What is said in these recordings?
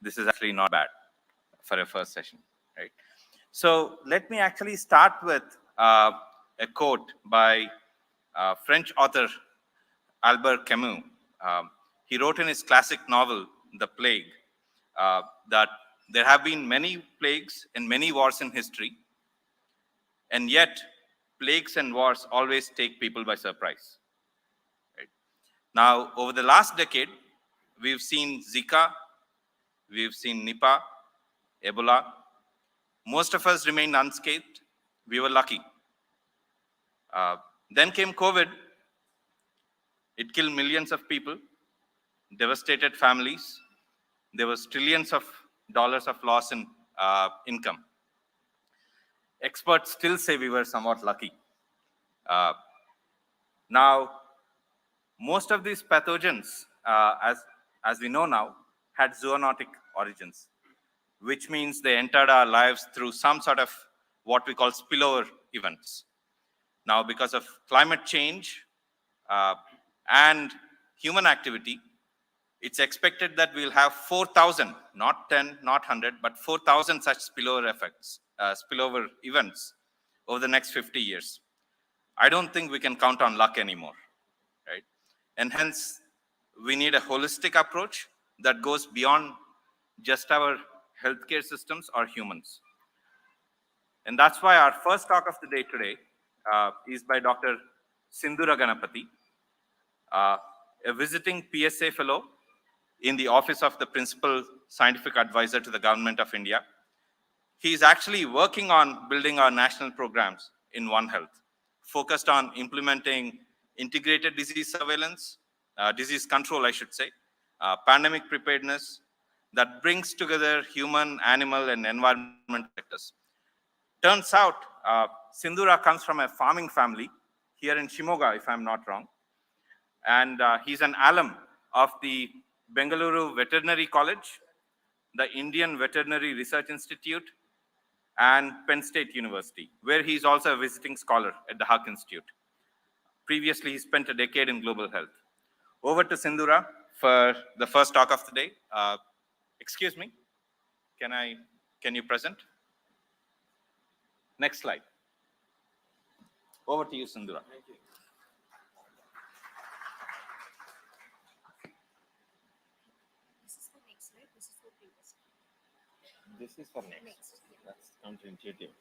this is actually not bad for a first session, right? So let me actually start with a quote by French author Albert Camus. He wrote in his classic novel, The Plague, that there have been many plagues and many wars in history, and yet plagues and wars always take people by surprise. Right? Now, over the last decade, we've seen Zika, we've seen Nipah, Ebola. Most of us remained unscathed. We were lucky. Then came COVID. It killed millions of people, devastated families. There was trillions of dollars of loss in income. Experts still say we were somewhat lucky. Now, most of these pathogens, as we know now, had zoonotic origins, which means they entered our lives through some sort of what we call spillover events. Now, because of climate change and human activity, it's expected that we'll have 4,000, not 10, not 100, but 4,000 such spillover effects, spillover events over the next 50 years. I don't think we can count on luck anymore, right? And hence, we need a holistic approach that goes beyond just our healthcare systems or humans. And that's why our first talk of the day today is by Dr. Sindhura Ganapathy, a visiting PSA fellow in the Office of the Principal Scientific Advisor to the Government of India. He's actually working on building our national programs in One Health, focused on implementing integrated disease surveillance, disease control, I should say, pandemic preparedness that brings together human, animal, and environment sectors. Turns out, Sindhura comes from a farming family here in Shimoga, if I'm not wrong. And he's an alum of the Bengaluru Veterinary College, the Indian Veterinary Research Institute, and Penn State University, where he's also a visiting scholar at the Huck Institute. Previously, he spent a decade in global health. Over to Sindhura for the first talk of the day. Excuse me, can you present? Next slide. Over to you, Sindhura. Thank you. This is for next, right? This is for previous. This is for next. Yeah. That's counterintuitive.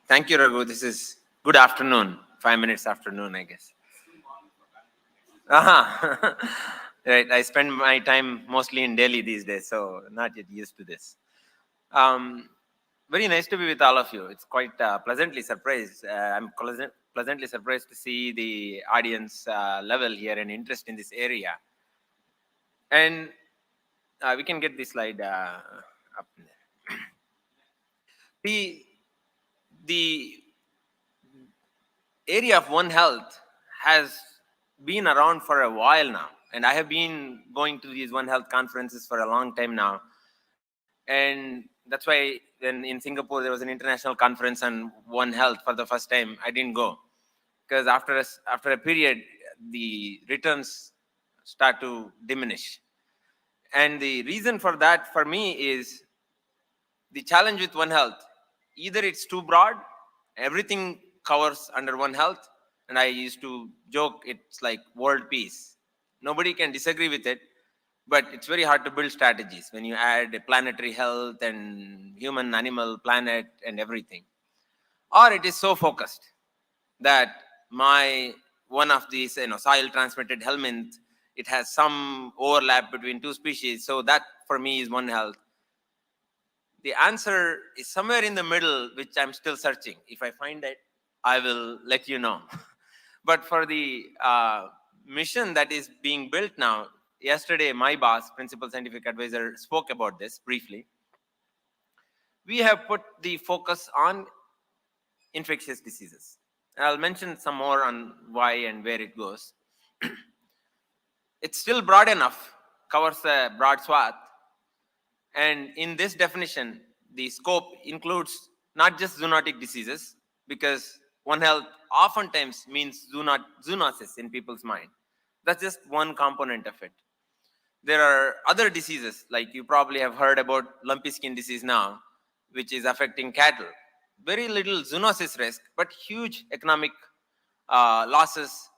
Thank you, Raghu. This is good afternoon, 5 minutes afternoon, I guess. Right. I spend my time mostly in Delhi these days, so not yet used to this. Very nice to be with all of you. It's quite pleasantly surprised. I'm pleasantly surprised to see the audience level here and interest in this area. And we can get this slide up there. The area of One Health has been around for a while now, and I have been going to these One Health conferences for a long time now. And that's why when in Singapore there was an international conference on One Health for the first time, I didn't go, because after a period the returns start to diminish. And the reason for that for me is the challenge with One Health. Either it's too broad, everything covers under One Health, and I used to joke it's like world peace. Nobody can disagree with it, but it's very hard to build strategies when you add planetary health and human, animal, planet, and everything. Or it is so focused that one of these soil transmitted helminth, it has some overlap between two species, so that for me is One Health. The answer is somewhere in the middle, which I'm still searching. If I find it, I will let you know. But for the mission that is being built now, yesterday my boss, Principal Scientific Advisor, spoke about this briefly. We have put the focus on infectious diseases. And I'll mention some more on why and where it goes. It's still broad enough, covers a broad swath. And in this definition, the scope includes not just zoonotic diseases, because One Health oftentimes means zoonosis in people's mind. That's just one component of it. There are other diseases, like you probably have heard about lumpy skin disease now, which is affecting cattle. Very little zoonosis risk, but huge economic losses.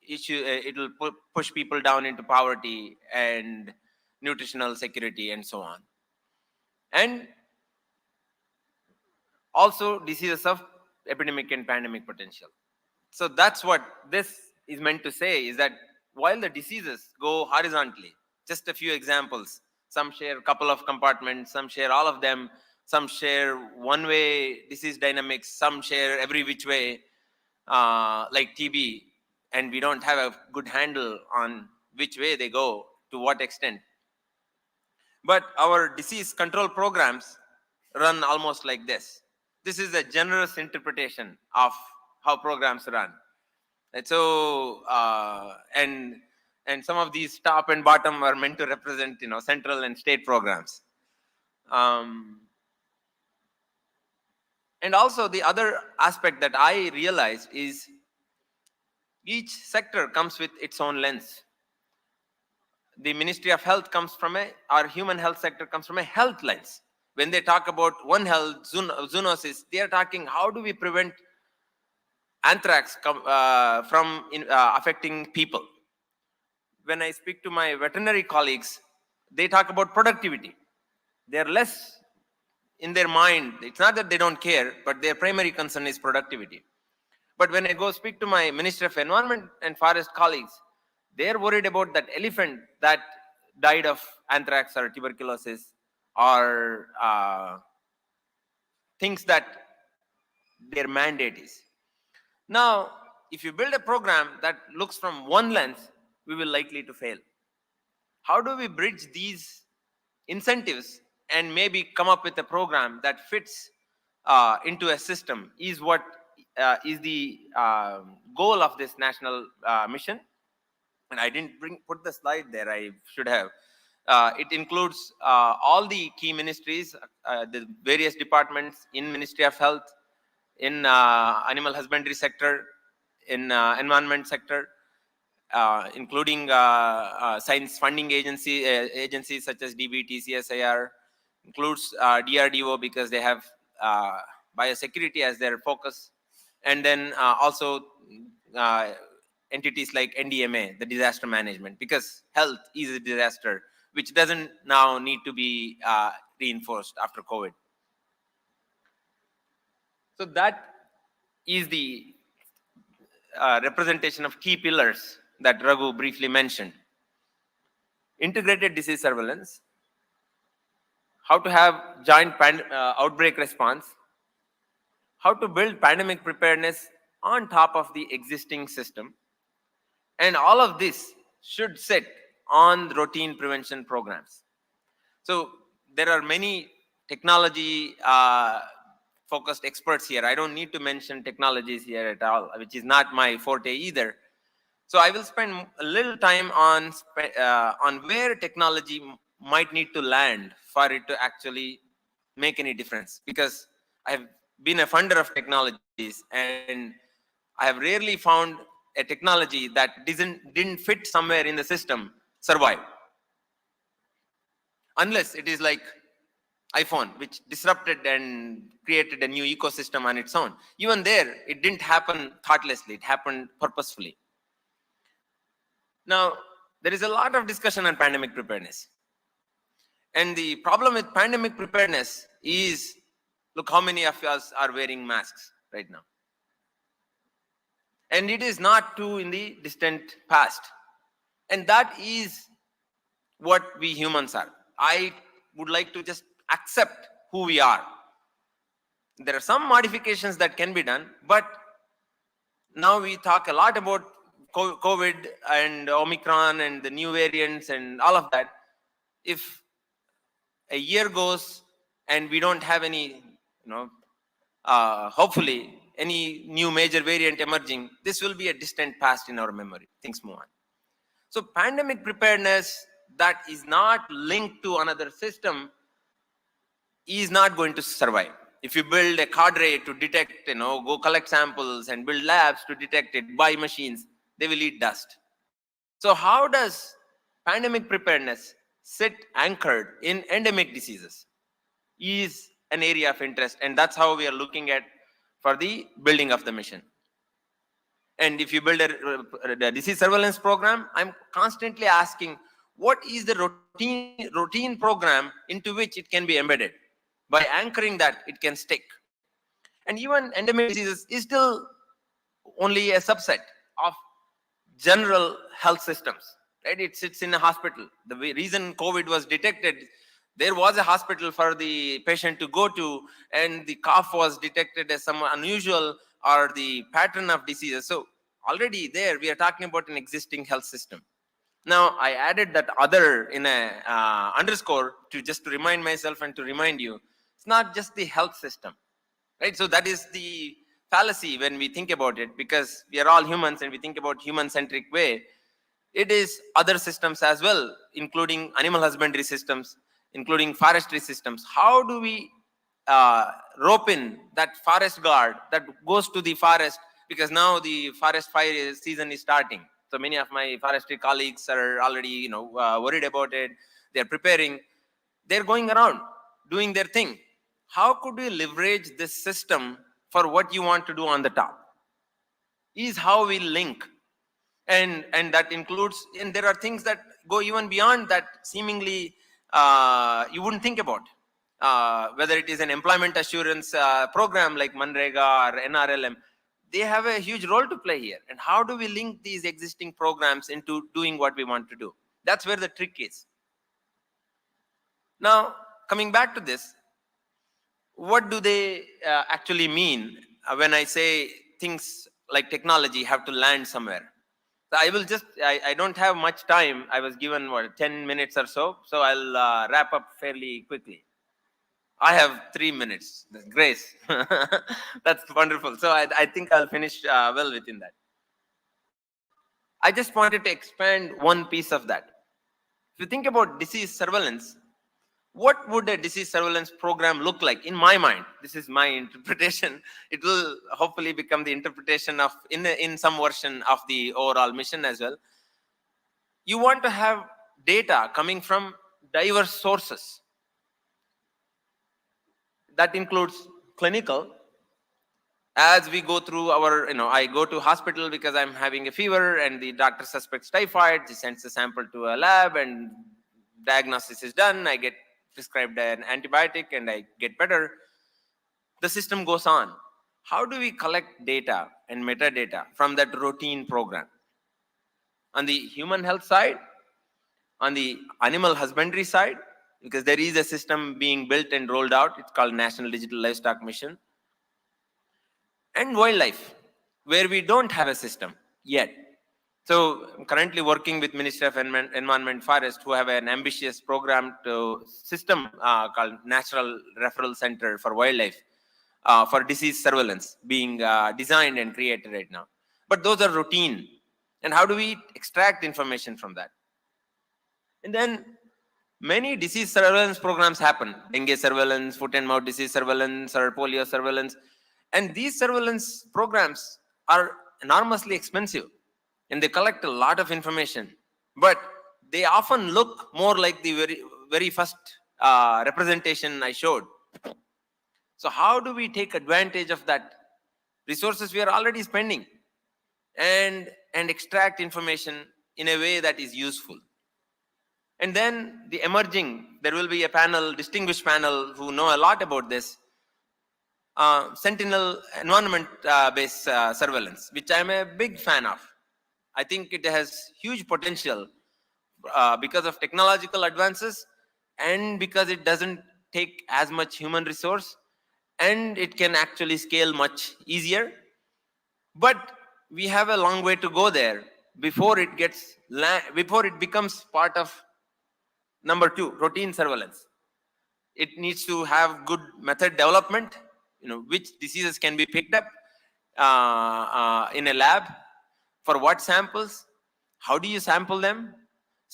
It will push people down into poverty and nutritional security and so on. And also diseases of epidemic and pandemic potential. So that's what this is meant to say, is that while the diseases go horizontally, just a few examples, some share a couple of compartments, some share all of them, some share one-way disease dynamics, some share every which way, like TB, and we don't have a good handle on which way they go, to what extent. But our disease control programs run almost like this. This is a generous interpretation of how programs run. And so, and some of these top and bottom are meant to represent, central and state programs. And also the other aspect that I realized is each sector comes with its own lens. The Ministry of Health comes from our human health sector comes from a health lens. When they talk about One Health, zoonosis, they are talking how do we prevent anthrax from affecting people. When I speak to my veterinary colleagues, they talk about productivity. They're less in their mind. It's not that they don't care, but their primary concern is productivity. But when I go speak to my Ministry of Environment and Forest colleagues, they're worried about that elephant that died of anthrax or tuberculosis, or things that their mandate is. Now, if you build a program that looks from one lens, we will likely to fail. How do we bridge these incentives and maybe come up with a program that fits into a system is what is the goal of this national mission. And I didn't put the slide there, I should have. It includes all the key ministries, the various departments in Ministry of Health, in animal husbandry sector, in environment sector, including science funding agencies such as DBT, CSIR, includes DRDO because they have biosecurity as their focus, and then also entities like NDMA, the disaster management, because health is a disaster, which doesn't now need to be reinforced after COVID. So that is the representation of key pillars that Raghu briefly mentioned. Integrated disease surveillance, how to have joint outbreak response, how to build pandemic preparedness on top of the existing system, and all of this should sit on routine prevention programs. So there are many technology focused experts here. I don't need to mention technologies here at all, which is not my forte either. So I will spend a little time on where technology might need to land for it to actually make any difference. Because I have been a funder of technologies, and I have rarely found a technology that didn't fit somewhere in the system survive. Unless it is like iPhone, which disrupted and created a new ecosystem on its own. Even there, it didn't happen thoughtlessly, it happened purposefully. Now, there is a lot of discussion on pandemic preparedness. And the problem with pandemic preparedness is, look how many of us are wearing masks right now. And it is not too in the distant past. And that is what we humans are. I would like to just accept who we are. There are some modifications that can be done, but now we talk a lot about COVID and Omicron and the new variants and all of that. If a year goes and we don't have any, hopefully any new major variant emerging, this will be a distant past in our memory. Things move on. So pandemic preparedness that is not linked to another system is not going to survive. If you build a cadre to detect, go collect samples and build labs to detect it, buy machines, they will eat dust. So how does pandemic preparedness sit anchored in endemic diseases is an area of interest, and that's how we are looking at for the building of the mission. And if you build a disease surveillance program, I'm constantly asking, what is the routine program into which it can be embedded? By anchoring that, it can stick. And even endemic diseases is still only a subset of general health systems, right? It sits in a hospital. The reason COVID was detected, there was a hospital for the patient to go to, and the cough was detected as some unusual or the pattern of diseases. So already there we are talking about an existing health system. Now I added that other in a underscore to just to remind myself and to remind you, it's not just the health system, right? So that is the fallacy when we think about it, because we are all humans and we think about human-centric way. It is other systems as well, including animal husbandry systems, including forestry systems. How do we rope in that forest guard that goes to the forest? Because now the forest fire season is starting. So many of my forestry colleagues are already, worried about it. They're preparing. They're going around doing their thing. How could we leverage this system for what you want to do on the top? Is how we link. And that includes, and there are things that go even beyond that seemingly you wouldn't think about. Whether it is an employment assurance program like Manrega or NRLM, they have a huge role to play here. And how do we link these existing programs into doing what we want to do? That's where the trick is. Now, coming back to this, what do they actually mean when I say things like technology have to land somewhere? So I will just, I don't have much time. I was given 10 minutes or so. So I'll wrap up fairly quickly. I have 3 minutes. Grace. That's wonderful. So I think I'll finish well within that. I just wanted to expand one piece of that. If you think about disease surveillance, what would a disease surveillance program look like? In my mind, this is my interpretation. It will hopefully become the interpretation of in some version of the overall mission as well. You want to have data coming from diverse sources. That includes clinical. As we go through our, I go to hospital because I'm having a fever and the doctor suspects typhoid. He sends the sample to a lab and diagnosis is done. I get prescribed an antibiotic and I get better. The system goes on. How do we collect data and metadata from that routine program? On the human health side, on the animal husbandry side, because there is a system being built and rolled out. It's called National Digital Livestock Mission. And wildlife, where we don't have a system yet. So I'm currently working with Ministry of Environment Forest, who have an ambitious program to system called Natural Referral Center for Wildlife for disease surveillance being designed and created right now. But those are routine. And how do we extract information from that? And then many disease surveillance programs happen. Dengue surveillance, foot and mouth disease surveillance, or polio surveillance. And these surveillance programs are enormously expensive. And they collect a lot of information, but they often look more like the very first representation I showed. So how do we take advantage of that resources we are already spending and extract information in a way that is useful? And then the emerging, there will be a panel, distinguished panel who know a lot about this, sentinel environment-based surveillance, which I'm a big fan of. I think it has huge potential because of technological advances and because it doesn't take as much human resource and it can actually scale much easier. But we have a long way to go there before it becomes part of number 2, routine surveillance. It needs to have good method development, which diseases can be picked up in a lab. For what samples? How do you sample them?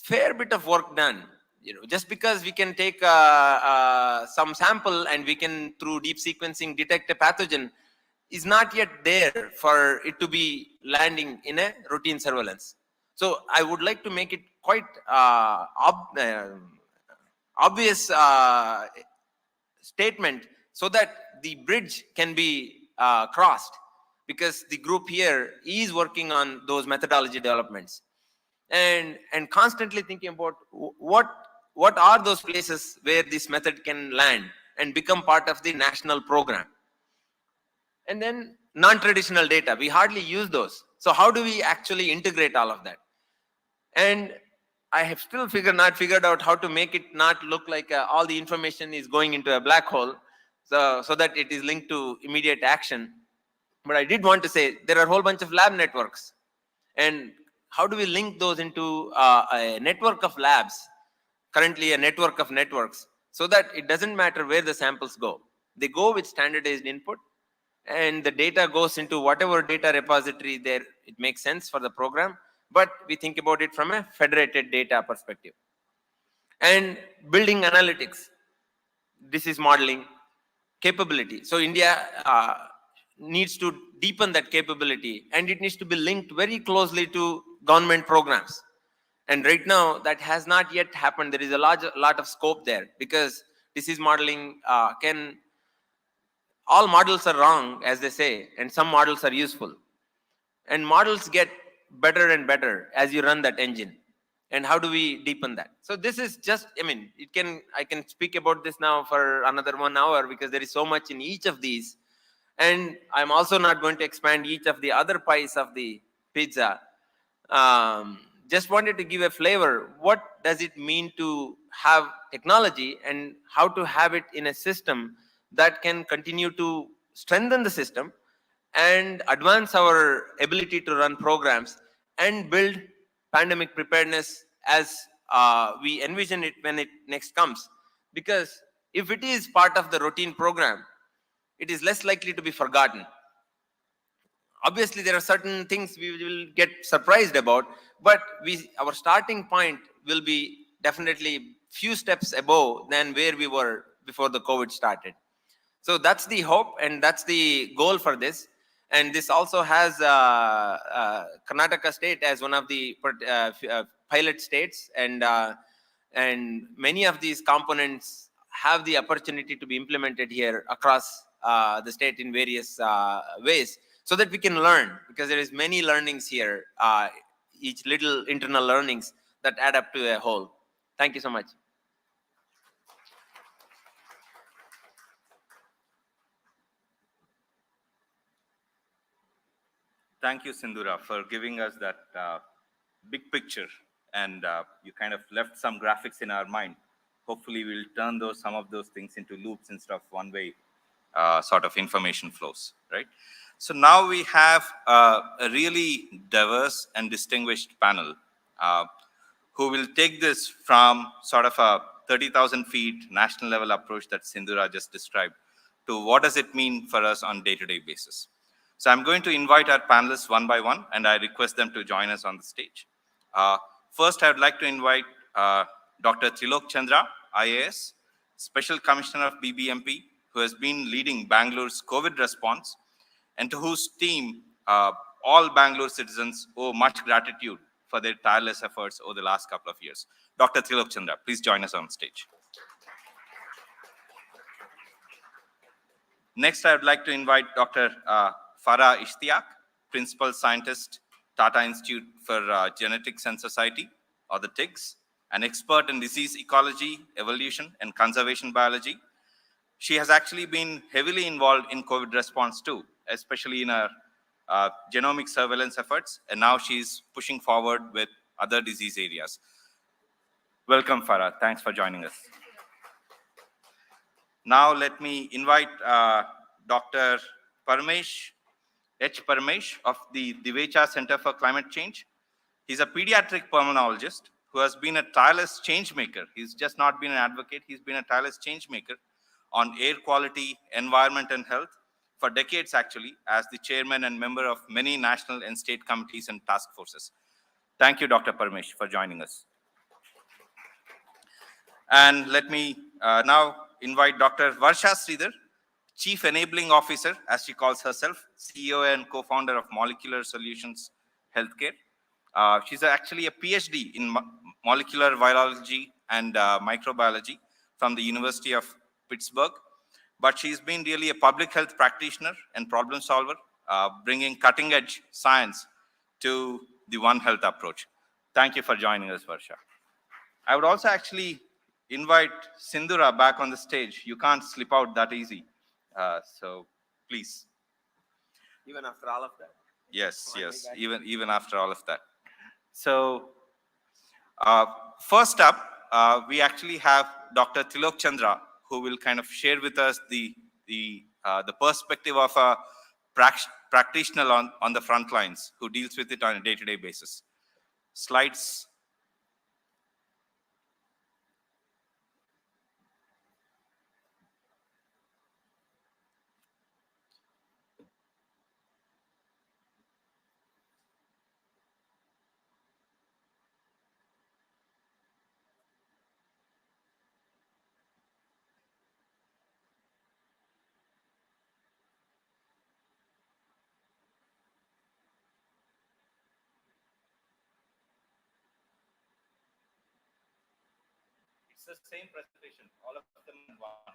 Fair bit of work done. Just because we can take some sample and we can, through deep sequencing, detect a pathogen is not yet there for it to be landing in a routine surveillance. So I would like to make it quite obvious statement so that the bridge can be crossed, because the group here is working on those methodology developments and constantly thinking about what are those places where this method can land and become part of the national program. And then non-traditional data, we hardly use those. So how do we actually integrate all of that? And I have still not figured out how to make it not look like all the information is going into a black hole, so that it is linked to immediate action. But I did want to say there are a whole bunch of lab networks, and how do we link those into a network of labs, currently a network of networks, so that it doesn't matter where the samples go. They go with standardized input, and the data goes into whatever data repository there it makes sense for the program, but we think about it from a federated data perspective. And building analytics, disease modeling capability. So India needs to deepen that capability, and it needs to be linked very closely to government programs. And right now that has not yet happened. There is a lot of scope there, because disease modeling all models are wrong, as they say, and some models are useful. And models get better and better as you run that engine. And how do we deepen that? So this is just, I can speak about this now for another 1 hour, because there is so much in each of these. And I'm also not going to expand each of the other pies of the pizza. Just wanted to give a flavor. What does it mean to have technology, and how to have it in a system that can continue to strengthen the system and advance our ability to run programs and build pandemic preparedness as we envision it when it next comes. Because if it is part of the routine program, it is less likely to be forgotten. Obviously, there are certain things we will get surprised about, but our starting point will be definitely few steps above than where we were before the COVID started. So that's the hope, and that's the goal for this. And this also has Karnataka state as one of the pilot states, and many of these components have the opportunity to be implemented here across the state in various ways, so that we can learn, because there is many learnings here, each little internal learnings that add up to a whole. Thank you so much. Thank you, Sindhura, for giving us that big picture, and you kind of left some graphics in our mind. Hopefully, we'll turn some of those things into loops instead of one-way sort of information flows, right? So now we have a really diverse and distinguished panel who will take this from sort of a 30,000 feet national level approach that Sindhura just described to what does it mean for us on day-to-day basis. So I'm going to invite our panelists one by one, and I request them to join us on the stage. First, I would like to invite Dr. Trilok Chandra, IAS, Special Commissioner of BBMP, who has been leading Bangalore's COVID response, and to whose team all Bangalore citizens owe much gratitude for their tireless efforts over the last couple of years. Dr. Trilok Chandra, please join us on stage. Next, I would like to invite Dr. Farah Ishtiaq, Principal Scientist, Tata Institute for Genetics and Society, or the TIGS, an expert in disease ecology, evolution, and conservation biology. She has actually been heavily involved in COVID response too, especially in her genomic surveillance efforts, and now she's pushing forward with other disease areas. Welcome, Farah. Thanks for joining us. Now let me invite Dr. Parmesh of the Divecha Center for Climate Change. He's a pediatric pulmonologist who has been a tireless change maker. He's just not been an advocate, he's been a tireless change maker on air quality, environment, and health for decades, actually, as the chairman and member of many national and state committees and task forces. Thank you, Dr. Parmesh, for joining us. And let me now invite Dr. Varsha Sridhar, Chief Enabling Officer, as she calls herself, CEO and co-founder of Molecular Solutions Healthcare. She's actually a PhD in molecular biology and microbiology from the University of Pittsburgh. But she's been really a public health practitioner and problem solver, bringing cutting edge science to the One Health approach. Thank you for joining us, Varsha. I would also actually invite Sindhura back on the stage. You can't slip out that easy. So please. Even after all of that. Yes, Come on, yes, way back. even after all of that. So first up, we actually have Dr. Tilok Chandra, who will kind of share with us the perspective of a practitioner on the front lines who deals with it on a day-to-day basis. Slides. It's the same presentation, all of them in one.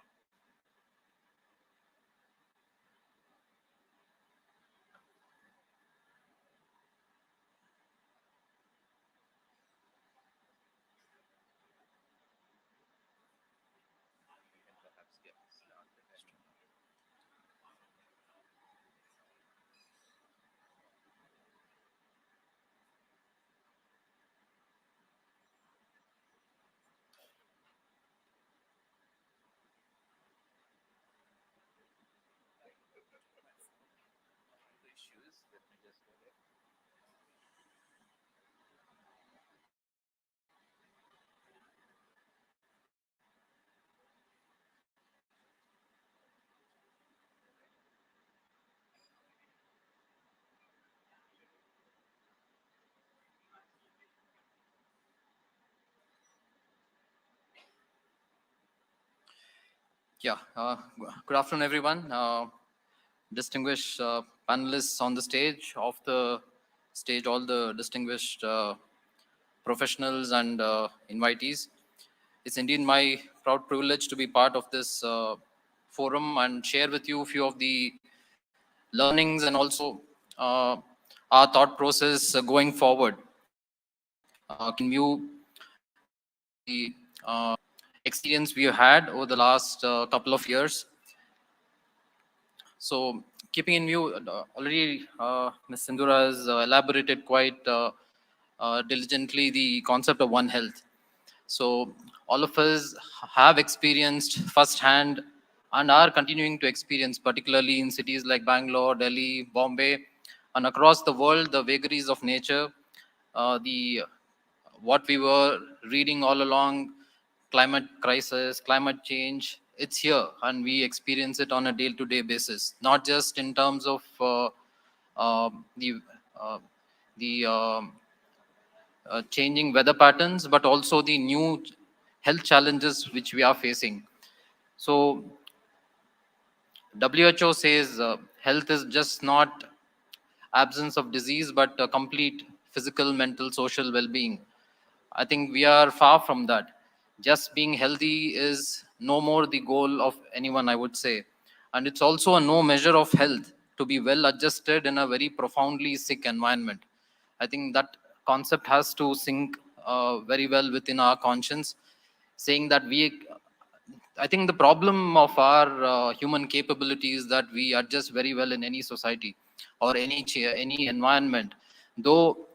Yeah, good afternoon, everyone. Distinguished panelists on the stage, off the stage, all the distinguished professionals and invitees. It's indeed my proud privilege to be part of this forum and share with you a few of the learnings and also our thought process going forward. Keeping in view the experience we have had over the last couple of years. So keeping in view, already Ms. Sindhura has elaborated quite diligently the concept of One Health. So all of us have experienced firsthand and are continuing to experience, particularly in cities like Bangalore, Delhi, Bombay, and across the world, the vagaries of nature, the what we were reading all along, climate crisis, climate change, it's here and we experience it on a day-to-day basis, not just in terms of uh, the uh, the changing weather patterns, but also the new health challenges which we are facing. So WHO says health is just not absence of disease, but a complete physical, mental, social well-being. I think we are far from that. Just being healthy is no more the goal of anyone, I would say. And it's also a no measure of health to be well adjusted in a very profoundly sick environment. I think that concept has to sink very well within our conscience, saying that I think the problem of our human capability is that we adjust very well in any society or any environment. Though,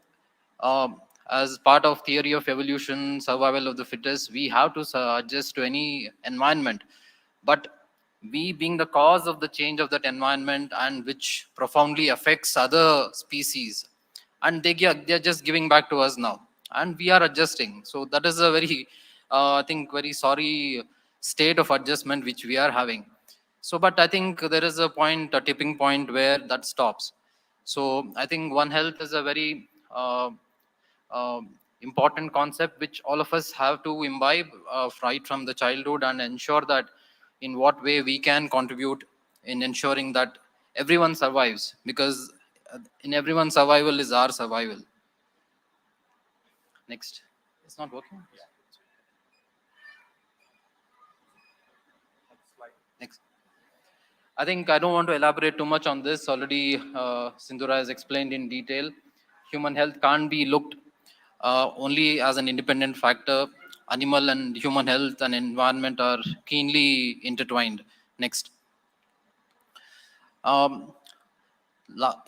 as part of theory of evolution, survival of the fittest, we have to adjust to any environment. But we being the cause of the change of that environment and which profoundly affects other species, and they're just giving back to us now, and we are adjusting. So that is a very, I think, very sorry state of adjustment which we are having. So, but I think there is a tipping point where that stops. So I think One Health is a very important concept which all of us have to imbibe right from the childhood and ensure that in what way we can contribute in ensuring that everyone survives, because in everyone's survival is our survival. Next. It's not working? Next. I think I don't want to elaborate too much on this. Already, Sindhura has explained in detail. Human health can't be looked only as an independent factor. Animal and human health and environment are keenly intertwined. Next. Um,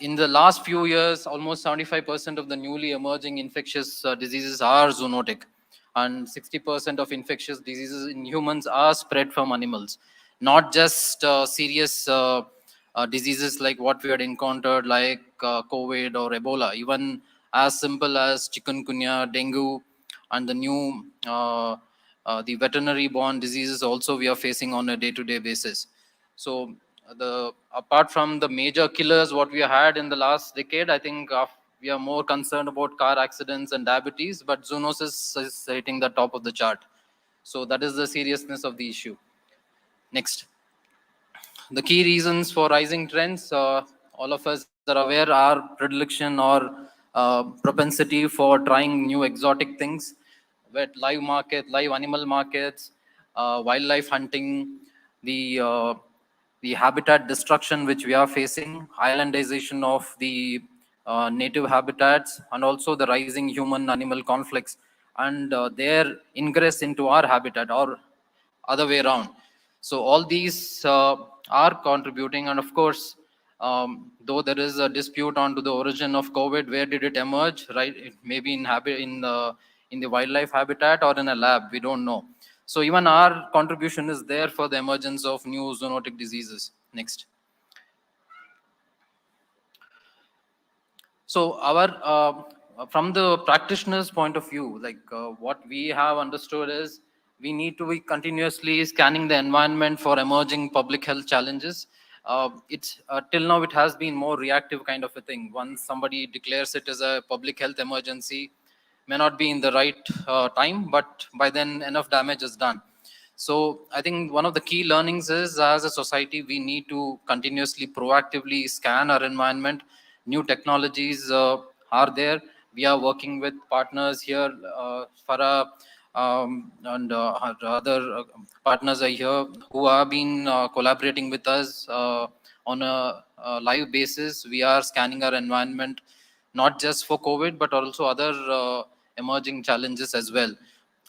in the last few years, almost 75% of the newly emerging infectious diseases are zoonotic, and 60% of infectious diseases in humans are spread from animals, not just serious diseases like what we had encountered, like COVID or Ebola, even as simple as chikungunya, dengue, and the new the veterinary borne diseases also we are facing on a day-to-day basis. So the apart from the major killers what we had in the last decade, I think we are more concerned about car accidents and diabetes, but zoonosis is hitting the top of the chart. So that is the seriousness of the issue. Next. The key reasons for rising trends, all of us are aware, are predilection or propensity for trying new exotic things, live animal markets, wildlife hunting, the uh, the habitat destruction which we are facing, islandization of the native habitats, and also the rising human-animal conflicts and their ingress into our habitat or other way around. So all these are contributing, and of course, though there is a dispute on to the origin of COVID, where did it emerge? Right, it may be in the wildlife habitat or in a lab. We don't know. So even our contribution is there for the emergence of new zoonotic diseases. Next. So our from the practitioner's point of view, like what we have understood is we need to be continuously scanning the environment for emerging public health challenges. It's till now it has been more reactive kind of a thing. Once somebody declares it as a public health emergency, may not be in the right time, but by then enough damage is done. So I think one of the key learnings is as a society, we need to continuously proactively scan our environment. New technologies are there. We are working with partners here, Farah and other partners are here who have been collaborating with us on a live basis. We are scanning our environment, not just for COVID, but also other emerging challenges as well.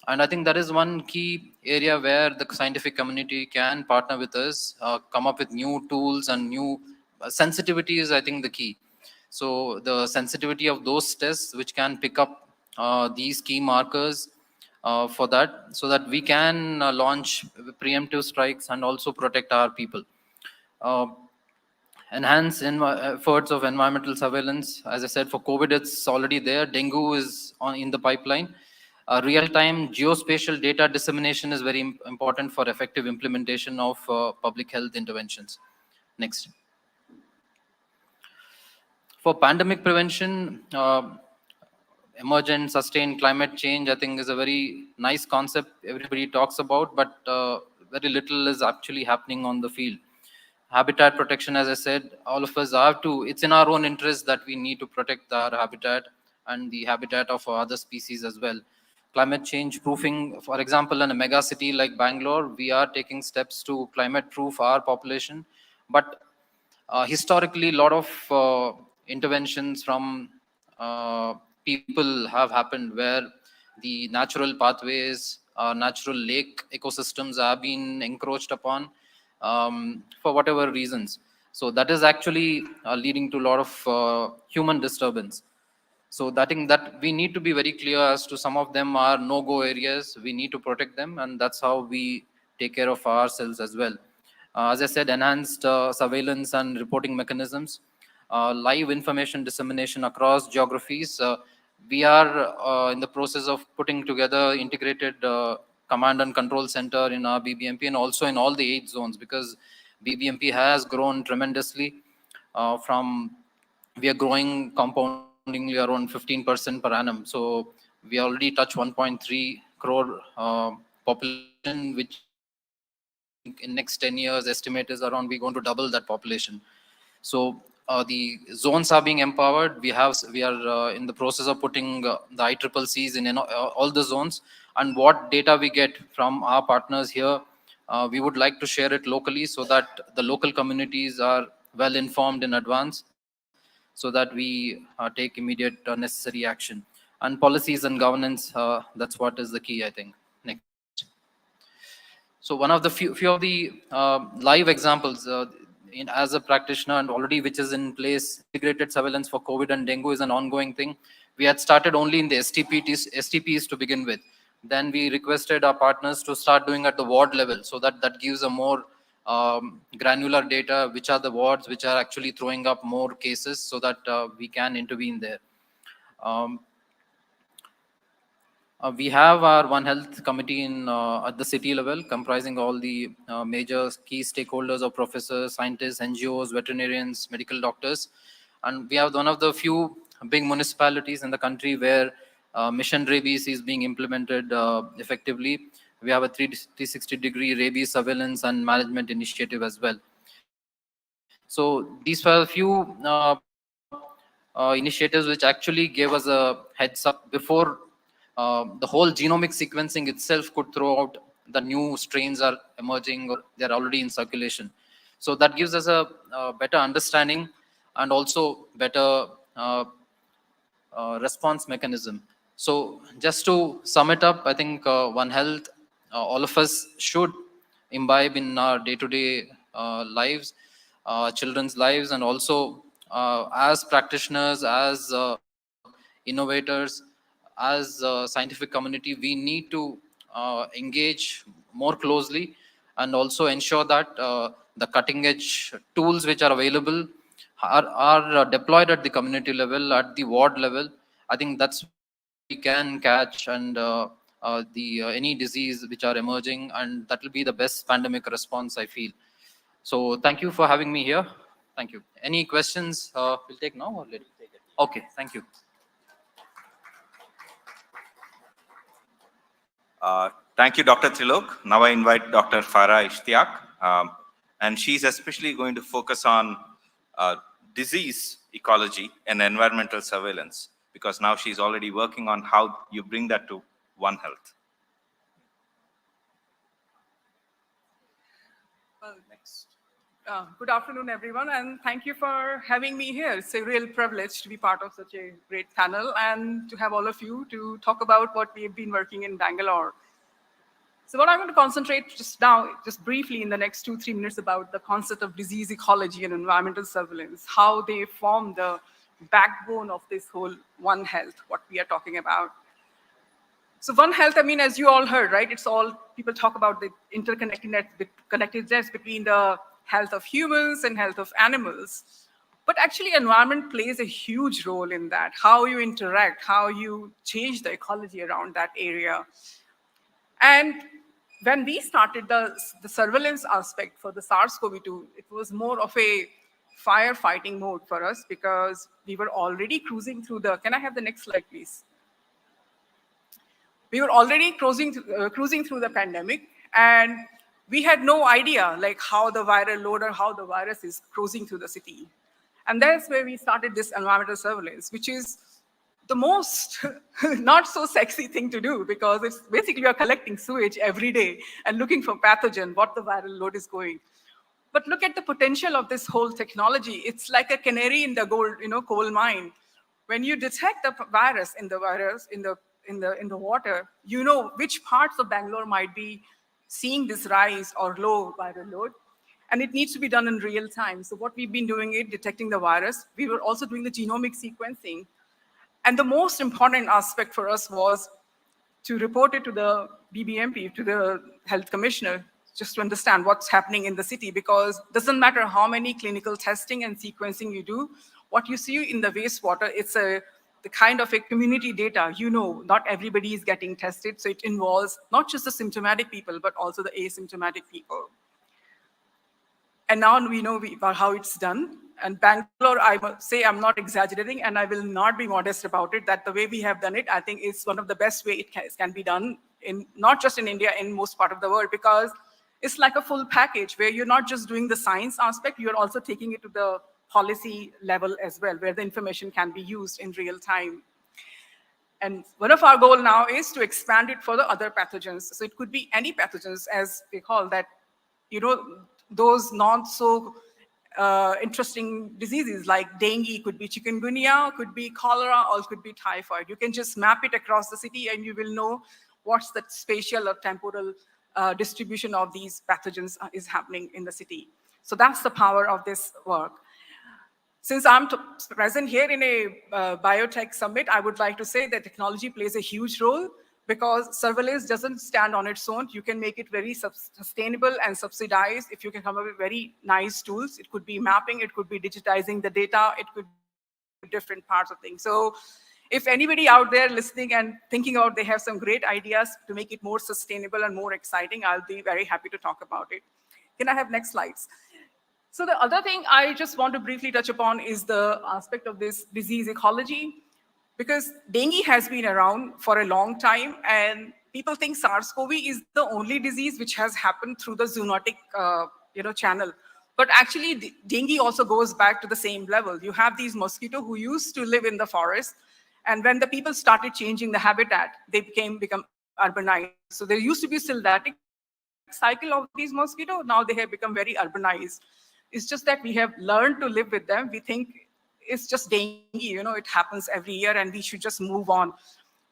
And I think that is one key area where the scientific community can partner with us, come up with new tools and new sensitivity is, I think, the key. So the sensitivity of those tests which can pick up these key markers for that, so that we can launch preemptive strikes and also protect our people. Uh, Enhance efforts of environmental surveillance. As I said, for COVID, it's already there. Dengue is in the pipeline. Real-time geospatial data dissemination is very important for effective implementation of public health interventions. Next. For pandemic prevention, emergent sustained climate change, I think, is a very nice concept everybody talks about, but very little is actually happening on the field. Habitat protection, as I said, all of us have to, it's in our own interest that we need to protect our habitat and the habitat of other species as well. Climate change proofing, for example, in a mega city like Bangalore, we are taking steps to climate proof our population. But historically, a lot of interventions from people have happened where the natural pathways, natural lake ecosystems have been encroached upon for whatever reasons. So that is actually leading to a lot of human disturbance. So that thing that we need to be very clear as to some of them are no-go areas. We need to protect them, and that's how we take care of ourselves as well. As I said, enhanced surveillance and reporting mechanisms, live information dissemination across geographies. We are in the process of putting together integrated command and control center in our BBMP and also in all the 8 zones, because BBMP has grown tremendously we are growing compoundingly around 15% per annum. So we already touch 1.3 crore population, which in next 10 years estimate is around we're going to double that population. So the zones are being empowered. We are in the process of putting the ICCCs in all the zones, and what data we get from our partners here, we would like to share it locally so that the local communities are well informed in advance, so that we take immediate necessary action. And policies and governance, that's what is the key, I think. Next. So one of the few of the live examples as a practitioner and already which is in place, integrated surveillance for COVID and dengue is an ongoing thing. We had started only in the STPs to begin with. Then we requested our partners to start doing at the ward level, so that gives a more granular data, which are the wards which are actually throwing up more cases, so that we can intervene there. Um, we have our One Health committee at the city level, comprising all the major key stakeholders of professors, scientists, NGOs, veterinarians, medical doctors. And we have one of the few big municipalities in the country where Mission Rabies is being implemented effectively. We have a 360-degree rabies surveillance and management initiative as well. So these were a few initiatives which actually gave us a heads up before the whole genomic sequencing itself could throw out the new strains are emerging or they're already in circulation. So that gives us a better understanding and also better response mechanism. So just to sum it up, I think One Health, all of us should imbibe in our day-to-day lives, children's lives, and also as practitioners, as innovators, as scientific community, we need to engage more closely and also ensure that the cutting edge tools which are available are deployed at the community level, at the ward level. I think that's where we can catch and any disease which are emerging, and that will be the best pandemic response, I feel. So thank you for having me here. Thank you. Any questions we'll take now or later? Okay, thank you. Thank you, Dr. Trilok. Now I invite Dr. Farah Ishtiaq, and she's especially going to focus on disease ecology and environmental surveillance, because now she's already working on how you bring that to One Health. Well, next. Good afternoon, everyone, and thank you for having me here. It's a real privilege to be part of such a great panel and to have all of you to talk about what we've been working in Bangalore. So what I'm going to concentrate just now, just briefly in the next 2-3 minutes, about the concept of disease ecology and environmental surveillance, how they form the backbone of this whole One Health, what we are talking about. So One Health, I mean, as you all heard, right? It's all, people talk about the interconnectedness between the health of humans and health of animals. But actually, environment plays a huge role in that, how you interact, how you change the ecology around that area. And when we started the surveillance aspect for the SARS-CoV-2, it was more of a firefighting mode for us, because we were already cruising through the, can I have the next slide, please? We were already cruising through the pandemic, and we had no idea like how the viral load or how the virus is cruising through the city. And that's where we started this environmental surveillance, which is the most not so sexy thing to do, because it's basically you're collecting sewage every day and looking for pathogen, what the viral load is going. But look at the potential of this whole technology. It's like a canary in the coal mine. When you detect the virus in the water, you know which parts of Bangalore might be seeing this rise or low viral load. And it needs to be done in real time. So what we've been doing is detecting the virus. We were also doing the genomic sequencing. And the most important aspect for us was to report it to the BBMP, to the health commissioner, just to understand what's happening in the city, because it doesn't matter how many clinical testing and sequencing you do, what you see in the wastewater, it's the kind of a community data. You know, not everybody is getting tested, so it involves not just the symptomatic people, but also the asymptomatic people. And now we know how it's done. And Bangalore, I must say, I'm not exaggerating, and I will not be modest about it, that the way we have done it, I think is one of the best way it can be done, not just in India, in most part of the world, because it's like a full package where you're not just doing the science aspect, you're also taking it to the policy level as well, where the information can be used in real time. And one of our goal now is to expand it for the other pathogens. So it could be any pathogens, as we call that, those not so interesting diseases like dengue, could be chikungunya, could be cholera, or could be typhoid. You can just map it across the city and you will know what's the spatial or temporal distribution of these pathogens is happening in the city. So that's the power of this work. Since I'm present here in a biotech summit, I would like to say that technology plays a huge role, because surveillance doesn't stand on its own. You can make it very sustainable and subsidized if you can come up with very nice tools. It could be mapping, it could be digitizing the data, it could be different parts of things. So if anybody out there listening and thinking out, they have some great ideas to make it more sustainable and more exciting, I'll be very happy to talk about it. Can I have next slides? So the other thing I just want to briefly touch upon is the aspect of this disease ecology, because dengue has been around for a long time, and people think SARS-CoV is the only disease which has happened through the zoonotic channel. But actually, dengue also goes back to the same level. You have these mosquitoes who used to live in the forest, and when the people started changing the habitat, they become urbanized. So there used to be sylvatic cycle of these mosquitoes. Now they have become very urbanized. It's just that we have learned to live with them. We think it's just dengue, it happens every year and we should just move on.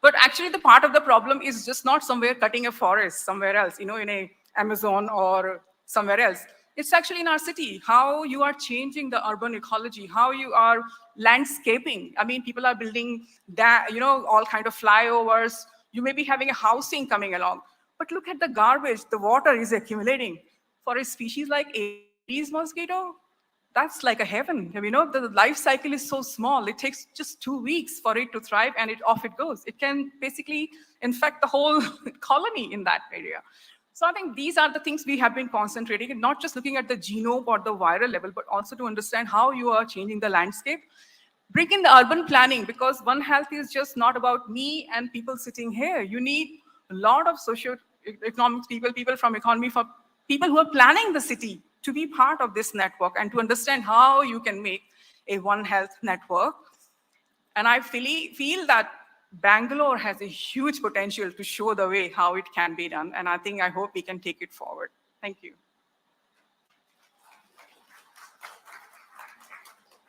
But actually the part of the problem is just not somewhere cutting a forest somewhere else, in a Amazon or somewhere else. It's actually in our city, how you are changing the urban ecology, how you are landscaping. I mean, people are building that, all kind of flyovers. You may be having a housing coming along, but look at the garbage, the water is accumulating. For a species like Aedes mosquito, that's like a heaven. The life cycle is so small. It takes just 2 weeks for it to thrive and off it goes. It can basically infect the whole colony in that area. So I think these are the things we have been concentrating on, not just looking at the genome or the viral level, but also to understand how you are changing the landscape. Bring in the urban planning, because One Health is just not about me and people sitting here. You need a lot of socio-economic people from economy, for people who are planning the city to be part of this network and to understand how you can make a One Health network. And I feel that Bangalore has a huge potential to show the way how it can be done. And I hope we can take it forward. Thank you.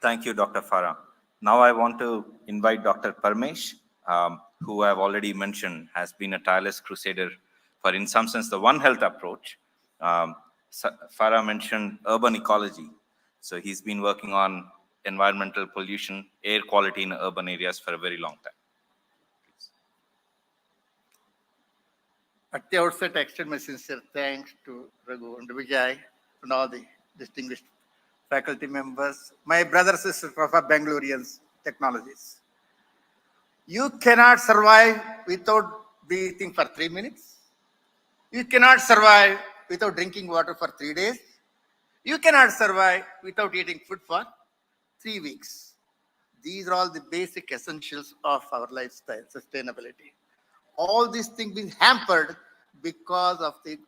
Thank you, Dr. Farah. Now I want to invite Dr. Parmesh, who I've already mentioned has been a tireless crusader for, in some sense, the One Health approach. Farah mentioned urban ecology. So he's been working on environmental pollution, air quality in urban areas for a very long time. Please. At the outset, I extend my sincere thanks to Raghu and Vijay and all the distinguished faculty members, my brothers and sisters of Bangaloreans technologies. You cannot survive without breathing for 3 minutes. You cannot survive without drinking water for 3 days. You cannot survive without eating food for 3 weeks. These are all the basic essentials of our lifestyle, sustainability. All these things being hampered because of the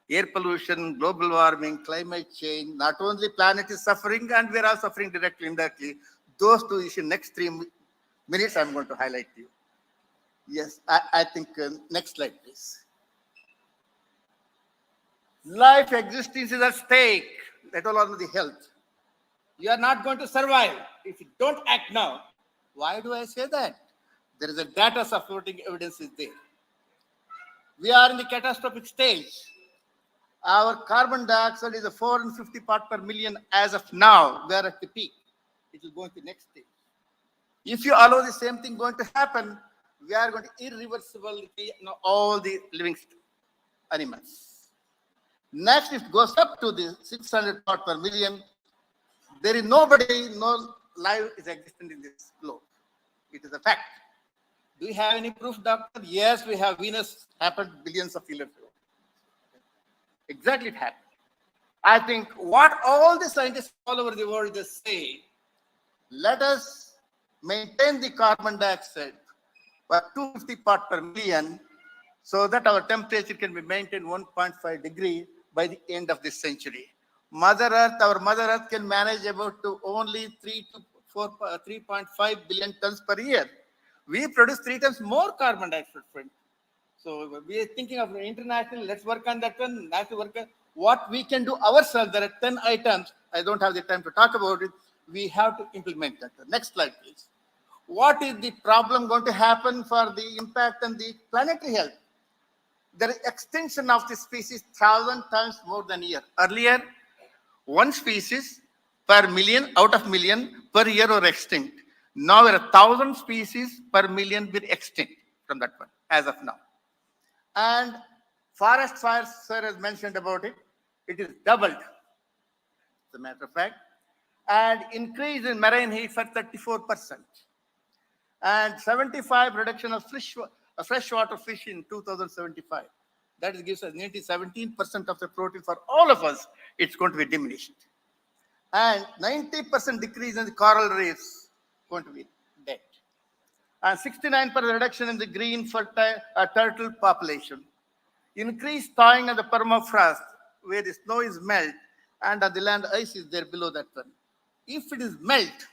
air pollution, global warming, climate change. Not only planet is suffering, and we are all suffering directly, indirectly. Those two issues, next 3 minutes, I'm going to highlight to you. Yes, I think, next slide, please. Life existence is at stake, let alone the health. You are not going to survive if you don't act now. Why do I say that? There is a data supporting evidence is there. We are in the catastrophic stage. Our carbon dioxide is a 450 part per million as of now. We are at the peak. It will go into the next stage. If you allow the same thing going to happen, we are going to irreversibly all the living animals. Next, if it goes up to the 600 part per million, there is nobody, no life is existent in this globe. It is a fact. Do we have any proof, doctor? Yes, we have. Venus happened billions of years ago. Exactly, it happened. I think what all the scientists all over the world just say, let us maintain the carbon dioxide by 250 part per million so that our temperature can be maintained 1.5 degree by the end of this century. Mother Earth, our Mother Earth can manage about to only 3.5 billion tons per year. We produce 3 times more carbon dioxide footprint. So we are thinking of international, let's work on that one, national work on what we can do ourselves. There are 10 items. I don't have the time to talk about it. We have to implement that. Next slide, please. What is the problem going to happen for the impact on the planetary health? The extinction of the species 1,000 times more than a year. Earlier, one species per million out of million per year were extinct. Now there are 1,000 species per million will extinct from that one as of now. And forest fires, sir has mentioned about it. It is doubled, as a matter of fact, and increase in marine heat for 34%, and 75 reduction of freshwater fish in 2075. That gives us nearly 17% of the protein for all of us. It's going to be diminished, and 90% decrease in the coral reefs going to be dead, and 69% reduction in the green turtle population. Increased thawing of the permafrost, where the snow is melt and on the land ice is there below that one. If it is melt,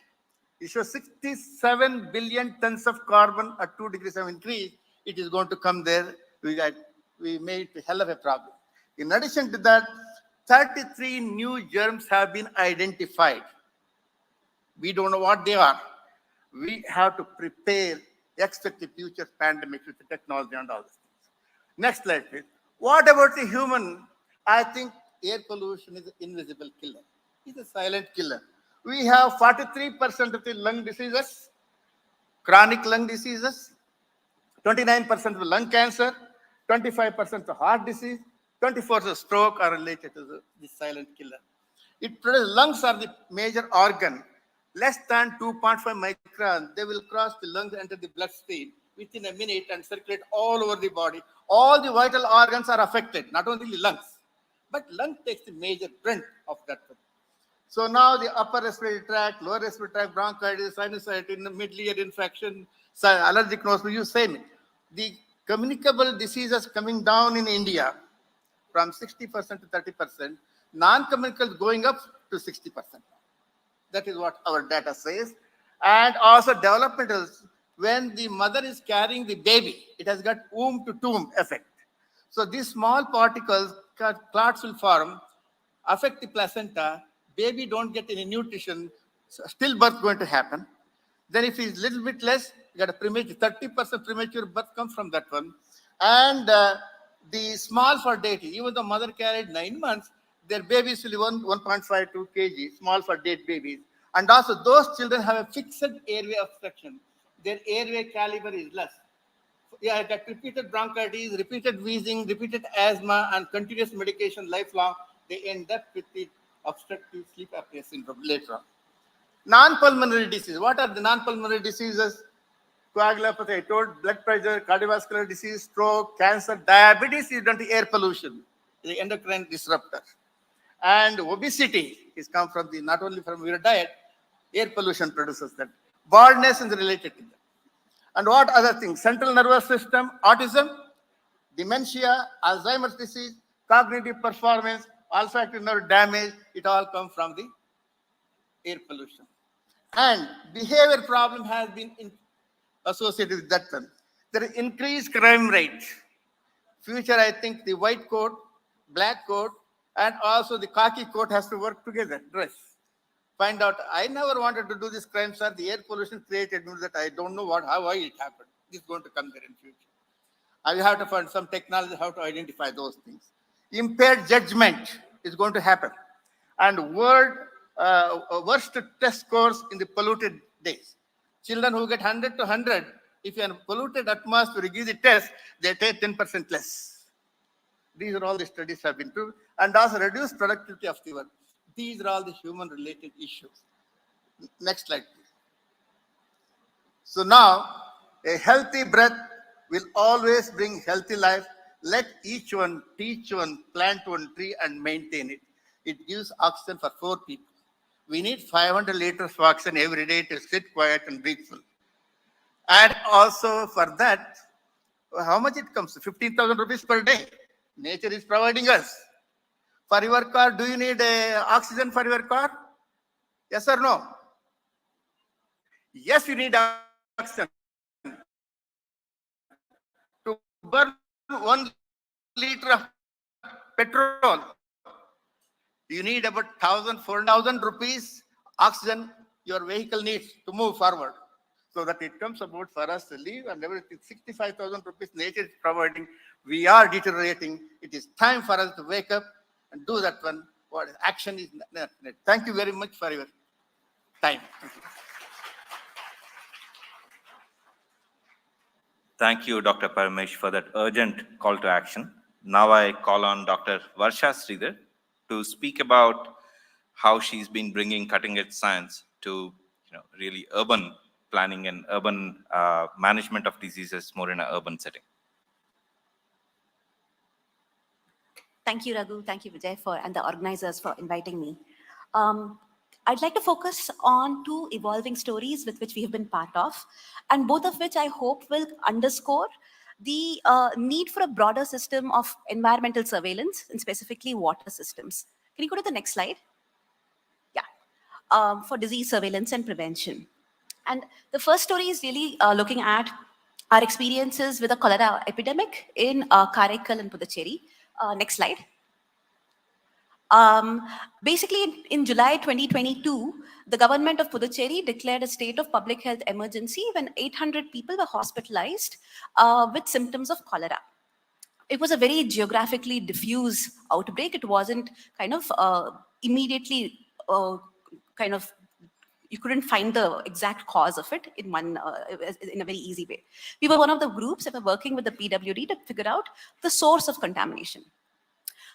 it shows 67 billion tons of carbon at 2 degrees of increase. It is going to come there. We made a hell of a problem. In addition to that, 33 new germs have been identified. We don't know what they are. We have to prepare, expect the future pandemics with the technology and all this. Next slide, please. What about the human? I think air pollution is an invisible killer. It's a silent killer. We have 43% of the lung diseases, chronic lung diseases, 29% of lung cancer, 25% of heart disease, 24% of stroke are related to the silent killer. Lungs are the major organ. Less than 2.5 micron, they will cross the lungs, enter the bloodstream within a minute and circulate all over the body. All the vital organs are affected, not only the lungs, but lung takes the major brunt of that. So now the upper respiratory tract, lower respiratory tract, bronchitis, sinusitis, middle ear infection, allergic nose, you same. The communicable diseases coming down in India from 60% to 30%, non-communicable going up to 60%. That is what our data says. And also developmental, when the mother is carrying the baby, it has got womb to tomb effect. So these small particles, clots will form, affect the placenta, baby don't get any nutrition, so stillbirth going to happen. Then if it's a little bit less, you got a premature, 30% premature birth comes from that one. And the small fertility, even the mother carried 9 months, their babies will be 1.5 to 2 kg, small for dead babies. And also those children have a fixed airway obstruction. Their airway caliber is less. Yeah, that repeated bronchitis, repeated wheezing, repeated asthma, and continuous medication lifelong, they end up with the obstructive sleep apnea syndrome later on. Non-pulmonary disease. What are the non-pulmonary diseases? Coagulopathy, I told, blood pressure, cardiovascular disease, stroke, cancer, diabetes is due to air pollution, the endocrine disruptor. And obesity is come from the, not only from your diet, air pollution produces that. Baldness is related to that. And what other things? Central nervous system, autism, dementia, Alzheimer's disease, cognitive performance, olfactory nerve damage, it all comes from the air pollution. And behavior problem has been associated with that one. There is increased crime rate. Future, I think the white coat, black coat, and also the khaki coat has to work together, dress. Find out, I never wanted to do this crime, sir. The air pollution created me that I don't know why it happened. It's going to come there in future. I will have to find some technology how to identify those things. Impaired judgment is going to happen. And worst test scores in the polluted days. Children who get 100 to 100, if you are in a polluted atmosphere, you give the test, they take 10% less. These are all the studies have been proved. And also reduced productivity of the work. These are all the human-related issues. Next slide, please. So now, a healthy breath will always bring healthy life. Let each one teach one, plant one tree, and maintain it. It gives oxygen for 4 people. We need 500 liters of oxygen every day to sit quiet and breathe full. And also for that, how much it comes? 15,000 rupees per day. Nature is providing us. For your car, do you need oxygen for your car? Yes or no? Yes, you need oxygen. To burn 1 liter of petrol, you need about 1,000 rupees oxygen your vehicle needs to move forward. So that it comes about for us to live and everything. 65,000 rupees nature is providing. We are deteriorating. It is time for us to wake up and do that one. What action is needed. Thank you very much for your time. Thank you. Thank you, Dr. Paramesh, for that urgent call to action. Now I call on Dr. Varsha Sridhar to speak about how she's been bringing cutting-edge science to, really urban planning and urban management of diseases more in an urban setting. Thank you, Raghu. Thank you, Vijay, and the organizers for inviting me. I'd like to focus on two evolving stories with which we have been part of, and both of which I hope will underscore the need for a broader system of environmental surveillance, and specifically water systems. Can you go to the next slide? Yeah, for disease surveillance and prevention. And the first story is really looking at our experiences with the cholera epidemic in Karaikal and Puducherry. Next slide. Basically, in July 2022, the government of Puducherry declared a state of public health emergency when 800 people were hospitalized with symptoms of cholera. It was a very geographically diffuse outbreak. It wasn't kind of immediately you couldn't find the exact cause of it in a very easy way. We were one of the groups that were working with the PWD to figure out the source of contamination.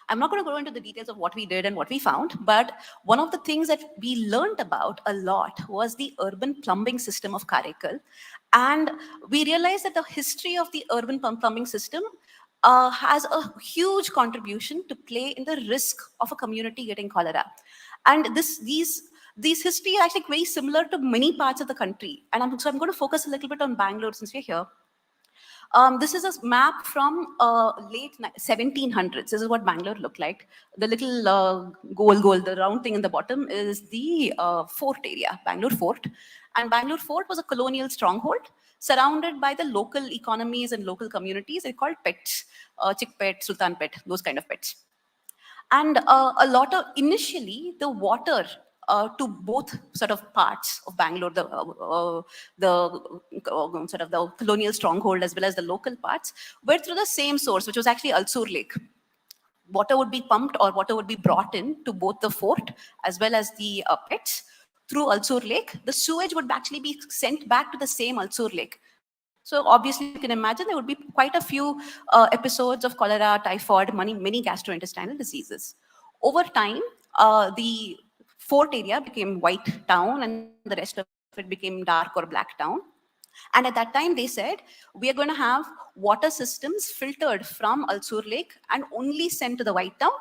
I'm not going to go into the details of what we did and what we found, but one of the things that we learned about a lot was the urban plumbing system of Karaikal. And we realized that the history of the urban plumbing system has a huge contribution to play in the risk of a community getting cholera. And these history is actually very similar to many parts of the country. And so I'm going to focus a little bit on Bangalore since we're here. This is a map from late 1700s. This is what Bangalore looked like. The little gold, the round thing in the bottom is the fort area, Bangalore Fort. And Bangalore Fort was a colonial stronghold surrounded by the local economies and local communities. They're called pets, Chick Pet, Sultan Pet, those kind of pets. And a lot of, initially, the water to both sort of parts of Bangalore, the sort of the colonial stronghold as well as the local parts, were through the same source, which was actually Alsur Lake. Water would be pumped or water would be brought in to both the fort as well as the pets through Alsur Lake. The sewage would actually be sent back to the same Alsur Lake. So obviously, you can imagine there would be quite a few episodes of cholera, typhoid, many gastrointestinal diseases. Over time, the fort area became white town and the rest of it became dark or black town. And at that time, they said, we are going to have water systems filtered from Alsur Lake and only sent to the white town.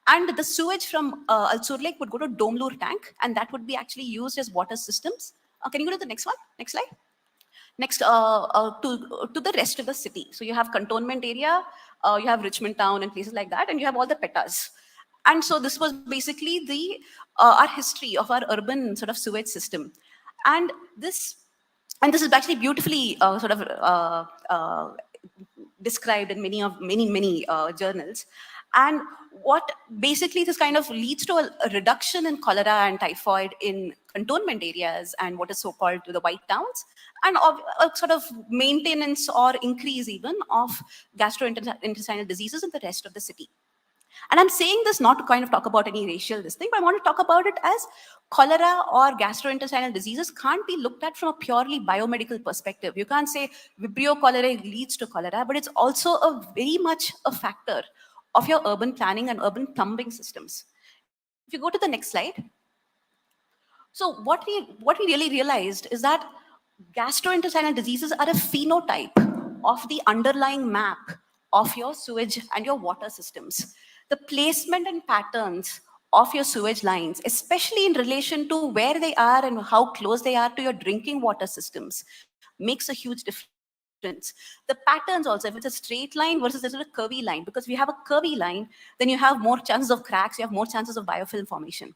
And the sewage from Alsur Lake would go to Domlur tank, and that would be actually used as water systems. Can you go to the next one? Next slide. Next, to the rest of the city. So you have cantonment area, you have Richmond town and places like that, and you have all the petas. And so this was basically the our history of our urban sort of sewage system. And this is actually beautifully described in many journals. And what basically this kind of leads to a reduction in cholera and typhoid in cantonment areas and what is so-called the white towns, and a sort of maintenance or increase even of gastrointestinal diseases in the rest of the city. And I'm saying this not to kind of talk about any racial this thing, but I want to talk about it as cholera or gastrointestinal diseases can't be looked at from a purely biomedical perspective. You can't say Vibrio cholerae leads to cholera, but it's also very much a factor of your urban planning and urban plumbing systems. If you go to the next slide. So what we really realized is that gastrointestinal diseases are a phenotype of the underlying map of your sewage and your water systems. The placement and patterns of your sewage lines, especially in relation to where they are and how close they are to your drinking water systems, makes a huge difference. The patterns also, if it's a straight line versus a curvy line, because if you have a curvy line, then you have more chances of cracks, you have more chances of biofilm formation.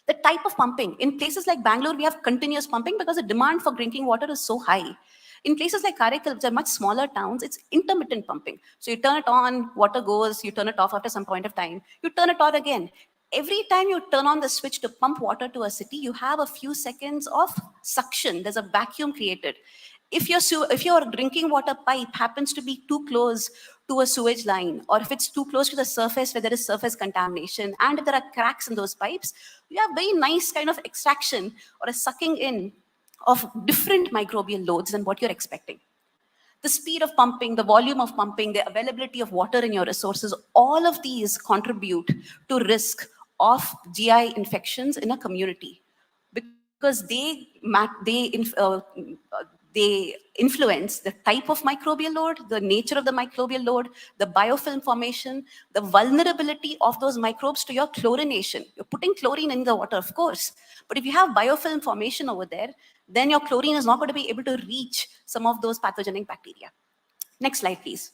The type of pumping, in places like Bangalore, we have continuous pumping because the demand for drinking water is so high. In places like Karaikal, which are much smaller towns, it's intermittent pumping. So you turn it on, water goes, you turn it off after some point of time, you turn it on again. Every time you turn on the switch to pump water to a city, you have a few seconds of suction. There's a vacuum created. If your drinking water pipe happens to be too close to a sewage line, or if it's too close to the surface where there is surface contamination, and if there are cracks in those pipes, you have very nice kind of extraction or a sucking in of different microbial loads than what you're expecting. The speed of pumping, the volume of pumping, the availability of water in your resources, all of these contribute to risk of GI infections in a community, because they influence the type of microbial load, the nature of the microbial load, the biofilm formation, the vulnerability of those microbes to your chlorination. You're putting chlorine in the water, of course, but if you have biofilm formation over there, then your chlorine is not going to be able to reach some of those pathogenic bacteria. Next slide, please.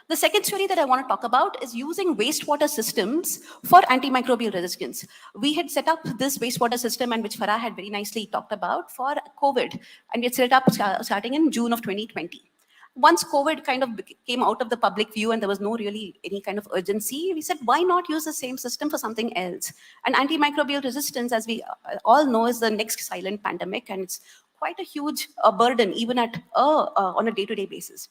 The second story that I want to talk about is using wastewater systems for antimicrobial resistance. We had set up this wastewater system, and which Farah had very nicely talked about, for COVID, and we had set it up starting in June of 2020. Once COVID kind of came out of the public view and there was no really any kind of urgency, we said, why not use the same system for something else? And antimicrobial resistance, as we all know, is the next silent pandemic, and it's quite a huge burden even at on a day-to-day basis.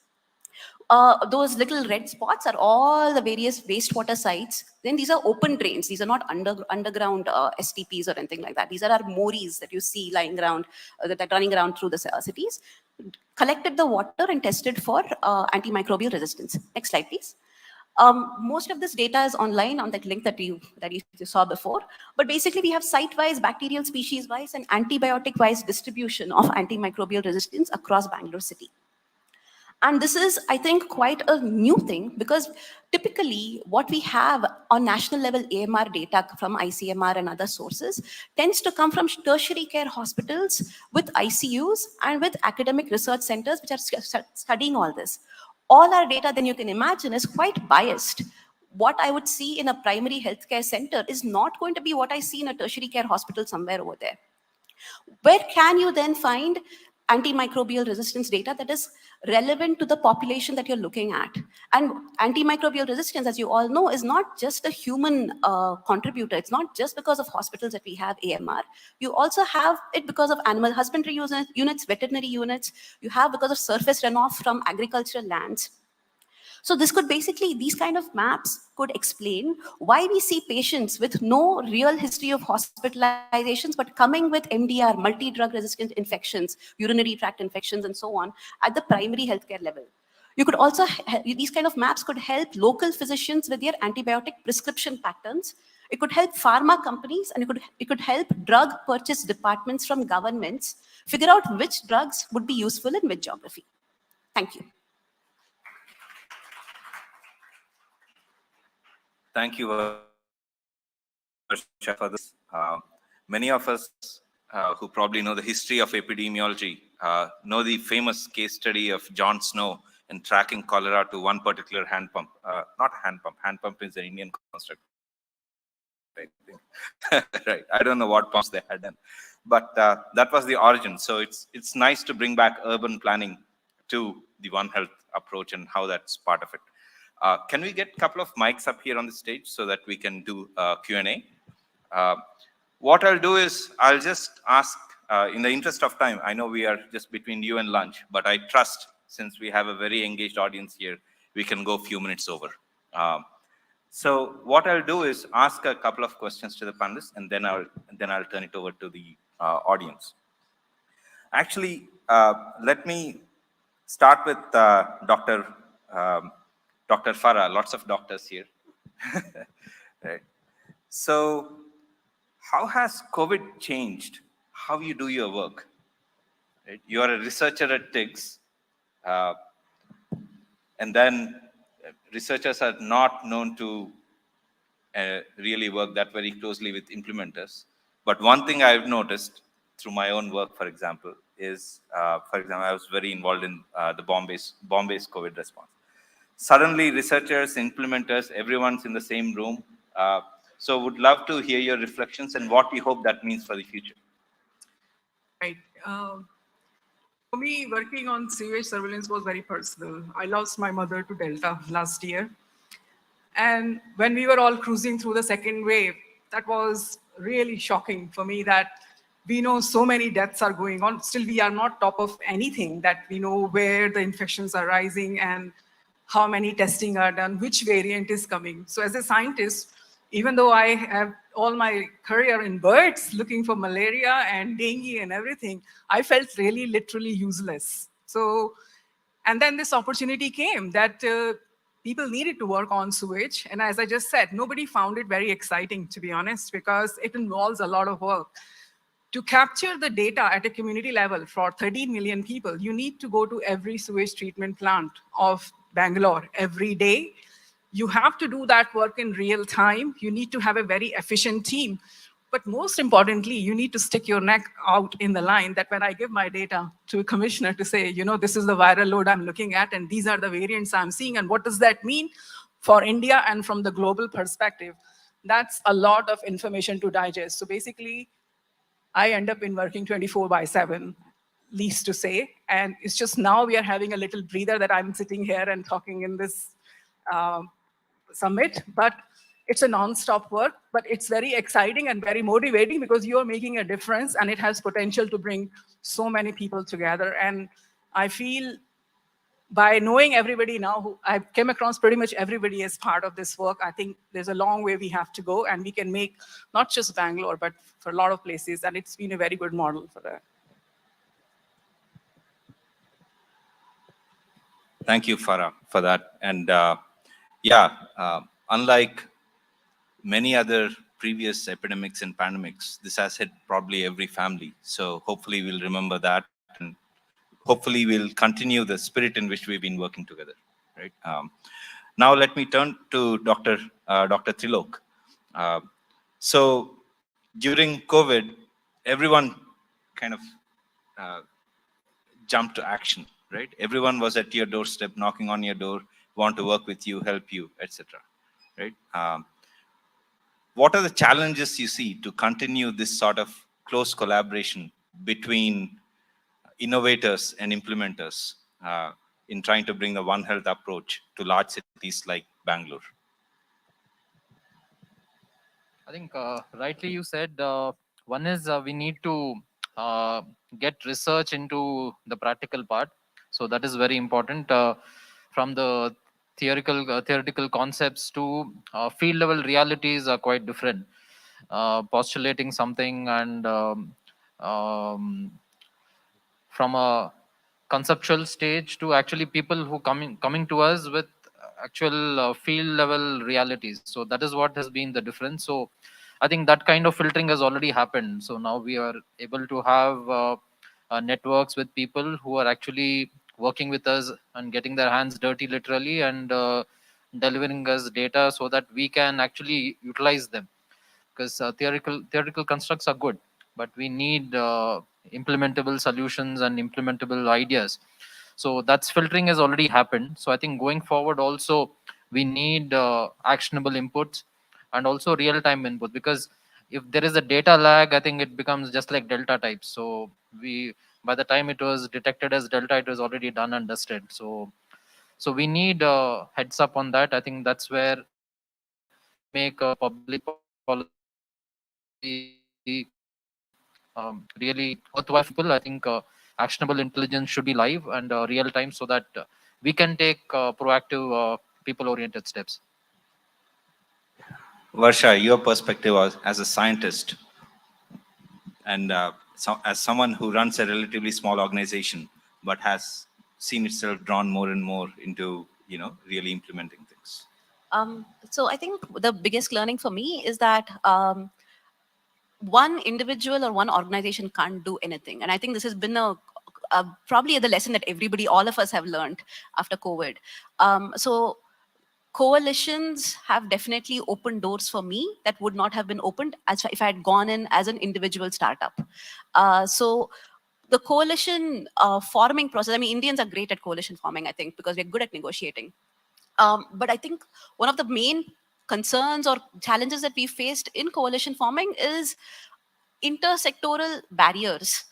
Those little red spots are all the various wastewater sites. Then these are open drains. These are not underground STPs or anything like that. These are our mories that you see lying around, that are running around through the cities. Collected the water and tested for antimicrobial resistance. Next slide, please. Most of this data is online on that link that you saw before. But basically, we have site-wise, bacterial species-wise, and antibiotic-wise distribution of antimicrobial resistance across Bangalore city. And this is, I think, quite a new thing, because typically what we have on national level AMR data from ICMR and other sources tends to come from tertiary care hospitals with ICUs and with academic research centers which are studying all this. All our data, then you can imagine, is quite biased. What I would see in a primary healthcare center is not going to be what I see in a tertiary care hospital somewhere over there. Where can you then find antimicrobial resistance data that is relevant to the population that you're looking at? And antimicrobial resistance, as you all know, is not just a human contributor. It's not just because of hospitals that we have AMR. You also have it because of animal husbandry units, veterinary units. You have because of surface runoff from agricultural lands. So this could basically, these kind of maps could explain why we see patients with no real history of hospitalizations, but coming with MDR, multi-drug resistant infections, urinary tract infections, and so on, at the primary healthcare level. You could also, these kind of maps could help local physicians with their antibiotic prescription patterns. It could help pharma companies, and it could help drug purchase departments from governments figure out which drugs would be useful in which geography. Thank you. Thank you, Varsha, for this. Many of us who probably know the history of epidemiology know the famous case study of John Snow in tracking cholera to one particular hand pump. Not hand pump is an Indian construct. I think. Right. I don't know what pumps they had done, but that was the origin. So it's nice to bring back urban planning to the One Health approach and how that's part of it. Can we get a couple of mics up here on the stage so that we can do Q&A? What I'll do is I'll just ask, in the interest of time, I know we are just between you and lunch, but I trust since we have a very engaged audience here, we can go a few minutes over. So what I'll do is ask a couple of questions to the panelists, and then I'll turn it over to the audience. Actually, let me start with Dr. Farah. Lots of doctors here. Right. So how has COVID changed how you do your work? Right? You are a researcher at TIGS, and then researchers are not known to really work that very closely with implementers. But one thing I've noticed through my own work, for example, is, for example, I was very involved in the Bombay's COVID response. Suddenly, researchers, implementers, everyone's in the same room. So would love to hear your reflections and what you hope that means for the future. Right. For me, working on sewage surveillance was very personal. I lost my mother to Delta last year. And when we were all cruising through the second wave, that was really shocking for me that we know so many deaths are going on. Still, we are not top of anything, that we know where the infections are rising and how many testing are done, which variant is coming. So as a scientist, even though I have all my career in birds looking for malaria and dengue and everything, I felt really literally useless. So, and then this opportunity came that people needed to work on sewage. And as I just said, nobody found it very exciting, to be honest, because it involves a lot of work. To capture the data at a community level for 13 million people, you need to go to every sewage treatment plant of Bangalore every day. You have to do that work in real time. You need to have a very efficient team. But most importantly, you need to stick your neck out in the line that when I give my data to a commissioner to say, you know, this is the viral load I'm looking at, and these are the variants I'm seeing, and what does that mean for India and from the global perspective? That's a lot of information to digest. So basically, I end up in working 24/7, least to say. And it's just now we are having a little breather that I'm sitting here and talking in this summit, but it's a non-stop work, but it's very exciting and very motivating because you're making a difference and it has potential to bring so many people together. And I feel by knowing everybody now, who I've came across pretty much everybody as part of this work, I think there's a long way we have to go, and we can make not just Bangalore, but for a lot of places, and it's been a very good model for that. Thank you, Farah, for that. And unlike many other previous epidemics and pandemics, this has hit probably every family. So hopefully we'll remember that, and hopefully we'll continue the spirit in which we've been working together, right? Now let me turn to Dr. Trilok. So during COVID, everyone kind of jumped to action, right? Everyone was at your doorstep, knocking on your door, want to work with you, help you, etc. Right? What are the challenges you see to continue this sort of close collaboration between innovators and implementers in trying to bring the One Health approach to large cities like Bangalore? I think rightly you said, one is we need to get research into the practical part. So that is very important. From the theoretical concepts to field level realities are quite different. Postulating something and from a conceptual stage to actually people who coming to us with actual field level realities. So that is what has been the difference. So I think that kind of filtering has already happened. So now we are able to have networks with people who are actually working with us and getting their hands dirty literally and delivering us data so that we can actually utilize them. Because theoretical constructs are good, but we need implementable solutions and implementable ideas. So that's filtering has already happened. So I think going forward also we need actionable inputs and also real-time input, because if there is a data lag, I think it becomes just like delta types. So by the time it was detected as delta, it was already done and dusted. So we need a heads up on that. I think that's where we make public policy really worthwhile for people. I think actionable intelligence should be live and real time so that we can take proactive, people-oriented steps. Varsha, your perspective as a scientist and as someone who runs a relatively small organization, but has seen itself drawn more and more into, really implementing things. So I think the biggest learning for me is that one individual or one organization can't do anything. And I think this has been probably the lesson that all of us have learned after COVID. So coalitions have definitely opened doors for me that would not have been opened if I had gone in as an individual startup. So the coalition forming process, I mean, Indians are great at coalition forming, I think, because we're good at negotiating. But I think one of the main concerns or challenges that we faced in coalition forming is intersectoral barriers.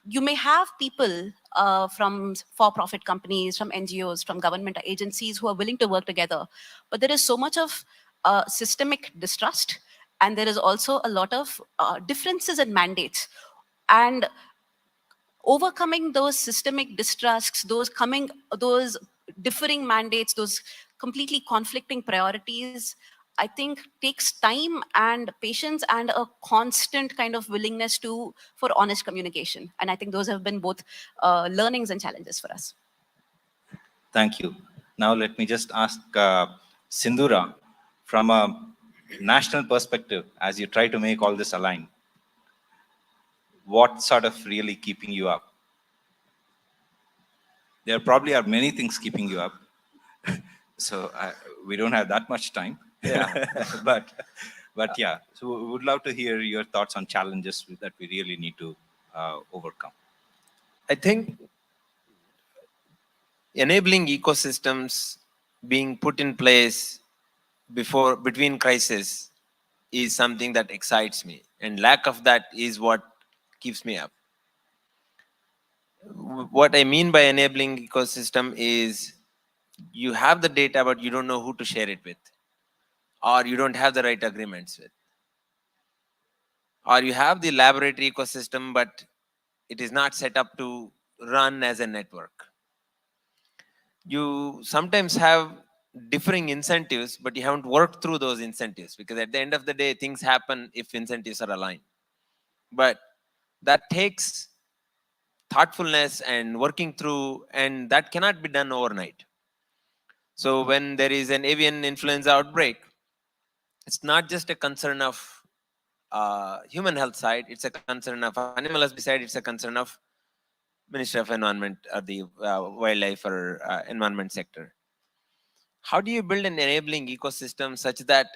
You may have people from for-profit companies, from NGOs, from government agencies who are willing to work together, but there is so much of systemic distrust, and there is also a lot of differences in mandates. And overcoming those systemic distrusts, those differing mandates, those completely conflicting priorities, I think takes time and patience and a constant kind of willingness for honest communication. And I think those have been both learnings and challenges for us. Thank you. Now let me just ask Sindhura, from a national perspective, as you try to make all this align, what sort of really keeping you up? There probably are many things keeping you up. So we don't have that much time. Yeah. but yeah, so we would love to hear your thoughts on challenges that we really need to overcome. I think enabling ecosystems being put in place between crises is something that excites me, and lack of that is what keeps me up. What I mean by enabling ecosystem is you have the data, but you don't know who to share it with, or you don't have the right agreements with, or you have the laboratory ecosystem, but it is not set up to run as a network. You sometimes have differing incentives, but you haven't worked through those incentives, because at the end of the day, things happen if incentives are aligned. But that takes thoughtfulness and working through, and that cannot be done overnight. So when there is an avian influenza outbreak, it's not just a concern of human health side, it's a concern of animal husbandry side, it's a concern of Ministry of Environment or the wildlife or environment sector. How do you build an enabling ecosystem such that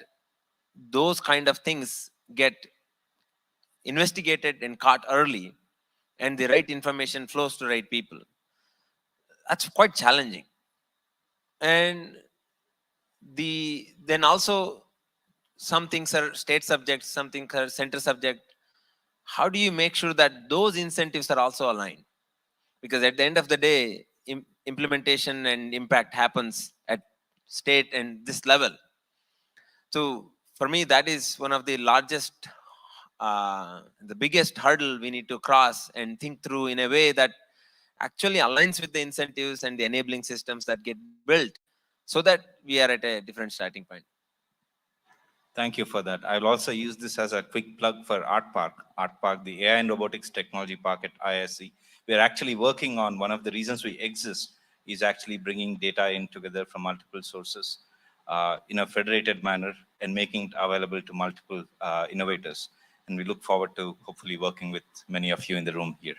those kind of things get investigated and caught early, and the right information flows to right people? That's quite challenging. And then also some things are state subjects, some things are center subject. How do you make sure that those incentives are also aligned? Because at the end of the day, implementation and impact happens at state and this level. So for me, that is one of the largest, the biggest hurdle we need to cross and think through in a way that actually aligns with the incentives and the enabling systems that get built, so that we are at a different starting point. Thank you for that. I'll also use this as a quick plug for Art Park. Art Park, the AI and Robotics Technology Park at ISC. We're actually working on one of the reasons we exist is actually bringing data in together from multiple sources in a federated manner and making it available to multiple innovators. And we look forward to hopefully working with many of you in the room here.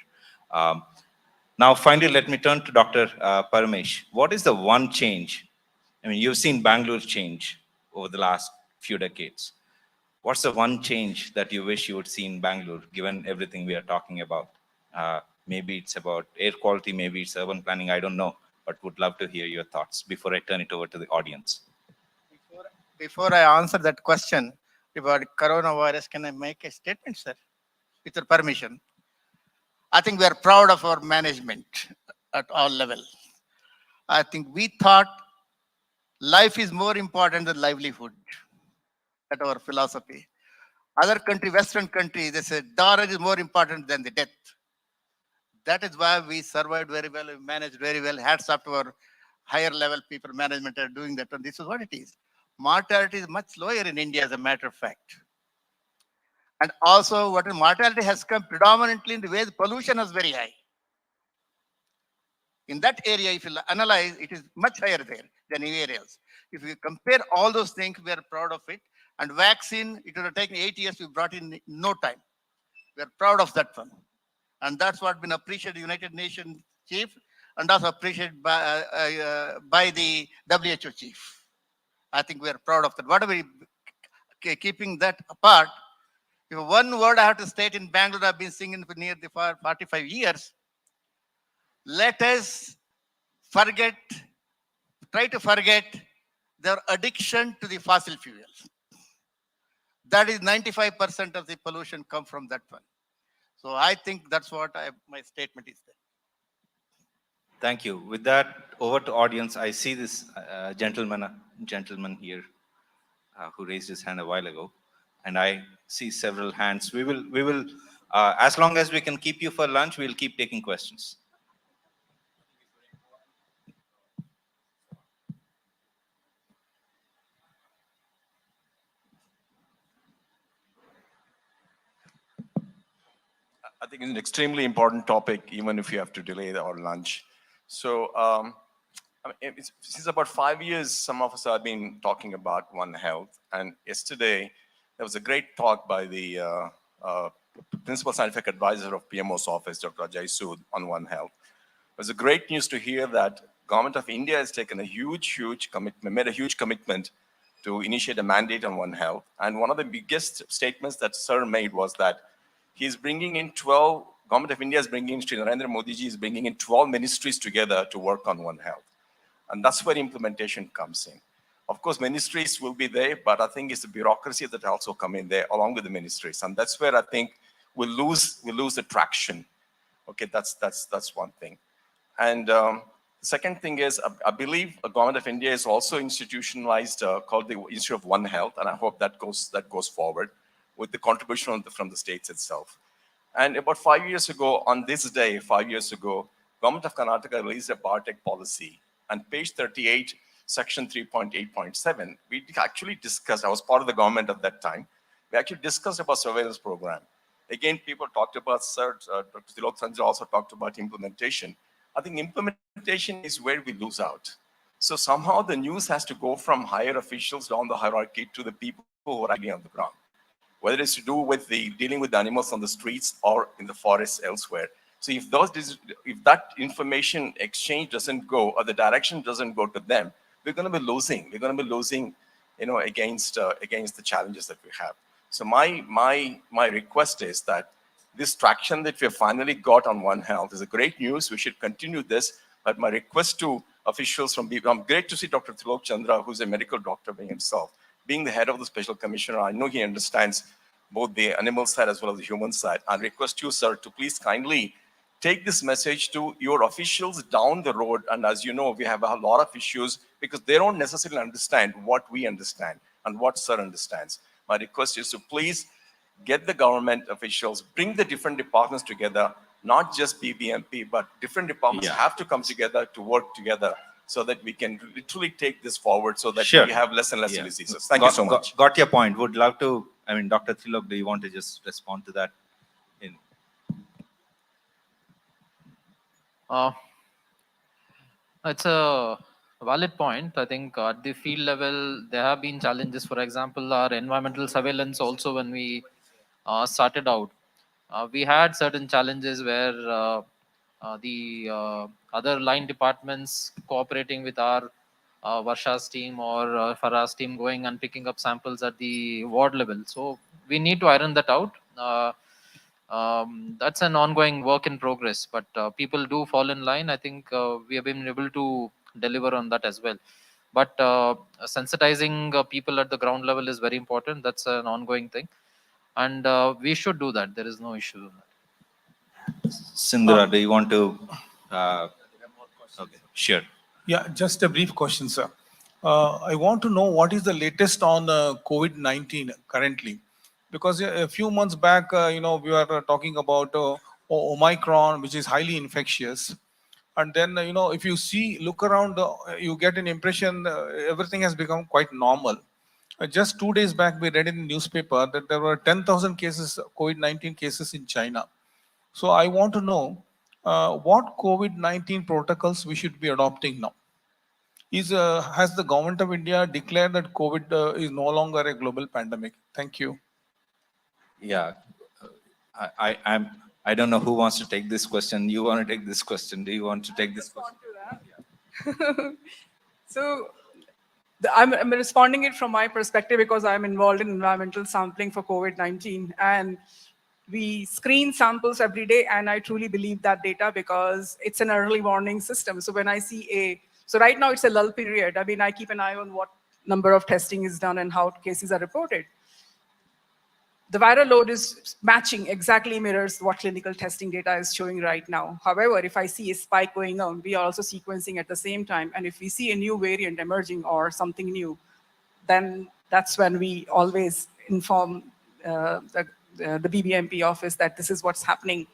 Now, finally, let me turn to Dr. Paramesh. What is the one change? I mean, you've seen Bangalore change over the last few decades. What's the one change that you wish you would see in Bangalore, given everything we are talking about? Maybe it's about air quality, maybe it's urban planning, I don't know, but would love to hear your thoughts before I turn it over to the audience. Before I answer that question about coronavirus, can I make a statement, sir? With your permission. I think we are proud of our management at all levels. I think we thought life is more important than livelihood. That's our philosophy. Other country, Western country, they say dollar is more important than the death. That is why we survived very well, we managed very well. Hats off to our higher level people, management are doing that. And this is what it is. Mortality is much lower in India, as a matter of fact. And also, what mortality has come predominantly in the way the pollution is very high. In that area, if you analyze, it is much higher there than in areas. If you compare all those things, we are proud of it. And vaccine, it would have taken 8 years, we brought in no time. We are proud of that one. And that's what been appreciated United Nations chief and also appreciated by the WHO chief. I think we are proud of that. Whatever, keeping that apart, If one word I have to state in Bangalore, I've been singing for nearly 45 years. Let us forget, try to forget their addiction to the fossil fuels. That is 95% of the pollution come from that one. So I think that's what my statement is there. Thank you. With that, over to audience. I see this gentleman here who raised his hand a while ago, and I see several hands. We will, as long as we can keep you for lunch, we'll keep taking questions. I think it's an extremely important topic, even if you have to delay our lunch. So, since about 5 years, some of us have been talking about One Health. And yesterday, there was a great talk by the Principal Scientific Advisor of PMO's office, Dr. Ajay Sood, on One Health. It was a great news to hear that Government of India has taken a huge commitment, made a huge commitment to initiate a mandate on One Health. And one of the biggest statements that Sir made was that he's bringing in 12, Government of India is bringing in, Sri Narendra Modi ji is bringing in 12 ministries together to work on One Health. And that's where implementation comes in. Of course, ministries will be there, but I think it's the bureaucracy that also come in there along with the ministries. And that's where I think we'll lose the traction. Okay, that's one thing. And the second thing is, I believe the Government of India is also institutionalized, called the Institute of One Health, and I hope that goes forward with the contribution from the states itself. And about 5 years ago, on this day, 5 years ago, Government of Karnataka released a BIOTECH policy. And page 38, section 3.8.7, we actually discussed, I was part of the government at that time, we actually discussed about surveillance program. Again, people talked about search, Dr. Tilok Chandra also talked about implementation. I think implementation is where we lose out. So somehow the news has to go from higher officials down the hierarchy to the people who are actually on the ground, whether it's to do with dealing with the animals on the streets or in the forests elsewhere. So if that information exchange doesn't go, or the direction doesn't go to them, we're going to be losing. We're going to be losing, against the challenges that we have. So my request is that this traction that we have finally got on One Health is a great news. We should continue this. But my request to officials from I'm great to see Dr. Tilok Chandra, who's a medical doctor being himself, being the head of the special commissioner. I know he understands both the animal side as well as the human side. I request you, sir, to please kindly take this message to your officials down the road. And as you know, we have a lot of issues because they don't necessarily understand what we understand and what sir understands. My request is to please get the government officials, bring the different departments together, not just BBMP, but different departments have to come together to work together so that we can literally take this forward so that we have less and less diseases. Thank you so much. Got your point. Would love to, Dr. Tilok, do you want to just respond to that? It's a valid point. I think at the field level, there have been challenges. For example, our environmental surveillance also, when we started out, we had certain challenges where the other line departments cooperating with our Varsha's team or Farah's team going and picking up samples at the ward level. So we need to iron that out. That's an ongoing work in progress, but people do fall in line. I think we have been able to deliver on that as well. But sensitizing people at the ground level is very important. That's an ongoing thing. And we should do that. There is no issue on that. Sindhura, do you want to? Okay, sure. Yeah, just a brief question, sir. I want to know what is the latest on COVID-19 currently, because a few months back, we were talking about Omicron, which is highly infectious, and then if you look around, you get an impression everything has become quite normal. Just 2 days back, we read in the newspaper that there were 10,000 cases, COVID-19 cases in China. So I want to know what COVID-19 protocols we should be adopting now. Has the government of India declared that COVID is no longer a global pandemic? Thank you. Yeah, I don't know who wants to take this question. You want to take this question? Do you want to take this question? So I'm responding it from my perspective because I'm involved in environmental sampling for COVID-19, and we screen samples every day, and I truly believe that data because it's an early warning system. So when I see so right now it's a lull period. I mean, I keep an eye on what number of testing is done and how cases are reported. The viral load is matching, exactly mirrors what clinical testing data is showing right now. However, if I see a spike going on, we are also sequencing at the same time. And if we see a new variant emerging or something new, then that's when we always inform the BBMP office that this is what's happening.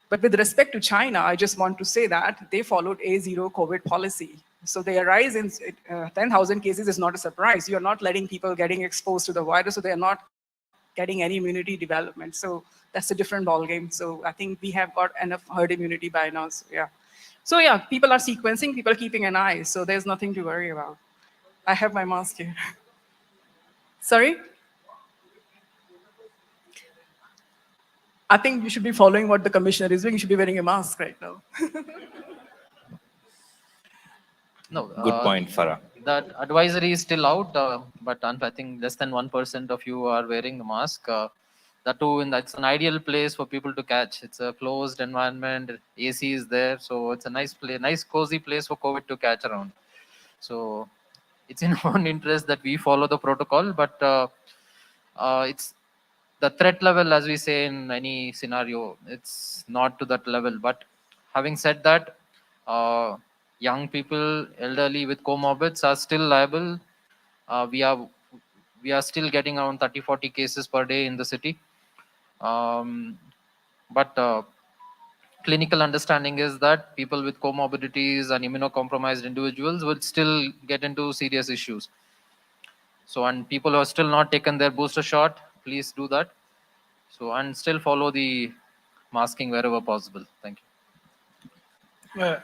But with respect to China, I just want to say that they followed a zero COVID policy. So the rise in 10,000 cases is not a surprise. You're not letting people getting exposed to the virus, so they're not getting any immunity development. So that's a different ballgame. So I think we have got enough herd immunity by now. So yeah. So yeah, people are sequencing, people are keeping an eye. So there's nothing to worry about. I have my mask here. Sorry? I think you should be following what the commissioner is doing. You should be wearing a mask right now. No. Good point, Farah. That advisory is still out, but I think less than 1% of you are wearing the mask. That too, it's an ideal place for people to catch. It's a closed environment, AC is there, so it's a nice place, nice cozy place for COVID to catch around. So it's in our own interest that we follow the protocol, but it's the threat level, as we say in any scenario, it's not to that level. But having said that, young people, elderly with comorbids are still liable. We are still getting around 30-40 cases per day in the city. But clinical understanding is that people with comorbidities and immunocompromised individuals will still get into serious issues. So, and people who have still not taken their booster shot, please do that. So, and still follow the masking wherever possible. Thank you.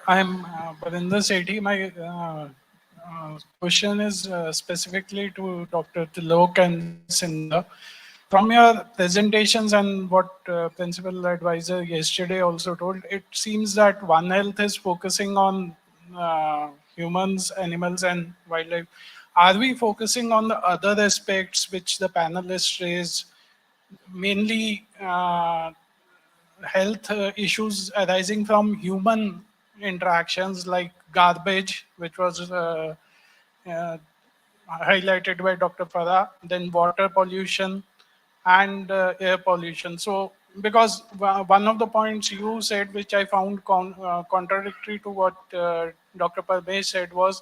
I'm Barinder Sethi. My question is specifically to Dr. Tilok and Singh. From your presentations and what Principal Advisor yesterday also told, it seems that One Health is focusing on humans, animals, and wildlife. Are we focusing on the other aspects which the panelists raised, mainly health issues arising from human interactions like garbage, which was highlighted by Dr. Farah, then water pollution and air pollution. So, because one of the points you said, which I found contradictory to what Dr. Parvez said, was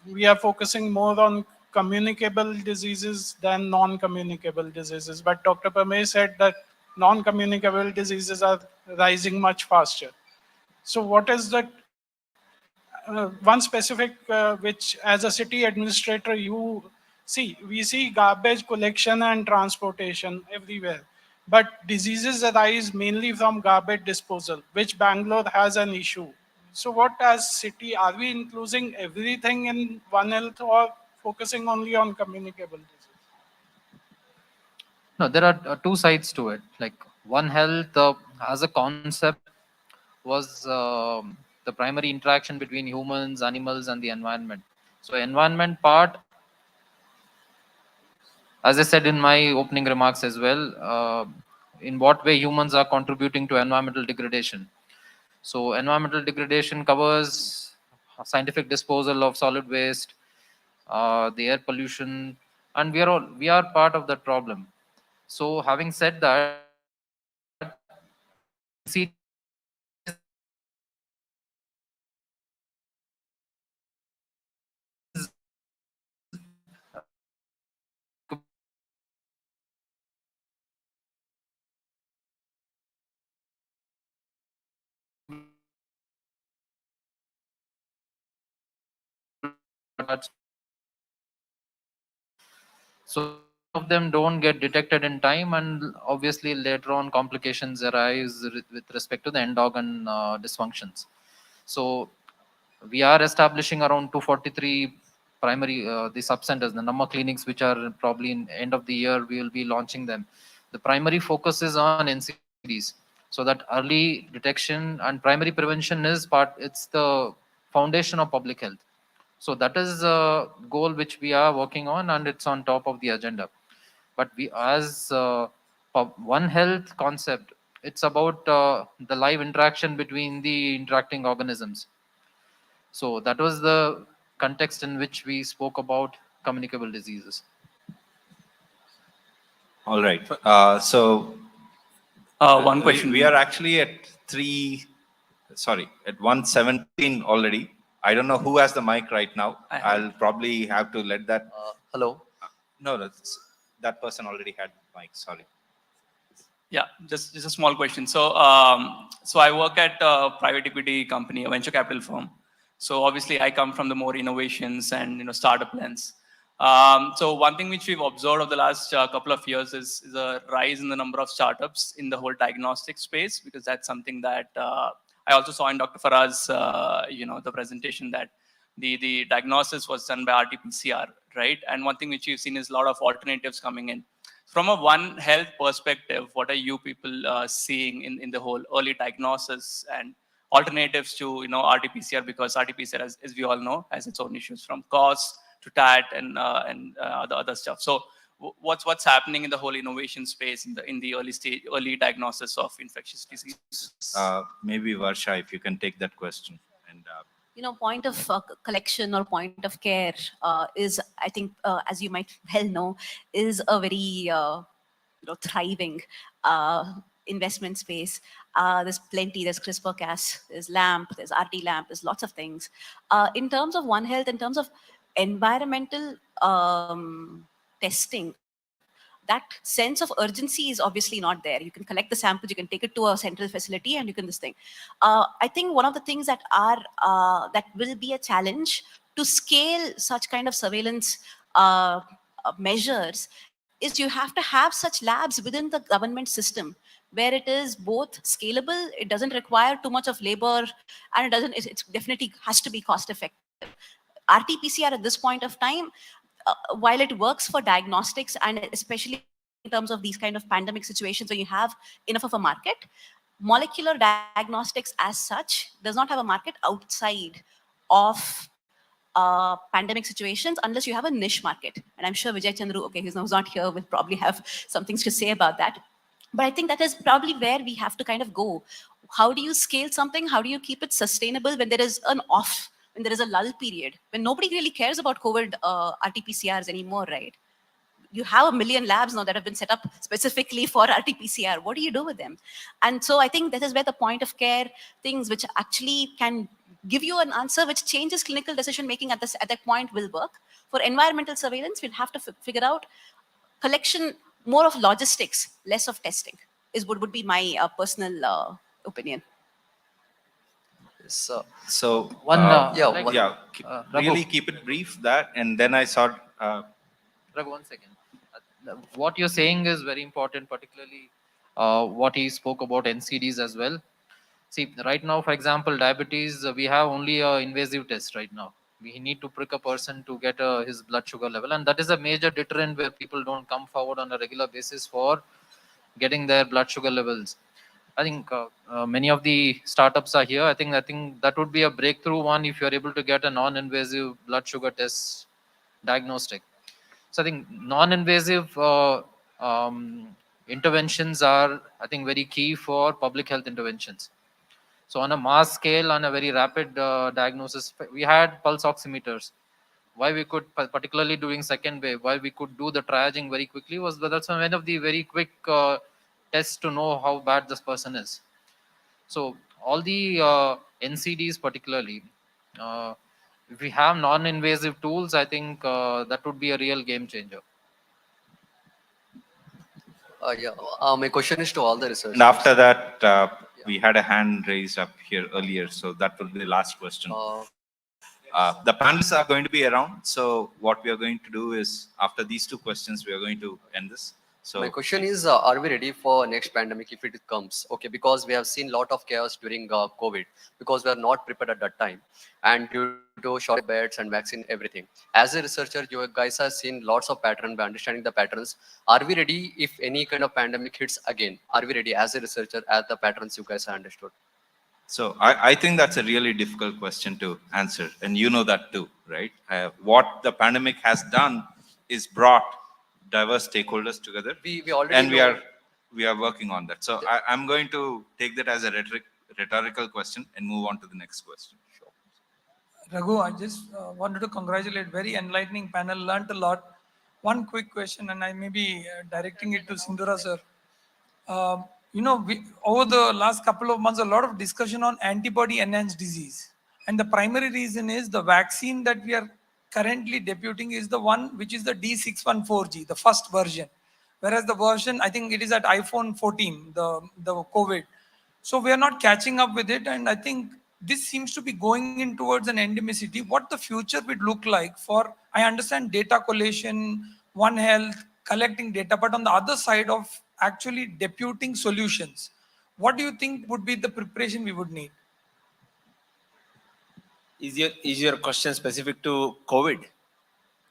we are focusing more on communicable diseases than non-communicable diseases. But Dr. Parvez said that non-communicable diseases are rising much faster. So what is the one specific which as a city administrator you see, we see garbage collection and transportation everywhere, but diseases arise mainly from garbage disposal, which Bangalore has an issue. So what as city, are we including everything in One Health or focusing only on communicable disease? No, there are two sides to it. Like One Health as a concept was the primary interaction between humans, animals, and the environment. So environment part, as I said in my opening remarks as well, in what way humans are contributing to environmental degradation. So environmental degradation covers scientific disposal of solid waste, the air pollution, and we are part of that problem. So having said that, so of them don't get detected in time, and obviously later on complications arise with respect to the end organ dysfunctions. So we are establishing around 243 primary the sub-centers, the number clinics, which are probably in end of the year we will be launching them. The primary focus is on NCDs, so that early detection and primary prevention is it's the foundation of public health. So that is a goal which we are working on, and it's on top of the agenda. But we, as One Health concept, it's about the live interaction between the interacting organisms. So that was the context in which we spoke about communicable diseases. All right. So One question. we are actually at at 1:17 already. I don't know who has the mic right now. I'll probably have to let that. Hello. No, that person already had the mic. Sorry. Yeah, just a small question. So, so I work at a private equity company, a venture capital firm. So obviously, I come from the more innovations and startup lens. So one thing which we've observed over the last couple of years is a rise in the number of startups in the whole diagnostic space, because that's something that I also saw in Dr. Farah's, the presentation, that the diagnosis was done by RT-PCR, right? And one thing which you've seen is a lot of alternatives coming in. From a One Health perspective, what are you people seeing in the whole early diagnosis and alternatives to RT-PCR? Because RT-PCR, as we all know, has its own issues, from cost to TAT and the other stuff. So what's happening in the whole innovation space in the early diagnosis of infectious disease? Maybe Varsha, if you can take that question. And point of collection or point of care is, I think, as you might well know, is a very thriving investment space. There's plenty. There's CRISPR-Cas, there's LAMP, there's RT-LAMP, there's lots of things. In terms of One Health, in terms of environmental testing, that sense of urgency is obviously not there. You can collect the samples, you can take it to a central facility, and you can this thing. I think one of the things that that will be a challenge to scale such kind of surveillance measures is you have to have such labs within the government system where it is both scalable, it doesn't require too much of labor, and it definitely has to be cost effective. RT-PCR at this point of time, while it works for diagnostics and especially in terms of these kind of pandemic situations where you have enough of a market, molecular diagnostics as such does not have a market outside of pandemic situations unless you have a niche market. And I'm sure Vijay Chandru, okay, who's not here, will probably have some things to say about that. But I think that is probably where we have to kind of go. How do you scale something? How do you keep it sustainable when there is an off, when there is a lull period, when nobody really cares about COVID RT-PCRs anymore, right? You have 1 million labs now that have been set up specifically for RT-PCR. What do you do with them? And so I think that is where the point of care things which actually can give you an answer which changes clinical decision making at that point will work. For environmental surveillance, we'll have to figure out collection, more of logistics, less of testing, would be my personal opinion. so really keep it brief, that, and then I saw. Raghu, 1 second. What you're saying is very important, particularly what he spoke about NCDs as well. See, right now, for example, diabetes, we have only an invasive test right now. We need to prick a person to get his blood sugar level, and that is a major deterrent where people don't come forward on a regular basis for getting their blood sugar levels. I think many of the startups are here. I think that would be a breakthrough one if you're able to get a non-invasive blood sugar test diagnostic. So I think non-invasive interventions are, I think, very key for public health interventions. So on a mass scale, on a very rapid diagnosis, we had pulse oximeters. Why we could, particularly during second wave, why we could do the triaging very quickly was that that's one of the very quick tests to know how bad this person is. So all the NCDs particularly, if we have non-invasive tools, I think that would be a real game changer. My question is to all the researchers. And after that, we had a hand raised up here earlier, so that will be the last question. The panelists are going to be around, so what we are going to do is, after these two questions, we are going to end this. So my question is, are we ready for next pandemic if it comes? Okay, because we have seen a lot of chaos during COVID, because we are not prepared at that time, and due to short beds and vaccine, everything. As a researcher, you guys have seen lots of patterns by understanding the patterns. Are we ready if any kind of pandemic hits again? Are we ready as a researcher at the patterns you guys have understood? So I think that's a really difficult question to answer, and you know that too, right? What the pandemic has done is brought diverse stakeholders together, We already and know. we are working on that. So I'm going to take that as a rhetorical question and move on to the next question. Raghu, I just wanted to congratulate. Very enlightening panel. Learned a lot. One quick question, and I may be directing it to Sindhura sir. Over the last couple of months, a lot of discussion on antibody-enhanced disease, and the primary reason is the vaccine that we are currently deputing is the one which is the D614G, the first version, whereas the version, I think it is at iPhone 14, the COVID. So we are not catching up with it, and I think this seems to be going in towards an endemicity. What the future would look like for, I understand data collation, One Health, collecting data, but on the other side of actually deputing solutions, what do you think would be the preparation we would need? Is your question specific to COVID?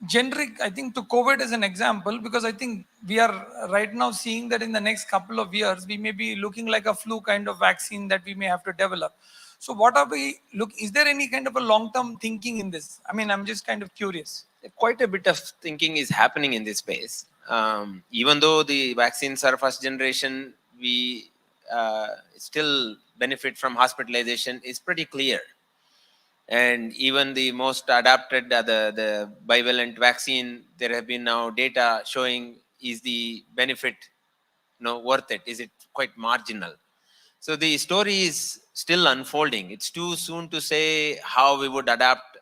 Generic, I think, to COVID as an example, because I think we are right now seeing that in the next couple of years, we may be looking like a flu kind of vaccine that we may have to develop. So what are we is there any kind of a long-term thinking in this? I mean, I'm just kind of curious. Quite a bit of thinking is happening in this space. Even though the vaccines are first generation, we still benefit from hospitalization is pretty clear. And even the most adapted, the bivalent vaccine, there have been now data showing is the benefit worth it? Is it quite marginal? So the story is still unfolding. It's too soon to say how we would adapt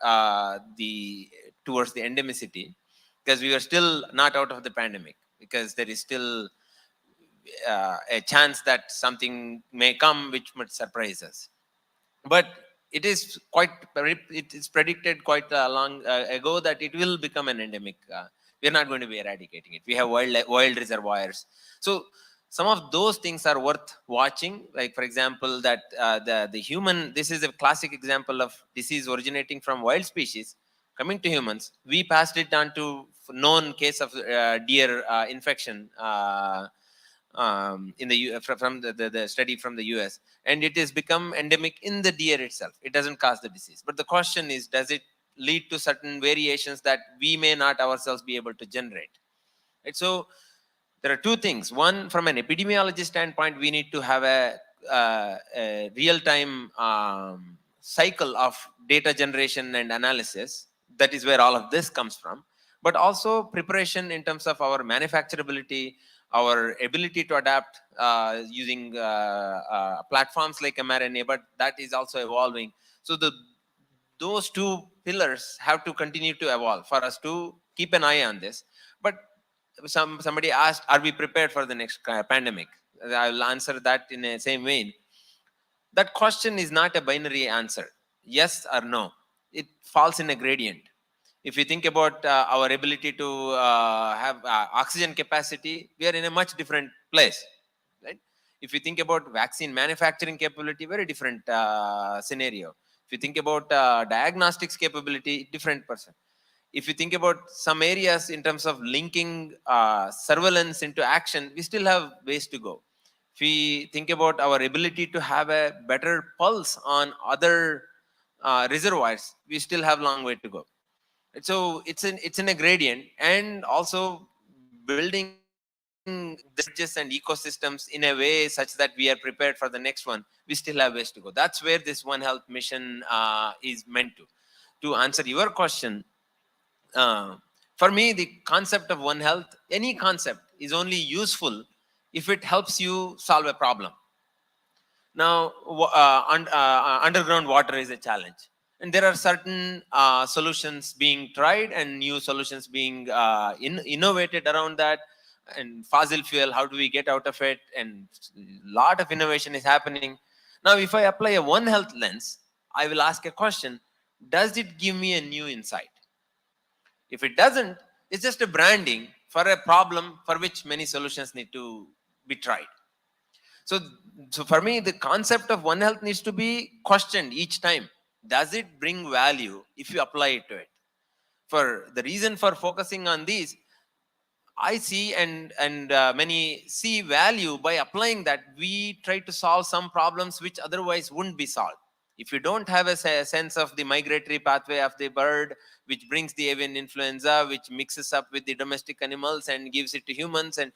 towards the endemicity, because we are still not out of the pandemic, because there is still a chance that something may come which might surprise us. But it is predicted quite long ago that it will become an endemic. We're not going to be eradicating it. We have wild reservoirs. So some of those things are worth watching. Like, for example, that the human, this is a classic example of disease originating from wild species coming to humans. We passed it on to known case of deer infection in from the study from the US, and it has become endemic in the deer itself. It doesn't cause the disease, but the question is, does it lead to certain variations that we may not ourselves be able to generate? Right? So there are two things. One, from an epidemiology standpoint, we need to have a real-time cycle of data generation and analysis. That is where all of this comes from. But also preparation in terms of our manufacturability, our ability to adapt using platforms like mRNA, but that is also evolving. So those two pillars have to continue to evolve for us to keep an eye on this. But somebody asked, are we prepared for the next pandemic? I will answer that in the same vein. That question is not a binary answer, yes or no. It falls in a gradient. If you think about our ability to have oxygen capacity, we are in a much different place, right? If you think about vaccine manufacturing capability, very different scenario. If you think about diagnostics capability, different person. If you think about some areas in terms of linking surveillance into action, we still have ways to go. If we think about our ability to have a better pulse on other reservoirs, we still have a long way to go. So it's in a gradient, and also building bridges and ecosystems in a way such that we are prepared for the next one. We still have ways to go. That's where this One Health mission is meant to. To answer your question, for me, the concept of One Health, any concept is only useful if it helps you solve a problem. Now, underground water is a challenge. And there are certain solutions being tried and new solutions being innovated around that. And fossil fuel, how do we get out of it? And a lot of innovation is happening. Now, if I apply a One Health lens, I will ask a question, does it give me a new insight? If it doesn't, it's just a branding for a problem for which many solutions need to be tried. So for me, the concept of One Health needs to be questioned each time. Does it bring value if you apply it to it? For the reason for focusing on these, I see and many see value by applying that. We try to solve some problems which otherwise wouldn't be solved. If you don't have a sense of the migratory pathway of the bird, which brings the avian influenza, which mixes up with the domestic animals and gives it to humans, and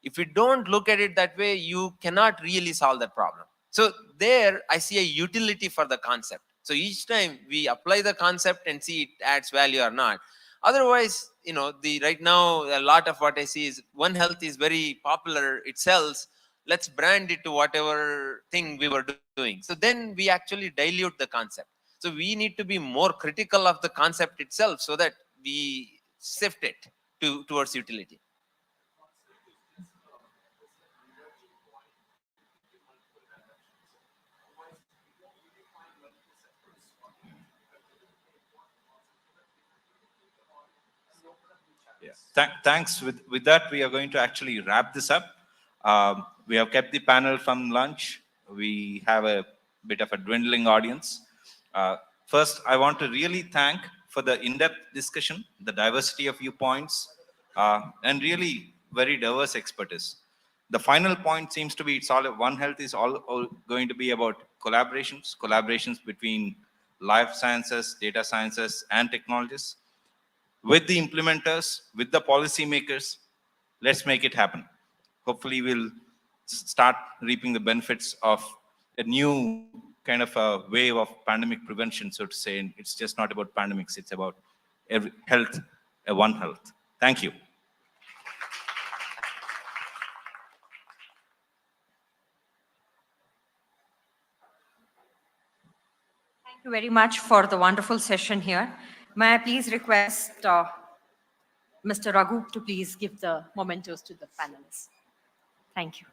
if you don't look at it that way, you cannot really solve that problem. So there, I see a utility for the concept. So each time we apply the concept and see it adds value or not. Otherwise, the right now a lot of what I see is One Health is very popular. It sells. Let's brand it to whatever thing we were doing. So then we actually dilute the concept. So we need to be more critical of the concept itself so that we sift it towards utility. Thanks. With that, we are going to actually wrap this up. We have kept the panel from lunch. We have a bit of a dwindling audience. First, I want to really thank for the in-depth discussion, the diversity of viewpoints, and really very diverse expertise. The final point seems to be One Health is all going to be about collaborations between life sciences, data sciences, and technologists with the implementers, with the policymakers. Let's make it happen. Hopefully we'll start reaping the benefits of a new kind of a wave of pandemic prevention, so to say. And it's just not about pandemics, it's about health, One Health. Thank you. Thank you very much for the wonderful session here. May I please request Mr. Raghu to please give the mementos to the panelists. Thank you.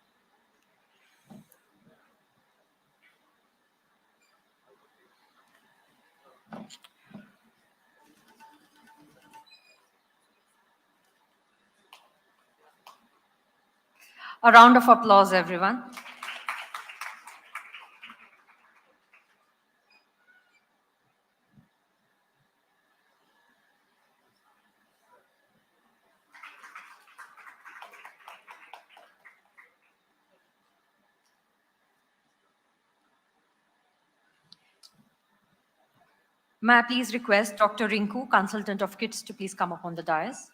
A round of applause, everyone. May I please request Dr. Rinku, consultant of KITS, to please come up on the dais.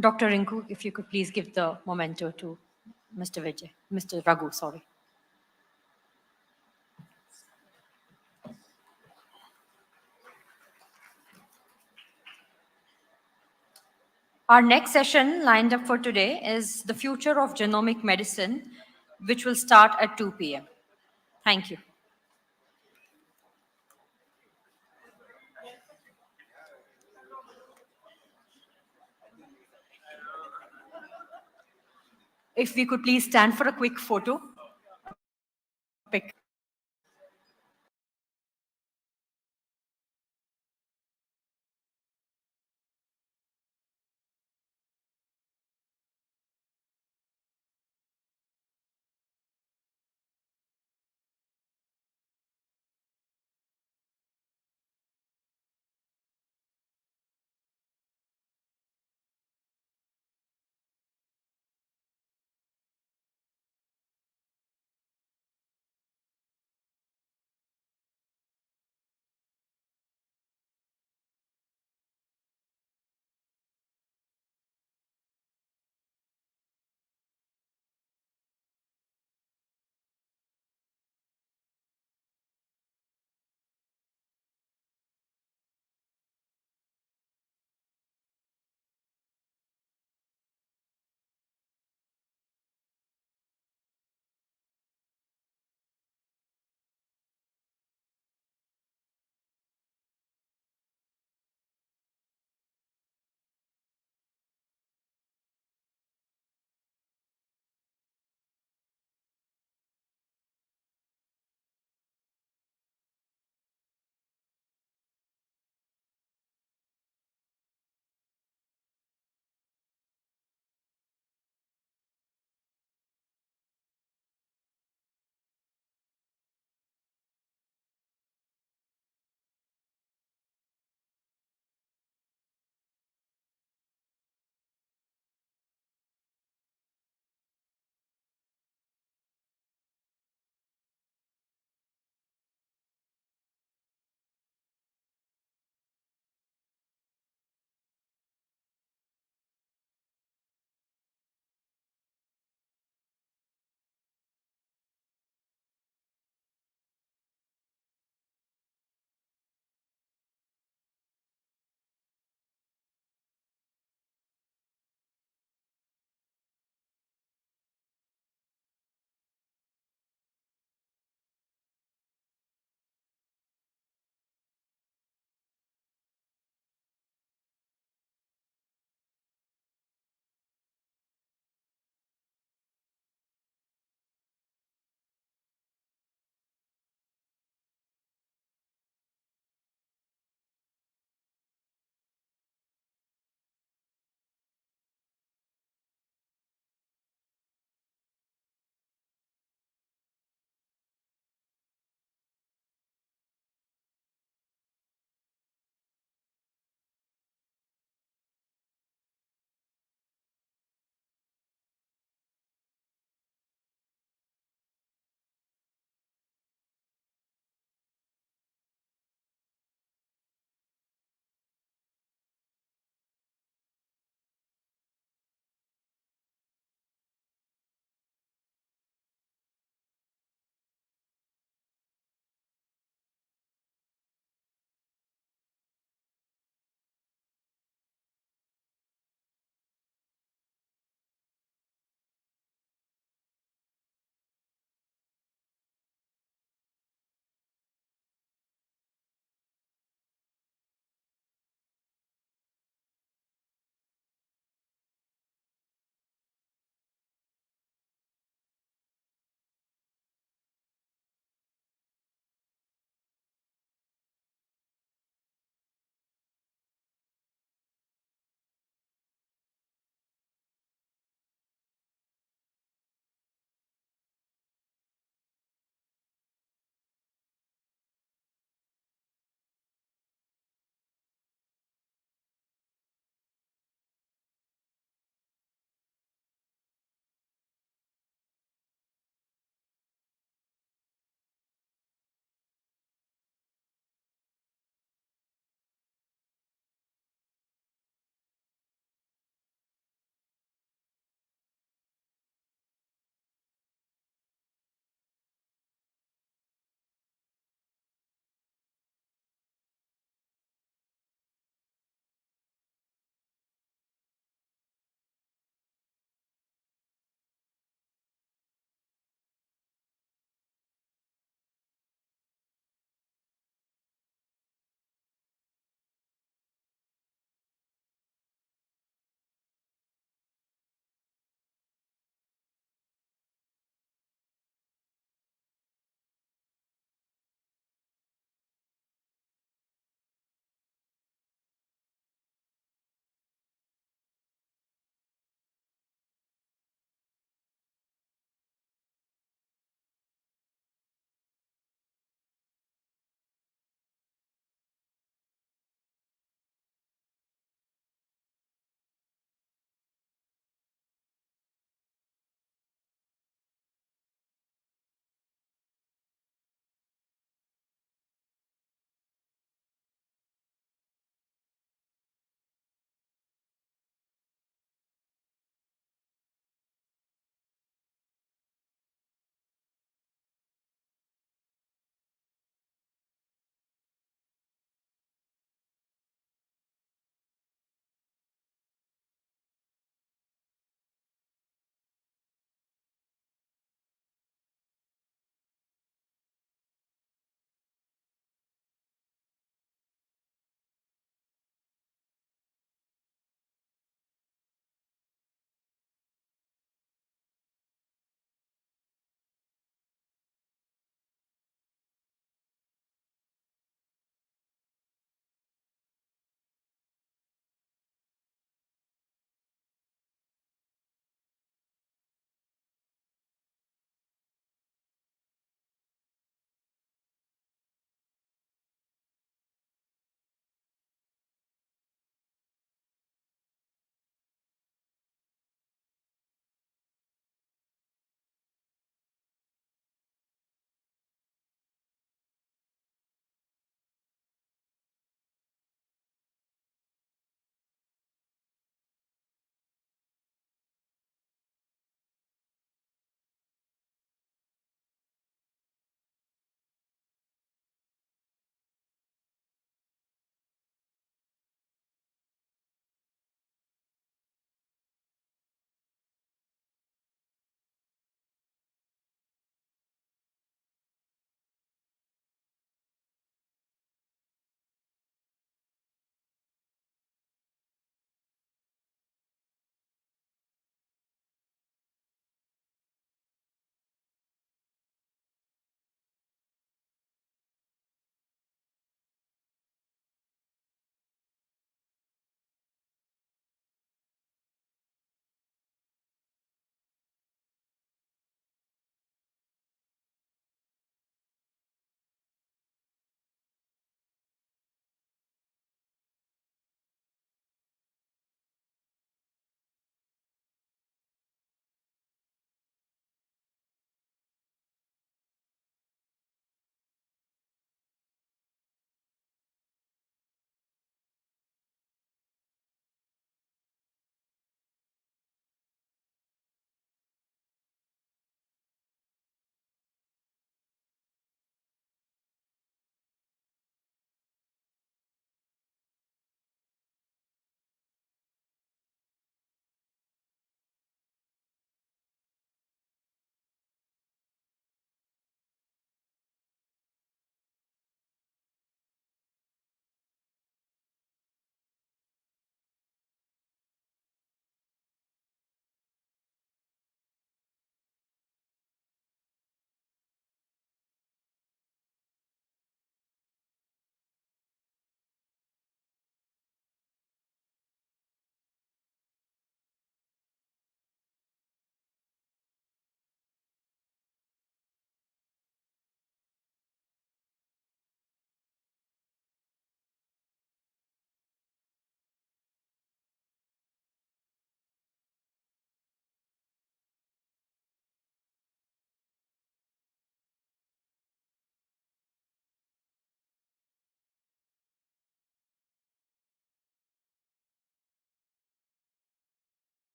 Dr. Rinku, if you could please give the memento to Mr. Raghu, sorry. Our next session lined up for today is the future of genomic medicine, which will start at 2 p.m. Thank you. If we could please stand for a quick photo.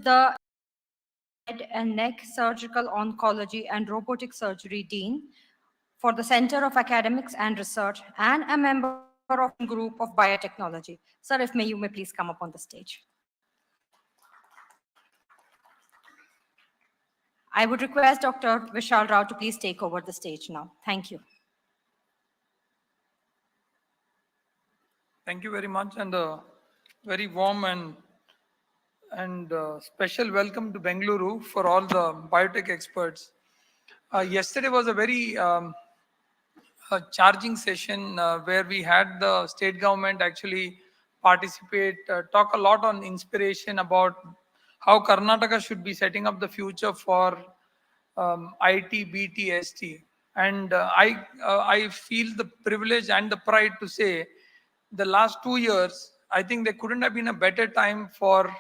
the Head and Neck Surgical Oncology and Robotic Surgery Dean for the Center of Academics and Research and a member of the group of biotechnology. Sir, if you may please come up on the stage. I would request Dr. Vishal Rao to please take over the stage now. Thank you. Thank you very much, and a very warm and special welcome to Bengaluru for all the biotech experts. Yesterday was a very charging session where we had the state government actually participate, talk a lot on inspiration about how Karnataka should be setting up the future for IT, BT, ST. And I feel the privilege and the pride to say the last 2 years, I think there couldn't have been a better time for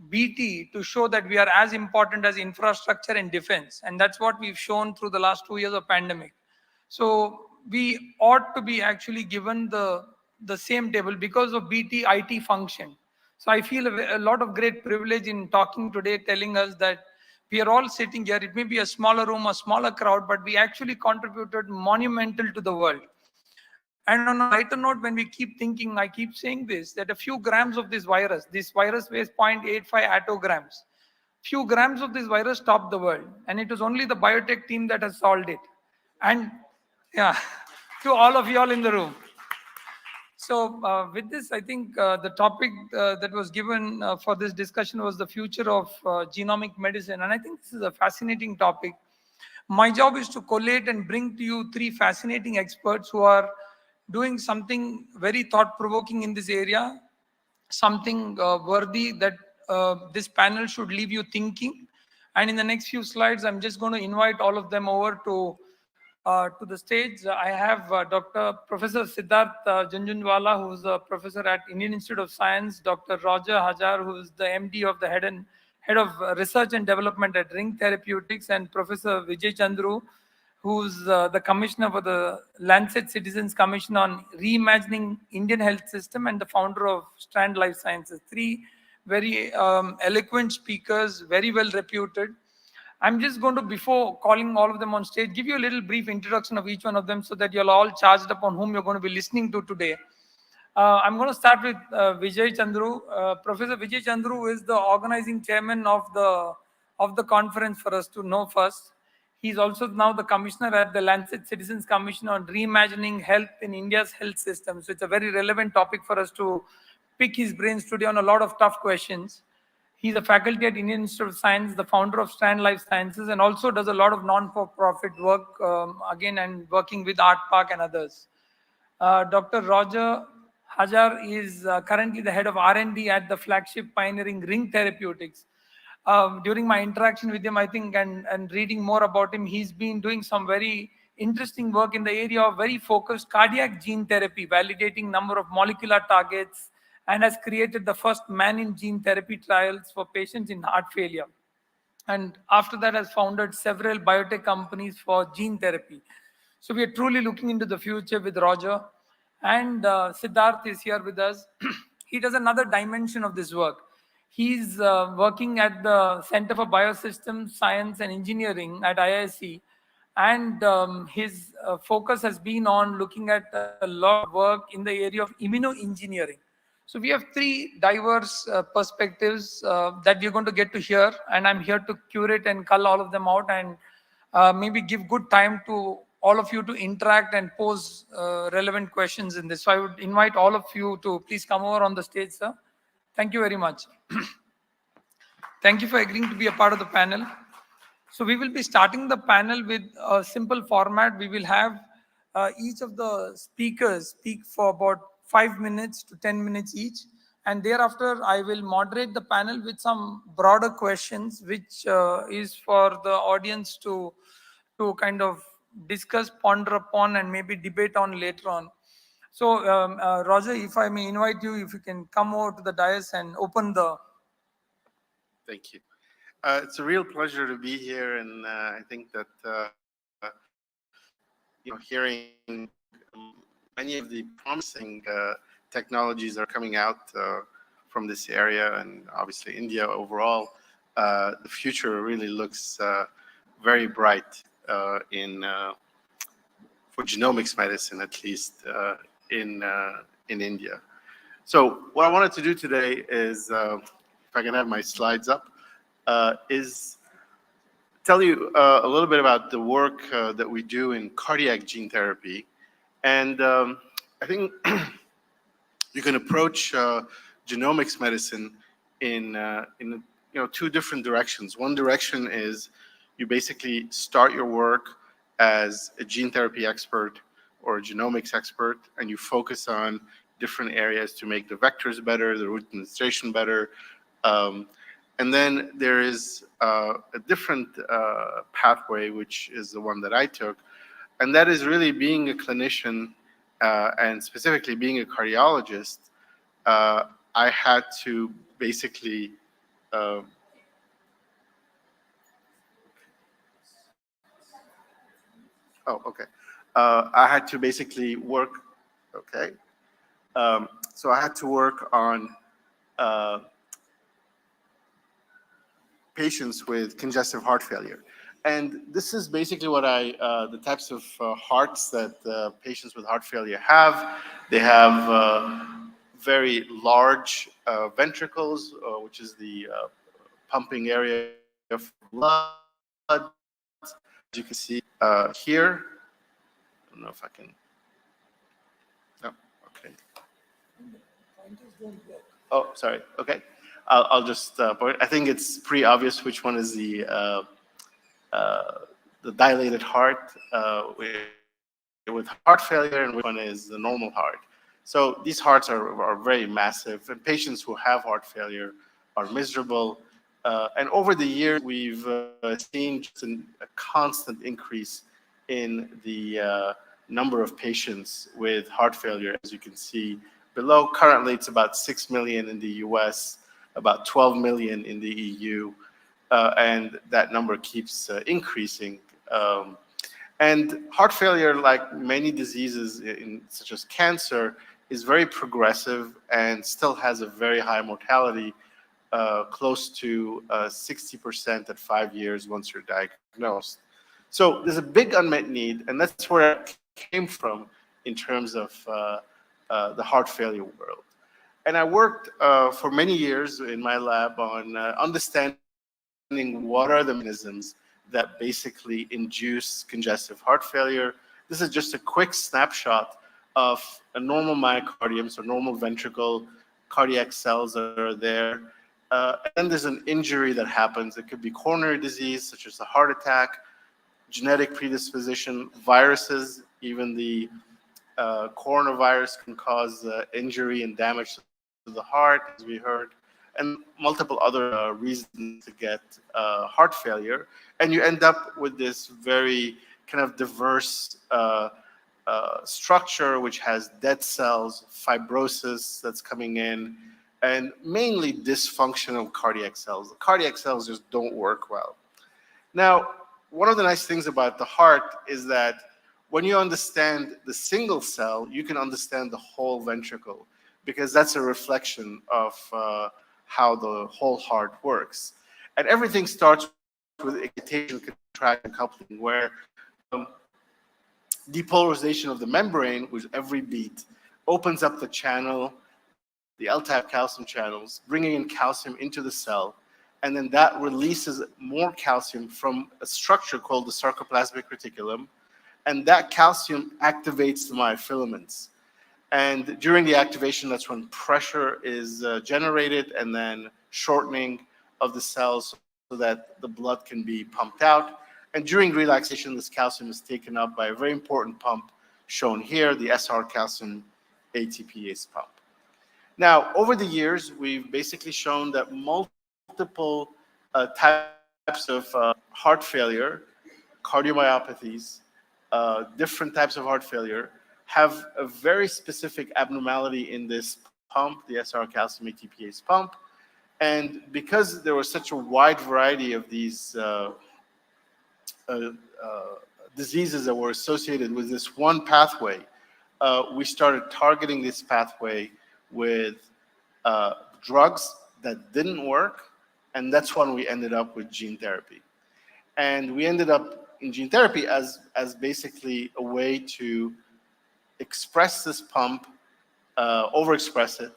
BT to show that we are as important as infrastructure and defense. And that's what we've shown through the last 2 years of pandemic. So we ought to be actually given the same table because of BT IT function. So I feel a lot of great privilege in talking today, telling us that we are all sitting here. It may be a smaller room, a smaller crowd, but we actually contributed monumental to the world. And on a lighter note, when we keep thinking, I keep saying this, that a few grams of this virus weighs 0.85 attograms. Few grams of this virus stopped the world. And it was only the biotech team that has solved it. And yeah, to all of you all in the room. So with this, I think the topic that was given for this discussion was the future of genomic medicine. And I think this is a fascinating topic. My job is to collate and bring to you 3 fascinating experts who are doing something very thought-provoking in this area, something worthy that this panel should leave you thinking. And in the next few slides, I'm just going to invite all of them over to the stage. I have Professor Siddharth Junjunwala, who is a professor at Indian Institute of Science, Dr. Roger Hajar, who is the MD of the Head of Research and Development at Ring Therapeutics, and Professor Vijay Chandru, who's the commissioner for the Lancet Citizens Commission on Reimagining Indian Health System and the founder of Strand Life Sciences. 3 very eloquent speakers, very well reputed. I'm just going to, before calling all of them on stage, give you a little brief introduction of each one of them so that you're all charged up on whom you're going to be listening to today. I'm going to start with Vijay Chandru. Professor Vijay Chandru is the organizing chairman of the conference for us to know first. He's also now the commissioner at the Lancet Citizens Commission on Reimagining Health in India's Health System. So it's a very relevant topic for us to pick his brains today on a lot of tough questions. He's a faculty at Indian Institute of Science, the founder of Strand Life Sciences, and also does a lot of non-for-profit work, again, and working with Art Park and others. Dr. Roger Hajar is currently the head of R&D at the flagship pioneering Ring Therapeutics. During my interaction with him, I think, and reading more about him, he's been doing some very interesting work in the area of very focused cardiac gene therapy, validating number of molecular targets, and has created the first man-in-gene therapy trials for patients in heart failure. And after that has founded several biotech companies for gene therapy. So we are truly looking into the future with Roger. And Siddharth is here with us. He does another dimension of this work. He's working at the Center for Biosystems, Science and Engineering at IISc. And his focus has been on looking at a lot of work in the area of immunoengineering. So we have 3 diverse perspectives that we're going to get to hear, and I'm here to curate and cull all of them out and maybe give good time to all of you to interact and pose relevant questions in this. So I would invite all of you to please come over on the stage, sir. Thank you very much. Thank you for agreeing to be a part of the panel. So we will be starting the panel with a simple format. We will have each of the speakers speak for about 5 minutes to 10 minutes each. And thereafter, I will moderate the panel with some broader questions, which is for the audience to kind of discuss, ponder upon, and maybe debate on later on. So Roger, if I may invite you, if you can come over to the dais and open the... Thank you. It's a real pleasure to be here, and I think that hearing many of the promising technologies are coming out from this area, and obviously India overall, the future really looks very bright for genomics medicine, at least in India. So what I wanted to do today is, if I can have my slides up, is tell you a little bit about the work that we do in cardiac gene therapy. And I think you can approach genomics medicine in two different directions. One direction is you basically start your work as a gene therapy expert or a genomics expert, and you focus on different areas to make the vectors better, the route administration better. And then there is a different pathway, which is the one that I took, and that is really being a clinician and specifically being a cardiologist. I had to basically I had to basically work, so I had to work on patients with congestive heart failure. And this is basically what the types of hearts that patients with heart failure have. They have very large ventricles, which is the pumping area of blood. As you can see here, I don't know if I can. No, okay. Oh, sorry. Okay, I'll just point. I think it's pretty obvious which one is the dilated heart with heart failure, and which one is the normal heart. So these hearts are very massive, and patients who have heart failure are miserable. And over the years, we've seen just a constant increase in the number of patients with heart failure, as you can see below. Currently, it's about 6 million in the US, about 12 million in the EU, and that number keeps increasing. And heart failure, like many diseases such as cancer, is very progressive and still has a very high mortality, close to 60% at 5 years once you're diagnosed. So there's a big unmet need, and that's where I came from in terms of the heart failure world. And I worked for many years in my lab on understanding what are the mechanisms that basically induce congestive heart failure. This is just a quick snapshot of a normal myocardium, so normal ventricle, cardiac cells that are there. And there's an injury that happens. It could be coronary disease, such as a heart attack, genetic predisposition, viruses, even the coronavirus can cause injury and damage to the heart, as we heard, and multiple other reasons to get heart failure. And you end up with this very kind of diverse structure, which has dead cells, fibrosis that's coming in, and mainly dysfunctional cardiac cells. The cardiac cells just don't work well. Now, one of the nice things about the heart is that when you understand the single cell, you can understand the whole ventricle, because that's a reflection of how the whole heart works. And everything starts with excitation, contraction, coupling, where depolarization of the membrane with every beat opens up the channel, the L-type calcium channels, bringing in calcium into the cell, and then that releases more calcium from a structure called the sarcoplasmic reticulum, and that calcium activates the myofilaments. And during the activation, that's when pressure is generated, and then shortening of the cells so that the blood can be pumped out. And during relaxation, this calcium is taken up by a very important pump shown here, the SR calcium ATPase pump. Now, over the years, we've basically shown that multiple types of heart failure, cardiomyopathies, different types of heart failure, have a very specific abnormality in this pump, the SR calcium ATPase pump. And because there was such a wide variety of these diseases that were associated with this one pathway, we started targeting this pathway with drugs that didn't work, and that's when we ended up with gene therapy. And we ended up in gene therapy as basically a way to express this pump, overexpress it,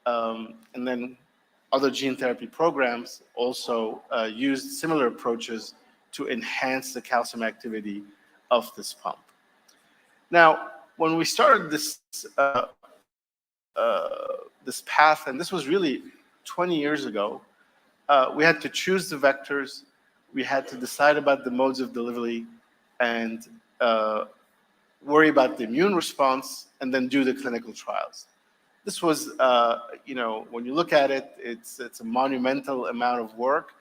and then other gene therapy programs also used similar approaches to enhance the calcium activity of this pump. Now, when we started this this path, and this was really 20 years ago, we had to choose the vectors, we had to decide about the modes of delivery, and worry about the immune response, and then do the clinical trials. This was, you know, when you look at it, it's a monumental amount of work,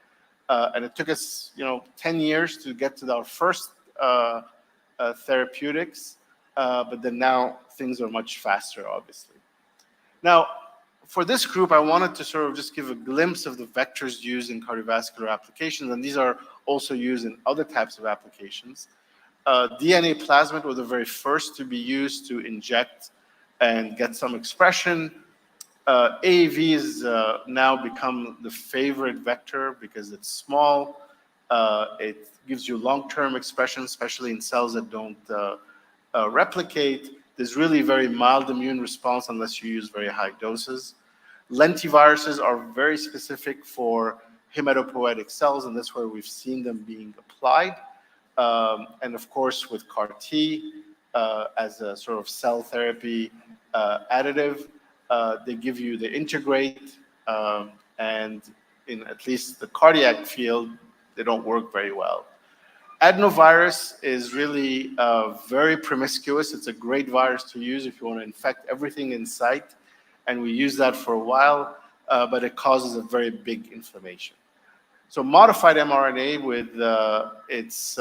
and it took us, you know, 10 years to get to our first therapeutics, but then now things are much faster, obviously. Now, for this group, I wanted to sort of just give a glimpse of the vectors used in cardiovascular applications, and these are also used in other types of applications. DNA plasmid was the very first to be used to inject and get some expression. AAV has now become the favorite vector because it's small. It gives you long-term expression, especially in cells that don't replicate. There's really very mild immune response unless you use very high doses. Lentiviruses are very specific for hematopoietic cells, and that's where we've seen them being applied. And of course, with CAR-T as a sort of cell therapy additive, they give you the integrate, and in at least the cardiac field, they don't work very well. Adenovirus is really very promiscuous. It's a great virus to use if you want to infect everything in sight, and we use that for a while, but it causes a very big inflammation. So modified mRNA with its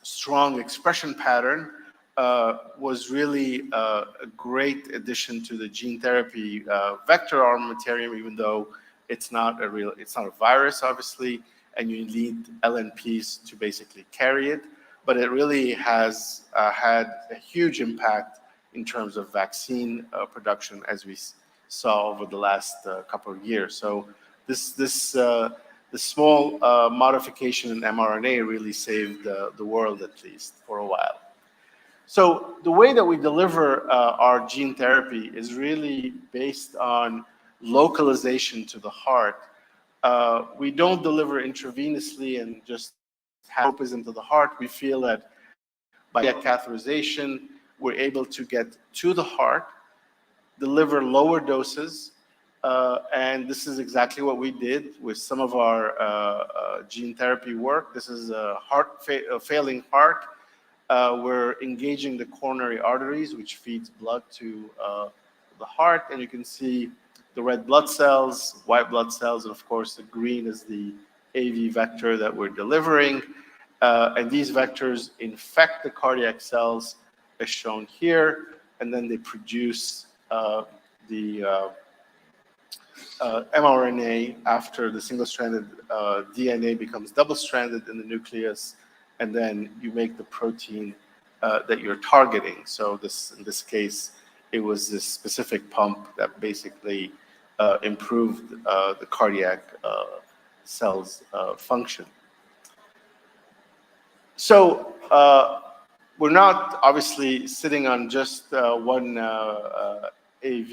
strong expression pattern was really a great addition to the gene therapy vector armamentarium, even though it's not a virus, obviously, and you need LNPs to basically carry it. But it really has had a huge impact in terms of vaccine production, as we saw over the last couple of years. So the small modification in mRNA really saved the world, at least for a while. So the way that we deliver our gene therapy is really based on localization to the heart. We don't deliver intravenously and just have tropism to the heart. We feel that by catheterization, we're able to get to the heart, deliver lower doses, and this is exactly what we did with some of our gene therapy work. This is a failing heart. We're engaging the coronary arteries, which feeds blood to the heart, and you can see the red blood cells, white blood cells, and of course the green is the AV vector that we're delivering. And these vectors infect the cardiac cells, as shown here, and then they produce the mRNA after the single-stranded DNA becomes double-stranded in the nucleus, and then you make the protein that you're targeting. So in this case, it was this specific pump that basically improved the cardiac cells' function. So we're not obviously sitting on just one AV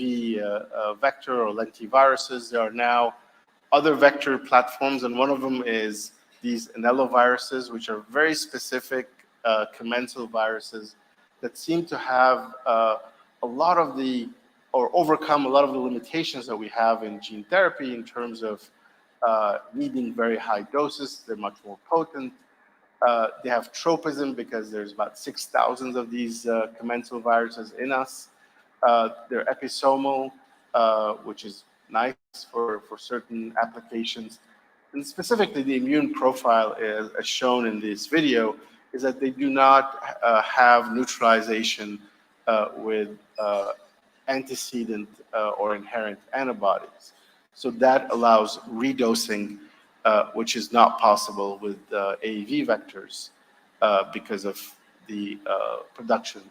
vector or lentiviruses. There are now other vector platforms, and one of them is these anelloviruses, which are very specific commensal viruses that seem to have a lot of the, or overcome a lot of the limitations that we have in gene therapy in terms of needing very high doses. They're much more potent. They have tropism because there's about 6,000 of these commensal viruses in us. They're episomal, which is nice for certain applications. And specifically, the immune profile, as shown in this video, is that they do not have neutralization with antecedent or inherent antibodies. So that allows redosing, which is not possible with AAV vectors because of the production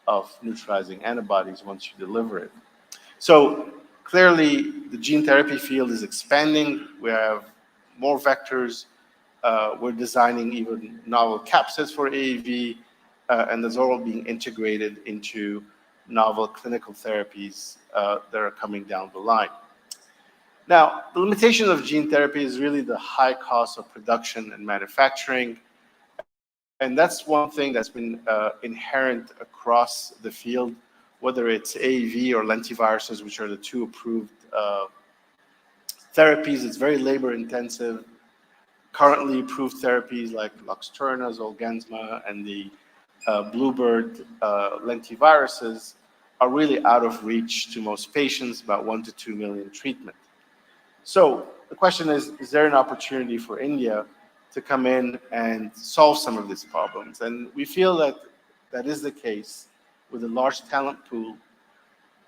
of neutralizing antibodies once you deliver it. So Clearly, the gene therapy field is expanding. We have more vectors. We're designing even novel capsids for AAV, and that's all being integrated into novel clinical therapies that are coming down the line. Now, the limitation of gene therapy is really the high cost of production and manufacturing. And that's one thing that's been inherent across the field, whether it's AAV or lentiviruses, which are the two approved therapies. It's very labor intensive. Currently approved therapies like Luxturna, Zolgensma, and the Bluebird lentiviruses are really out of reach to most patients, about 1 to 2 million treatment. So the question is there an opportunity for India to come in and solve some of these problems? And we feel that that is the case with a large talent pool.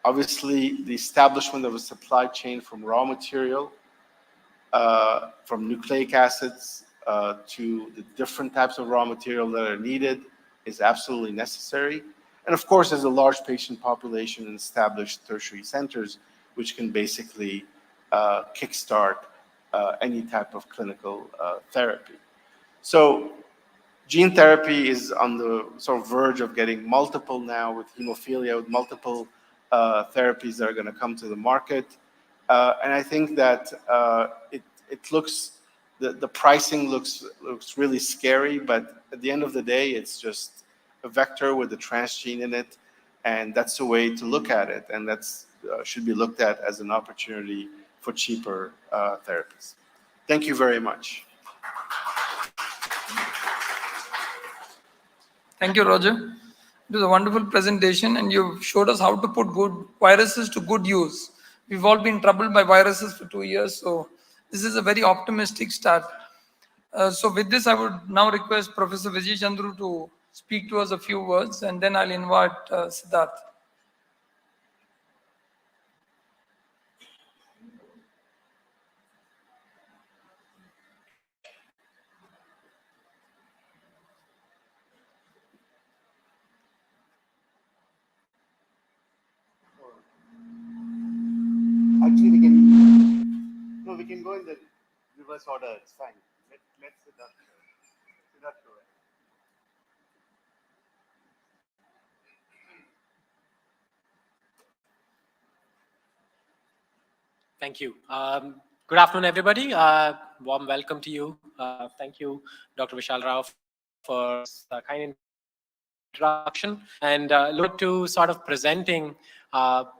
Obviously, the establishment of a supply chain from raw material, from nucleic acids to the different types of raw material that are needed is absolutely necessary. And of course, there's a large patient population and established tertiary centers, which can basically kickstart any type of clinical therapy. So gene therapy is on the sort of verge of getting multiple now with hemophilia, with multiple therapies that are going to come to the market. And I think that it looks, the pricing looks really scary, but at the end of the day, it's just a vector with a transgene in it. And that's the way to look at it. And that's should be looked at as an opportunity for cheaper therapies. Thank you very much. Thank you, Roger. It was a wonderful presentation, and you showed us how to put good viruses to good use. We've all been troubled by viruses for 2 years, so this is a very optimistic start. So with this, I would now request Professor Vijay Chandru to speak to us a few words, and then I'll invite Siddharth. Actually, we can go in the reverse order. It's fine. Let's Siddharth go ahead. Thank you. Good afternoon, everybody. Warm welcome to you. Thank you, Dr. Vishal Rao, for the kind introduction, and look to sort of presenting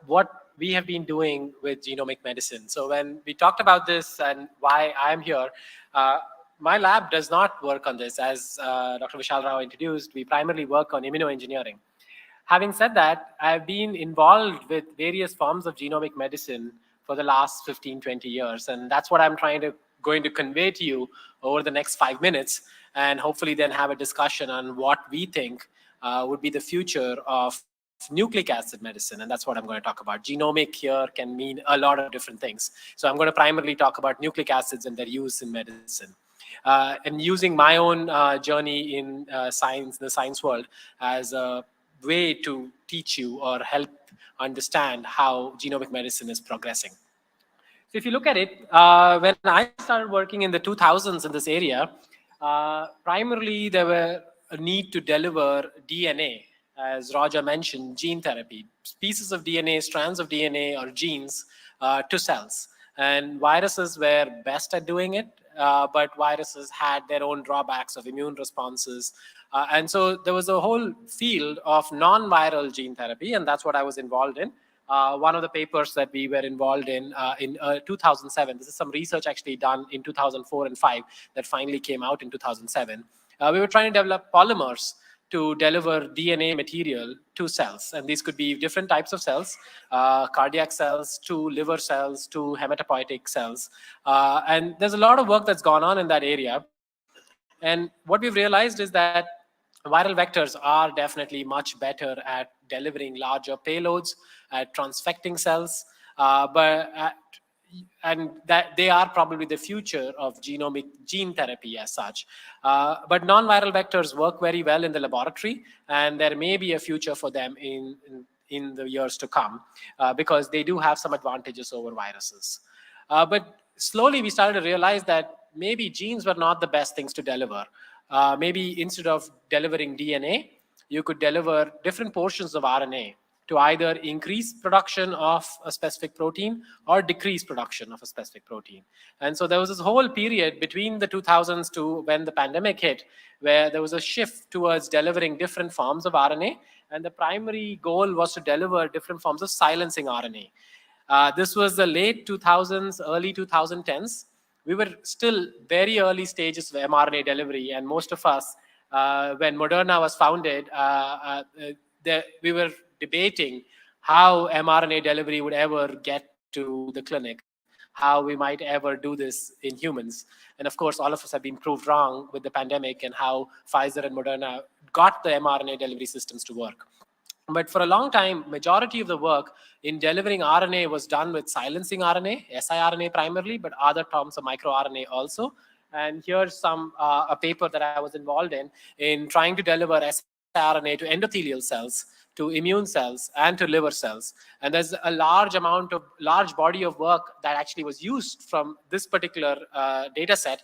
what we have been doing with genomic medicine. So when we talked about this and why I'm here, my lab does not work on this. As Dr. Vishal Rao introduced, we primarily work on immunoengineering. Having said that, I've been involved with various forms of genomic medicine for the last 15, 20 years. And that's what I'm going to convey to you over the next 5 minutes, and hopefully then have a discussion on what we think would be the future of nucleic acid medicine. And that's what I'm going to talk about. Genomic here can mean a lot of different things. So I'm going to primarily talk about nucleic acids and their use in medicine. And using my own journey in science, the science world, as a way to teach you or help understand how genomic medicine is progressing. So if you look at it, when I started working in the 2000s in this area, primarily there were a need to deliver DNA, as Roger mentioned, gene therapy, pieces of DNA, strands of DNA or genes to cells. And viruses were best at doing it, but viruses had their own drawbacks of immune responses. And so there was a whole field of non-viral gene therapy, and that's what I was involved in. One of the papers that we were involved in 2007, this is some research actually done in 2004 and 5 that finally came out in 2007. We were trying to develop polymers to deliver DNA material to cells. And these could be different types of cells, cardiac cells to liver cells to hematopoietic cells. And there's a lot of work that's gone on in that area. And what we've realized is that viral vectors are definitely much better at delivering larger payloads, at transfecting cells, and that they are probably the future of genomic gene therapy as such. But non-viral vectors work very well in the laboratory, and there may be a future for them in in the years to come, because they do have some advantages over viruses. But slowly we started to realize that maybe genes were not the best things to deliver. Maybe instead of delivering DNA, you could deliver different portions of RNA to either increase production of a specific protein or decrease production of a specific protein. And so there was this whole period between the 2000s to when the pandemic hit, where there was a shift towards delivering different forms of RNA. And the primary goal was to deliver different forms of silencing RNA. This was the late 2000s, early 2010s. We were still very early stages of mRNA delivery, and most of us, when Moderna was founded, we were debating how mRNA delivery would ever get to the clinic, how we might ever do this in humans. And of course, all of us have been proved wrong with the pandemic and how Pfizer and Moderna got the mRNA delivery systems to work. But for a long time, majority of the work in delivering RNA was done with silencing RNA, siRNA primarily, but other forms of microRNA also. And here's a paper that I was involved in trying to deliver siRNA to endothelial cells, to immune cells, and to liver cells. And there's a large body of work that actually was used from this particular data set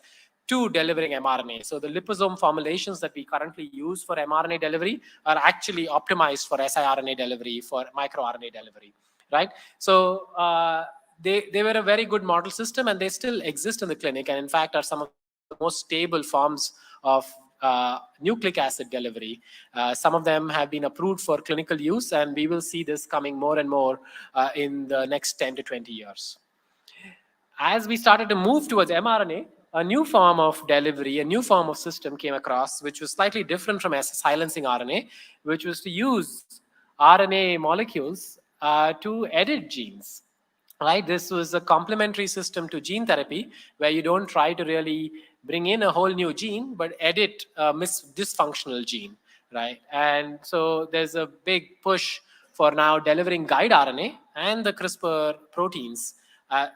to delivering mRNA. So the liposome formulations that we currently use for mRNA delivery are actually optimized for siRNA delivery, for microRNA delivery, right? So they were a very good model system, and they still exist in the clinic, and in fact are some of the most stable forms of nucleic acid delivery. Some of them have been approved for clinical use, and we will see this coming more and more in the next 10 to 20 years. As we started to move towards mRNA, a new form of delivery, a new form of system came across, which was slightly different from silencing RNA, which was to use RNA molecules to edit genes. Right? This was a complementary system to gene therapy, where you don't try to really bring in a whole new gene, but edit a dysfunctional gene, right? And so there's a big push for now delivering guide RNA and the CRISPR proteins.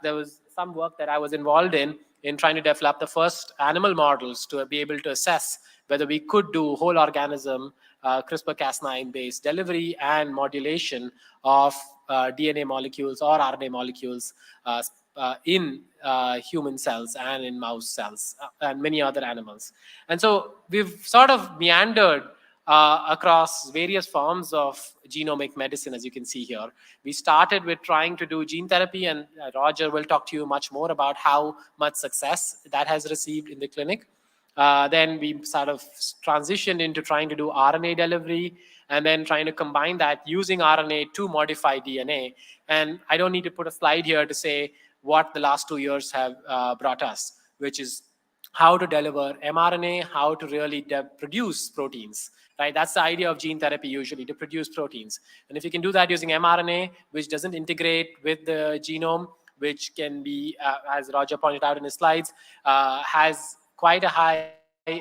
There was some work that I was involved in trying to develop the first animal models to be able to assess whether we could do whole organism CRISPR-Cas9 based delivery and modulation of DNA molecules or RNA molecules in human cells and in mouse cells and many other animals. And so we've sort of meandered across various forms of genomic medicine, as you can see here. We started with trying to do gene therapy, and Roger will talk to you much more about how much success that has received in the clinic. Then we sort of transitioned into trying to do RNA delivery, and then trying to combine that using RNA to modify DNA. And I don't need to put a slide here to say what the last 2 years have brought us, which is how to deliver mRNA, how to really produce proteins, right? That's the idea of gene therapy usually, to produce proteins. And if you can do that using mRNA, which doesn't integrate with the genome, which can be, as Roger pointed out in his slides, has quite a high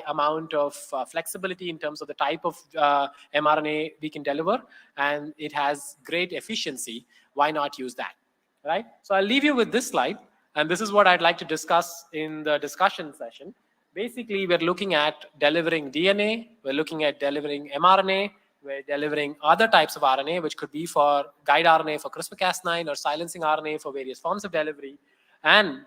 amount of flexibility in terms of the type of mRNA we can deliver, and it has great efficiency. Why not use that, right? So I'll leave you with this slide, and this is what I'd like to discuss in the discussion session. Basically, we're looking at delivering DNA, we're looking at delivering mRNA, we're delivering other types of RNA, which could be for guide RNA for CRISPR-Cas9 or silencing RNA for various forms of delivery. And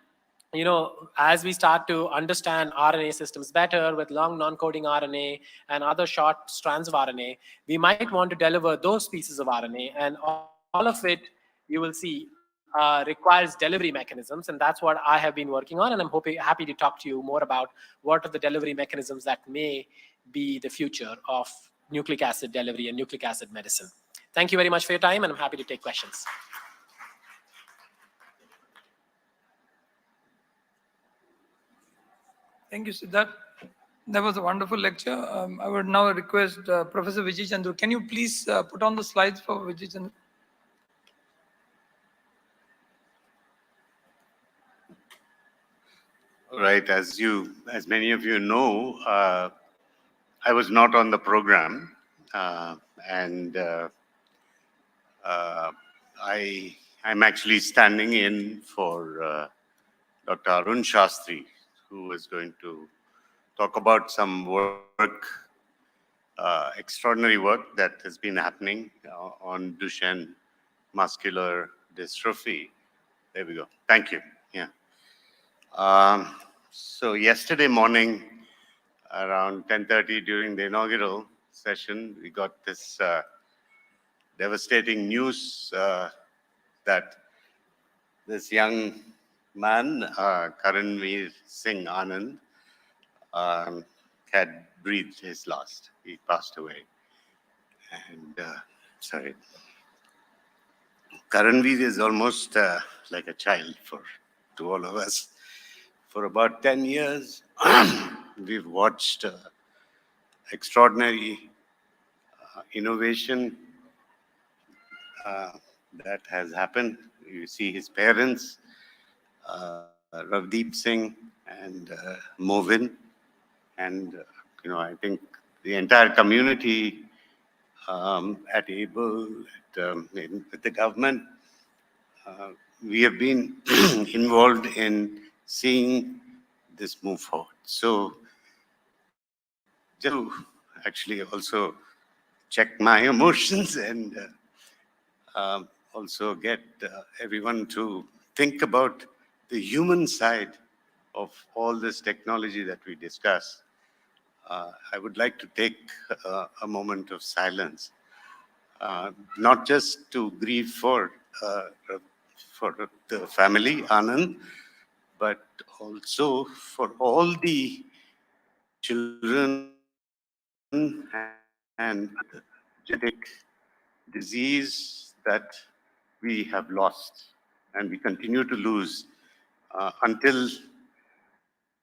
you know, as we start to understand RNA systems better with long non-coding RNA and other short strands of RNA, we might want to deliver those pieces of RNA, and all of it, you will see, requires delivery mechanisms, and that's what I have been working on, and I'm happy to talk to you more about what are the delivery mechanisms that may be the future of nucleic acid delivery and nucleic acid medicine. Thank you very much for your time, and I'm happy to take questions. Thank you, Siddharth. That was a wonderful lecture. I would now request Professor Vijay Chandru. Can you please put on the slides for Vijay Chandru? Right, as many of you know, I was not on the program, and I'm actually standing in for Dr. Arun Shastri, who is going to talk about some work extraordinary work that has been happening on Duchenne muscular dystrophy. There we go. Thank you. Yeah. So yesterday morning, around 10:30 during the inaugural session, we got this devastating news that this young man, Karanvir Singh Anand, had breathed his last. He passed away. And sorry, Karanvir is almost like a child to all of us. For about 10 years, we've watched extraordinary innovation that has happened. You see his parents, Ravdeep Singh and Movin, and I think the entire community at ABLE, with the government, we have been involved in seeing this move forward. So just to actually also check my emotions and also get everyone to think about the human side of all this technology that we discuss. I would like to take a moment of silence, not just to grieve for the family, Anand, but also for all the children and genetic disease that we have lost and we continue to lose until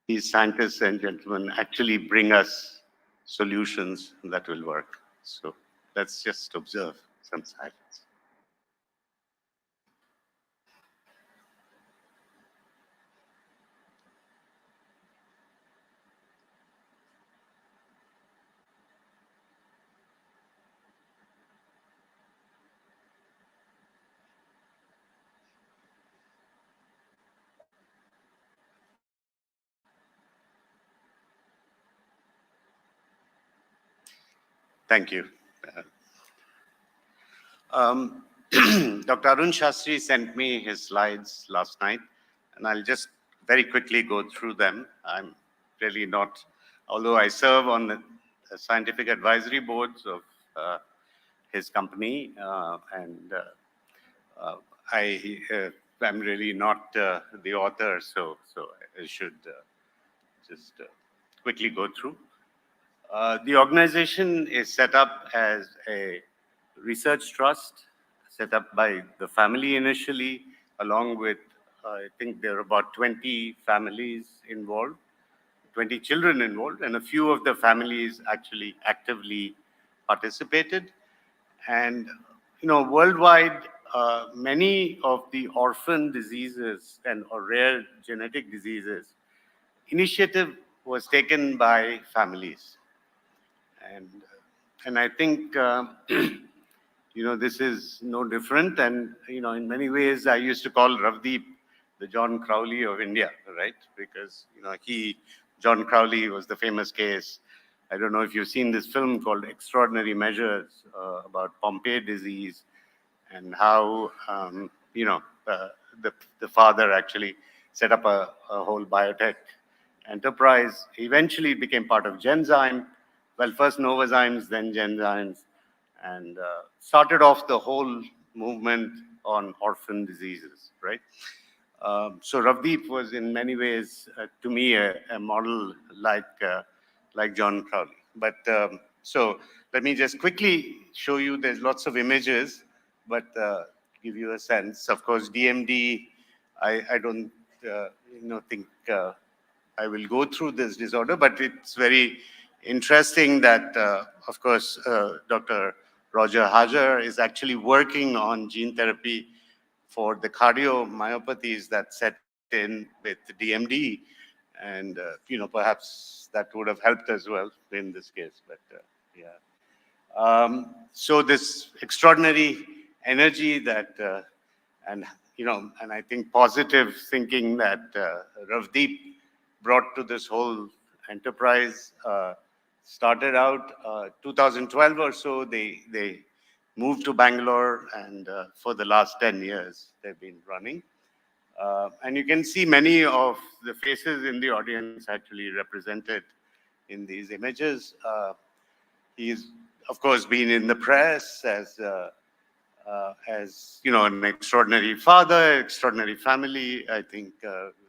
these scientists and gentlemen actually bring us solutions that will work. So let's just observe some silence. Thank you. Dr. Arun Shastri sent me his slides last night, and I'll just very quickly go through them. I'm really not, although I serve on the scientific advisory boards of his company, and I'm really not the author, so I should just quickly go through. The organization is set up as a research trust, set up by the family initially, along with, I think there are about 20 families involved, 20 children involved, and a few of the families actually actively participated. And, worldwide, many of the orphan diseases or rare genetic diseases, initiative was taken by families. And I think, this is no different. And, in many ways, I used to call Ravdeep the John Crowley of India, right? Because, John Crowley was the famous case. I don't know if you've seen this film called Extraordinary Measures about Pompe disease and how, the father actually set up a whole biotech enterprise. Eventually it became part of Genzyme. Well, first Novozymes, then Genzymes, and started off the whole movement on orphan diseases, right? So Ravdeep was in many ways, to me, a model like John Crowley. But so let me just quickly show you, there's lots of images, but give you a sense. Of course, DMD, I don't think I will go through this disorder, but it's very interesting that, of course, Dr. Roger Hajar is actually working on gene therapy for the cardiomyopathies that set in with DMD. And, perhaps that would have helped as well in this case, but yeah. So this extraordinary energy that, and I think positive thinking that Ravdeep brought to this whole enterprise started out 2012 or so. They moved to Bangalore, and for the last 10 years, they've been running. And you can see many of the faces in the audience actually represented in these images. He's, of course, been in the press as you know, an extraordinary father, extraordinary family. I think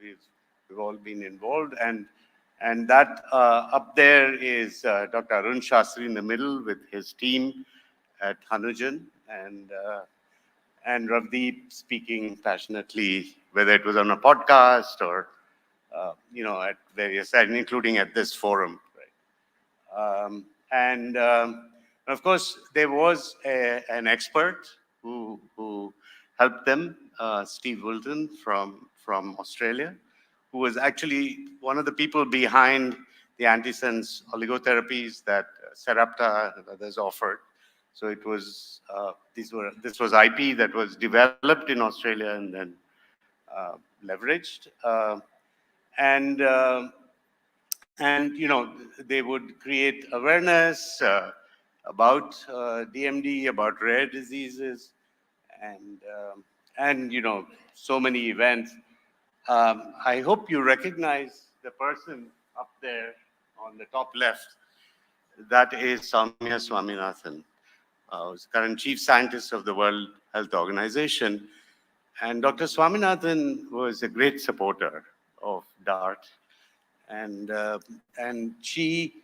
we've all been involved, and that up there is Dr. Arun Shastri in the middle with his team at Hanujan, and Ravdeep speaking passionately, whether it was on a podcast or you know, at various, and including at this forum. Right? Of course, there was an expert who helped them, Steve Wilton from Australia, who was actually one of the people behind the antisense oligotherapies that Sarepta and others offered. So it was this was IP that was developed in Australia and then leveraged, and you know, they would create awareness about DMD, about rare diseases, and you know, so many events. I hope you recognize the person up there on the top left. That is Soumya Swaminathan, who's current chief scientist of the World Health Organization. And Dr. Swaminathan was a great supporter of DART. And she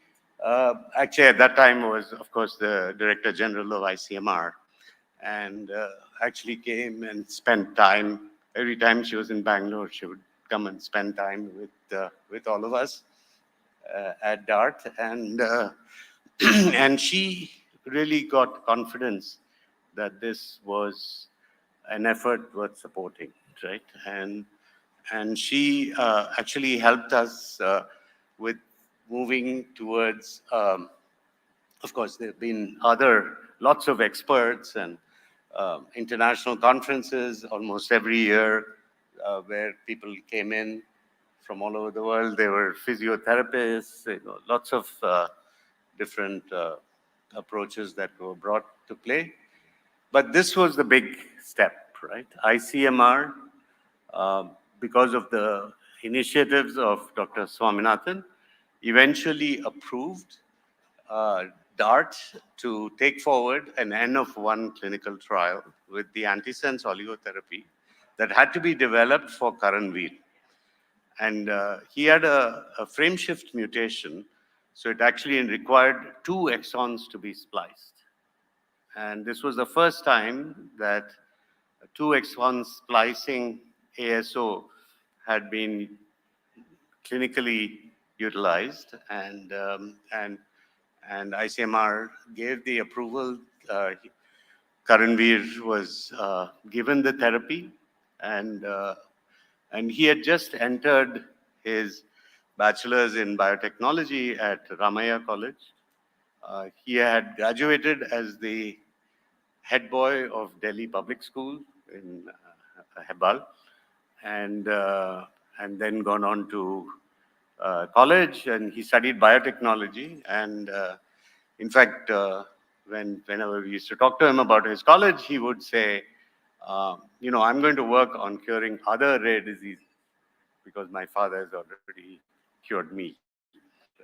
actually at that time was, of course, the Director General of ICMR, and actually came and spent time. Every time she was in Bangalore, she would come and spend time with all of us at DART, and and she really got confidence that this was an effort worth supporting, right? And she actually helped us with moving towards, of course, there have been lots of experts and international conferences almost every year where people came in from all over the world. There were physiotherapists, you know, lots of different approaches that were brought to play. But this was the big step, right? ICMR, because of the initiatives of Dr. Swaminathan, eventually approved DART to take forward an N-of-1 clinical trial with the antisense oligotherapy that had to be developed for Karanvir. And he had a frameshift mutation, so it actually required 2 exons to be spliced. And this was the first time that 2 exon splicing ASO had been clinically utilized, and ICMR gave the approval. Karanvir was given the therapy, and he had just entered his bachelor's in biotechnology at Ramaiah College. He had graduated as the head boy of Delhi Public School in Hebbal, and then gone on to college, and he studied biotechnology. And in fact, whenever we used to talk to him about his college, he would say, you know, I'm going to work on curing other rare diseases because my father has already cured me.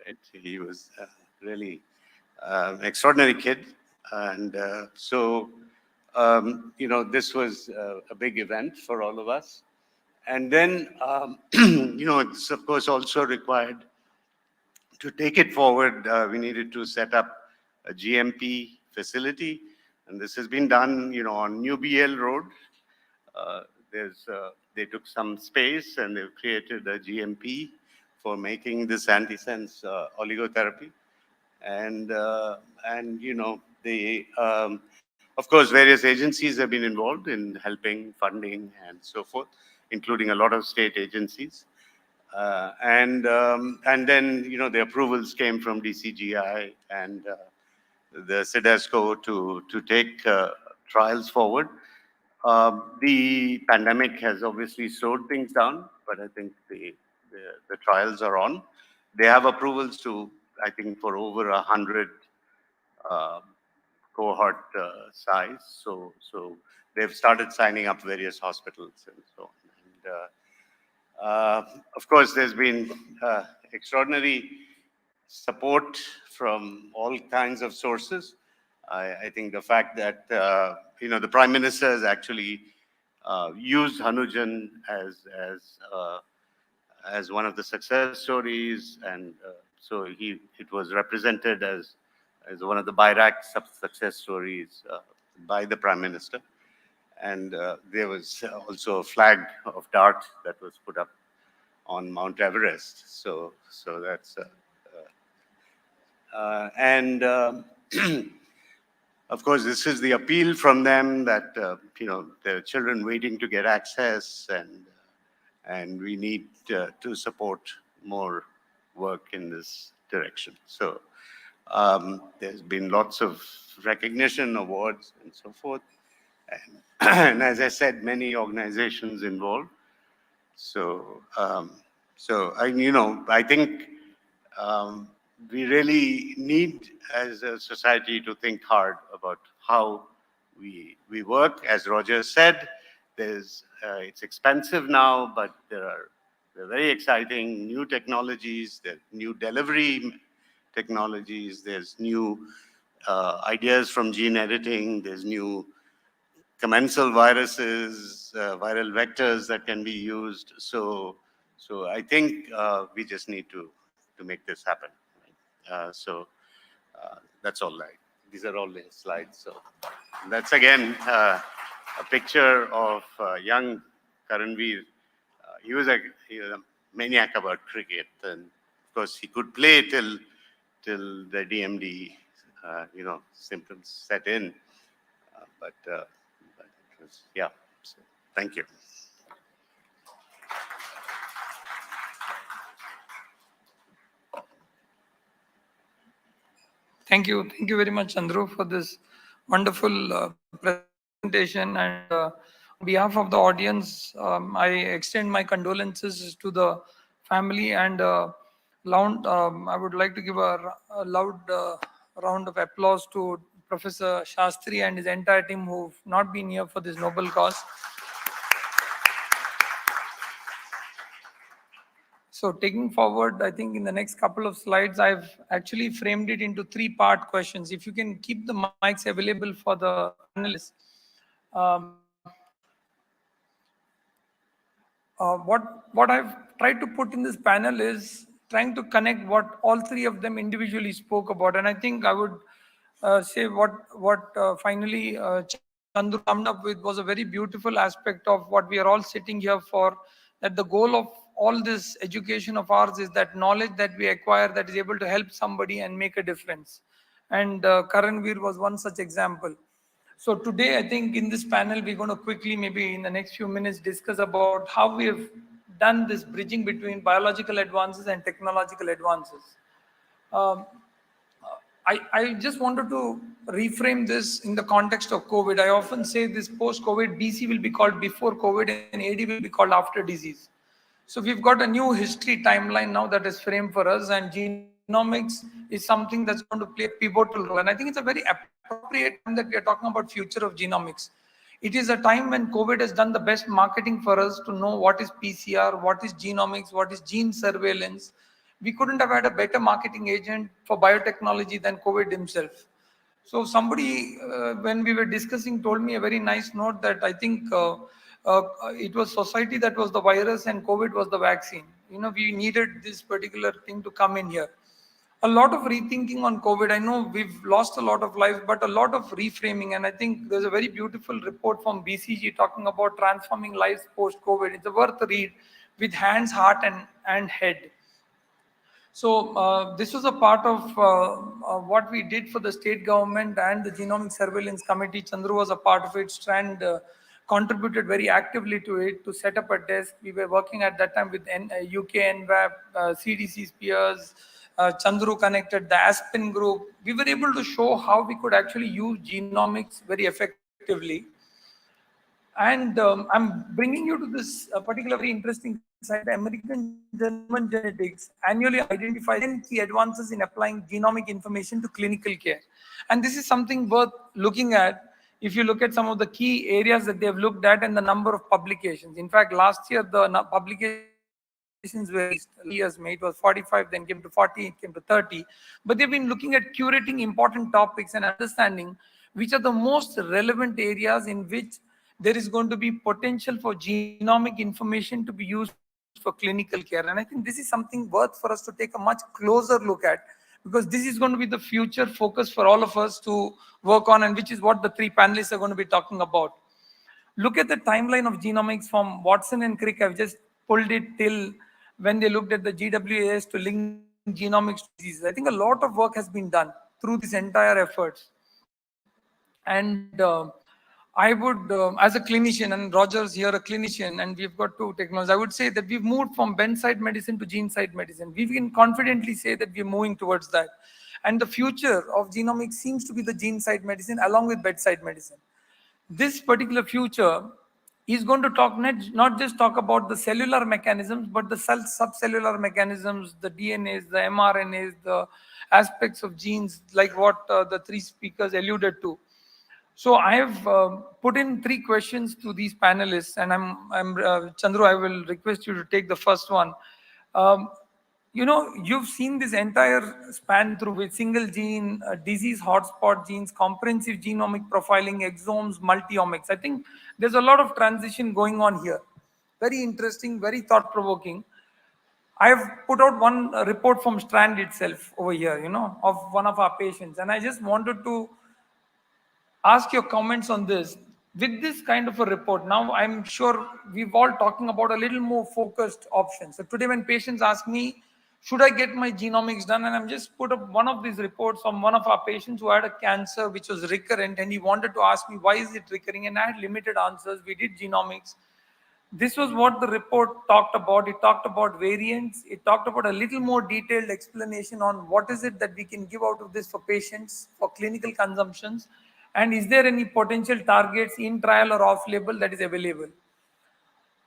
Right? He was really an extraordinary kid. And so, you know, this was a big event for all of us. And then, you know, it's of course also required to take it forward. We needed to set up a GMP facility, and this has been done, you know, on New BL Road. They took some space and they've created a GMP for making this antisense oligotherapy, and you know, of course, various agencies have been involved in helping, funding, and so forth, including a lot of state agencies. And then, you know, the approvals came from DCGI and the CDESCO to take trials forward. The pandemic has obviously slowed things down, but I think the trials are on. They have approvals to I think, for over 100 cohort size. So they've started signing up various hospitals and so on. And of course, there's been extraordinary support from all kinds of sources. I think the fact that the Prime Minister has actually used Hanujan as one of the success stories, and so it was represented as one of the BIRAC success stories by the Prime Minister. And there was also a flag of DART that was put up on Mount Everest. So that's and of course, this is the appeal from them that there are children waiting to get access, and we need to support more work in this direction. So there's been lots of recognition, awards, and so forth. And as I said, many organizations involved. So, I think we really need, as a society, to think hard about how we work. As Roger said, it's expensive now, but there are very exciting new technologies, there are new delivery technologies, there's new ideas from gene editing, there's new commensal viruses, viral vectors that can be used. So I think we just need to make this happen. So that's all. These are all the slides. So that's again a picture of young Karanvir. He was a maniac about cricket, and of course he could play till the DMD symptoms set in. But it was, yeah. So, thank you. Thank you very much, Chandru, for this wonderful presentation. And on behalf of the audience, I extend my condolences to the family, and I would like to give a loud round of applause to Professor Shastri and his entire team who've not been here for this noble cause. So taking forward, I think in the next couple of slides, I've actually framed it into three-part questions. If you can keep the mics available for the panelists. What I've tried to put in this panel is trying to connect what all three of them individually spoke about. And I think I would say what finally Chandru summed up with was a very beautiful aspect of what we are all sitting here for, that the goal of all this education of ours is that knowledge that we acquire that is able to help somebody and make a difference. And Karanvir was one such example. So today, I think in this panel, we're going to quickly, maybe in the next few minutes, discuss about how we have done this bridging between biological advances and technological advances. I just wanted to reframe this in the context of COVID. I often say this post-COVID, BC will be called before COVID and AD will be called after disease. So we've got a new history timeline now that is framed for us, and genomics is something that's going to play a pivotal role. And I think it's a very appropriate time that we are talking about future of genomics. It is a time when COVID has done the best marketing for us to know what is PCR, what is genomics, what is gene surveillance. We couldn't have had a better marketing agent for biotechnology than COVID himself. So somebody, when we were discussing, told me a very nice note that I think it was society that was the virus and COVID was the vaccine. We needed this particular thing to come in here. A lot of rethinking on COVID. I know we've lost a lot of lives, but a lot of reframing. And I think there's a very beautiful report from BCG talking about transforming lives post-COVID. It's worth a read with hands, heart, and head. So this was a part of what we did for the state government and the Genomic Surveillance Committee. Chandru was a part of it. Strand contributed very actively to it to set up a desk. We were working at that time with UK NVAP, CDC Spears, Chandru connected the Aspen group. We were able to show how we could actually use genomics very effectively. And I'm bringing you to this particular very interesting site. American German Genetics annually identifies 10 key advances in applying genomic information to clinical care. And this is something worth looking at if you look at some of the key areas that they have looked at and the number of publications. In fact, last year, the publications were years made was 45, then came to 40, it came to 30. But they've been looking at curating important topics and understanding which are the most relevant areas in which there is going to be potential for genomic information to be used for clinical care. And I think this is something worth for us to take a much closer look at, because this is going to be the future focus for all of us to work on, and which is what the three panelists are going to be talking about. Look at the timeline of genomics from Watson and Crick. I've just pulled it till when they looked at the GWAS to link genomics to diseases. I think a lot of work has been done through these entire efforts. And I would, as a clinician, and Roger's here a clinician, and we've got two technologies, I would say that we've moved from bedside medicine to gene-side medicine. We can confidently say that we're moving towards that. And the future of genomics seems to be the gene-side medicine along with bedside medicine. This particular future is going to talk not just talk about the cellular mechanisms, but the subcellular mechanisms, the DNAs, the mRNAs, the aspects of genes, like what the three speakers alluded to. So I have put in three questions to these panelists, and Chandru, I will request you to take the first one. You know, you've seen this entire span through with single gene, disease hotspot genes, comprehensive genomic profiling, exomes, multiomics. I think there's a lot of transition going on here. Very interesting, very thought-provoking. I've put out one report from Strand itself over here, you know, of one of our patients, and I just wanted to ask your comments on this. With this kind of a report, now I'm sure we've all talking about a little more focused options. So today when patients ask me, should I get my genomics done? And I'm just put up one of these reports from one of our patients who had a cancer which was recurrent, and he wanted to ask me, why is it recurring? And I had limited answers. We did genomics. This was what the report talked about. It talked about variants. It talked about a little more detailed explanation on what is it that we can give out of this for patients, for clinical consumptions, and is there any potential targets in trial or off label that is available.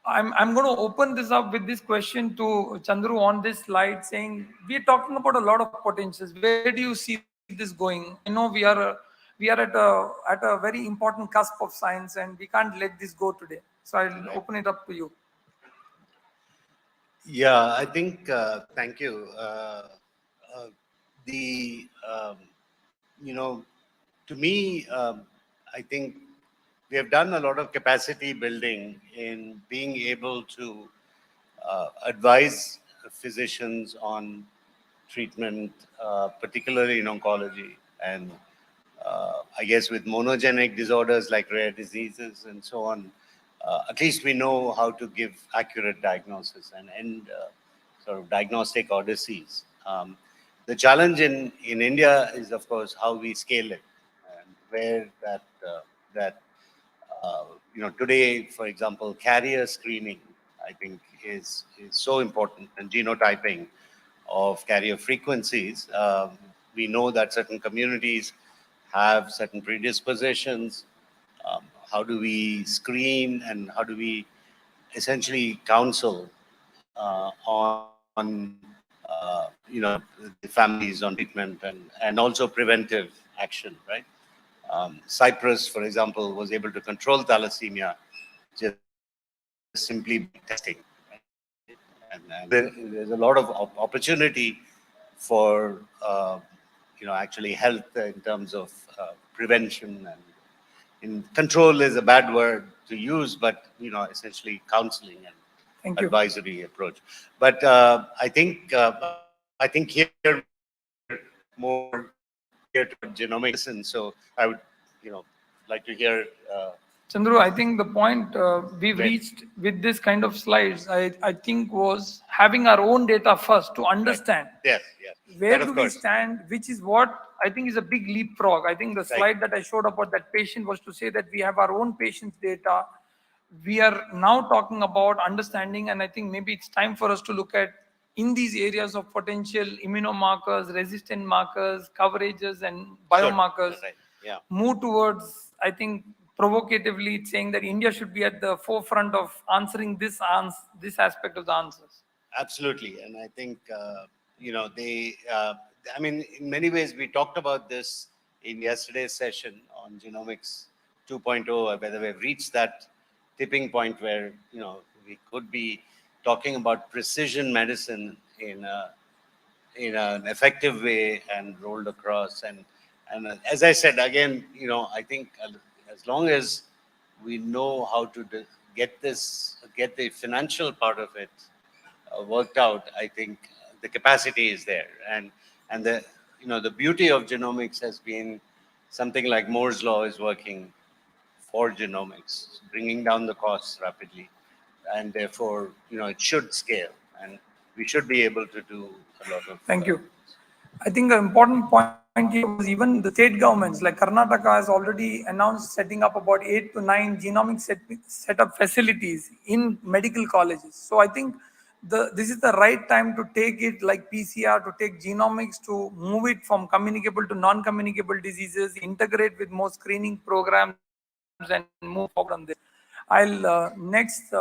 I'm going to open this up with this question to Chandru on this slide, saying we're talking about a lot of potentials. Where do you see this going? I know we are at a very important cusp of science, and we can't let this go today. So I'll open it up to you. Yeah, I think, thank you. You know, to me, I think we have done a lot of capacity building in being able to advise physicians on treatment, particularly in oncology, and I guess with monogenic disorders like rare diseases and so on. At least we know how to give accurate diagnosis and end sort of diagnostic odysseys. The challenge in India is, of course, how we scale it, and where you know, today, for example, carrier screening, I think, is so important, and genotyping of carrier frequencies. We know that certain communities have certain predispositions. How do we screen, and how do we essentially counsel on you know, the families on treatment, and also preventive action, right? Cyprus, for example, was able to control thalassemia just simply by testing. And there's a lot of opportunity for you know, actually health in terms of prevention, and control is a bad word to use, but you know, essentially counseling and advisory approach. But I think here more geared to genomic medicine. So I would, you know, like to hear. Chandru, I think the point we've reached with this kind of slides, I think, was having our own data first to understand. Yes, yes. Where do we stand, which is what I think is a big leapfrog. I think the slide that I showed about that patient was to say that we have our own patient's data. We are now talking about understanding, and I think maybe it's time for us to look at in these areas of potential immunomarkers, resistant markers, coverages, and biomarkers, Yeah. move towards, I think, provocatively it's saying that India should be at the forefront of answering this aspect of the answers. Absolutely. And I think, I mean, in many ways, we talked about this in yesterday's session on Genomics 2.0, whether we've reached that tipping point where, we could be talking about precision medicine in an effective way and rolled across. And as I said, again, I think as long as we know how to get the financial part of it worked out, I think the capacity is there. And the beauty of genomics has been something like Moore's law is working for genomics, bringing down the costs rapidly, and therefore, it should scale, and we should be able to do a lot of. Thank you. I think an important point here was even the state governments like Karnataka has already announced setting up about 8 to 9 genomic setup facilities in medical colleges. So I think this is the right time to take it like PCR, to take genomics, to move it from communicable to non-communicable diseases, integrate with more screening programs and move forward on this. I'll next,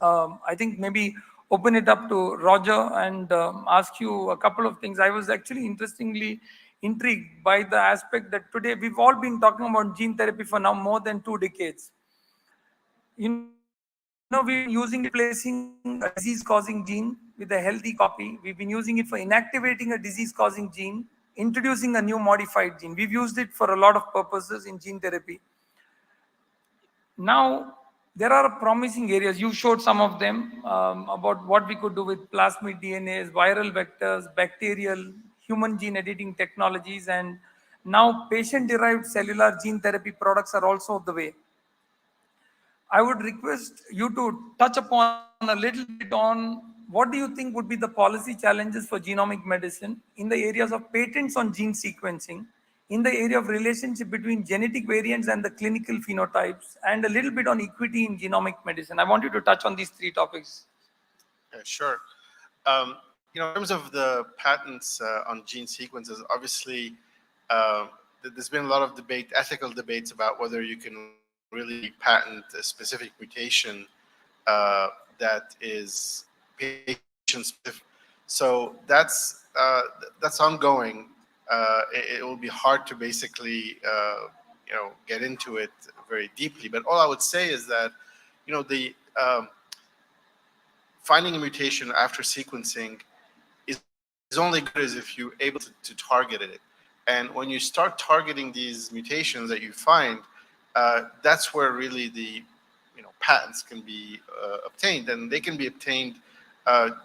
I think maybe open it up to Roger and ask you a couple of things. I was actually interestingly intrigued by the aspect that today we've all been talking about gene therapy for now more than 2 decades. We've been using replacing a disease-causing gene with a healthy copy. We've been using it for inactivating a disease-causing gene, introducing a new modified gene. We've used it for a lot of purposes in gene therapy. Now, there are promising areas. You showed some of them about what we could do with plasmid DNAs, viral vectors, bacterial, human gene editing technologies, and now patient-derived cellular gene therapy products are also the way. I would request you to touch upon a little bit on what do you think would be the policy challenges for genomic medicine in the areas of patents on gene sequencing, in the area of relationship between genetic variants and the clinical phenotypes, and a little bit on equity in genomic medicine. I want you to touch on these 3 topics. Yeah, sure. In terms of the patents on gene sequences, obviously, there's been a lot of debate, ethical debates about whether you can really patent a specific mutation that is patient-specific. So that's ongoing. It will be hard to basically, get into it very deeply. But all I would say is that, the finding a mutation after sequencing is only good as if you're able to target it. And when you start targeting these mutations that you find, that's where really the patents can be obtained, and they can be obtained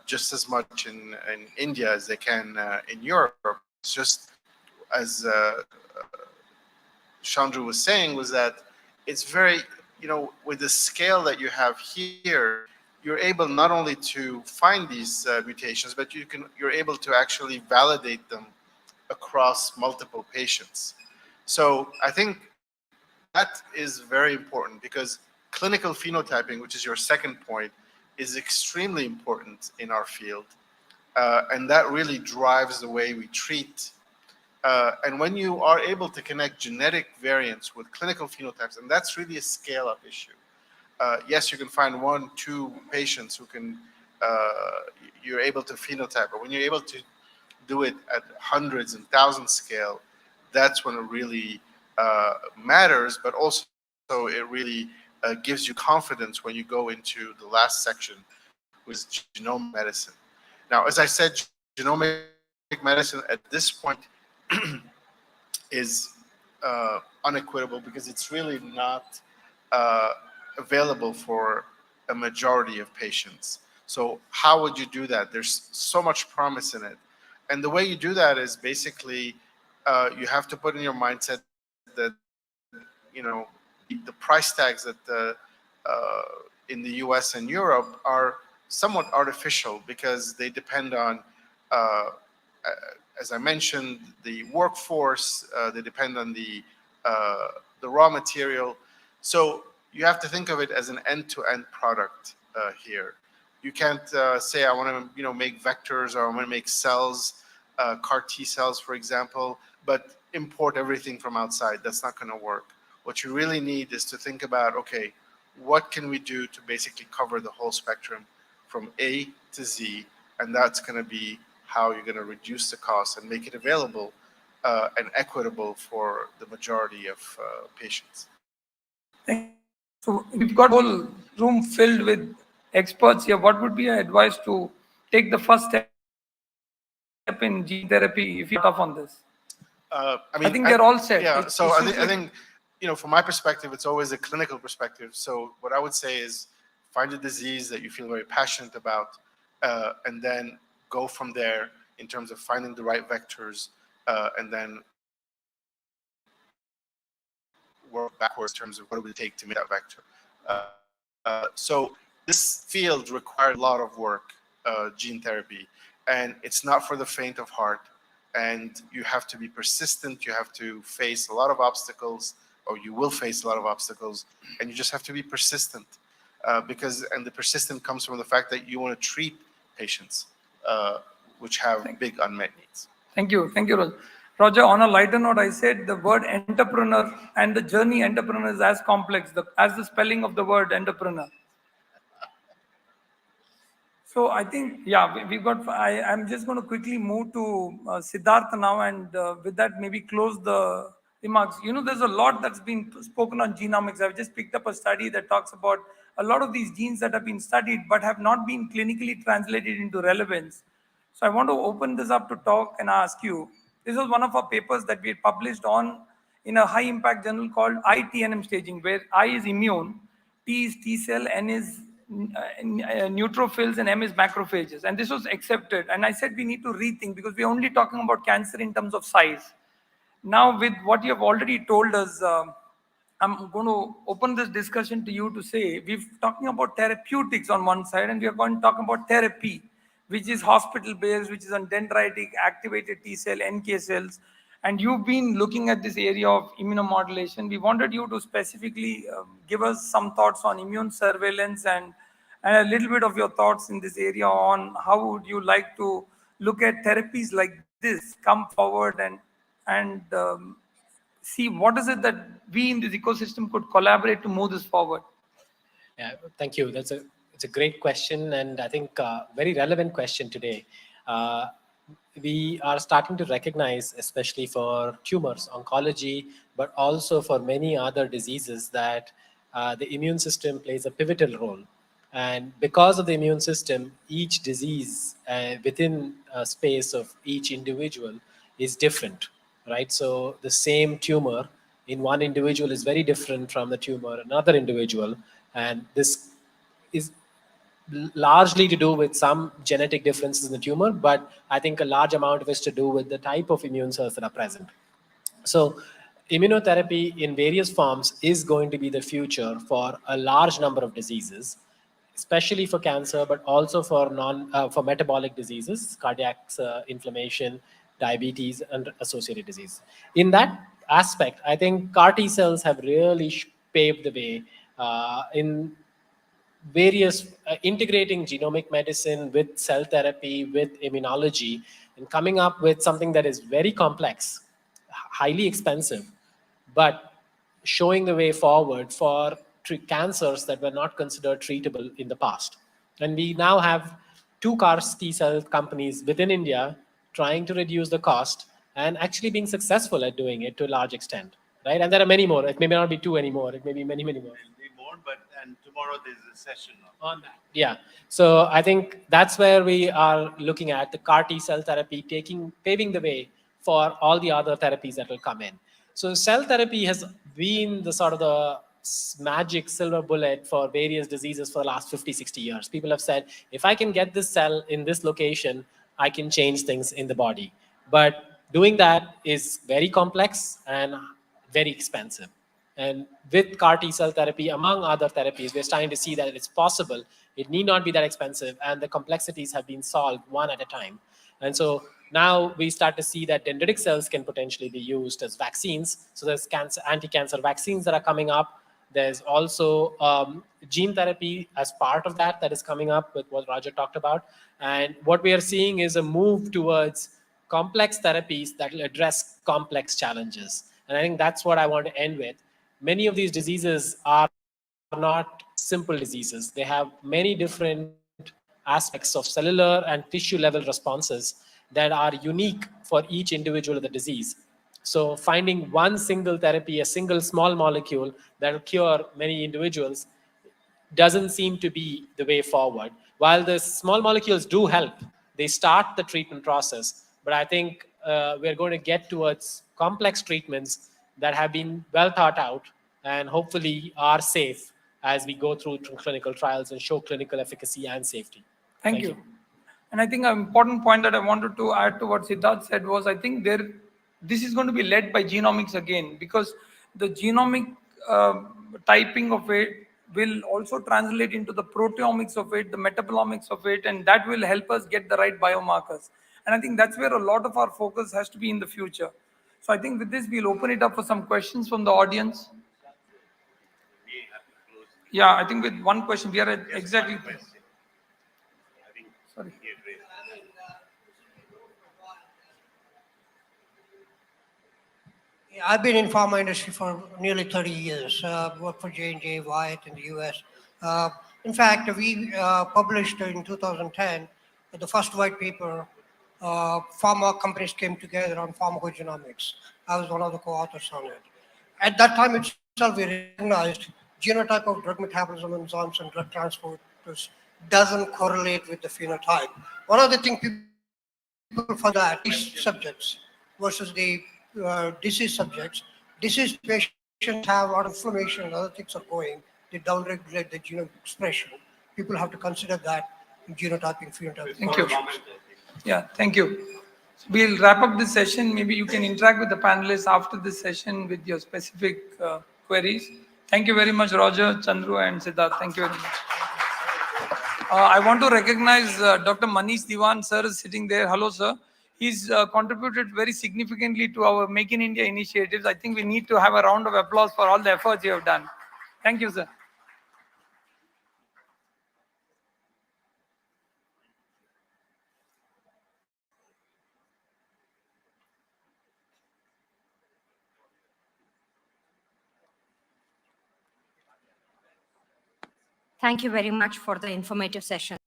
just as much in India as they can in Europe. It's just as Chandru was saying, was that it's very, with the scale that you have here, you're able not only to find these mutations, but you're able to actually validate them across multiple patients. So I think that is very important, because clinical phenotyping, which is your second point, is extremely important in our field. And that really drives the way we treat. And when you are able to connect genetic variants with clinical phenotypes, and that's really a scale-up issue. Yes, you can find 1, 2 patients who you're able to phenotype, but when you're able to do it at hundreds and thousands scale, that's when it really matters, but also it really gives you confidence when you go into the last section, which is genomic medicine. Now, as I said, genomic medicine at this point is unequivocal, because it's really not available for a majority of patients. So how would you do that? There's so much promise in it. And the way you do that is basically you have to put in your mindset that, the price tags that in the US and Europe are somewhat artificial, because they depend on, as I mentioned, the workforce, they depend on the raw material. So you have to think of it as an end-to-end product here. You can't say, I want to make vectors, or I want to make cells, CAR T cells, for example, but import everything from outside. That's not going to work. What you really need is to think about, okay, what can we do to basically cover the whole spectrum from A to Z, and that's going to be how you're going to reduce the cost and make it available and equitable for the majority of patients. So we've got a whole room filled with experts here. What would be your advice to take the first step in gene therapy if you're tough on this? I think they're all set. Yeah, so I it's think, from my perspective, it's always a clinical perspective. So what I would say is find a disease that you feel very passionate about, and then go from there in terms of finding the right vectors, and then work backwards in terms of what it would take to make that vector. So this field required a lot of work, gene therapy, and it's not for the faint of heart. And you have to be persistent. You have to face a lot of obstacles, or you will face a lot of obstacles, and you just have to be persistent, and the persistent comes from the fact that you want to treat patients which have big unmet needs. Thank you, Roger. Roger, on a lighter note, I said the word entrepreneur and the journey entrepreneur is as complex as the spelling of the word entrepreneur. So I think, yeah, we've got, I'm just going to quickly move to Siddhartha now, and with that, maybe close the remarks. There's a lot that's been spoken on genomics. I've just picked up a study that talks about a lot of these genes that have been studied but have not been clinically translated into relevance. So I want to open this up to talk and ask you. This was one of our papers that we had published in a high impact journal called ITNM staging, where I is immune, T is T cell, N is neutrophils, and M is macrophages. And this was accepted. And I said we need to rethink, because we're only talking about cancer in terms of size. Now, with what you have already told us, I'm going to open this discussion to you to say, we're talking about therapeutics on one side, and we are going to talk about therapy, which is hospital-based, which is on dendritic, activated T cell, NK cells. And you've been looking at this area of immunomodulation. We wanted you to specifically give us some thoughts on immune surveillance and a little bit of your thoughts in this area on how would you like to look at therapies like this come forward and see what is it that we in this ecosystem could collaborate to move this forward. Yeah, thank you. It's a great question, and I think very relevant question today. We are starting to recognize, especially for tumors, oncology, but also for many other diseases, that the immune system plays a pivotal role. And because of the immune system, each disease within a space of each individual is different, right? So the same tumor in one individual is very different from the tumor in another individual. And this is largely to do with some genetic differences in the tumor, but I think a large amount of it is to do with the type of immune cells that are present. So immunotherapy in various forms is going to be the future for a large number of diseases, especially for cancer, but also for for metabolic diseases, cardiac inflammation, diabetes, and associated disease. In that aspect, I think CAR T cells have really paved the way in various integrating genomic medicine with cell therapy, with immunology, and coming up with something that is very complex, highly expensive, but showing the way forward for cancers that were not considered treatable in the past. And we now have 2 CAR T cell companies within India trying to reduce the cost and actually being successful at doing it to a large extent, right? And there are many more. It may not be 2 anymore. It may be many, many more. And tomorrow there's a session on that. Yeah. So I think that's where we are looking at the CAR T cell therapy paving the way for all the other therapies that will come in. So cell therapy has been the sort of the magic silver bullet for various diseases for the last 50, 60 years. People have said, if I can get this cell in this location, I can change things in the body. But doing that is very complex and very expensive. And with CAR T cell therapy, among other therapies, we're starting to see that it's possible. It need not be that expensive, and the complexities have been solved one at a time. And so now we start to see that dendritic cells can potentially be used as vaccines. So there's anti-cancer vaccines that are coming up. There's also gene therapy as part of that is coming up with what Roger talked about. And what we are seeing is a move towards complex therapies that will address complex challenges. And I think that's what I want to end with. many of these diseases are not simple diseases. They have many different aspects of cellular and tissue level responses that are unique for each individual of the disease. So finding one single therapy, a single small molecule that will cure many individuals doesn't seem to be the way forward. While the small molecules do help, they start the treatment process. But I think we're going to get towards complex treatments that have been well thought out and hopefully are safe as we go through clinical trials and show clinical efficacy and safety. Thank you. And I think an important point that I wanted to add to what Siddharth said was, I think this is going to be led by genomics again, because the genomic typing of it will also translate into the proteomics of it, the metabolomics of it, and that will help us get the right biomarkers. And I think that's where a lot of our focus has to be in the future. So I think with this, we'll open it up for some questions from the audience. Yeah, I think with one question, we are at exactly. Sorry. Yeah, I've been in pharma industry for nearly 30 years. Worked for J&J, Wyatt in the US. In fact, we published in 2010 the first white paper. Pharma companies came together on pharmacogenomics. I was one of the co-authors on it. At that time itself, we recognized genotype of drug metabolism, enzymes, and drug transport doesn't correlate with the phenotype. One of the things people find that these subjects versus the disease subjects, disease patients have a lot of inflammation and other things are going, they downregulate the genome expression. People have to consider that in genotyping, phenotyping. Thank you. Yeah, thank you. So we'll wrap up this session. Maybe you can interact with the panelists after this session with your specific queries. Thank you very much, Roger, Chandru, and Siddharth. Thank you very much. I want to recognize Dr. Manish Diwan, sir, is sitting there. Hello, sir. He's contributed very significantly to our Make in India initiatives. I think we need to have a round of applause for all the efforts you have done. Thank you, sir. Thank you very much for the informative session.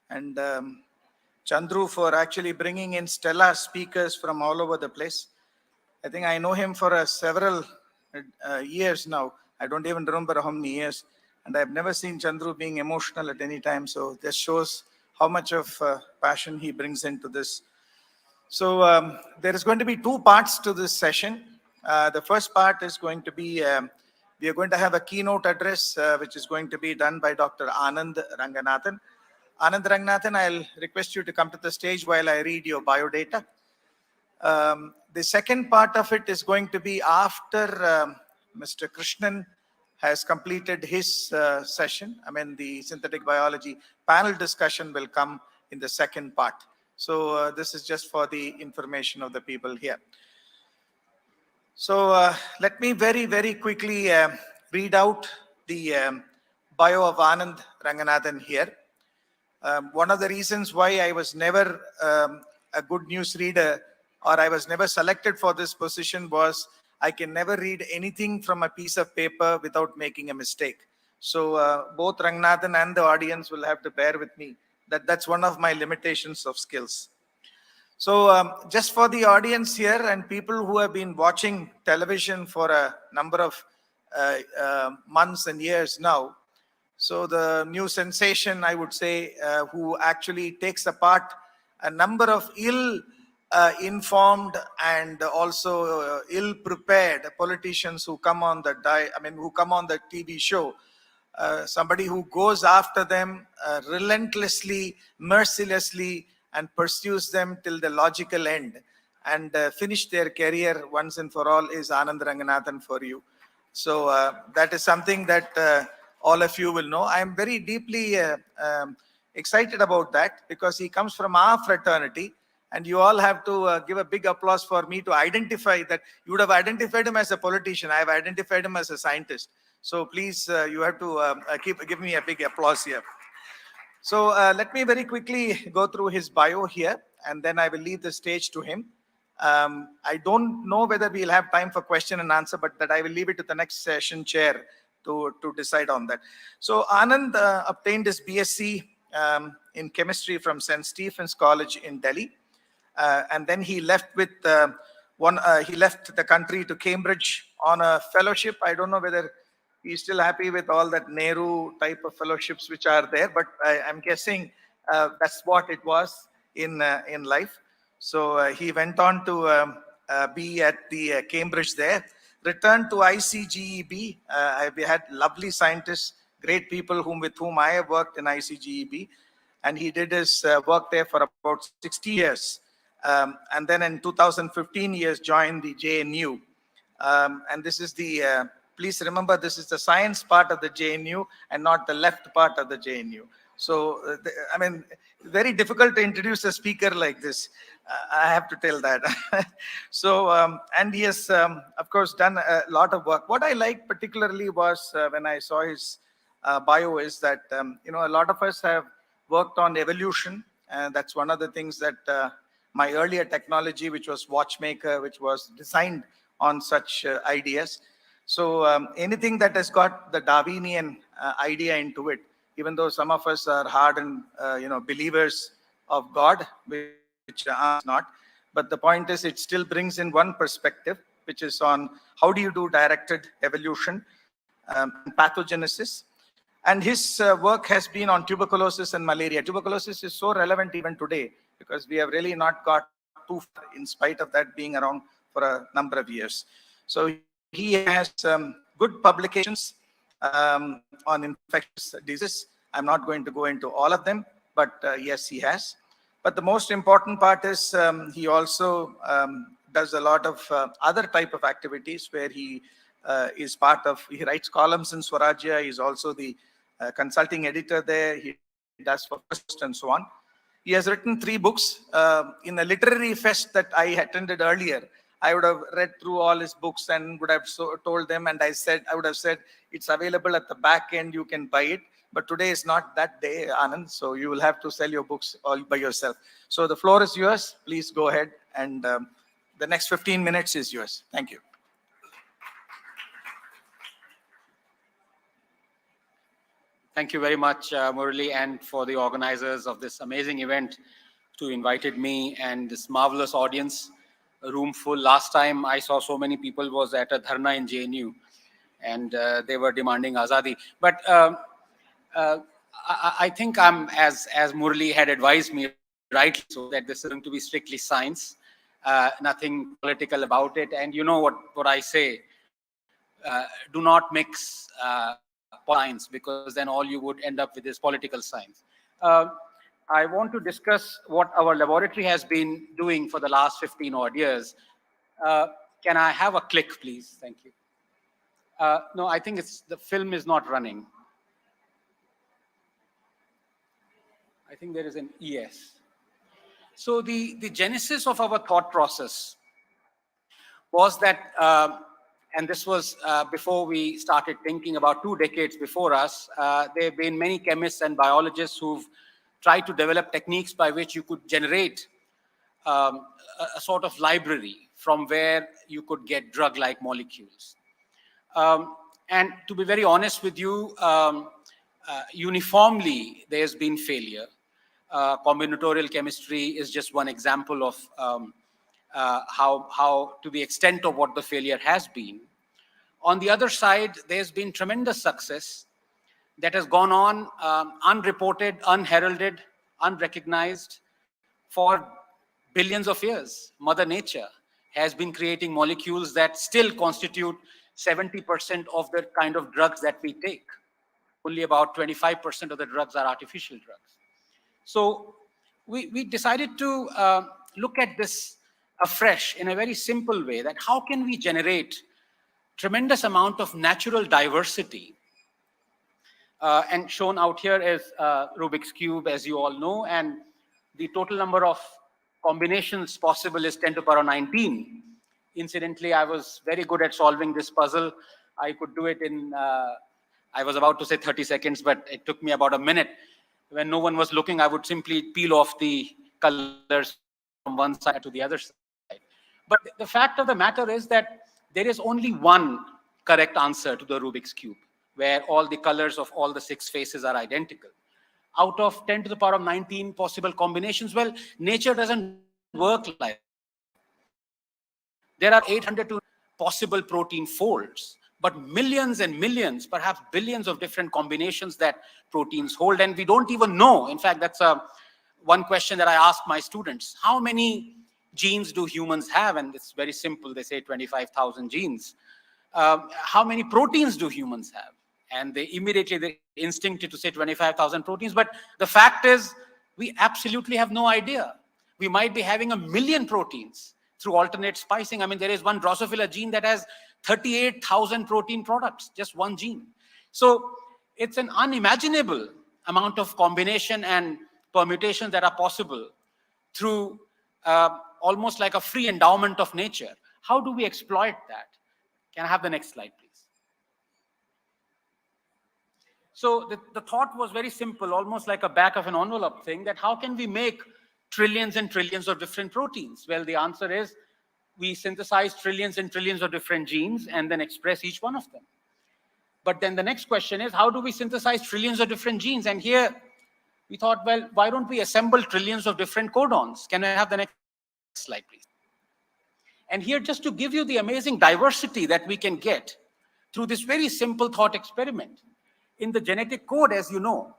and Chandru for actually bringing in stellar speakers from all over the place. I think I know him for several years now. I don't even remember how many years. And I've never seen Chandru being emotional at any time. So this shows how much of passion he brings into this. So there is going to be two parts to this session. The first part is going to be, we are going to have a keynote address, which is going to be done by Dr. Anand Ranganathan. Anand Ranganathan, I'll request you to come to the stage while I read your biodata. The second part of it is going to be after Mr. Krishnan has completed his session. I mean, the synthetic biology panel discussion will come in the second part. So this is just for the information of the people here. So let me very, very quickly read out the bio of Anand Ranganathan here. One of the reasons why I was never a good news reader, or I was never selected for this position, was I can never read anything from a piece of paper without making a mistake. So both Ranganathan and the audience will have to bear with me. That's one of my limitations of skills. So just for the audience here and people who have been watching television for a number of months and years now, so the new sensation, I would say, who actually takes apart a number of ill-informed and also ill-prepared politicians who come on the who come on the TV show. Somebody who goes after them relentlessly, mercilessly, and pursues them till the logical end and finish their career once and for all is Anand Ranganathan for you. So that is something that all of you will know. I am very deeply excited about that because he comes from our fraternity, and you all have to give a big applause for me to identify that. You would have identified him as a politician. I have identified him as a scientist. So please, you have to give me a big applause here. So let me very quickly go through his bio here, and then I will leave the stage to him. I don't know whether we'll have time for question and answer, but that I will leave it to the next session chair to decide on that. So Anand obtained his BSc in chemistry from St. Stephen's College in Delhi. And then he left with he left the country to Cambridge on a fellowship. I don't know whether he's still happy with all that Nehru type of fellowships which are there, but I'm guessing that's what it was in life. So he went on to be at the Cambridge there, returned to ICGEB. We had lovely scientists, great people with whom I have worked in ICGEB, and he did his work there for about 60 years. And then in 2015, he has joined the JNU. And this is the, please remember, this is the science part of the JNU and not the left part of the JNU. So, I mean, very difficult to introduce a speaker like this. I have to tell that. So, and he has, of course, done a lot of work. What I liked particularly was when I saw his bio is that, you know, a lot of us have worked on evolution. And that's one of the things that my earlier technology, which was watchmaker, which was designed on such ideas. So anything that has got the Darwinian idea into it, even though some of us are hardened, you know, believers of God, which are not. But the point is, it still brings in one perspective, which is on how do you do directed evolution and pathogenesis. And his work has been on tuberculosis and malaria. Tuberculosis is so relevant even today because we have really not got too far in spite of that being around for a number of years. So he has good publications on infectious diseases. I'm not going to go into all of them, but yes, he has. But the most important part is he also does a lot of other type of activities where he is part of, he writes columns in Swarajya. He's also the consulting editor there. He does for First and so on. He has written 3 books. In a literary fest that I attended earlier, I would have read through all his books and would have told them, and I would have said, it's available at the back end, you can buy it. But today is not that day, Anand, so you will have to sell your books all by yourself. So the floor is yours. Please go ahead, and the next 15 minutes is yours. Thank you. Thank you very much, Murali, and for the organizers of this amazing event to invited me and this marvelous audience. A room full. Last time I saw so many people was at a dharna in JNU, and they were demanding Azadi. But I think I'm, as Murali had advised me rightly so, that this is going to be strictly science, nothing political about it. And you know what I say, do not mix science, because then all you would end up with is political science. I want to discuss what our laboratory has been doing for the last 15 odd years. Can I have a click, please? Thank you. No, I think the film is not running. I think there is an ES. So the genesis of our thought process was that, and this was before we started thinking, about 2 decades before us, there have been many chemists and biologists who've tried to develop techniques by which you could generate a sort of library from where you could get drug-like molecules. And to be very honest with you, uniformly there's been failure. Combinatorial chemistry is just one example of how to the extent of what the failure has been. On the other side, there's been tremendous success that has gone on unreported, unheralded, unrecognized for billions of years. Mother Nature has been creating molecules that still constitute 70% of the kind of drugs that we take. Only about 25% of the drugs are artificial drugs. So we decided to look at this afresh in a very simple way, that how can we generate tremendous amount of natural diversity. And shown out here is Rubik's Cube, as you all know, and the total number of combinations possible is 10 to the power 19. Incidentally, I was very good at solving this puzzle. I could do it in, I was about to say 30 seconds, but it took me about a minute. When no one was looking, I would simply peel off the colors from one side to the other side. But the fact of the matter is that there is only one correct answer to the Rubik's Cube, where all the colors of all the 6 faces are identical. Out of 10 to the power of 19 possible combinations, well, nature doesn't work like that. There are 800 to possible protein folds, but millions and millions, perhaps billions of different combinations that proteins hold, and we don't even know. In fact, that's one question that I ask my students. How many genes do humans have? And it's very simple. They say 25,000 genes. How many proteins do humans have? And they immediately, they instinctive to say 25,000 proteins. But the fact is, we absolutely have no idea. We might be having 1 million proteins through alternate splicing. I mean, there is one Drosophila gene that has 38,000 protein products, just one gene. So it's an unimaginable amount of combination and permutations that are possible through almost like a free endowment of nature. How do we exploit that? Can I have the next slide, please? So the thought was very simple, almost like a back of an envelope thing, that how can we make trillions and trillions of different proteins? Well, the answer is we synthesize trillions and trillions of different genes and then express each one of them. But then the next question is, how do we synthesize trillions of different genes? And here we thought, well, why don't we assemble trillions of different codons? Can I have the next slide, please? And here, just to give you the amazing diversity that we can get through this very simple thought experiment. In the genetic code, as you know,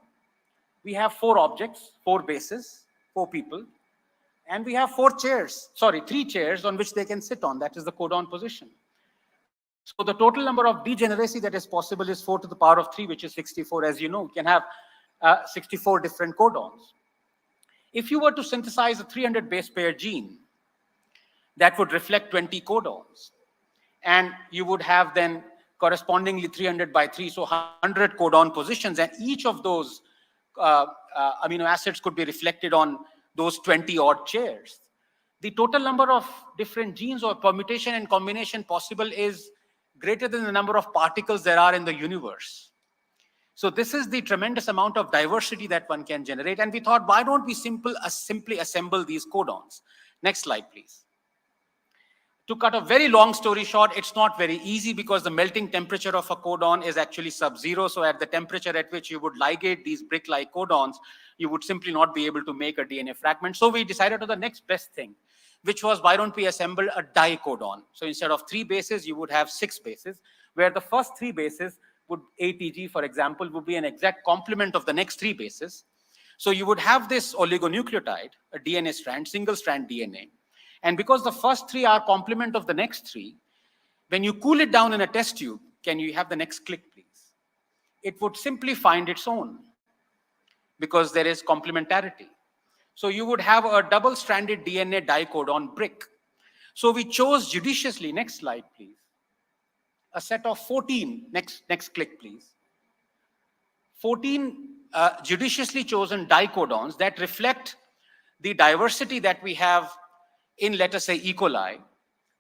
we have 4 objects, 4 bases, 4 people, and we have 3 chairs on which they can sit on. That is the codon position. So the total number of degeneracy that is possible is 4 to the power of 3, which is 64. As you know, we can have 64 different codons. If you were to synthesize a 300 base pair gene, that would reflect 20 codons. And you would have then correspondingly 300 by 3, so 100 codon positions, and each of those amino acids could be reflected on those 20 odd chairs. The total number of different genes or permutation and combination possible is greater than the number of particles there are in the universe. So this is the tremendous amount of diversity that one can generate. And we thought, why don't we simply assemble these codons? Next slide, please. To cut a very long story short, it's not very easy because the melting temperature of a codon is actually sub-zero. So at the temperature at which you would ligate these brick-like codons, you would simply not be able to make a DNA fragment. So we decided on the next best thing, which was, why don't we assemble a dicodon? So instead of 3 bases, you would have 6 bases, where the first 3 bases would, ATG, for example, would be an exact complement of the next 3 bases. So you would have this oligonucleotide, a DNA strand, single-strand DNA. And because the first 3 are complement of the next 3, when you cool it down in a test tube, can you have the next click, please? It would simply find its own because there is complementarity. So you would have a double-stranded DNA dicodon brick. So we chose judiciously, next slide, please, a set of 14, next click, please. 14 judiciously chosen dicodons that reflect the diversity that we have in, let us say, E. coli,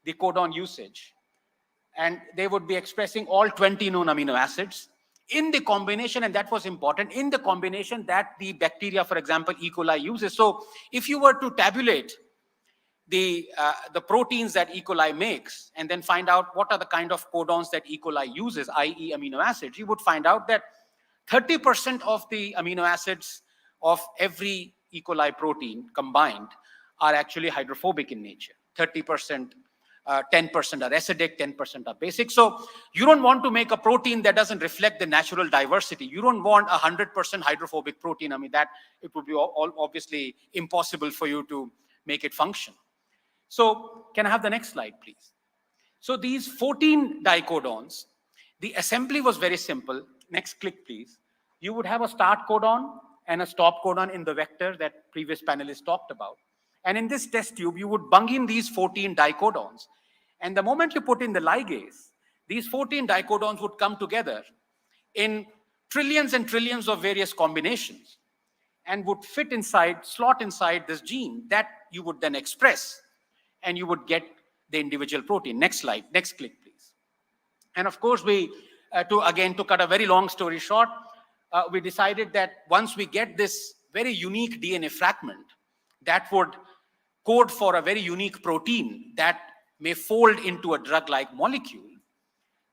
the codon usage. And they would be expressing all 20 known amino acids in the combination, and that was important, in the combination that the bacteria, for example, E. coli uses. So if you were to tabulate the proteins that E. coli makes and then find out what are the kind of codons that E. coli uses, i.e. amino acids, you would find out that 30% of the amino acids of every E. coli protein combined are actually hydrophobic in nature. 30%, 10% are acidic, 10% are basic. So you don't want to make a protein that doesn't reflect the natural diversity. You don't want 100% hydrophobic protein. I mean, that it would be obviously impossible for you to make it function. So can I have the next slide, please? So these 14 dicodons, the assembly was very simple. Next click, please. You would have a start codon and a stop codon in the vector that previous panelists talked about. And in this test tube, you would bung in these 14 dicodons. And the moment you put in the ligase, these 14 dicodons would come together in trillions and trillions of various combinations and would fit inside, slot inside this gene that you would then express, and you would get the individual protein. Next slide, next click, please. And of course, we, to cut a very long story short, we decided that once we get this very unique DNA fragment that would code for a very unique protein that may fold into a drug-like molecule,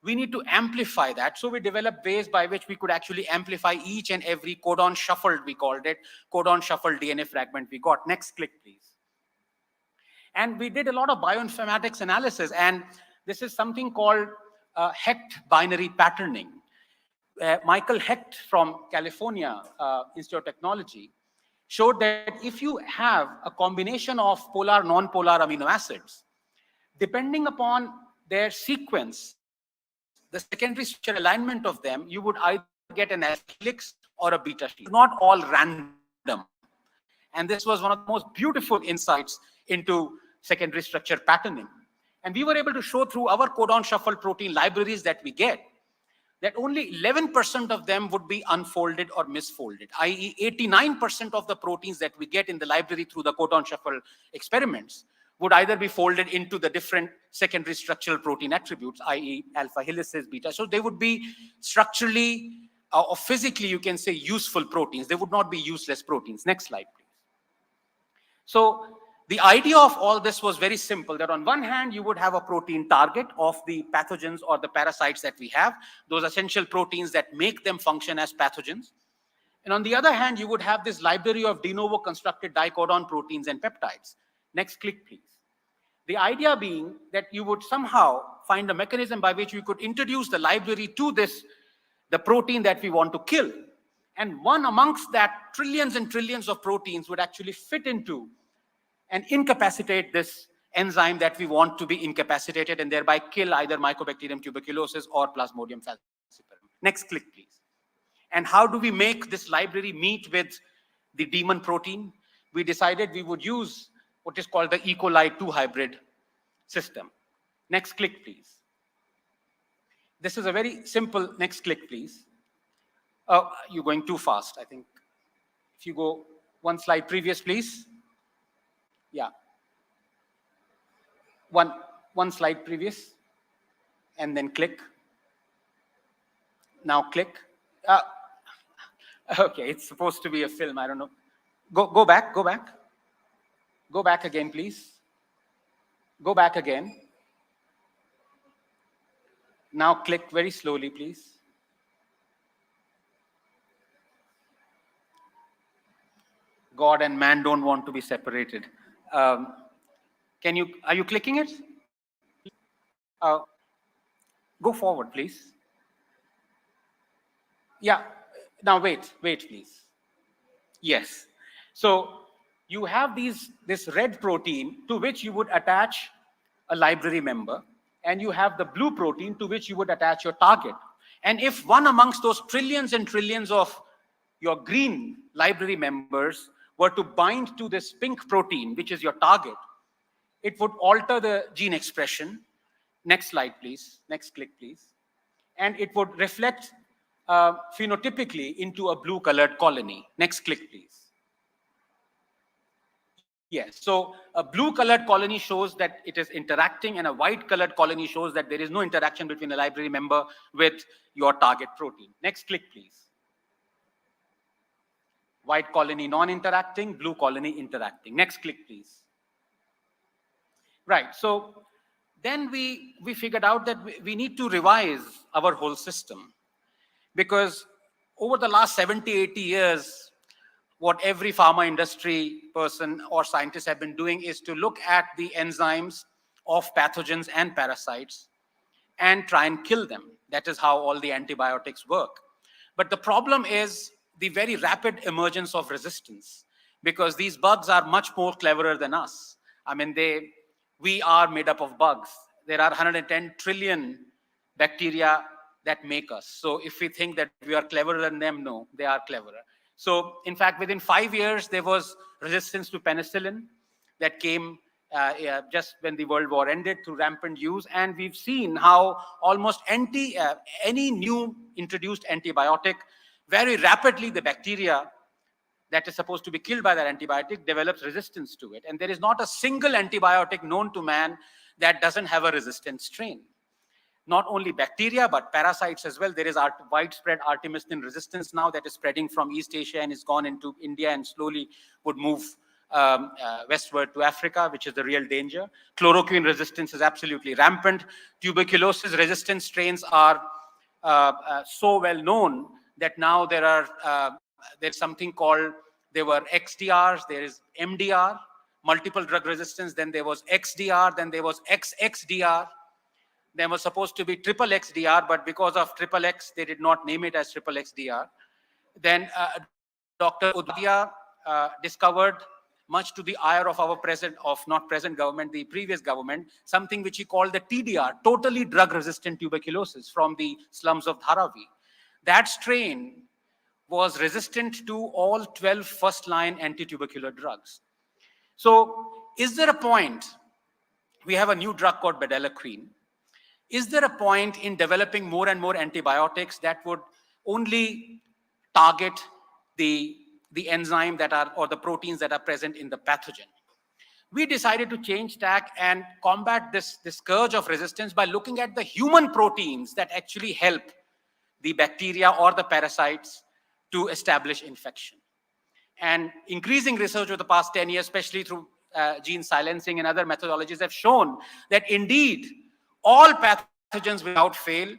we need to amplify that. So we developed ways by which we could actually amplify each and every codon shuffled, we called it, codon shuffled DNA fragment we got. Next click, please. And we did a lot of bioinformatics analysis, and this is something called Hecht binary patterning. Michael Hecht from California Institute of Technology showed that if you have a combination of polar, non-polar amino acids, depending upon their sequence, the secondary structure alignment of them, you would either get an helix or a beta sheet. Not all random. And this was one of the most beautiful insights into secondary structure patterning. And we were able to show through our codon shuffle protein libraries that we get that only 11% of them would be unfolded or misfolded, i.e. 89% of the proteins that we get in the library through the codon shuffle experiments would either be folded into the different secondary structural protein attributes, i.e. alpha helices, beta. So they would be structurally or physically, you can say, useful proteins. They would not be useless proteins. Next slide, please. So the idea of all this was very simple, that on one hand, you would have a protein target of the pathogens or the parasites that we have, those essential proteins that make them function as pathogens. And on the other hand, you would have this library of de novo constructed dicodon proteins and peptides. Next click, please. The idea being that you would somehow find a mechanism by which we could introduce the library to this, the protein that we want to kill. And one amongst that trillions and trillions of proteins would actually fit into and incapacitate this enzyme that we want to be incapacitated and thereby kill either Mycobacterium tuberculosis or Plasmodium falciparum. Next click, please. And how do we make this library meet with the demon protein? We decided we would use what is called the E. coli 2 hybrid system. Next click, please. This is a very simple, next click, please. You're going too fast, I think. If you go one slide previous, please. Yeah. One slide previous, and then click. Now click. Okay, it's supposed to be a film. I don't know. Go back. Go back again, please. Go back again. Now click very slowly, please. God and man don't want to be separated. Are you clicking it? Go forward, please. Yeah, now wait, please. Yes. So you have this red protein to which you would attach a library member, and you have the blue protein to which you would attach your target. And if one amongst those trillions and trillions of your green library members were to bind to this pink protein, which is your target, it would alter the gene expression. Next slide, please. Next click, please. And it would reflect phenotypically into a blue-colored colony. Next click, please. Yes, so a blue-colored colony shows that it is interacting, and a white-colored colony shows that there is no interaction between a library member with your target protein. Next click, please. White colony non-interacting, blue colony interacting. Next click, please. Right, so then we figured out that we need to revise our whole system, because over the last 70, 80 years, what every pharma industry person or scientist have been doing is to look at the enzymes of pathogens and parasites and try and kill them. That is how all the antibiotics work. But the problem is the very rapid emergence of resistance, because these bugs are much more cleverer than us. I mean, we are made up of bugs. There are 110 trillion bacteria that make us. So if we think that we are cleverer than them, no, they are cleverer. So in fact, within 5 years, there was resistance to penicillin that came just when the World War ended through rampant use. And we've seen how almost any new introduced antibiotic, very rapidly the bacteria that is supposed to be killed by that antibiotic develops resistance to it. And there is not a single antibiotic known to man that doesn't have a resistant strain. Not only bacteria, but parasites as well. There is widespread artemisinin resistance now that is spreading from East Asia and is gone into India and slowly would move westward to Africa, which is the real danger. Chloroquine resistance is absolutely rampant. Tuberculosis resistant strains are so well known that now there's something called, there were XDRs, there is MDR, multiple drug resistance, then there was XDR, then there was XXDR. There was supposed to be triple XDR, but because of triple X, they did not name it as triple XDR. Then Dr. Udadia discovered, much to the ire of our not present government, the previous government, something which he called the TDR, totally drug-resistant tuberculosis from the slums of Dharavi. That strain was resistant to all 12 first-line anti-tubercular drugs. So is there a point, we have a new drug called bedelacquine, is there a point in developing more and more antibiotics that would only target the enzyme that are, or the proteins that are present in the pathogen? We decided to change tack and combat this scourge of resistance by looking at the human proteins that actually help the bacteria or the parasites to establish infection. And increasing research over the past 10 years, especially through gene silencing and other methodologies, have shown that indeed all pathogens without fail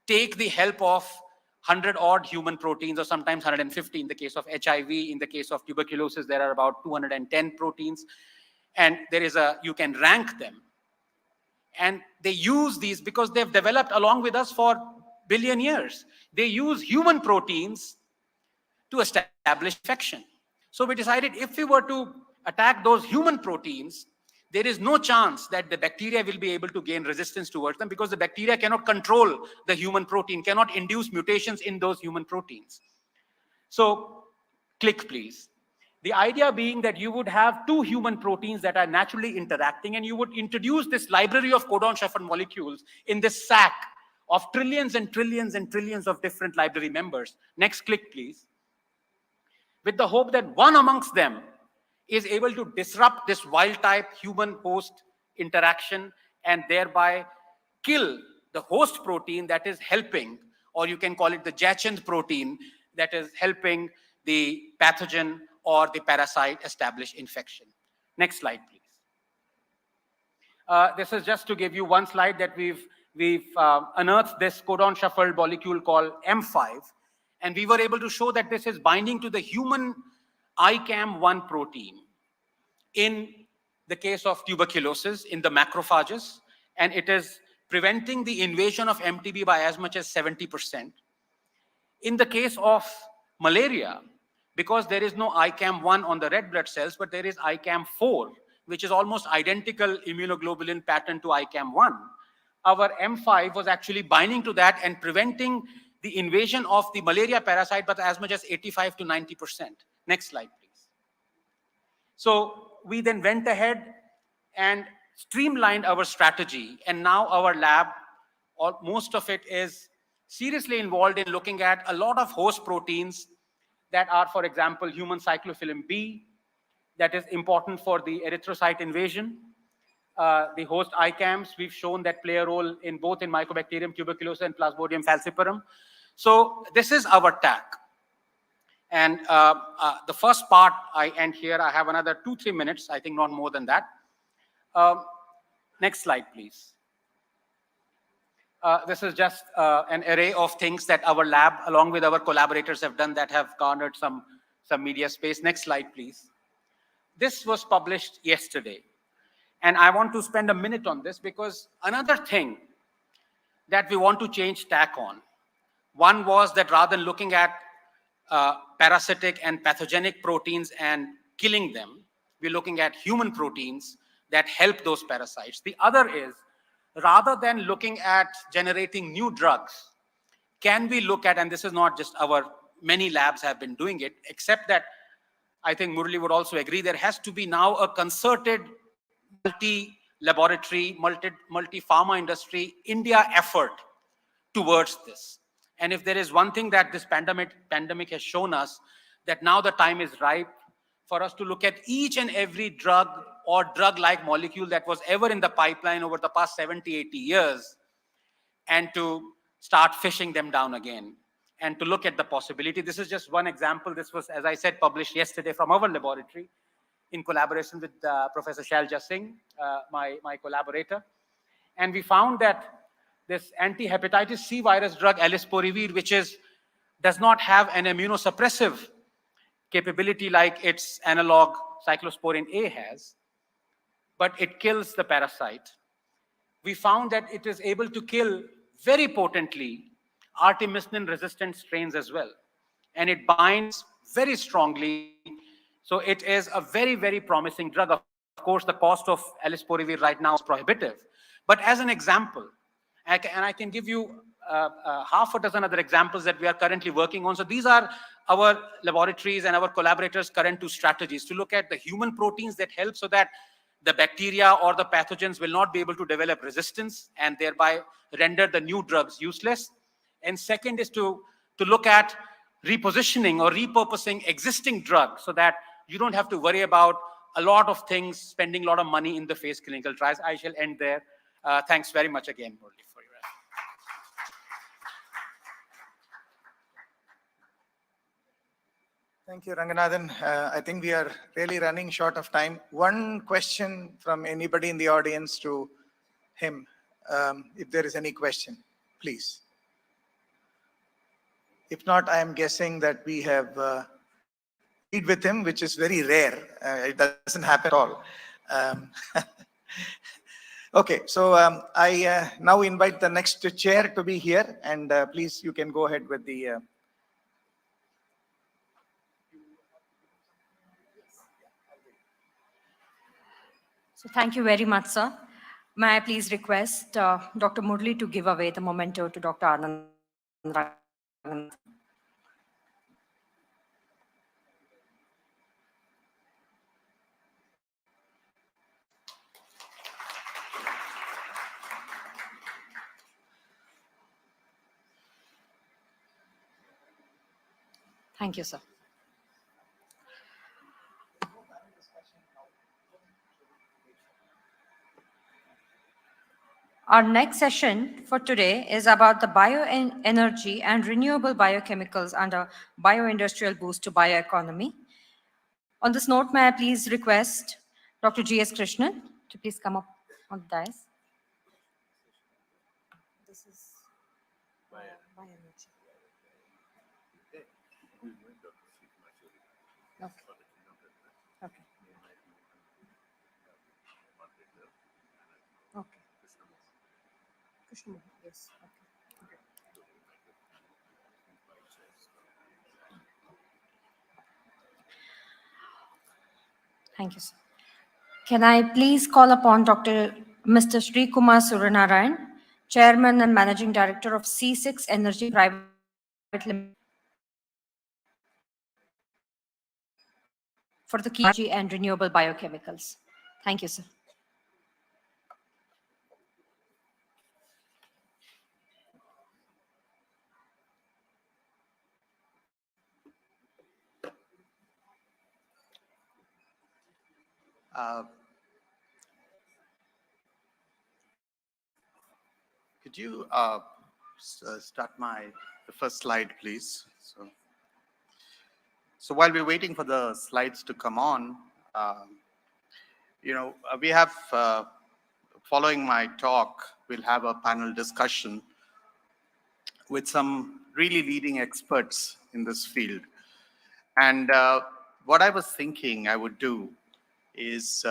take the help of 100-odd human proteins, or sometimes 150 in the case of HIV. In the case of tuberculosis, there are about 210 proteins. And you can rank them. And they use these because they've developed along with us for billion years. They use human proteins to establish infection. So we decided if we were to attack those human proteins, there is no chance that the bacteria will be able to gain resistance towards them, because the bacteria cannot control the human protein, cannot induce mutations in those human proteins. So click, please. The idea being that you would have two human proteins that are naturally interacting, and you would introduce this library of codon shuffled molecules in this sack of trillions and trillions and trillions of different library members. Next click, please. With the hope that one amongst them is able to disrupt this wild-type human-host interaction and thereby kill the host protein that is helping, or you can call it the jacent protein, that is helping the pathogen or the parasite establish infection. Next slide, please. This is just to give you one slide that we've unearthed this codon shuffled molecule called M5, and we were able to show that this is binding to the human ICAM1 protein in the case of tuberculosis in the macrophages, and it is preventing the invasion of MTB by as much as 70%. In the case of malaria, because there is no ICAM1 on the red blood cells, but there is ICAM4, which is almost identical immunoglobulin pattern to ICAM1, our M5 was actually binding to that and preventing the invasion of the malaria parasite by as much as 85 to 90%. Next slide, please. So we then went ahead and streamlined our strategy, and now our lab, or most of it, is seriously involved in looking at a lot of host proteins that are, for example, human cyclophilin B, that is important for the erythrocyte invasion. The host ICAMs, we've shown that play a role in both in Mycobacterium tuberculosis and Plasmodium falciparum. So this is our tack. And the first part I end here. I have another 2-3 minutes, I think not more than that. Next slide, please. This is just an array of things that our lab, along with our collaborators, have done that have garnered some media space. Next slide, please. This was published yesterday. And I want to spend a minute on this because another thing that we want to change tack on. One was that rather than looking at parasitic and pathogenic proteins and killing them, we're looking at human proteins that help those parasites. The other is, rather than looking at generating new drugs, can we look at, and this is not just many labs have been doing it, except that I think Murali would also agree, there has to be now a concerted multi-laboratory, multi-pharma industry, India effort towards this. And if there is one thing that this pandemic has shown us, that now the time is ripe for us to look at each and every drug or drug-like molecule that was ever in the pipeline over the past 70, 80 years, and to start fishing them down again, and to look at the possibility. This is just one example. This was, as I said, published yesterday from our laboratory in collaboration with Professor Shailja Singh, my collaborator. And we found that this anti-hepatitis C virus drug, alisporivir, which does not have an immunosuppressive capability like its analog cyclosporin A has, but it kills the parasite. We found that it is able to kill very potently artemisinin-resistant strains as well. And it binds very strongly. So it is a very, very promising drug. Of course, the cost of alisporivir right now is prohibitive. But as an example, and I can give you half a dozen other examples that we are currently working on. So these are our laboratories and our collaborators' current 2 strategies to look at the human proteins that help so that the bacteria or the pathogens will not be able to develop resistance and thereby render the new drugs useless. And second is to look at repositioning or repurposing existing drugs so that you don't have to worry about a lot of things, spending a lot of money in the phase clinical trials. I shall end there. Thanks very much again, Murali, for your effort. Thank you, Ranganathan. I think we are really running short of time. One question from anybody in the audience to him, if there is any question, please. If not, I am guessing that we have agreed with him, which is very rare. It doesn't happen at all. Okay, so I now invite the next chair to be here, and please, you can go ahead with the... So thank you very much, sir. May I please request Dr. Murali to give away the memento to Dr. Anand Ranganathan. Thank you, sir. Our next session for today is about the bioenergy and renewable biochemicals under bioindustrial boost to bioeconomy. On this note, may I please request Dr. G.S. Krishnan to please come up on the dais. This is bioenergy. Okay. Okay. Okay. Krishna, yes. Okay. Thank you, sir. Can I please call upon Mr. Sri Kumar Suranarayan, Chairman and Managing Director of C6 Energy Private Limited, for the key energy and renewable biochemicals. Thank you, sir. Could you start the first slide, please? So while we're waiting for the slides to come on, we have, following my talk, we'll have a panel discussion with some really leading experts in this field. And what I was thinking I would do is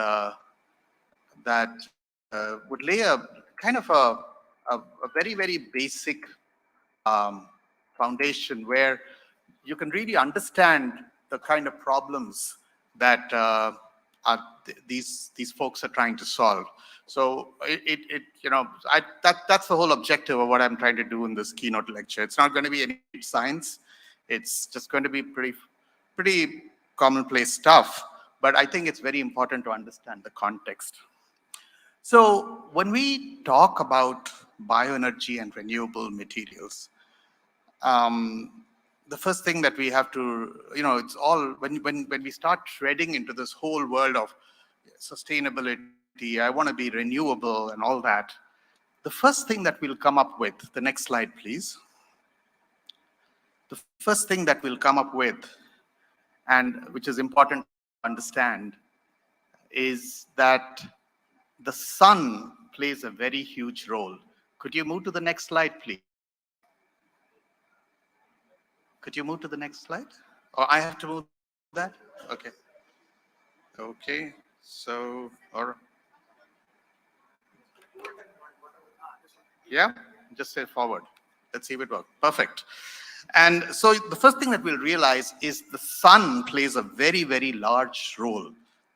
would lay a kind of a very, very basic foundation where you can really understand the kind of problems that these folks are trying to solve. So that's the whole objective of what I'm trying to do in this keynote lecture. It's not going to be any science. It's just going to be pretty commonplace stuff. But I think it's very important to understand the context. So when we talk about bioenergy and renewable materials, the first thing that we have to, it's all, when we start treading into this whole world of sustainability, I want to be renewable and all that, the first thing that we'll come up with, the next slide, please. The first thing that we'll come up with, and which is important to understand, is that the sun plays a very huge role. Could you move to the next slide, please? Could you move to the next slide? Or I have to move that? Okay. Okay. So, yeah, just say forward. Let's see if it works. Perfect. And so the first thing that we'll realize is the sun plays a very, very large role.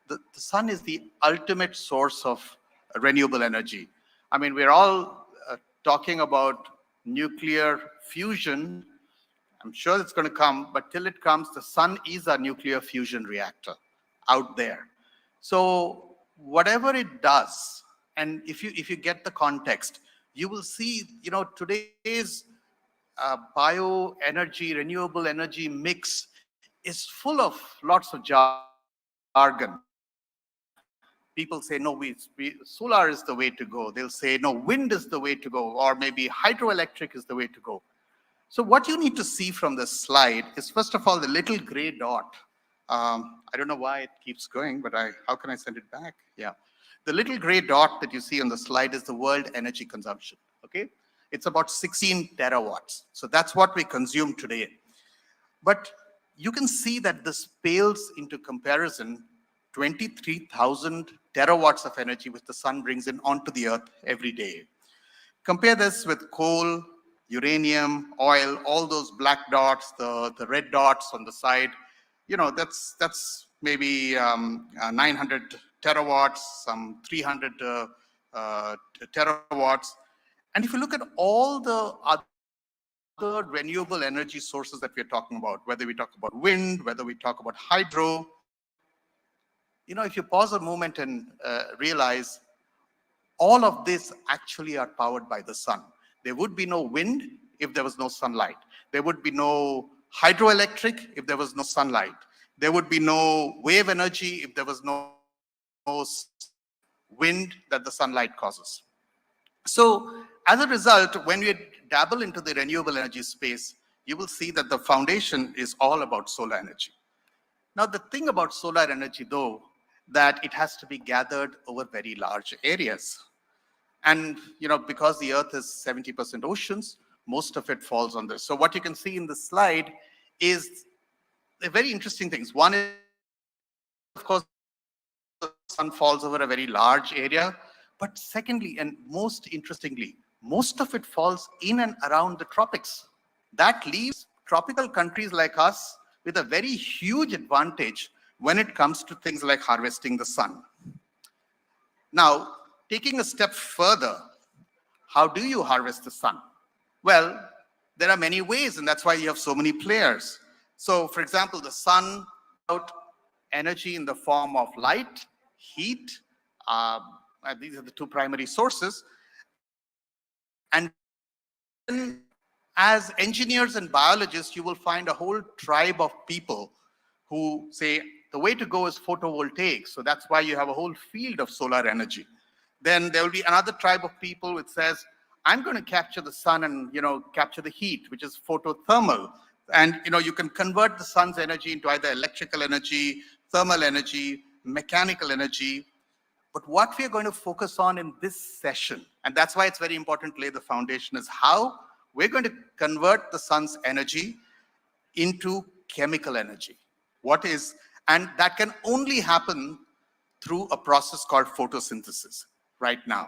The sun is the ultimate source of renewable energy. I mean, we're all talking about nuclear fusion. I'm sure it's going to come, but till it comes, the sun is a nuclear fusion reactor out there. So whatever it does, and if you get the context, you will see, today's bioenergy, renewable energy mix is full of lots of jargon. People say, no, solar is the way to go. They'll say, no, wind is the way to go, or maybe hydroelectric is the way to go. So what you need to see from this slide is, first of all, the little gray dot. I don't know why it keeps going, but how can I send it back? Yeah. The little gray dot that you see on the slide is the world energy consumption, okay? It's about 16 terawatts. So that's what we consume today. But you can see that this pales into comparison 23,000 terawatts of energy which the sun brings in onto the earth every day. Compare this with coal, uranium, oil, all those black dots, the red dots on the side. That's maybe 900 terawatts, some 300 terawatts. And if you look at all the other renewable energy sources that we're talking about, whether we talk about wind, whether we talk about hydro, if you pause a moment and realize all of this actually are powered by the sun. There would be no wind if there was no sunlight. There would be no hydroelectric if there was no sunlight. There would be no wave energy if there was no wind that the sunlight causes. So as a result, when we dabble into the renewable energy space, you will see that the foundation is all about solar energy. Now, the thing about solar energy, though, that it has to be gathered over very large areas. And, because the Earth is 70% oceans, most of it falls on this. So what you can see in this slide is very interesting things. One is, of course, the sun falls over a very large area. But secondly, and most interestingly, most of it falls in and around the tropics. That leaves tropical countries like us with a very huge advantage when it comes to things like harvesting the sun. Now, taking a step further, how do you harvest the sun? Well, there are many ways, and that's why you have so many players. So, for example, the sun out energy in the form of light, heat. These are the two primary sources. And as engineers and biologists, you will find a whole tribe of people who say the way to go is photovoltaic. So that's why you have a whole field of solar energy. Then there will be another tribe of people which says, I'm going to capture the sun and capture the heat, which is photothermal. And you can convert the sun's energy into either electrical energy, thermal energy, mechanical energy. But what we are going to focus on in this session, and that's why it's very important to lay the foundation, is how we're going to convert the sun's energy into chemical energy. And that can only happen through a process called photosynthesis right now.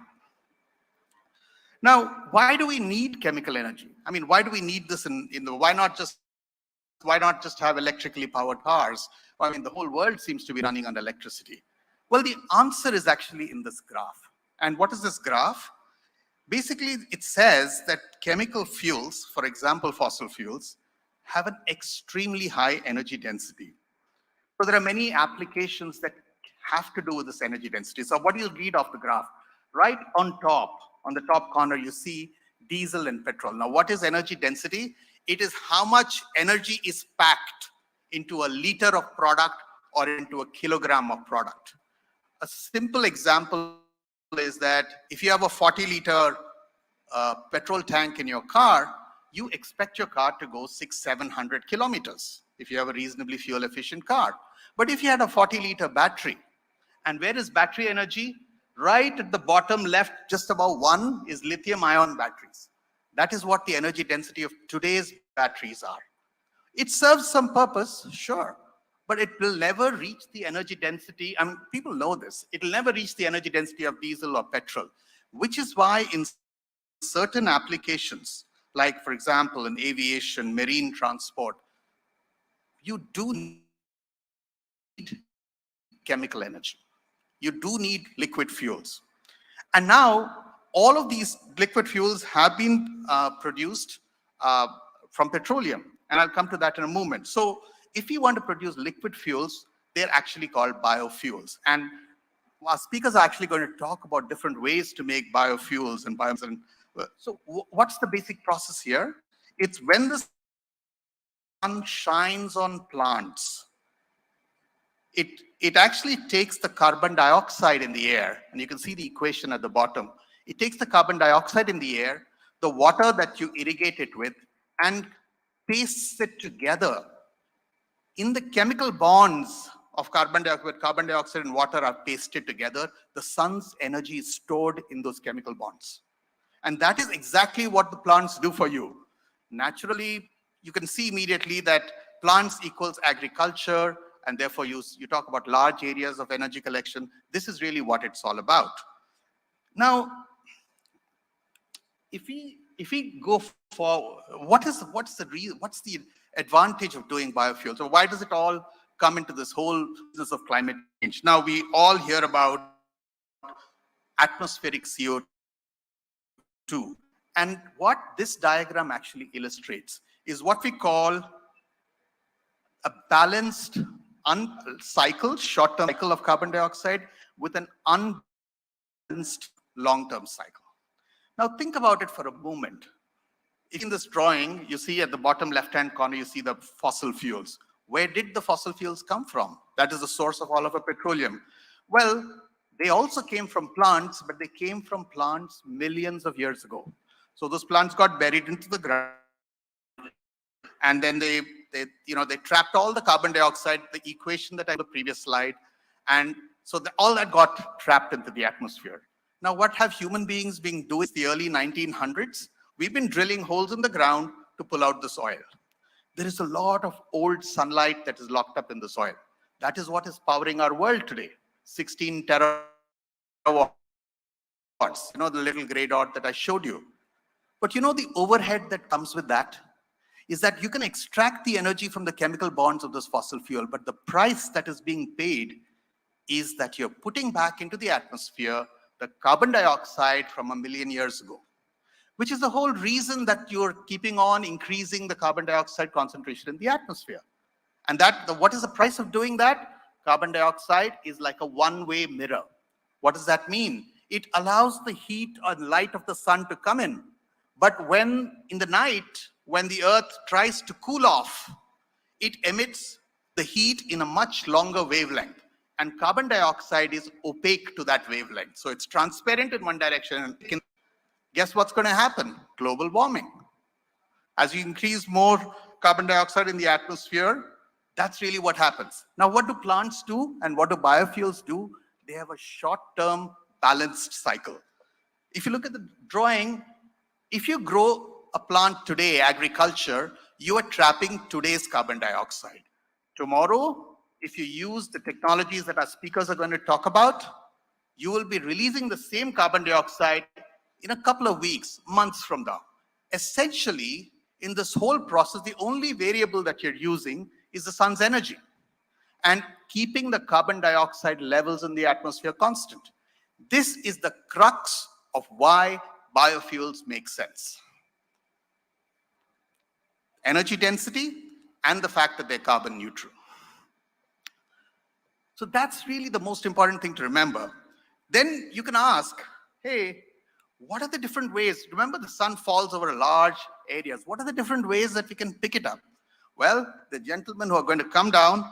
Now, why do we need chemical energy? I mean, why do we need this why not just have electrically powered cars? I mean, the whole world seems to be running on electricity. Well, the answer is actually in this graph. And what is this graph? Basically, it says that chemical fuels, for example, fossil fuels, have an extremely high energy density. So there are many applications that have to do with this energy density. So what do you read off the graph? Right on top, on the top corner, you see diesel and petrol. Now, what is energy density? It is how much energy is packed into a liter of product or into a kilogram of product. A simple example is that if you have a 40-liter petrol tank in your car, you expect your car to go 600-700 kilometers if you have a reasonably fuel-efficient car. But if you had a 40-liter battery, and where is battery energy? Right at the bottom left, just above 1 is lithium-ion batteries. That is what the energy density of today's batteries are. It serves some purpose, sure, but it will never reach the energy density. I mean, people know this. It will never reach the energy density of diesel or petrol, which is why in certain applications, like, for example, in aviation, marine transport, you do need chemical energy. You do need liquid fuels. And now, all of these liquid fuels have been produced from petroleum. And I'll come to that in a moment. So if you want to produce liquid fuels, they're actually called biofuels. And our speakers are actually going to talk about different ways to make biofuels and biomaterials. So what's the basic process here? It's when the sun shines on plants, it actually takes the carbon dioxide in the air, and you can see the equation at the bottom. It takes the carbon dioxide in the air, the water that you irrigate it with, and pastes it together. In the chemical bonds of carbon dioxide and water are pasted together, the sun's energy is stored in those chemical bonds. And that is exactly what the plants do for you. Naturally, you can see immediately that plants equals agriculture, and therefore you talk about large areas of energy collection. This is really what it's all about. Now, if we go for what's the advantage of doing biofuels? So why does it all come into this whole business of climate change? Now, we all hear about atmospheric CO2. And what this diagram actually illustrates is what we call a balanced short-term cycle of carbon dioxide with an unbalanced long-term cycle. Now think about it for a moment. In this drawing, you see at the bottom left-hand corner, you see the fossil fuels. Where did the fossil fuels come from? That is the source of all of our petroleum. Well, they also came from plants, but they came from plants millions of years ago. So those plants got buried into the ground, and then they trapped all the carbon dioxide, the equation that I had on the previous slide, and so all that got trapped into the atmosphere. Now, what have human beings been doing in the early 1900s? We've been drilling holes in the ground to pull out the soil. There is a lot of old sunlight that is locked up in the soil. That is what is powering our world today. 16 terawatts, the little gray dot that I showed you. But the overhead that comes with that is that you can extract the energy from the chemical bonds of this fossil fuel, but the price that is being paid is that you're putting back into the atmosphere the carbon dioxide from 1 million years ago, which is the whole reason that you're keeping on increasing the carbon dioxide concentration in the atmosphere. And what is the price of doing that? Carbon dioxide is like a one-way mirror. What does that mean? It allows the heat or light of the sun to come in. But in the night, when the earth tries to cool off, it emits the heat in a much longer wavelength. And carbon dioxide is opaque to that wavelength. So it's transparent in one direction. And guess what's going to happen? Global warming. As you increase more carbon dioxide in the atmosphere, that's really what happens. Now, what do plants do and what do biofuels do? They have a short-term balanced cycle. If you look at the drawing, if you grow a plant today, agriculture, you are trapping today's carbon dioxide. Tomorrow, if you use the technologies that our speakers are going to talk about, you will be releasing the same carbon dioxide in a couple of weeks, months from now. Essentially, in this whole process, the only variable that you're using is the sun's energy and keeping the carbon dioxide levels in the atmosphere constant. This is the crux of why biofuels make sense. Energy density and the fact that they're carbon neutral. So that's really the most important thing to remember. Then you can ask, hey, what are the different ways? Remember, the sun falls over large areas. What are the different ways that we can pick it up? Well, the gentlemen who are going to come down,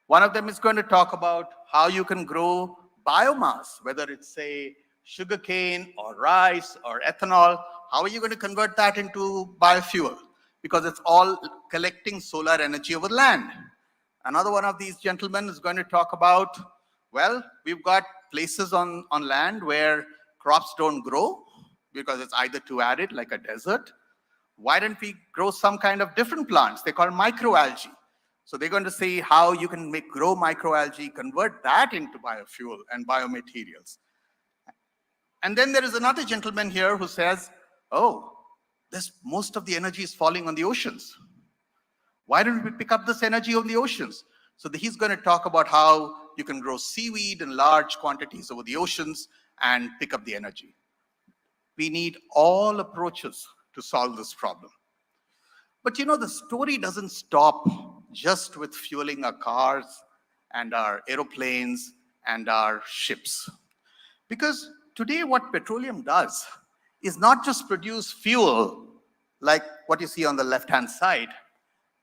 one of them is going to talk about how you can grow biomass, whether it's, say, sugarcane or rice or ethanol. How are you going to convert that into biofuel? Because it's all collecting solar energy over land. Another one of these gentlemen is going to talk about, well, we've got places on land where crops don't grow because it's either too arid, like a desert. Why don't we grow some kind of different plants? They're called microalgae. So they're going to see how you can grow microalgae, convert that into biofuel and biomaterials. And then there is another gentleman here who says, oh, most of the energy is falling on the oceans. Why don't we pick up this energy on the oceans? So he's going to talk about how you can grow seaweed in large quantities over the oceans and pick up the energy. We need all approaches to solve this problem. But the story doesn't stop just with fueling our cars and our aeroplanes and our ships. Because today what petroleum does is not just produce fuel like what you see on the left-hand side.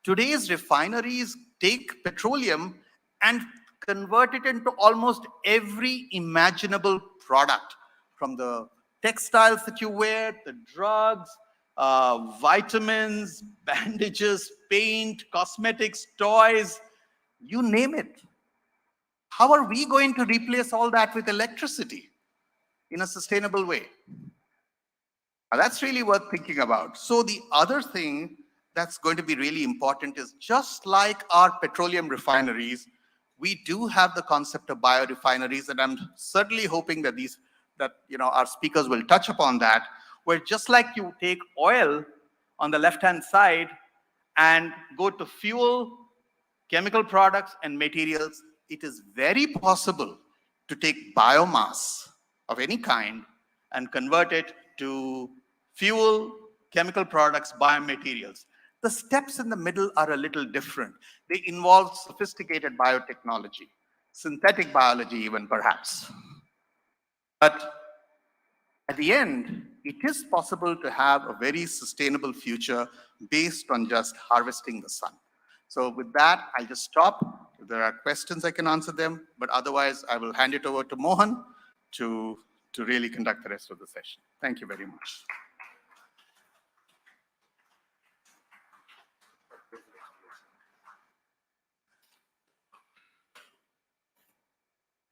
Today's refineries take petroleum and convert it into almost every imaginable product, from the textiles that you wear, the drugs, vitamins, bandages, paint, cosmetics, toys, you name it. How are we going to replace all that with electricity in a sustainable way? Now, that's really worth thinking about. So the other thing that's going to be really important is, just like our petroleum refineries, we do have the concept of biorefineries, and I'm certainly hoping that our speakers will touch upon that, where just like you take oil on the left-hand side and go to fuel, chemical products, and materials, it is very possible to take biomass of any kind and convert it to fuel, chemical products, biomaterials. The steps in the middle are a little different. They involve sophisticated biotechnology, synthetic biology even perhaps. But at the end, it is possible to have a very sustainable future based on just harvesting the sun. So with that, I'll just stop. If there are questions, I can answer them. But otherwise, I will hand it over to Mohan to really conduct the rest of the session. Thank you very much.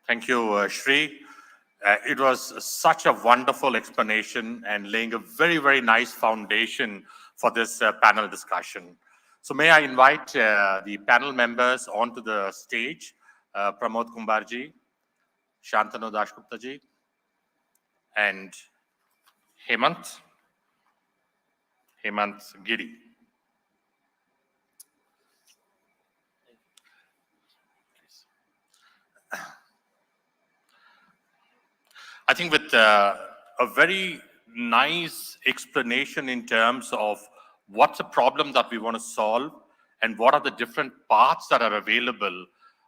Thank you, Shri. It was such a wonderful explanation and laying a very, very nice foundation for this panel discussion. So may I invite the panel members onto the stage, Pramod Kumbarji, Shantanu Dashguptaji, and Hemant Giri. I think with a very nice explanation in terms of what's the problem that we want to solve and what are the different paths that are available,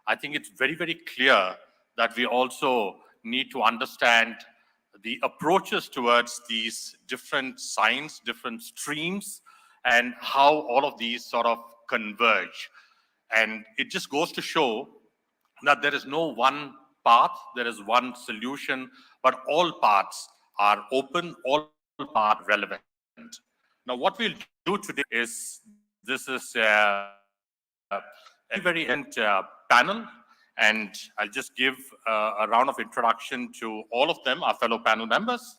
I think it's very, very clear that we also need to understand the approaches towards these different science, different streams, and how all of these sort of converge. And it just goes to show that there is no one path, there is one solution, but all paths are open, all paths are relevant. Now, what we'll do today is, this is a very end panel, and I'll just give a round of introduction to all of them, our fellow panel members.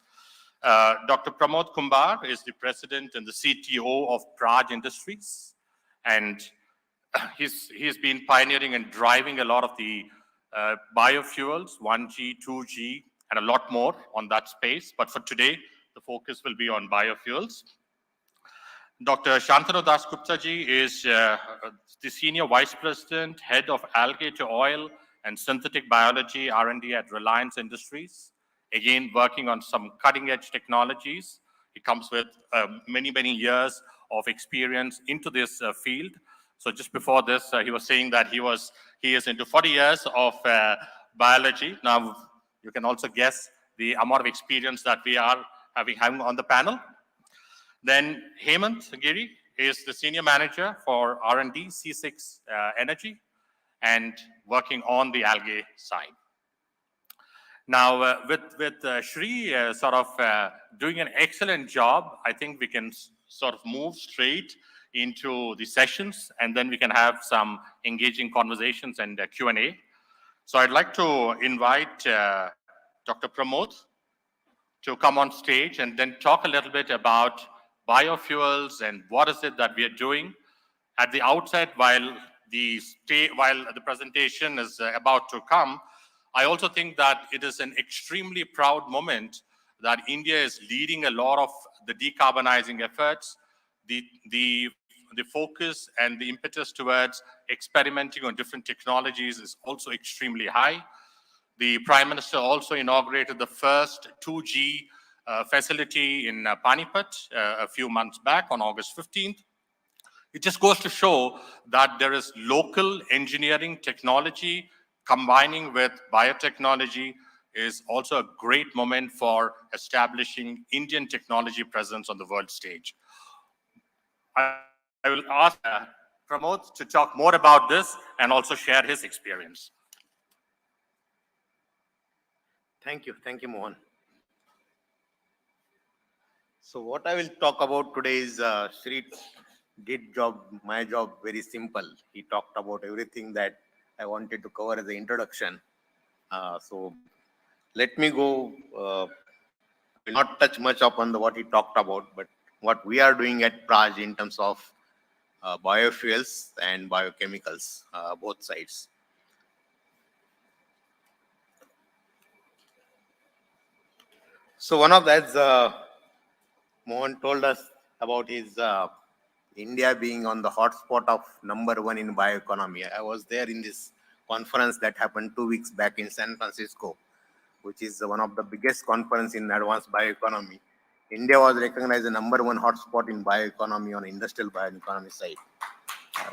Dr. Pramod Kumbar is the president and the CTO of Praj Industries, and he's been pioneering and driving a lot of the biofuels, 1G, 2G, and a lot more on that space. But for today, the focus will be on biofuels. Dr. Shantanu Dasguptaji is the Senior Vice President, Head of Algae to Oil and Synthetic Biology R&D at Reliance Industries. Again, working on some cutting-edge technologies. He comes with many, many years of experience into this field. So just before this, he was saying that he is into 40 years of biology. Now, you can also guess the amount of experience that we are having on the panel. Then Hemant Giri is the Senior Manager for R&D, C6 Energy, and working on the algae side. Now, with Shri sort of doing an excellent job, I think we can sort of move straight into the sessions, and then we can have some engaging conversations and Q&A. So I'd like to invite Dr. Pramod to come on stage and then talk a little bit about biofuels and what is it that we are doing. At the outset, while the presentation is about to come, I also think that it is an extremely proud moment that India is leading a lot of the decarbonizing efforts. The focus and the impetus towards experimenting on different technologies is also extremely high. The Prime Minister also inaugurated the first 2G facility in Panipat a few months back on August 15th. It just goes to show that there is local engineering technology combining with biotechnology is also a great moment for establishing Indian technology presence on the world stage. I will ask Pramod to talk more about this and also share his experience. Thank you, Mohan. So what I will talk about today is Sri did my job very simple. He talked about everything that I wanted to cover as an introduction. So let me go, I will not touch much upon what he talked about, but what we are doing at Praj in terms of biofuels and biochemicals, both sides. So one of that, Mohan told us about his India being on the hotspot of #1 in bioeconomy. I was there in this conference that happened 2 weeks back in San Francisco, which is one of the biggest conference in advanced bioeconomy. India was recognized the #1 hotspot in bioeconomy on industrial bioeconomy side.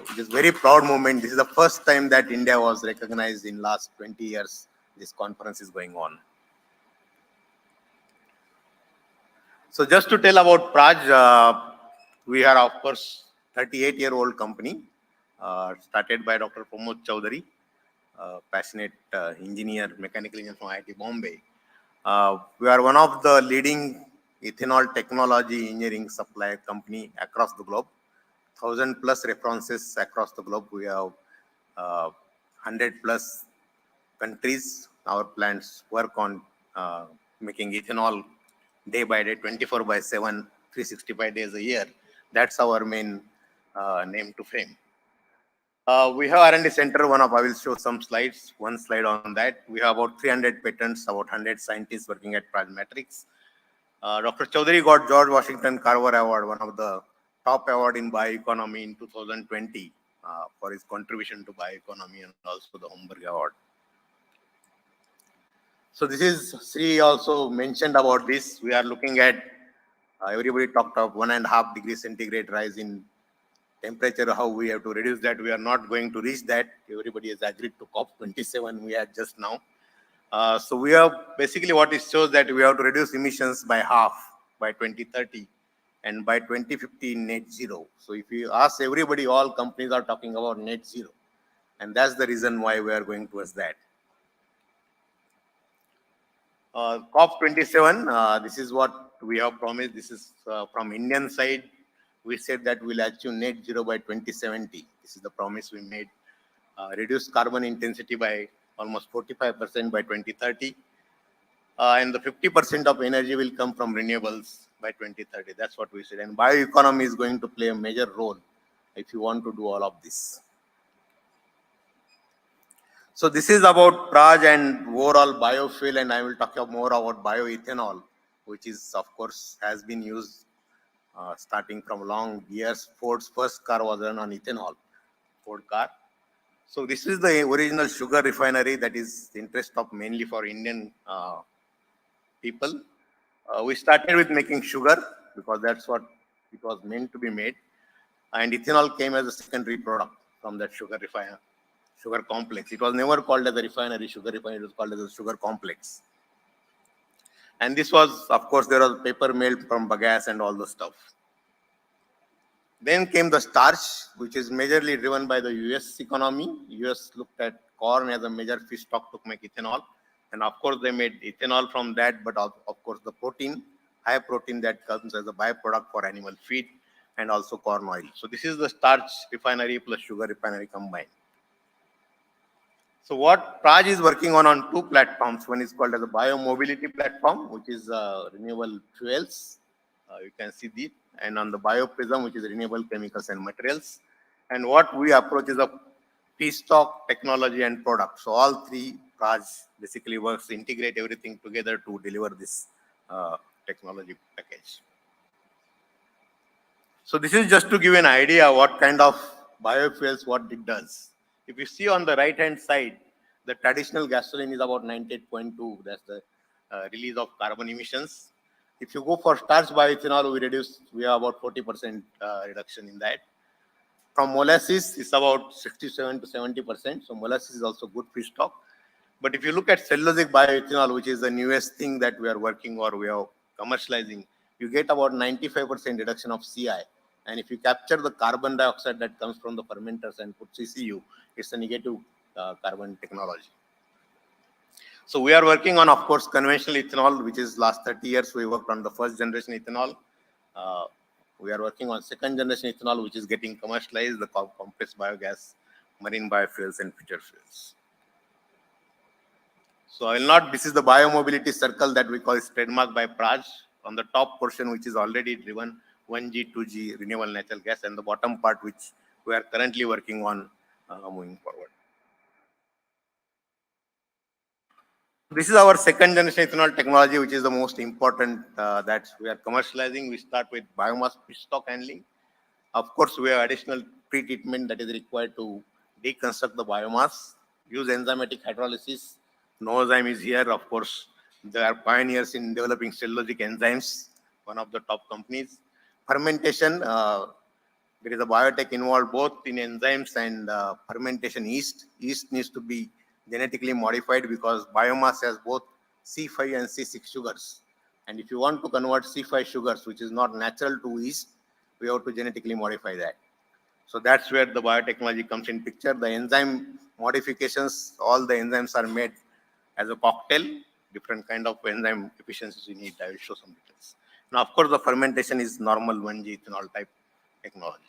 It is a very proud moment. This is the first time that India was recognized in last 20 years. This conference is going on. So just to tell about Praj, we are of course 38-year-old company, started by Dr. Pramod Chaudhary, passionate engineer, mechanical engineer from IIT Bombay. We are one of the leading ethanol technology engineering supply company across the globe. 1,000+ references across the globe. We have 100+ countries. Our plants work on making ethanol day by day, 24 by 7, 365 days a year. That's our main name to fame. We have R&D center. I will show some slides. One slide on that. We have about 300 patents, about 100 scientists working at Biometrics. Dr. Chaudhary got George Washington Carver Award, one of the top award in bioeconomy in 2020 for his contribution to bioeconomy, and also the Homburg Award. So this is, Sri also mentioned about this. We are looking at, everybody talked of 1.5 degrees centigrade rise in temperature, how we have to reduce that. We are not going to reach that. Everybody has agreed to COP27 we had just now. So we have basically what it shows that we have to reduce emissions by half by 2030 and by 2050 net zero. So if you ask everybody, all companies are talking about net zero. And that's the reason why we are going towards that. COP27, this is what we have promised. This is from Indian side. We said that we'll achieve net zero by 2070. This is the promise we made. Reduce carbon intensity by almost 45% by 2030. And the 50% of energy will come from renewables by 2030. That's what we said. And bioeconomy is going to play a major role if you want to do all of this. So this is about Praj and overall biofuel, and I will talk more about bioethanol, which is, of course, has been used starting from long years. Ford's first car was run on ethanol, Ford car. So this is the original sugar refinery that is the interest of mainly for Indian people. We started with making sugar because that's what it was meant to be made. And ethanol came as a secondary product from that sugar complex. It was never called as a refinery, sugar refinery, it was called as a sugar complex. And this was, of course, there was paper mill from bagasse and all the stuff. Then came the starch, which is majorly driven by the US economy. US looked at corn as a major feedstock to make ethanol. And of course, they made ethanol from that, but of course, the protein, high protein that comes as a byproduct for animal feed, and also corn oil. So this is the starch refinery plus sugar refinery combined. So what Praj is working on two platforms. One is called as a biomobility platform, which is renewable fuels. You can see this. And on the bioprism, which is renewable chemicals and materials. And what we approach is a feedstock, technology, and product. So all three Praj basically works to integrate everything together to deliver this technology package. So this is just to give an idea what kind of biofuels, what it does. If you see on the right-hand side, the traditional gasoline is about 98.2. That's the release of carbon emissions. If you go for starch bioethanol, we have about 40% reduction in that. From molasses, it's about 67 to 70%. So molasses is also good feedstock. But if you look at cellulosic bioethanol, which is the newest thing that we are working or we are commercializing, you get about 95% reduction of CI. And if you capture the carbon dioxide that comes from the fermenters and put CCU, it's a negative carbon technology. So we are working on, of course, conventional ethanol, which is last 30 years. We worked on the first generation ethanol. We are working on second generation ethanol, which is getting commercialized, the compressed biogas, marine biofuels, and future fuels. So I will not, this is the biomobility circle that we call is trademarked by Praj. On the top portion, which is already driven 1G, 2G renewable natural gas, and the bottom part, which we are currently working on moving forward. This is our second generation ethanol technology, which is the most important that we are commercializing. We start with biomass feedstock handling. Of course, we have additional pre-treatment that is required to deconstruct the biomass, use enzymatic hydrolysis. Novozyme is here, of course. They are pioneers in developing cellulosic enzymes, one of the top companies. Fermentation, there is a biotech involved both in enzymes and fermentation yeast. Yeast needs to be genetically modified because biomass has both C5 and C6 sugars. And if you want to convert C5 sugars, which is not natural to yeast, we have to genetically modify that. So that's where the biotechnology comes in picture. The enzyme modifications, all the enzymes are made as a cocktail, different kind of enzyme efficiencies you need. I will show some details. Now, of course, the fermentation is normal 1G ethanol type technology.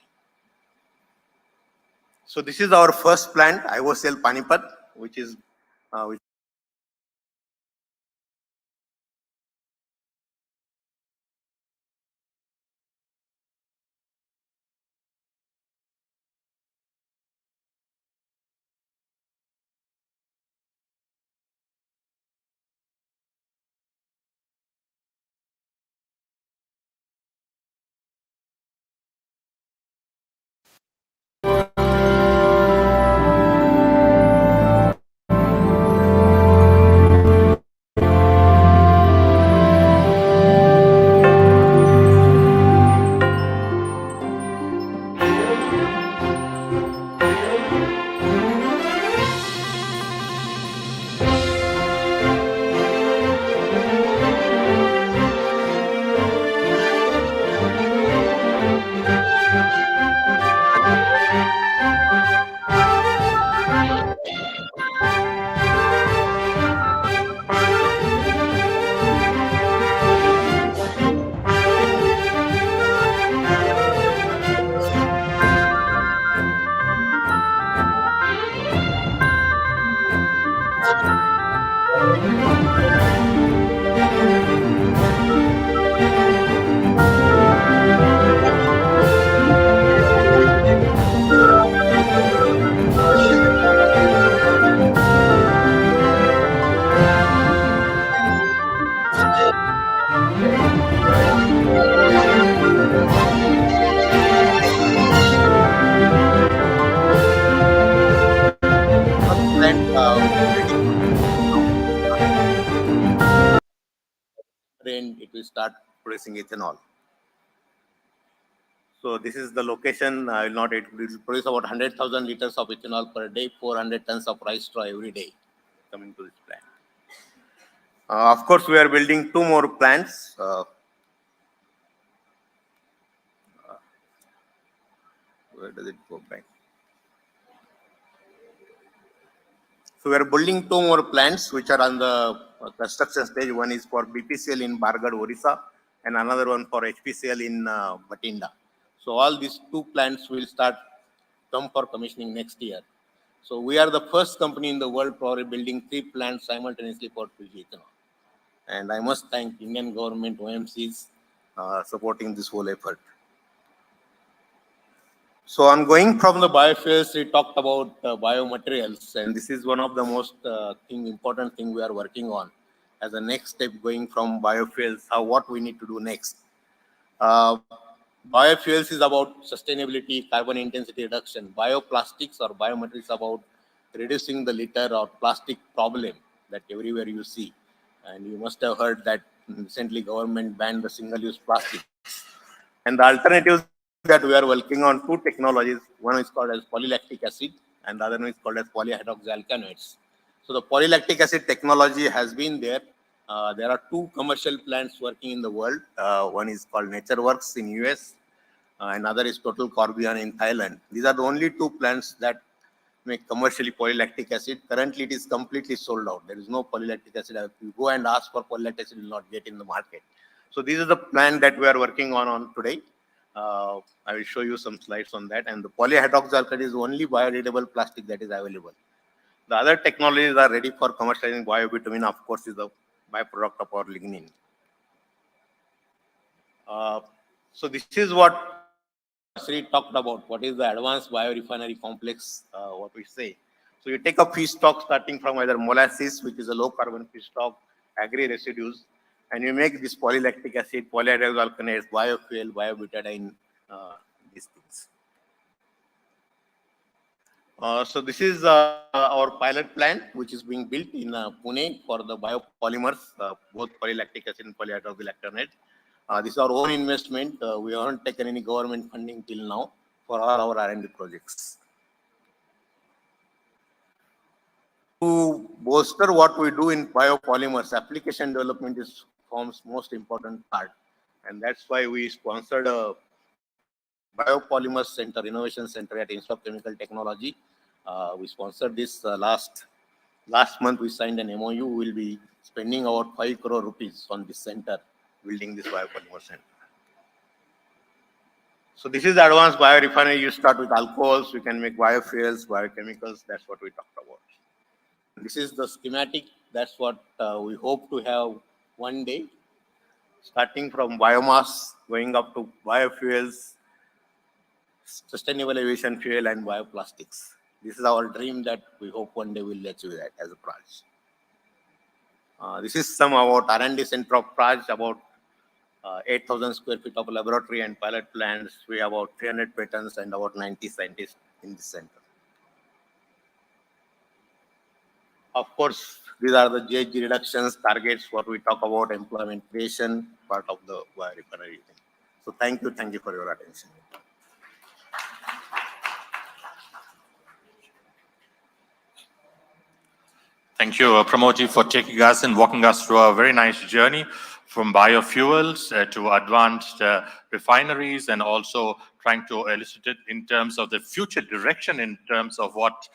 So this is our first plant, IOCL Panipat, which is which rain, it will start producing ethanol. So this is the location. I will not, it will produce about 100,000 liters of ethanol per day, 400 tons of rice straw every day coming to this plant. Of course, we are building 2 more plants. Where does it go back? So we are building 2 more plants which are on the construction stage. One is for BPCL in Bargarh, Orissa, and another one for HPCL in Bathinda. So all these 2 plants will come for commissioning next year. So we are the first company in the world probably building 3 plants simultaneously for Fuji ethanol. And I must thank Indian government, OMCs, supporting this whole effort. So on going from the biofuels, we talked about biomaterials, and this is one of the most important thing we are working on as a next step going from biofuels, what we need to do next. Biofuels is about sustainability, carbon intensity reduction. Bioplastics or biomaterials about reducing the litter or plastic problem that everywhere you see. And you must have heard that recently government banned the single-use plastics. And the alternatives that we are working on 2 technologies. One is called as polylactic acid and the other one is called as polyhydroxyalkanoates. So the polylactic acid technology has been there. There are 2 commercial plants working in the world. One is called NatureWorks in US, another is Total Corbion in Thailand. These are the only 2 plants that make commercially polylactic acid. Currently, it is completely sold out. There is no polylactic acid. If you go and ask for polylactic acid, you will not get in the market. So this is the plant that we are working on today. I will show you some slides on that. And the polyhydroxyalkanoate is the only biodegradable plastic that is available. The other technologies are ready for commercializing. Biobitumen, of course, is the byproduct of our lignin. So this is what Sri talked about. What is the advanced biorefinery complex, what we say. So you take a feedstock starting from either molasses, which is a low carbon feedstock, agri residues, and you make this polylactic acid, polyhydroxyalkanoates, biofuel, biobutadiene, these things. So this is our pilot plant, which is being built in Pune for the biopolymers, both polylactic acid and polyhydroxyalkanoate. This is our own investment. We haven't taken any government funding till now for all our R&D projects. To bolster what we do in biopolymers, application development forms most important part. And that's why we sponsored a Biopolymers Center, Innovation Center at Institute of Chemical Technology. We sponsored this last month. We signed an MOU. We will be spending about 5 crore rupees on this center, building this biopolymer center. So this is the advanced biorefinery. You start with alcohols, we can make biofuels, biochemicals. That's what we talked about. This is the schematic. That's what we hope to have one day, starting from biomass, going up to biofuels, sustainable aviation fuel, and bioplastics. This is our dream that we hope one day we'll achieve that as a project. This is some about R&D center of Praj, about 8,000 square feet of laboratory and pilot plants. We have about 300 patents and about 90 scientists in this center. Of course, these are the GHG reductions targets, what we talk about, employment creation, part of the biorefinery thing. So thank you for your attention. Thank you, Pramodji, for taking us and walking us through a very nice journey from biofuels to advanced refineries, and also trying to elicit it in terms of the future direction, in terms of what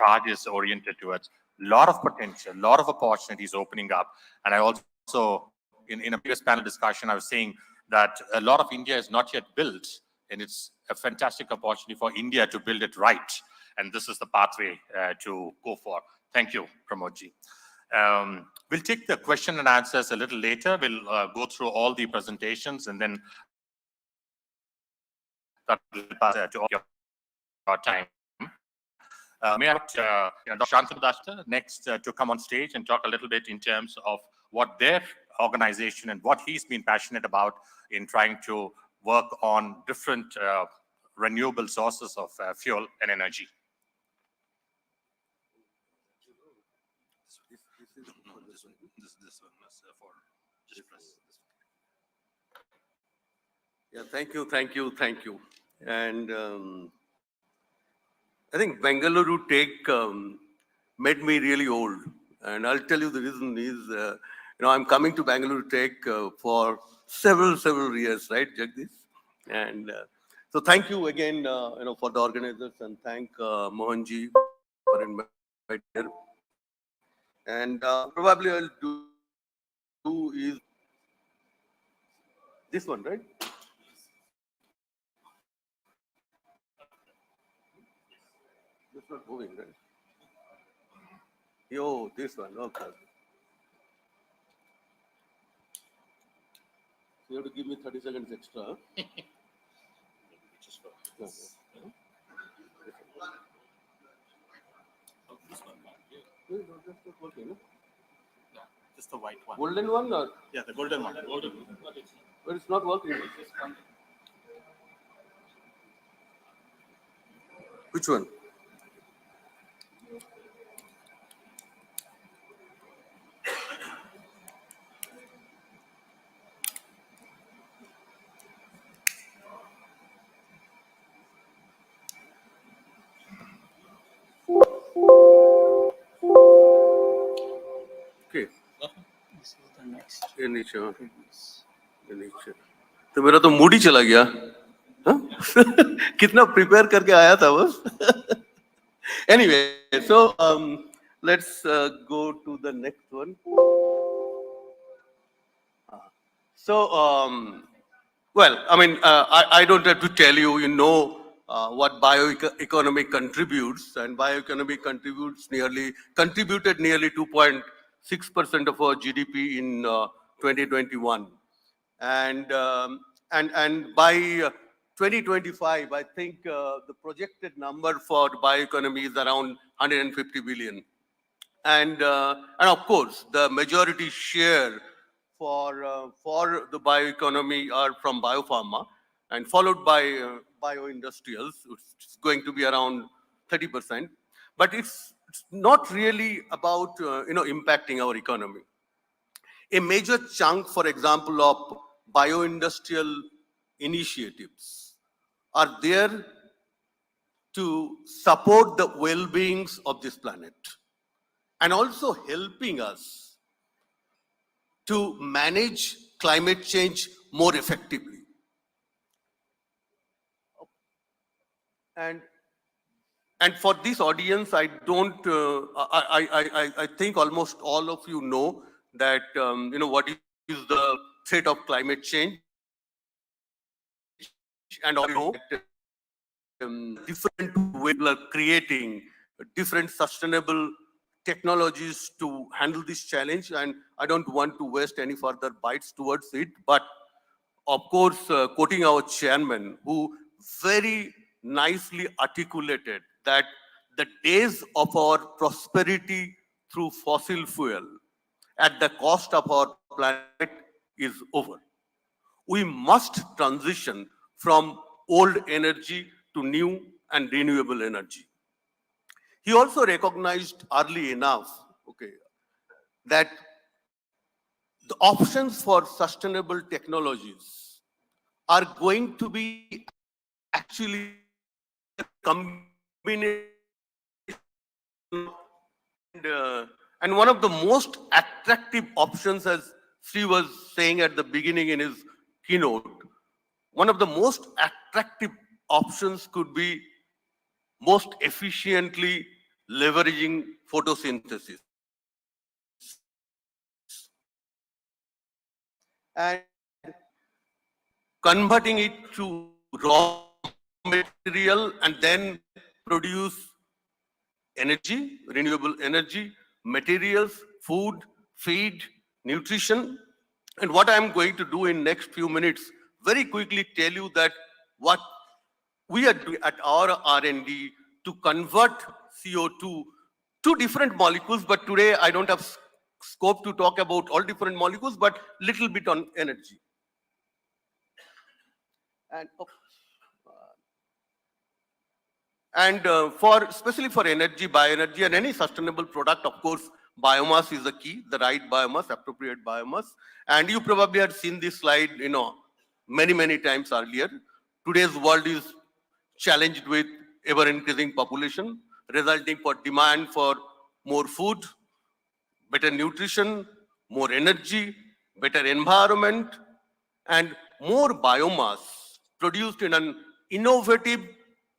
Praj is oriented towards. A lot of potential, a lot of opportunities opening up. And I also, in a previous panel discussion, I was saying that a lot of India is not yet built, and it's a fantastic opportunity for India to build it right. And this is the pathway to go for. Thank you, Pramodji. We'll take the question and answers a little later. We'll go through all the presentations, and then that will pass to all your time. May I ask Dr. Shantanu next to come on stage and talk a little bit in terms of what their organization and what he's been passionate about in trying to work on different renewable sources of fuel and energy. This one is for Yeah, thank you. And I think Bengaluru Tech made me really old. And I'll tell you the reason is, I'm coming to Bengaluru Tech for several years, right, Jagdish? And so thank you again, for the organizers, and thank Mohanji for inviting here. And probably I'll do is this one, right? It's not moving, right? Yo, this one, okay. You have to give me 30 seconds extra. Huh? Okay. Just not working, no? Just the white one. Golden one or? Yeah, the golden one. But it's not working. Which one? Okay. This is the next. ये नीचे हाँ, ये नीचे तो मेरा तो mood ही चला गया हाँ? कितना प्रिपेयर करके आया था बस anyway, so let's go to the next one. So well, I mean, I don't have to tell you, what bioeconomy contributes, and bioeconomy contributed nearly 2.6% of our GDP in 2021, and by 2025, I think the projected number for bioeconomy is around 150 billion, and of course the majority share for the bioeconomy are from biopharma, and followed by bioindustrials. It's going to be around 30%, but it's not really about impacting our economy. A major chunk, for example, of bioindustrial initiatives are there to support the well-beings of this planet, and also helping us to manage climate change more effectively. And for this audience, I don't, I think almost all of you know that, what is the threat of climate change, and all know that different ways we are creating different sustainable technologies to handle this challenge, and I don't want to waste any further bites towards it. But of course, quoting our chairman, who very nicely articulated that the days of our prosperity through fossil fuel at the cost of our planet is over. We must transition from old energy to new and renewable energy. He also recognized early enough, that the options for sustainable technologies are going to be actually a combination, and one of the most attractive options, as Sri was saying at the beginning in his keynote, one of the most attractive options could be most efficiently leveraging photosynthesis. And converting it to raw material and then produce energy, renewable energy, materials, food, feed, nutrition. And what I'm going to do in next few minutes, very quickly tell you that what we are doing at our R&D to convert CO2 to different molecules, but today I don't have scope to talk about all different molecules, but little bit on energy. And especially for energy, bioenergy, and any sustainable product, of course, Biomass is the key, the right biomass, appropriate biomass. And you probably had seen this slide, many times earlier. Today's world is challenged with ever-increasing population, resulting for demand for more food, better nutrition, more energy, better environment, and more biomass produced in an innovative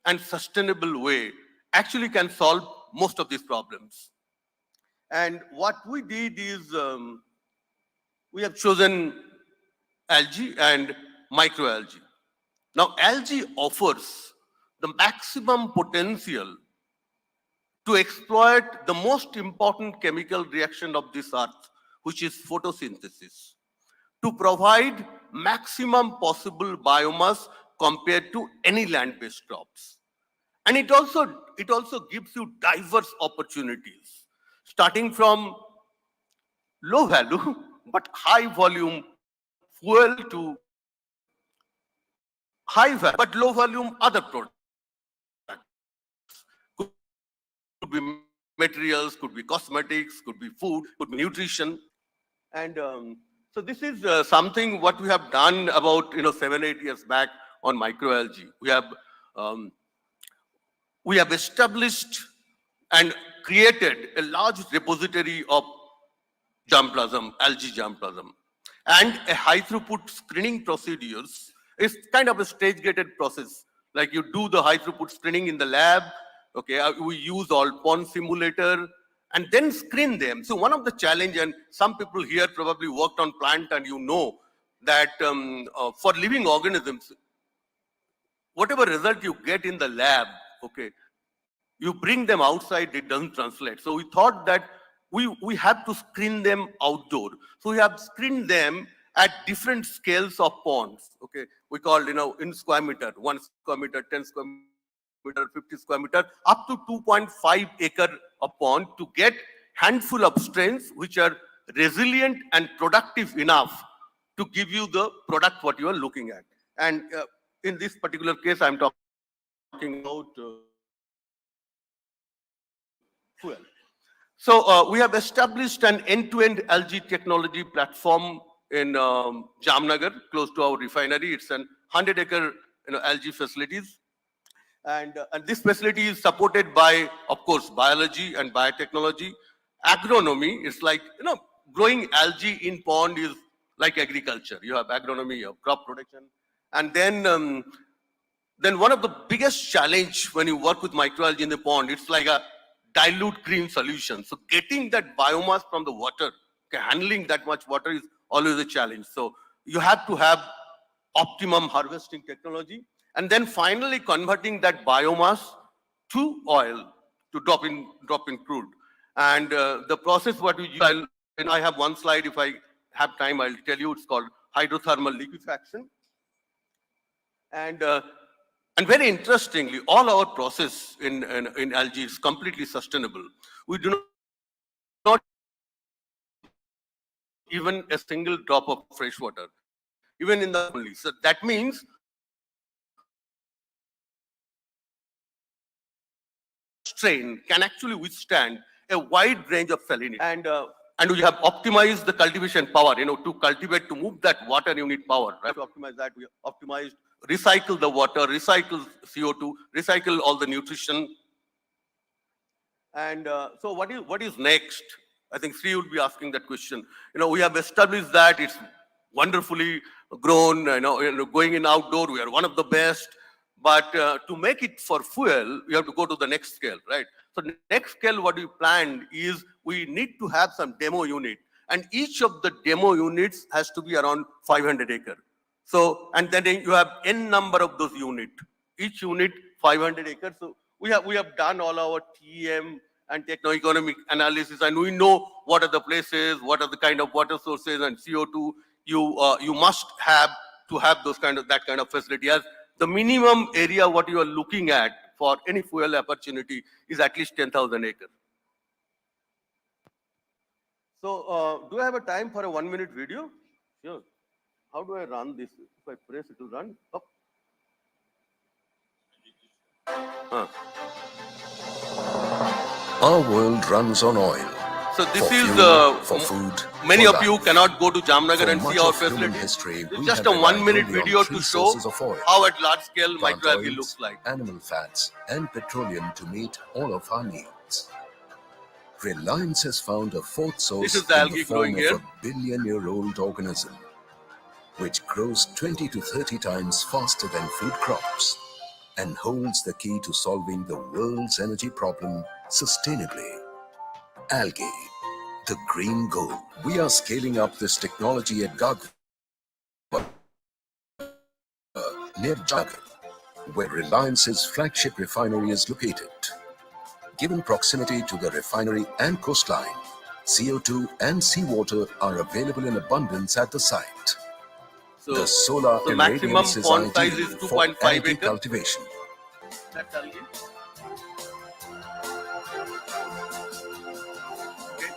and sustainable way actually can solve most of these problems. And what we did is we have chosen algae and microalgae. Now, algae offers the maximum potential to exploit the most important chemical reaction of this earth, which is photosynthesis, to provide maximum possible biomass compared to any land-based crops. And it also gives you diverse opportunities, starting from low value but high volume fuel to high value but low volume other products. Could be materials, could be cosmetics, could be food, could be nutrition. And so this is something what we have done about 7-8 years back on microalgae. We have established and created a large repository of germplasm, algae germplasm, and a high throughput screening procedures. It's kind of a stage-gated process. Like you do the high throughput screening in the lab. Okay, we use all pond simulator and then screen them. So one of the challenge, and some people here probably worked on plant, and you know that for living organisms, whatever result you get in the lab, okay, you bring them outside, it doesn't translate. So we thought that we have to screen them outdoor. So we have screened them at different scales of ponds. Okay, we call in square meter, 1 square meter, 10 square meter, 50 square meter, up to 2.5 acre of pond to get handful of strains which are resilient and productive enough to give you the product what you are looking at. And in this particular case, I'm talking about fuel. So we have established an end-to-end algae technology platform in Jamnagar, close to our refinery. It's an 100-acre algae facilities. And this facility is supported by, of course, biology and biotechnology. Agronomy is like, growing algae in pond is like agriculture. You have agronomy, you have crop production. And then one of the biggest challenge when you work with microalgae in the pond, it's like a dilute green solution. So getting that biomass from the water, handling that much water is always a challenge. So you have to have optimum harvesting technology, and then finally converting that biomass to oil, to drop in crude. And the process what we use, I have one slide. If I have time, I'll tell you. It's called hydrothermal liquefaction. And very interestingly, all our process in algae is completely sustainable. We do not even a single drop of fresh water, even in the only. So that means strain can actually withstand a wide range of salinity. And we have optimized the cultivation power, to cultivate, to move that water, you need power, right? To optimize that, we optimized, recycle the water, recycle CO2, recycle all the nutrition. And so what is next? I think Sri would be asking that question. We have established that it's wonderfully grown, going in outdoor, we are one of the best. But to make it for fuel, we have to go to the next scale, right? So next scale, what we planned is we need to have some demo unit. And each of the demo units has to be around 500 acre. So, and then you have n number of those units. Each unit 500 acres. So we have done all our TEM and techno-economic analysis, and we know what are the places, what are the kind of water sources and CO2 you must have to have that kind of facility. As the minimum area what you are looking at for any fuel opportunity is at least 10,000 acres. So do I have a time for a 1-minute video? Sure. How do I run this? If I press, it will run. Oh. Our world runs on oil. So this For is, fuel, for food, many for of you life. cannot go to Jamnagar For and see much our of human facility. history, It's we just have a relied 1-minute only on video to three show sources of oil: how at large scale plant microalgae oils, looks like. animal fats, and petroleum to meet all of our needs. Reliance has found a fourth This source is the in the algae form growing of here. a billion-year-old organism, which grows 20 to 30 times faster than food crops and holds the key to solving the world's energy problem sustainably. Algae, the green gold. We are scaling up this technology at Gagwa, near Jagat, where Reliance's flagship refinery is located. Given proximity to the refinery and coastline, CO2 and seawater are available in abundance at the site. So The solar the maximum irradiance is pond size ideal is for 2.5 algae acres. cultivation. That's algae. Okay.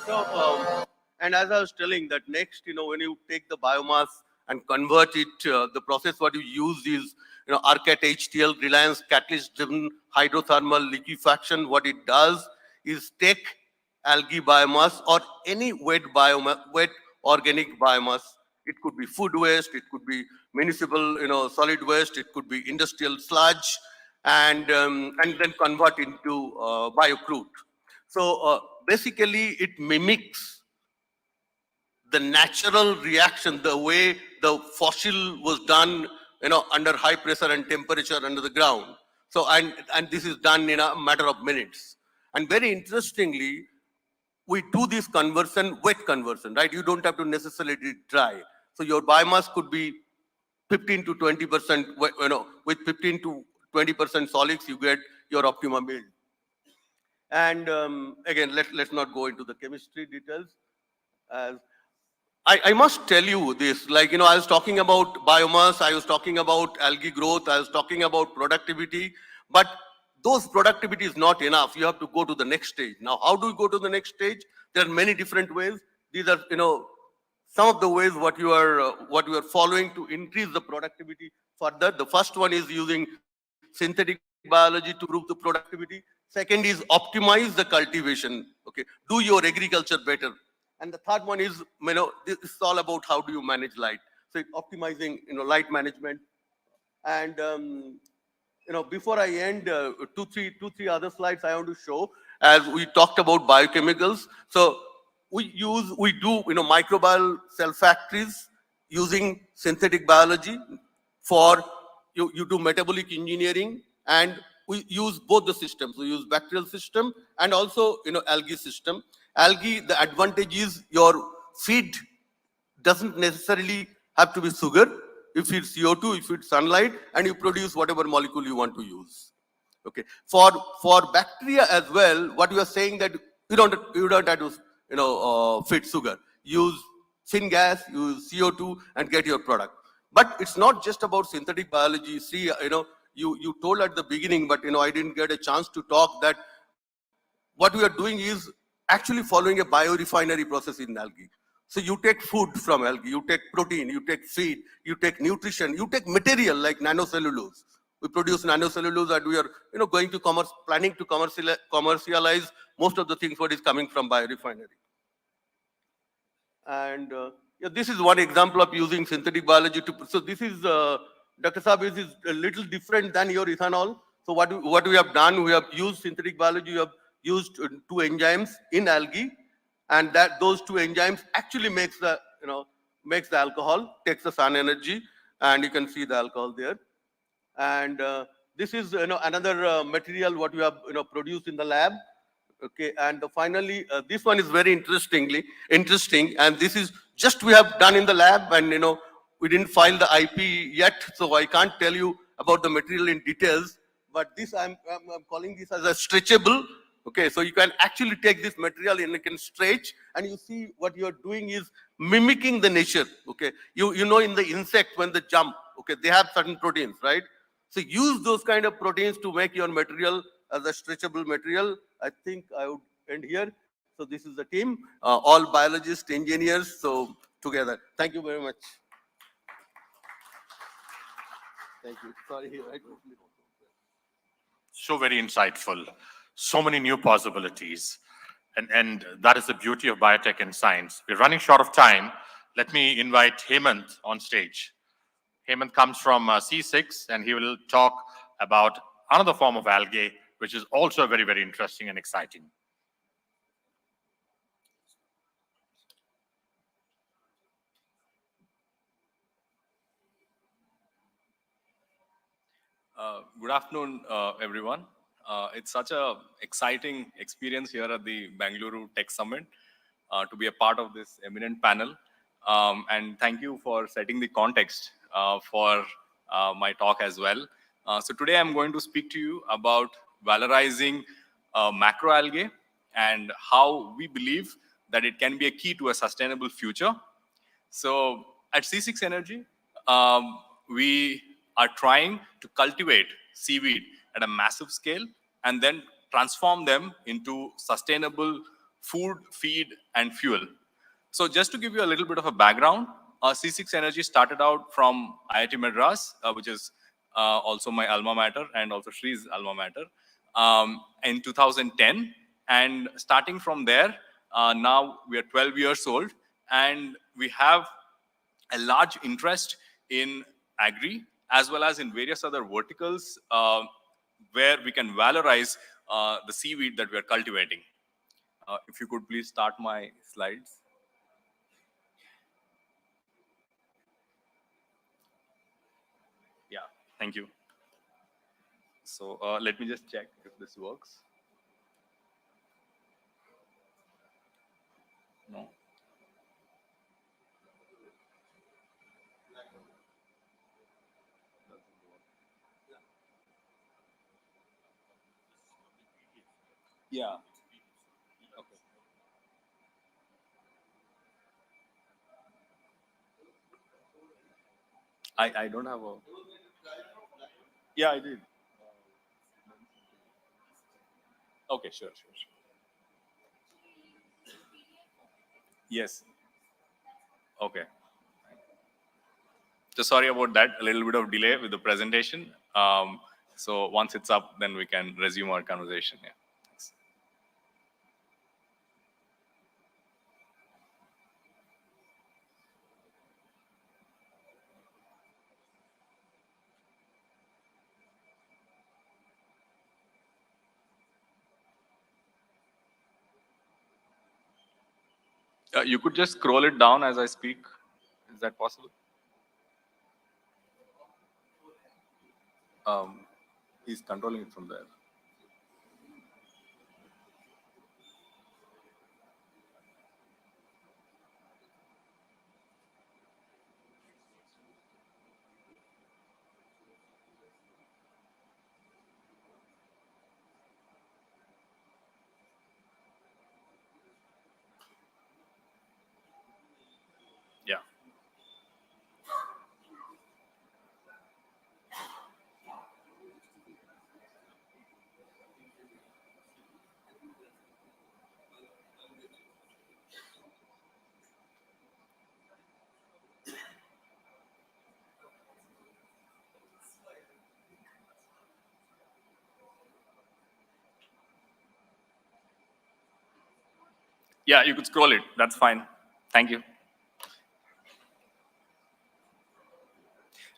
So, and as I was telling that next, when you take the biomass and convert it, the process what you use is, RCAT HTL, Reliance catalyst-driven hydrothermal liquefaction. What it does is take algae biomass or any wet organic biomass. It could be food waste, it could be municipal, solid waste, it could be industrial sludge, and then convert into biocrude. So basically, it mimics the natural reaction, the way the fossil was done, under high pressure and temperature under the ground. So, and this is done in a matter of minutes. And very interestingly, we do this conversion, wet conversion, right? You don't have to necessarily dry. So your biomass could be 15 to 20%, with 15 to 20% solids, you get your optimum yield. And again, let's not go into the chemistry details. I must tell you this, I was talking about biomass, I was talking about algae growth, I was talking about productivity, but those productivity is not enough. You have to go to the next stage. Now, how do you go to the next stage? There are many different ways. These are, some of the ways what you are following to increase the productivity further. The first one is using synthetic biology to improve the productivity. Second is optimize the cultivation. Okay, do your agriculture better. And the third one is, this is all about how do you manage light. So optimizing, light management. And, before I end, two, three other slides I want to show, as we talked about biochemicals. So we do, microbial cell factories using synthetic biology for, you do metabolic engineering, and we use both the systems. We use bacterial system and also, algae system. Algae, the advantage is your feed doesn't necessarily have to be sugar. You feed CO2, you feed sunlight, and you produce whatever molecule you want to use. Okay. For bacteria as well, what you are saying that you don't have to feed sugar. Use syngas, use CO2, and get your product. But it's not just about synthetic biology. See, you told at the beginning, but I didn't get a chance to talk that what we are doing is actually following a biorefinery process in algae. So you take food from algae, you take protein, you take feed, you take nutrition, you take material like nanocellulose. We produce nanocellulose, and we are going to planning to commercialize most of the things what is coming from biorefinery. And this is one example of using synthetic biology to. So this is Dr. Saab, is a little different than your ethanol. So what we have done, we have used synthetic biology. We have used two enzymes in algae, and those two enzymes actually makes the alcohol, takes the sun energy, and you can see the alcohol there. And this is another material what we have produced in the lab. Okay, and finally, this one is very interesting, and this is just we have done in the lab, and we didn't file the IP yet, so I can't tell you about the material in details. But this I'm calling this as a stretchable. Okay, so you can actually take this material and you can stretch, and you see what you are doing is mimicking the nature. Okay, you know in the insect when they jump, okay, they have certain proteins, right? So use those kind of proteins to make your material as a stretchable material. I think I would end here. So this is the team, all biologists, engineers, so together. Thank you very much. Thank you. Sorry. So very insightful. So many new possibilities. And that is the beauty of biotech and science. We're running short of time. Let me invite Hemant on stage. Hemant comes from C6, and he will talk about another form of algae, which is also very, very interesting and exciting. Good afternoon, everyone. It's such a exciting experience here at the Bengaluru Tech Summit to be a part of this eminent panel. And thank you for setting the context for my talk as well. So today I'm going to speak to you about valorizing macroalgae and how we believe that it can be a key to a sustainable future. So at C6 Energy, we are trying to cultivate seaweed at a massive scale and then transform them into sustainable food, feed, and fuel. So just to give you a little bit of a background, C6 Energy started out from IIT Madras, which is also my alma mater and also Shree's alma mater, in 2010. And starting from there, now we are 12 years old, and we have a large interest in agri as well as in various other verticals where we can valorize the seaweed that we are cultivating. If you could please start my slides. Yeah, thank you. So let me just check if this works. No. Yeah. Okay. I don't have a. Yeah, I did. Okay, sure. Yes. Okay. So sorry about that, a little bit of delay with the presentation. So once it's up, then we can resume our conversation. Yeah. Thanks. You could just scroll it down as I speak. Is that possible? He's controlling it from there. Yeah. Yeah, you could scroll it. That's fine. Thank you.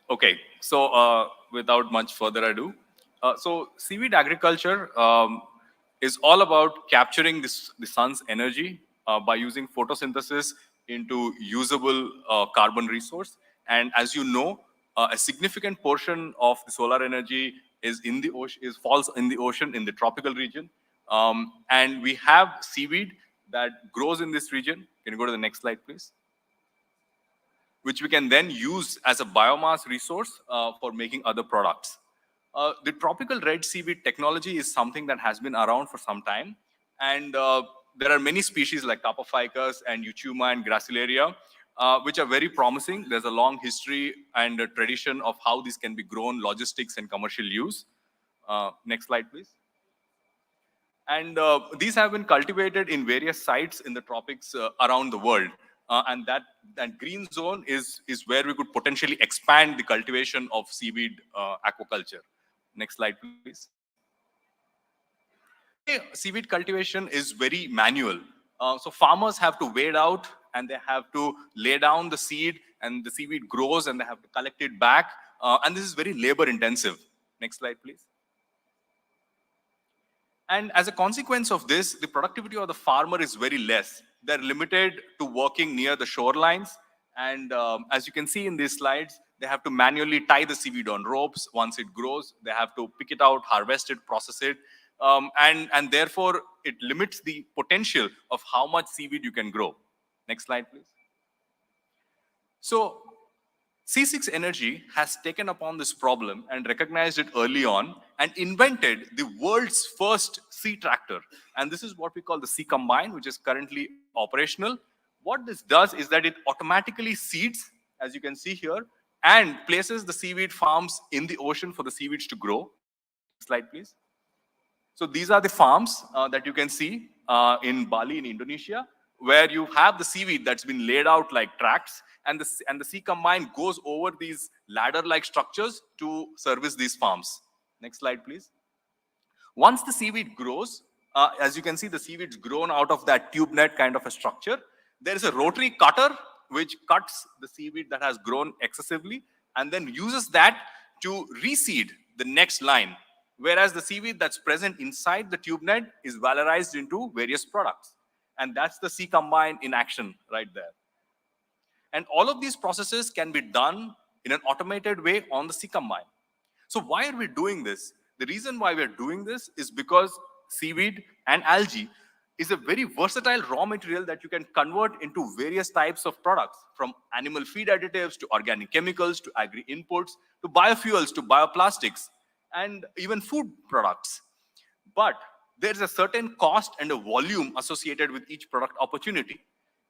Okay, so without much further ado, so seaweed agriculture is all about capturing the sun's energy by using photosynthesis into usable carbon resource. And as you know, a significant portion of the solar energy is in the ocean, falls in the ocean in the tropical region. And we have seaweed that grows in this region. Can you go to the next slide, please? Which we can then use as a biomass resource for making other products. The tropical red seaweed technology is something that has been around for some time. And there are many species like Tapophycus and Eucheuma and Gracilaria, which are very promising. There's a long history and a tradition of how these can be grown, logistics and commercial use. Next slide, please. And these have been cultivated in various sites in the tropics around the world. And that green zone is where we could potentially expand the cultivation of seaweed aquaculture. Next slide, please. seaweed cultivation is very manual. So farmers have to wade out and they have to lay down the seed, and the seaweed grows and they have to collect it back. And this is very labor intensive. Next slide, please. And as a consequence of this, the productivity of the farmer is very less. They're limited to working near the shorelines. And as you can see in these slides, they have to manually tie the seaweed on ropes. Once it grows, they have to pick it out, harvest it, process it. And therefore, it limits the potential of how much seaweed you can grow. Next slide, please. So C6 Energy has taken upon this problem and recognized it early on and invented the world's first sea tractor. And this is what we call the Sea Combine, which is currently operational. What this does is that it automatically seeds, as you can see here, and places the seaweed farms in the ocean for the seaweeds to grow. Next slide, please. So these are the farms that you can see in Bali, in Indonesia, where you have the seaweed that's been laid out like tracks, and the Sea Combine goes over these ladder-like structures to service these farms. Next slide, please. Once the seaweed grows, as you can see, the seaweed's grown out of that tube net kind of a structure. There is a rotary cutter which cuts the seaweed that has grown excessively and then uses that to reseed the next line, whereas the seaweed that's present inside the tube net is valorized into various products. And that's the Sea Combine in action right there. And all of these processes can be done in an automated way on the Sea Combine. So why are we doing this? The reason why we're doing this is because seaweed and algae is a very versatile raw material that you can convert into various types of products, from animal feed additives to organic chemicals to agri inputs to biofuels to bioplastics and even food products. But there's a certain cost and a volume associated with each product opportunity.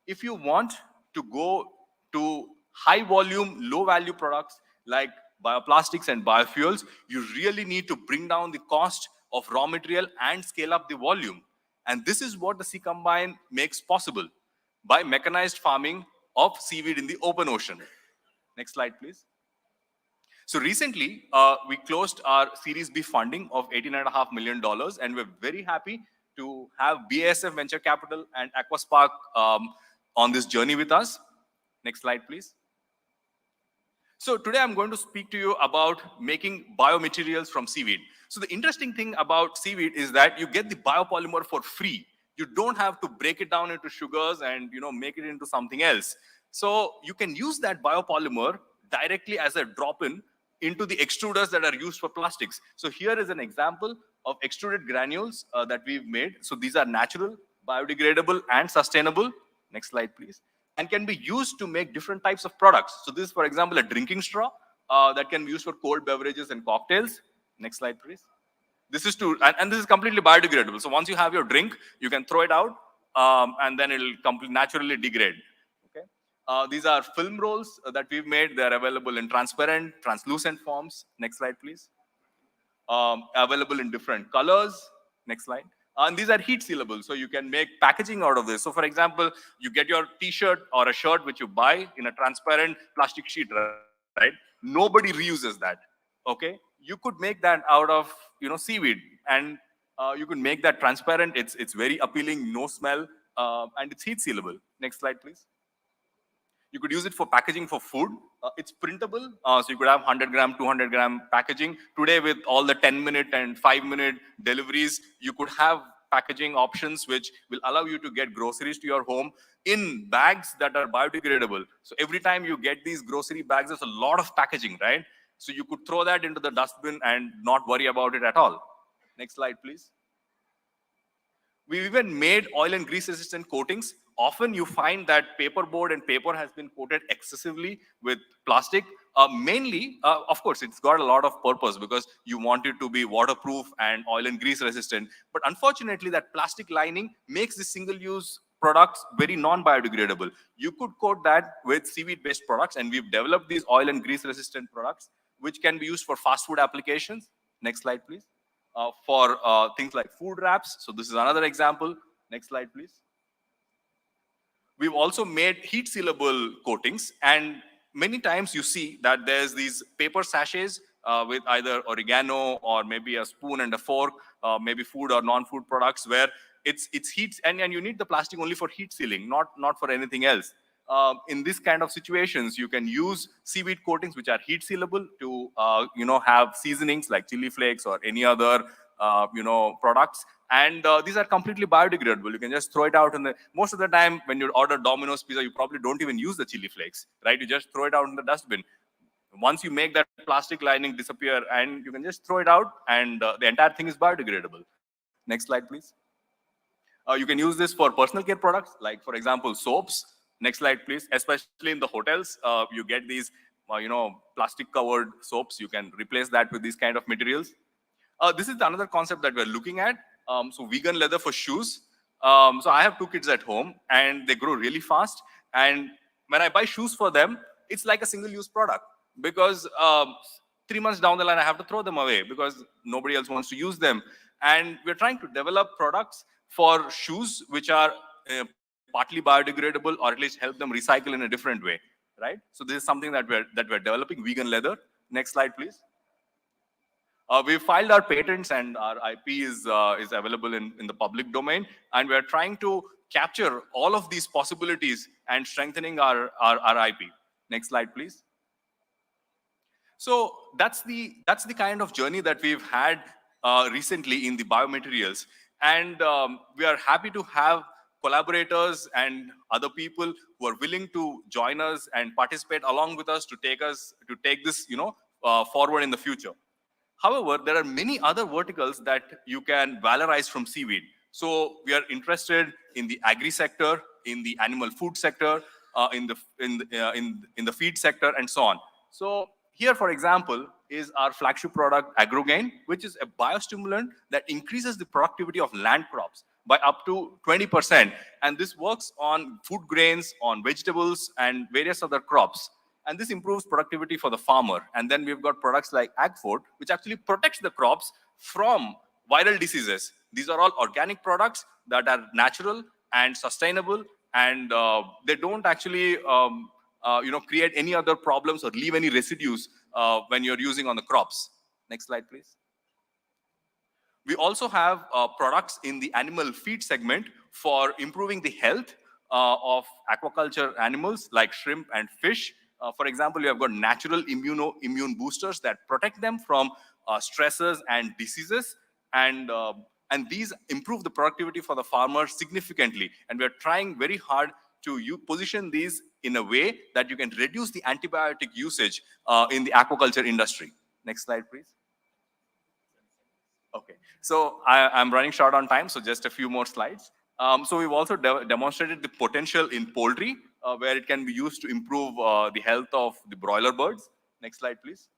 If you want to go to high volume, low value products like bioplastics and biofuels, you really need to bring down the cost of raw material and scale up the volume. And this is what the Sea Combine makes possible by mechanized farming of seaweed in the open ocean. Next slide, please. So recently, we closed our Series B funding of $18.5 million, and we're very happy to have BASF Venture Capital and Aquaspark on this journey with us. Next slide, please. So today I'm going to speak to you about making biomaterials from seaweed. So the interesting thing about seaweed is that you get the biopolymer for free. You don't have to break it down into sugars and make it into something else. So you can use that biopolymer directly as a drop-in into the extruders that are used for plastics. So here is an example of extruded granules that we've made. So these are natural, biodegradable, and sustainable. Next slide, please. And can be used to make different types of products. So this is, for example, a drinking straw that can be used for cold beverages and cocktails. Next slide, please. This is and this is completely biodegradable. So once you have your drink, you can throw it out, and then it'll naturally degrade. Okay. These are film rolls that we've made. They're available in transparent, translucent forms. Next slide, please. Available in different colors. Next slide. And these are heat sealable, so you can make packaging out of this. So for example, you get your t-shirt or a shirt which you buy in a transparent plastic sheet, right? Nobody reuses that, okay? You could make that out of seaweed, and you could make that transparent. It's very appealing, no smell, and it's heat sealable. Next slide, please. You could use it for packaging for food. It's printable, so you could have 100-gram, 200-gram packaging. Today, with all the 10-minute and 5-minute deliveries, you could have packaging options which will allow you to get groceries to your home in bags that are biodegradable. So every time you get these grocery bags, there's a lot of packaging, right? So you could throw that into the dustbin and not worry about it at all. Next slide, please. We've even made oil and grease resistant coatings. Often you find that paperboard and paper has been coated excessively with plastic. Mainly, of course, it's got a lot of purpose because you want it to be waterproof and oil and grease resistant. But unfortunately, that plastic lining makes the single-use products very non-biodegradable. You could coat that with seaweed-based products, and we've developed these oil and grease resistant products, which can be used for fast food applications. Next slide, please. For things like food wraps. So this is another example. Next slide, please. We've also made heat sealable coatings, and many times you see that there's these paper sachets with either oregano or maybe a spoon and a fork, maybe food or non-food products, where it's heat, and you need the plastic only for heat sealing, not for anything else. In this kind of situations, you can use seaweed coatings which are heat sealable to have seasonings like chili flakes or any other products, and these are completely biodegradable. You can just throw it out in the, most of the time when you order Domino's pizza, you probably don't even use the chili flakes, right? You just throw it out in the dustbin. Once you make that plastic lining disappear, and you can just throw it out, and the entire thing is biodegradable. Next slide, please. You can use this for personal care products, like for example, soaps. Next slide, please. Especially in the hotels, you get these, plastic-covered soaps. You can replace that with these kind of materials. This is another concept that we're looking at. So vegan leather for shoes. So I have 2 kids at home, and they grow really fast. And when I buy shoes for them, it's like a single-use product, because 3 months down the line, I have to throw them away because nobody else wants to use them. And we're trying to develop products for shoes which are partly biodegradable, or at least help them recycle in a different way, right? So this is something that we're developing, vegan leather. Next slide, please. We filed our patents, and our IP is available in the public domain, and we're trying to capture all of these possibilities and strengthening our IP. Next slide, please. So that's the kind of journey that we've had recently in the biomaterials, and we are happy to have collaborators and other people who are willing to join us and participate along with us to take this forward in the future. However, there are many other verticals that you can valorize from seaweed. So we are interested in the agri sector, in the animal food sector, in the feed sector, and so on. So here, for example, is our flagship product, AgroGain, which is a biostimulant that increases the productivity of land crops by up to 20%. And this works on food grains, on vegetables, and various other crops. And this improves productivity for the farmer. And then we've got products like AgFort, which actually protects the crops from viral diseases. These are all organic products that are natural and sustainable, and they don't actually create any other problems or leave any residues when you're using on the crops. Next slide, please. We also have products in the animal feed segment for improving the health of aquaculture animals like shrimp and fish. For example, you have got natural immune boosters that protect them from stresses and diseases, and these improve the productivity for the farmer significantly. And we are trying very hard to position these in a way that you can reduce the antibiotic usage in the aquaculture industry. Next slide, please. Okay, so I'm running short on time, so just a few more slides. So we've also demonstrated the potential in poultry, where it can be used to improve the health of the broiler birds. Next slide, please.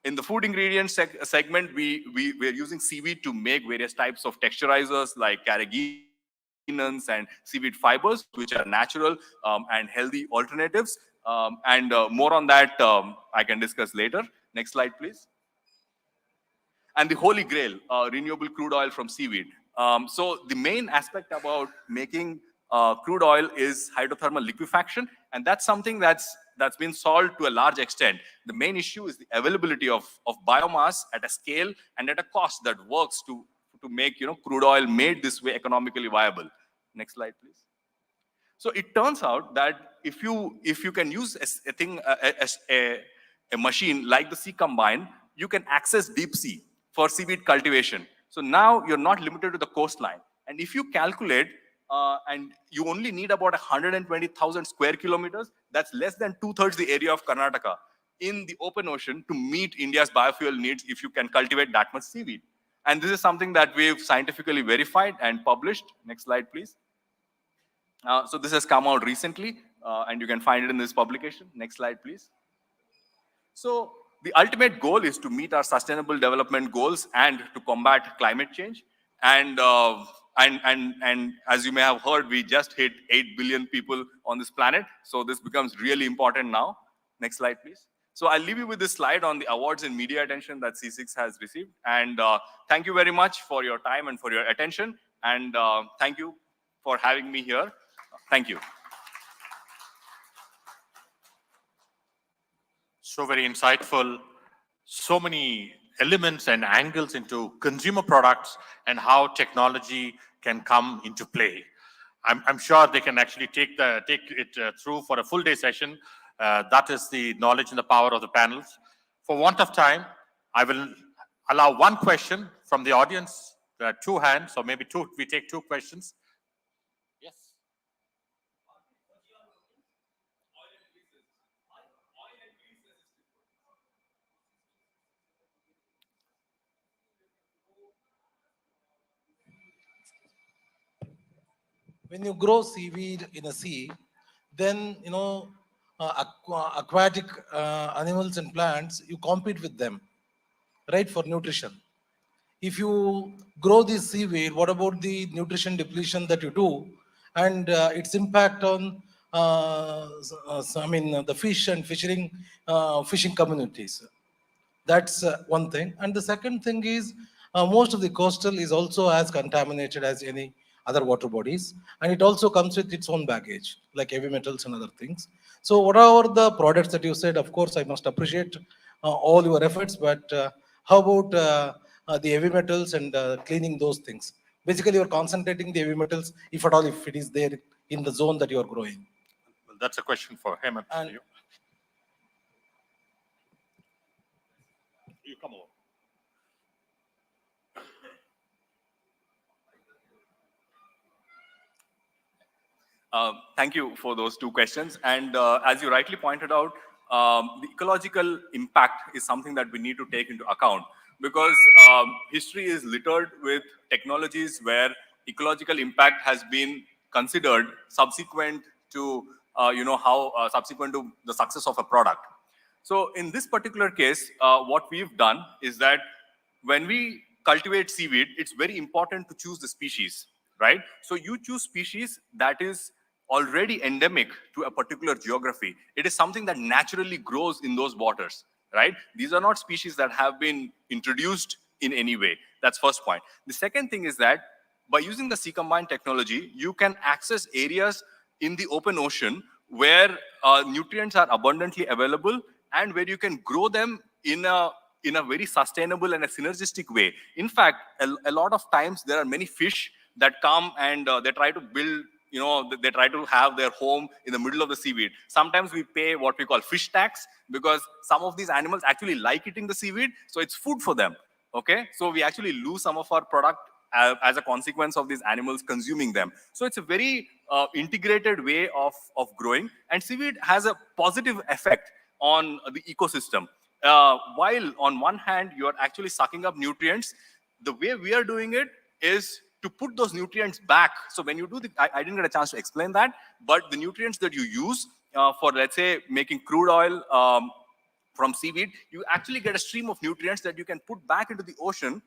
In the food ingredients segment, we're using seaweed to make various types of texturizers like carrageenans and seaweed fibers, which are natural and healthy alternatives. More on that I can discuss later. Next slide, please. And the holy grail, renewable crude oil from seaweed. So the main aspect about making crude oil is hydrothermal liquefaction, and that's something that's been solved to a large extent. The main issue is the availability of biomass at a scale and at a cost that works to make crude oil made this way economically viable. Next slide, please. So it turns out that if you can use a machine like the Sea Combine, you can access deep sea for seaweed cultivation. So now you're not limited to the coastline. And if you calculate, and you only need about 120,000 square kilometers, that's less than 2/3 the area of Karnataka in the open ocean to meet India's biofuel needs if you can cultivate that much seaweed. And this is something that we've scientifically verified and published. Next slide, please. So this has come out recently, and you can find it in this publication. Next slide, please. So the ultimate goal is to meet our sustainable development goals and to combat climate change. And as you may have heard, we just hit 8 billion people on this planet. So this becomes really important now. Next slide, please. So I'll leave you with this slide on the awards and media attention that C6 has received. And thank you very much for your time and for your attention. And thank you for having me here. Thank you. So very insightful. so many elements and angles into consumer products and how technology can come into play. I'm sure they can actually take it through for a full day session. That is the knowledge and the power of the panels. For want of time, I will allow one question from the audience. There are two hands, or maybe two. We take two questions. Yes. When you grow seaweed in a sea, then aquatic animals and plants, you compete with them, right, for nutrition. If you grow this seaweed, what about the nutrition depletion that you do and its impact on the fish and fishing communities? That's one thing. And the second thing is most of the coastal is also as contaminated as any other water bodies, and it also comes with its own baggage like heavy metals and other things. So what are the products that you said? Of course I must appreciate all your efforts, but how about the heavy metals and cleaning those things? Basically you're concentrating the heavy metals, if at all, if it is there in the zone that you're growing. Well, that's a question for him. And you come over. Thank you for those two questions. And as you rightly pointed out, the ecological impact is something that we need to take into account, because history is littered with technologies where ecological impact has been considered subsequent to subsequent to the success of a product. So in this particular case, what we've done is that when we cultivate seaweed, it's very important to choose the species, right? So you choose species that is already endemic to a particular geography. It is something that naturally grows in those waters, right? These are not species that have been introduced in any way. That's first point. The second thing is that by using the Sea Combine technology, you can access areas in the open ocean where nutrients are abundantly available and where you can grow them in a very sustainable and a synergistic way. In fact, a lot of times there are many fish that come and they try to build, they try to have their home in the middle of the seaweed. Sometimes we pay what we call fish tax because some of these animals actually like eating the seaweed, so it's food for them. Okay, so we actually lose some of our product as a consequence of these animals consuming them. So it's a very integrated way of growing, and seaweed has a positive effect on the ecosystem. While on one hand, you're actually sucking up nutrients, the way we are doing it is to put those nutrients back. So when you do I didn't get a chance to explain that, but the nutrients that you use for, let's say, making crude oil from seaweed, you actually get a stream of nutrients that you can put back into the ocean.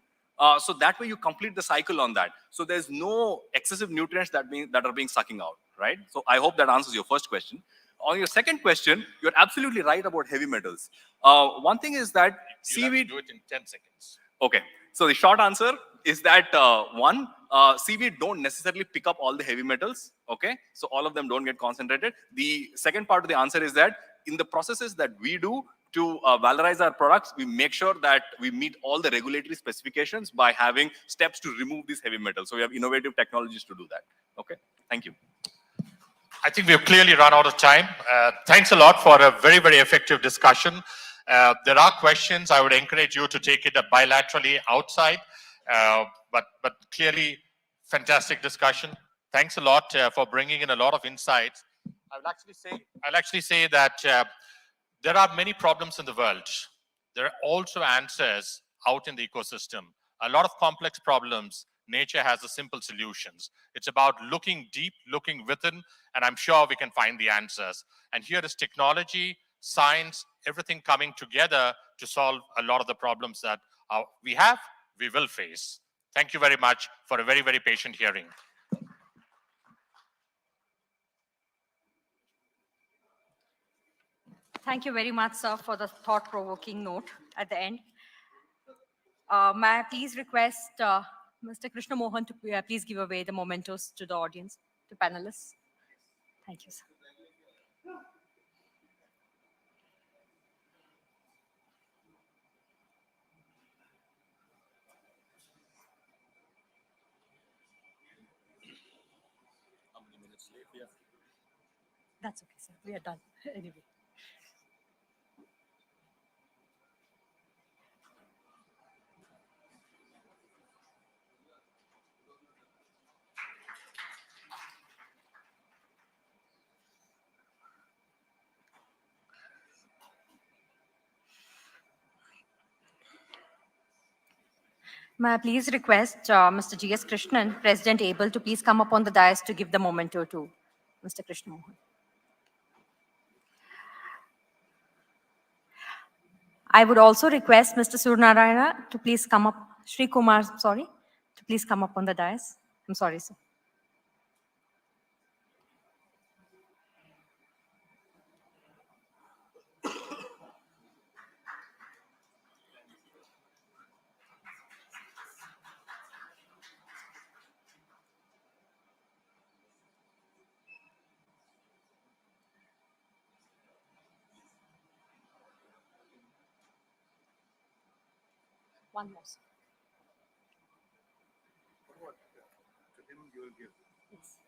So that way you complete the cycle on that. So there's no excessive nutrients that are being sucking out, right? So I hope that answers your first question. On your second question, you're absolutely right about heavy metals. One thing is that seaweed... do it in 10 seconds. Okay. So the short answer is that one, seaweed don't necessarily pick up all the heavy metals. Okay. So all of them don't get concentrated. The second part of the answer is that in the processes that we do to valorize our products, we make sure that we meet all the regulatory specifications by having steps to remove these heavy metals. So we have innovative technologies to do that. Okay. Thank you. I think we've clearly run out of time. Thanks a lot for a very, very effective discussion. There are questions. I would encourage you to take it bilaterally outside, but clearly fantastic discussion. Thanks a lot for bringing in a lot of insights. I'll actually say that there are many problems in the world. There are also answers out in the ecosystem. A lot of complex problems, nature has the simple solutions. It's about looking deep, looking within, and I'm sure we can find the answers. And here is technology, science, everything coming together to solve a lot of the problems that we will face. Thank you very much for a very, very patient hearing. Thank you very much, sir, for the thought-provoking note at the end. May I please request Mr. Krishna Mohan to please give away the mementos to the audience, to panelists. Thank you, sir. That's okay, sir. We are done anyway. May I please request Mr. G.S. Krishnan, President Able, to please come up on the dais to give the memento to Mr. Krishna Mohan. I would also request Mr. Surnarayana to please come up, Sri Kumar, sorry, to please come up on the dais. I'm sorry, sir. One more, sir. Yes.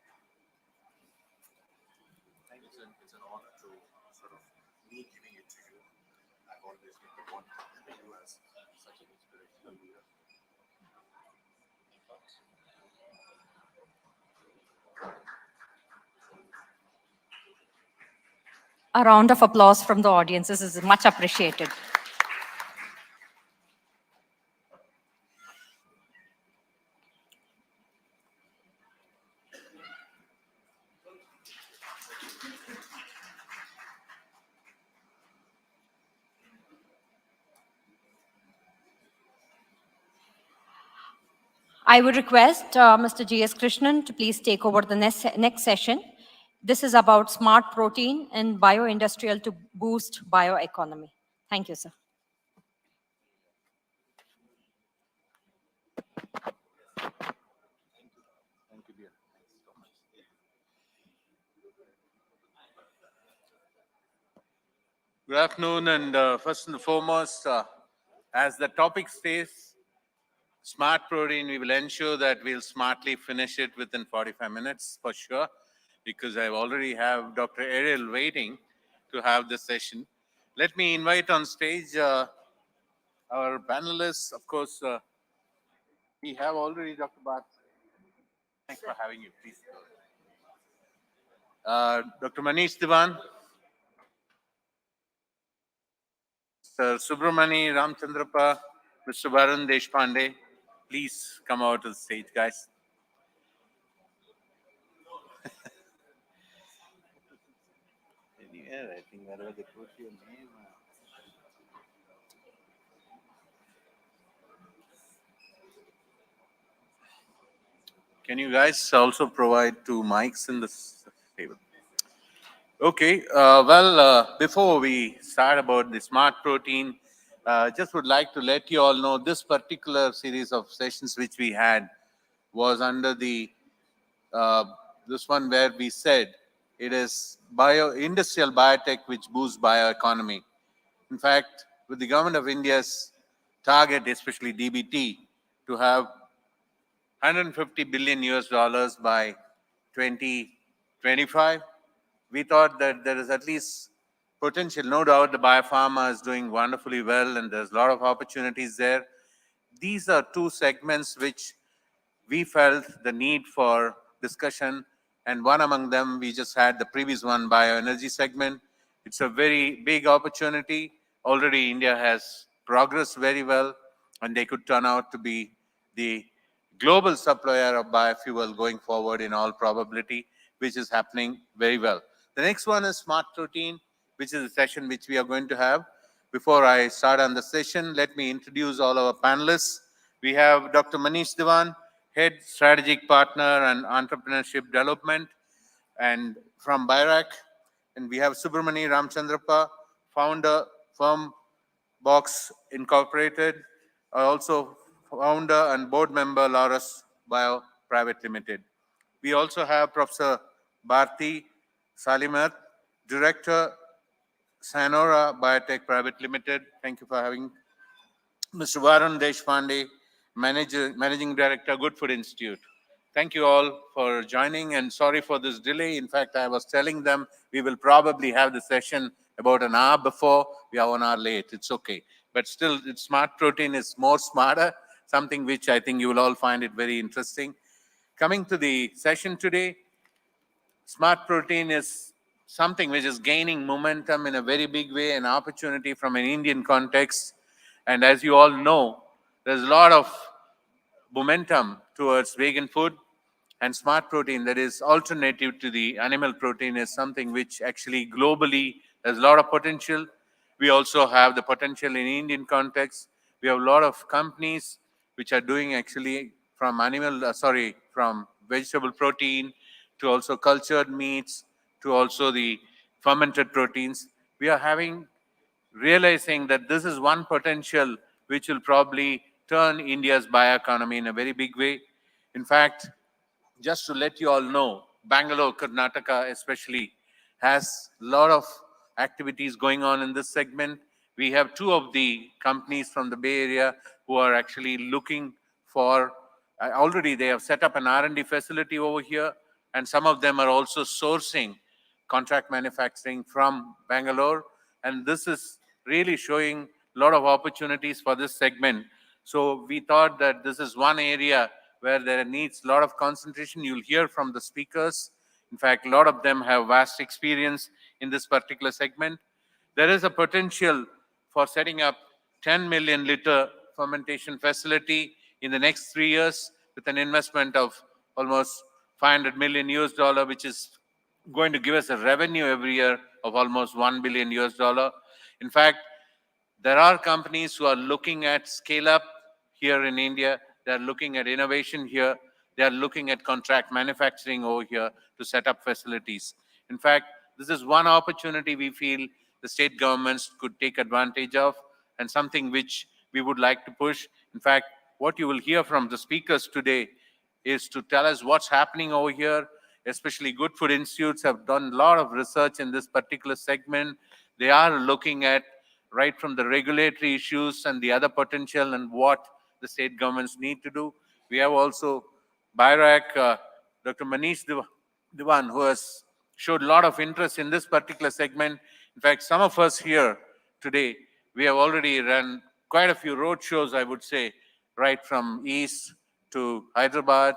It's an honor to sort of me giving it to you. I've always been the one to you as such an inspirational leader. A round of applause from the audience. This is much appreciated. I would request Mr. G.S. Krishnan to please take over the next session. This is about smart protein and bioindustrial to boost bioeconomy. Thank you, sir. Thank you, dear. Thanks so much. Good afternoon, and first and foremost, as the topic states, smart protein, we will ensure that we'll smartly finish it within 45 minutes for sure, because I already have Dr. Ariel waiting to have this session. Let me invite on stage our panelists. Of course, we have already Dr. Bhatt. Thanks for having you. Please. Dr. Manish Diwan, Sir Subramani Ramchandrappa, Mr. Varun Deshpande, please come out to the stage, guys. Yeah, I think wherever they put your name. Can you guys also provide 2 mics in this table? Okay, before we start about the smart protein, just would like to let you all know this particular series of sessions which we had was under the, this one where we said it is industrial biotech which boosts bioeconomy. In fact, with the government of India's target, especially DBT, to have 150 billion US dollars by 2025, we thought that there is at least potential. No doubt the biopharma is doing wonderfully well and there's a lot of opportunities there. These are 2 segments which we felt the need for discussion, and one among them, we just had the previous one, bioenergy segment. It's a very big opportunity. Already India has progressed very well, and they could turn out to be the global supplier of biofuel going forward in all probability, which is happening very well. The next one is smart protein, which is a session which we are going to have. Before I start on the session, let me introduce all our panelists. We have Dr. Manish Diwan, Head Strategic Partner and Entrepreneurship Development, and from BIOTECH. And we have Subramani Ramchandrappa, founder, Firm Box Incorporated, also founder and board member, Laurus Bio Private Limited. We also have Professor Bharti Salimat, Director, Sanora Biotech Private Limited. Thank you for having Mr. Varun Deshpande, Managing Director, Good Food Institute. Thank you all for joining, and sorry for this delay. In fact, I was telling them we will probably have the session about an hour before. We are 1 hour late. It's okay. But still, smart protein is more smarter, something which I think you will all find it very interesting. Coming to the session today, smart protein is something which is gaining momentum in a very big way, an opportunity from an Indian context. And as you all know, there's a lot of momentum towards vegan food, and smart protein, that is alternative to the animal protein, is something which actually globally has a lot of potential. We also have the potential in Indian context. We have a lot of companies which are doing actually from from vegetable protein to also cultured meats to also the fermented proteins. We are realizing that this is one potential which will probably turn India's bioeconomy in a very big way. In fact, just to let you all know, Bangalore, Karnataka especially, has a lot of activities going on in this segment. We have two of the companies from the Bay Area who are actually looking for, already they have set up an R&D facility over here, and some of them are also sourcing contract manufacturing from Bangalore. And this is really showing a lot of opportunities for this segment. So we thought that this is one area where there needs a lot of concentration. You'll hear from the speakers. In fact, a lot of them have vast experience in this particular segment. There is a potential for setting up 10 million liter fermentation facility in the next 3 years with an investment of almost 500 million US dollar, which is going to give us a revenue every year of almost 1 billion US dollar. In fact, there are companies who are looking at scale up here in India. They're looking at innovation here. They're looking at contract manufacturing over here to set up facilities. In fact, this is one opportunity we feel the state governments could take advantage of, and something which we would like to push. In fact, what you will hear from the speakers today is to tell us what's happening over here. Especially Good Food Institutes have done a lot of research in this particular segment. They are looking at right from the regulatory issues and the other potential and what the state governments need to do. We have also BioTech, Dr. Manish Diwan, who has showed a lot of interest in this particular segment. In fact, some of us here today, we have already run quite a few road shows, I would say, right from East to Hyderabad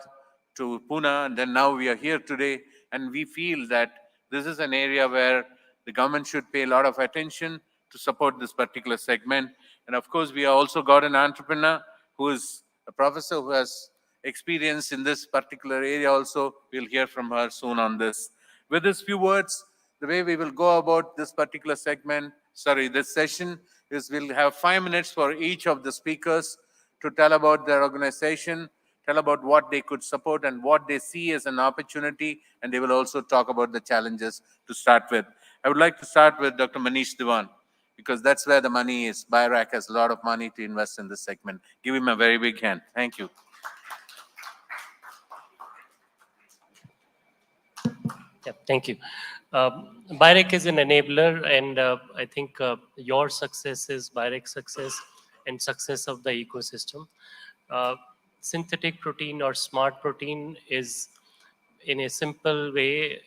to Pune, and then now we are here today, and we feel that this is an area where the government should pay a lot of attention to support this particular segment. And of course, we have also got an entrepreneur who is a professor who has experience in this particular area also. We'll hear from her soon on this. With these few words, the way we will go about this particular this session is we'll have 5 minutes for each of the speakers to tell about their organization, tell about what they could support and what they see as an opportunity, and they will also talk about the challenges to start with. I would like to start with Dr. Manish Diwan, because that's where the money is. BioTech has a lot of money to invest in this segment. Give him a very big hand. Thank you. Yeah, thank you. BioTech is an enabler, and I think your success is BioTech's success and success of the ecosystem. Synthetic protein or smart protein is, in a simple way,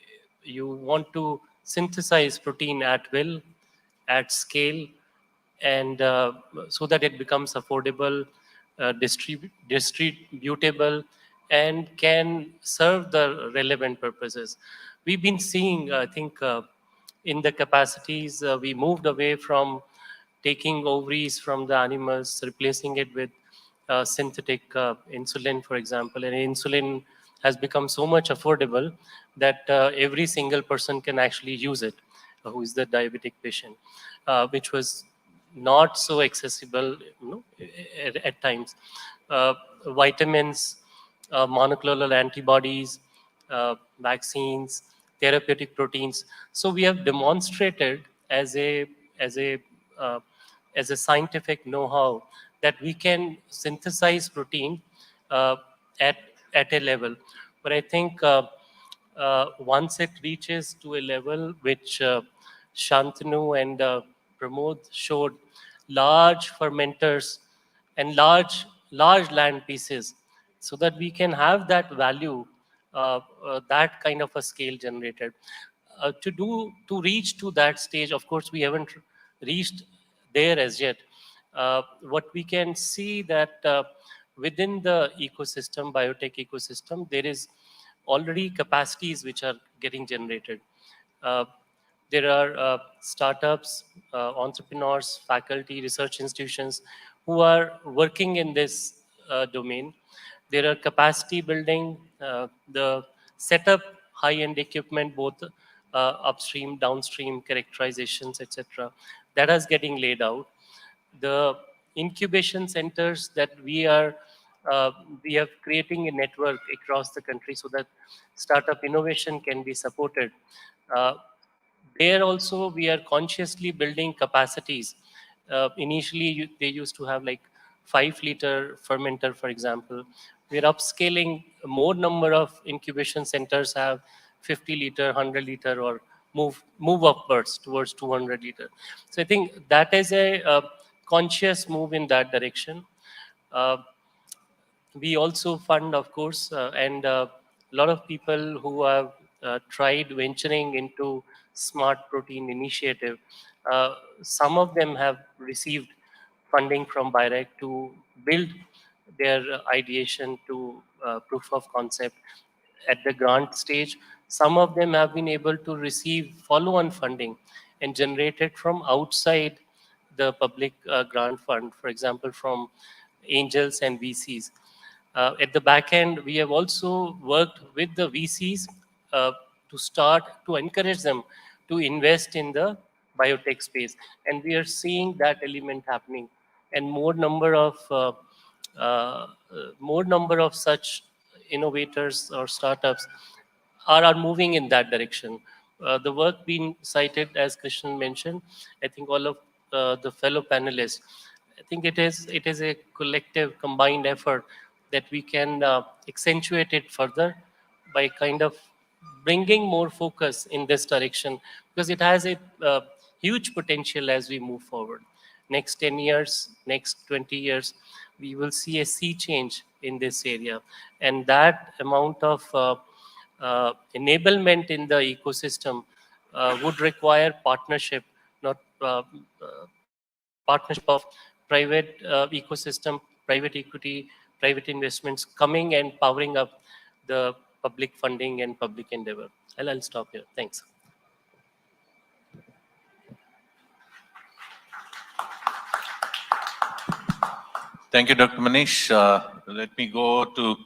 you want to synthesize protein at will, at scale, and so that it becomes affordable, distributable, and can serve the relevant purposes. We've been seeing, I think, in the capacities, we moved away from taking ovaries from the animals, replacing it with synthetic insulin, for example. And insulin has become so much affordable that every single person can actually use it, who is the diabetic patient, which was not so accessible, at times. Vitamins, monoclonal antibodies, vaccines, therapeutic proteins. So we have demonstrated as a scientific know-how that we can synthesize protein at a level. But I think once it reaches to a level which Shantanu and Pramod showed, large fermenters and large land pieces, so that we can have that value, that kind of a scale generated. To reach to that stage, of course, we haven't reached there as yet. What we can see that within the ecosystem, biotech ecosystem, there is already capacities which are getting generated. Uh, there are startups, entrepreneurs, faculty, research institutions who are working in this domain. There are capacity building, the setup, high-end equipment, both upstream, downstream, characterizations, etc. That is getting laid out. The incubation centers that we are creating a network across the country so that startup innovation can be supported. Uh, there also we are consciously building capacities. Initially they used to have like 5-liter fermenter, for example. We're upscaling. More number of incubation centers have 50-liter, 100-liter, or move upwards towards 200-liter. So I think that is a conscious move in that direction. Uh, we also fund, of course, and a lot of people who have tried venturing into smart protein initiative. Some of them have received funding from BIREC to build their ideation to proof of concept at the grant stage. Some of them have been able to receive follow-on funding and generated from outside the public grant fund, for example, from angels and VCs. At the back end, we have also worked with the VCs uh, to encourage them to invest in the biotech space. And we are seeing that element happening. And more number of such innovators or startups are moving in that direction. The work being cited, as Krishnan mentioned, I think all of the fellow panelists, I think it is a collective, combined effort that we can accentuate it further by kind of bringing more focus in this direction, because it has a huge potential as we move forward. Next 10 years, next 20 years, we will see a sea change in this area. And that amount of enablement in the ecosystem would require partnership, not partnership of private ecosystem, private equity, private investments coming and powering up the public funding and public endeavor. I'll stop here. Thanks. Thank you, Dr. Manish. Let me go to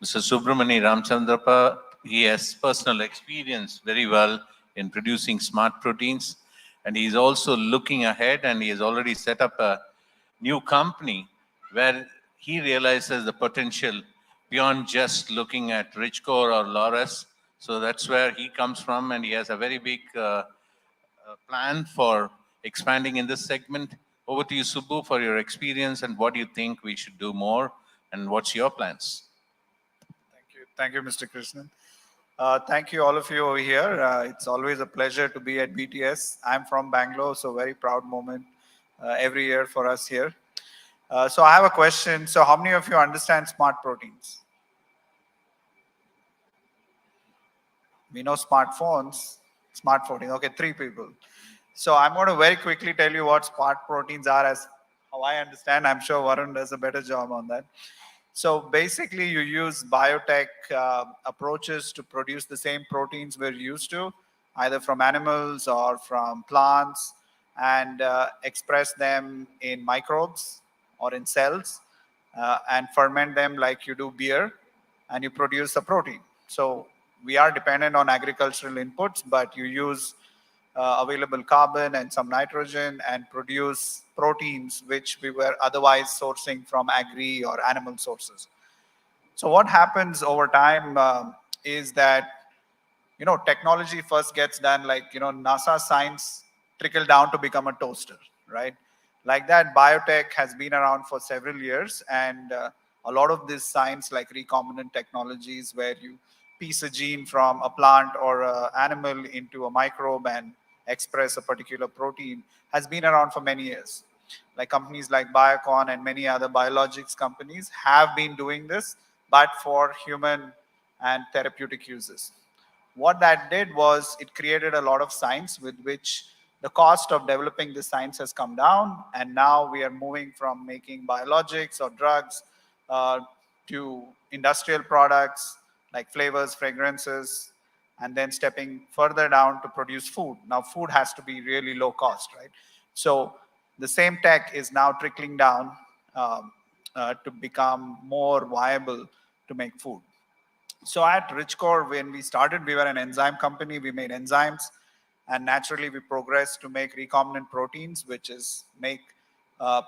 Mr. Subramani Ramchandrapa. He has personal experience very well in producing smart proteins, and he's also looking ahead, and he has already set up a new company where he realizes the potential beyond just looking at Richcore or Loras. So that's where he comes from, and he has a very big plan for expanding in this segment. Over to you, Subbu, for your experience and what do you think we should do more, and what's your plans? Thank you, Mr. Krishnan. Thank you, all of you over here. It's always a pleasure to be at BTS. I'm from Bangalore, so very proud moment every year for us here. So I have a question. So how many of you understand smart proteins? We know smartphones, smart protein. Okay, 3 people. So I'm going to very quickly tell you what smart proteins are as how I understand. I'm sure Varun does a better job on that. So basically you use biotech approaches to produce the same proteins we're used to, either from animals or from plants, and express them in microbes or in cells and ferment them like you do beer, and you produce a protein. So we are dependent on agricultural inputs, but you use available carbon and some nitrogen and produce proteins which we were otherwise sourcing from agri or animal sources. So what happens over time is that, technology first gets done like, NASA science trickle down to become a toaster, right? Like that, biotech has been around for several years, and a lot of this science like recombinant technologies where you piece a gene from a plant or an animal into a microbe and express a particular protein has been around for many years. Like companies like Biocon and many other biologics companies have been doing this, but for human and therapeutic uses. What that did was it created a lot of science with which the cost of developing this science has come down, and now we are moving from making biologics or drugs uh, to industrial products like flavors, fragrances, and then stepping further down to produce food. Now, food has to be really low cost, right? So the same tech is now trickling down to become more viable to make food. So at Richcore, when we started, we were an enzyme company. We made enzymes, and naturally we progressed to make recombinant proteins, which is make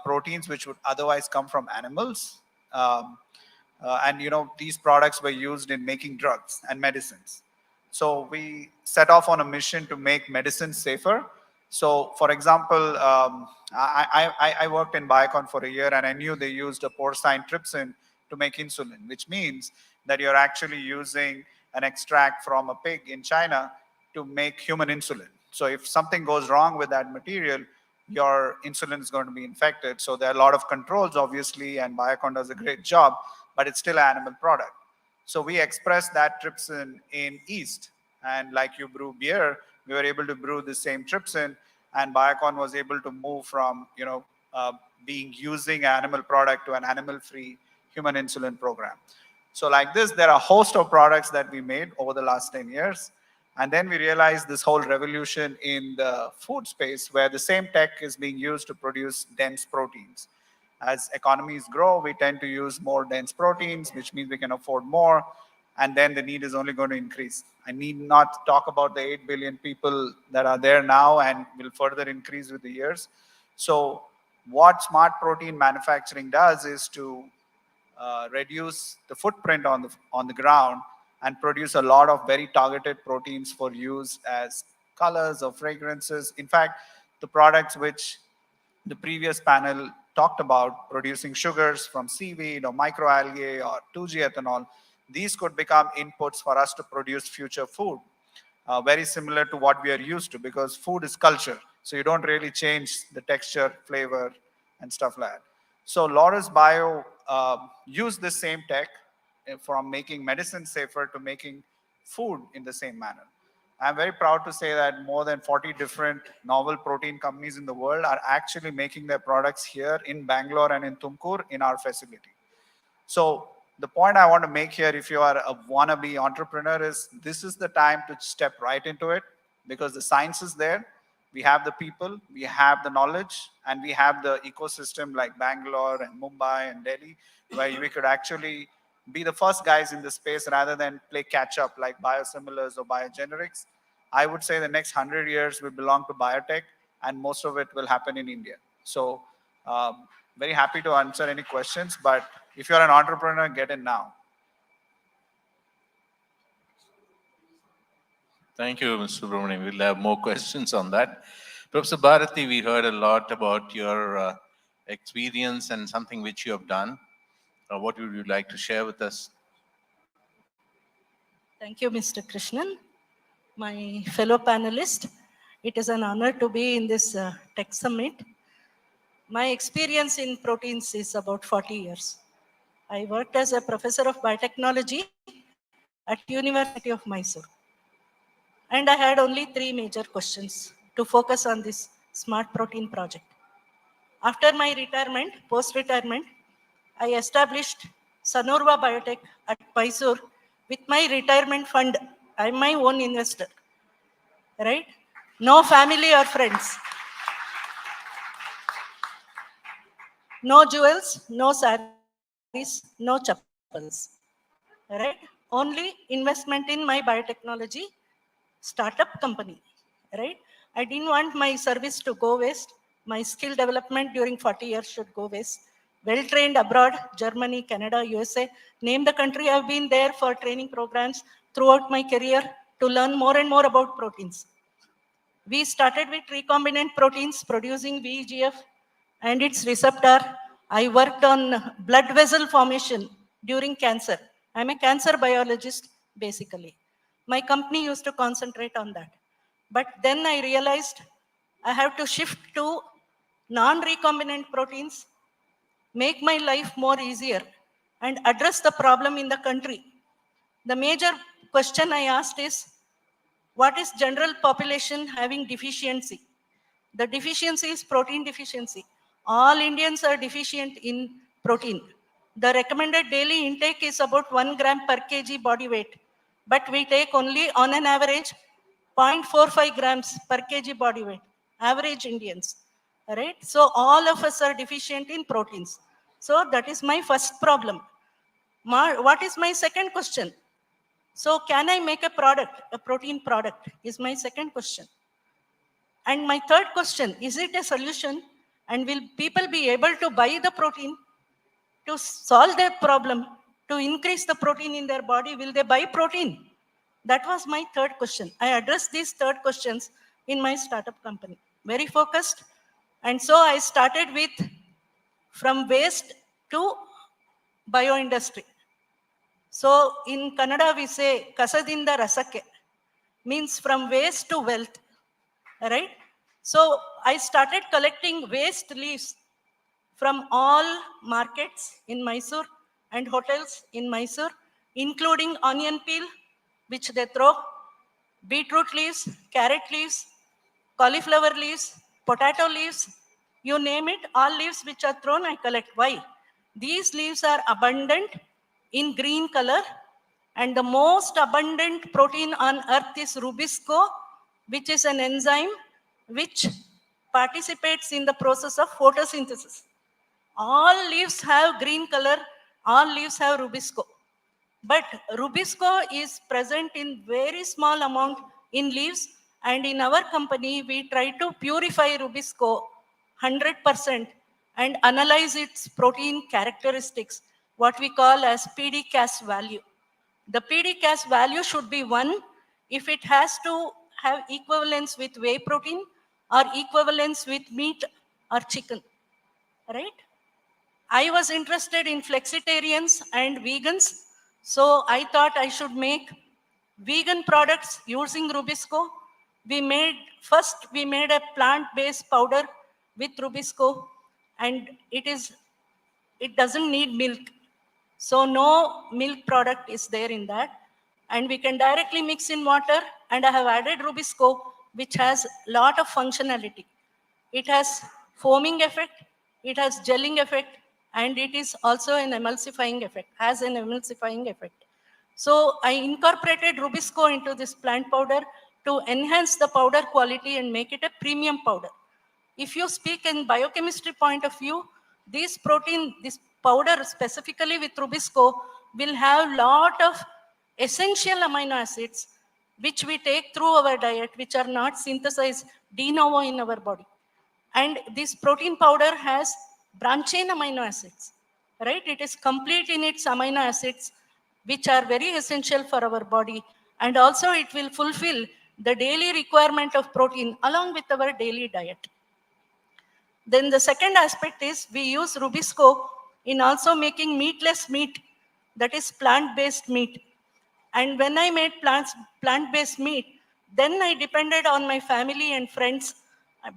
proteins which would otherwise come from animals. And these products were used in making drugs and medicines. So we set off on a mission to make medicine safer. So, for example, I worked in Biocon for a year, and I knew they used a porcine trypsin to make insulin, which means that you're actually using an extract from a pig in China to make human insulin. So if something goes wrong with that material, your insulin is going to be infected. So there are a lot of controls, obviously, and Biocon does a great job, but it's still an animal product. So we express that trypsin in yeast. And like you brew beer, we were able to brew the same trypsin, and Biocon was able to move from, being using animal product to an animal-free human insulin program. So like this, there are a host of products that we made over the last 10 years. And then we realized this whole revolution in the food space where the same tech is being used to produce dense proteins. As economies grow, we tend to use more dense proteins, which means we can afford more, and then the need is only going to increase. I need not talk about the 8 billion people that are there now and will further increase with the years. So what smart protein manufacturing does is to reduce the footprint on the ground and produce a lot of very targeted proteins for use as colors or fragrances. In fact, the products which the previous panel talked about, producing sugars from seaweed or microalgae or 2G ethanol, these could become inputs for us to produce future food. Very similar to what we are used to, because food is culture. So you don't really change the texture, flavor, and stuff like that. So Laurus Bio use the same tech from making medicine safer to making food in the same manner. I'm very proud to say that more than 40 different novel protein companies in the world are actually making their products here in Bangalore and in Tumkur in our facility. So the point I want to make here, if you are a wannabe entrepreneur, is this is the time to step right into it, because the science is there. We have the people, we have the knowledge, and we have the ecosystem like Bangalore and Mumbai and Delhi, where we could actually be the first guys in the space rather than play catch up like biosimilars or biogenerics. I would say the next 100 years will belong to biotech, and most of it will happen in India. So very happy to answer any questions, but if you're an entrepreneur, get in now. Thank you, Mr. Subramanian. We'll have more questions on that. Professor Bharati, we heard a lot about your experience and something which you have done. What would you like to share with us? Thank you, Mr. Krishnan. My fellow panelists, it is an honor to be in this tech summit. My experience in proteins is about 40 years. I worked as a professor of biotechnology at University of Mysore. And I had only 3 major questions to focus on this smart protein project. After my retirement, post-retirement, I established Sanurva Biotech at Mysore with my retirement fund. I'm my own investor, right? No family or friends. No jewels, no saris, no chappals, right? Only investment in my biotechnology startup company, right? I didn't want my service to go waste. My skill development during 40 years should go waste. Well-trained abroad, Germany, Canada, USA, name the country, I've been there for training programs throughout my career to learn more and more about proteins. We started with recombinant proteins producing VEGF and its receptor. I worked on blood vessel formation during cancer. I'm a cancer biologist, basically. My company used to concentrate on that. But then I realized I have to shift to non-recombinant proteins, make my life more easier, and address the problem in the country. The major question I asked is, what is general population having deficiency? The deficiency is protein deficiency. All Indians are deficient in protein. The recommended daily intake is about 1 gram per kg body weight, but we take only on an average 0.45 grams per kg body weight, average Indians, right? So all of us are deficient in proteins. So that is my first problem. What is my second question? So can I make a product, a protein product is my second question. And my third question, is it a solution? And will people be able to buy the protein to solve their problem, to increase the protein in their body? Will they buy protein? That was my third question. I addressed these third questions in my startup company. Very focused. And so I started with from waste to bioindustry. So in Kannada we say kasadinda rasake, means from waste to wealth, right? So I started collecting waste leaves from all markets in Mysore and hotels in Mysore, including onion peel, which they throw, beetroot leaves, carrot leaves, cauliflower leaves, potato leaves, you name it, all leaves which are thrown, I collect. Why? These leaves are abundant in green color, and the most abundant protein on earth is rubisco, which is an enzyme which participates in the process of photosynthesis. All leaves have green color, all leaves have rubisco. But rubisco is present in very small amount in leaves, and in our company, we try to purify rubisco 100% and analyze its protein characteristics, what we call as PD-Cas value. The PD-Cas value should be 1 if it has to have equivalence with whey protein or equivalence with meat or chicken, right? I was interested in flexitarians and vegans, so I thought I should make vegan products using rubisco. We made a plant-based powder with rubisco, and it doesn't need milk. So no milk product is there in that. And we can directly mix in water, and I have added rubisco, which has a lot of functionality. It has foaming effect, it has gelling effect, and it is also an emulsifying effect, has an emulsifying effect. So I incorporated rubisco into this plant powder to enhance the powder quality and make it a premium powder. If you speak in biochemistry point of view, this powder specifically with rubisco will have lot of essential amino acids which we take through our diet, which are not synthesized de novo in our body. And this protein powder has branch chain amino acids, right? It is complete in its amino acids, which are very essential for our body. And also it will fulfill the daily requirement of protein along with our daily diet. Then the second aspect is we use rubisco in also making meatless meat, that is plant-based meat. And when I made plant-based meat, then I depended on my family and friends.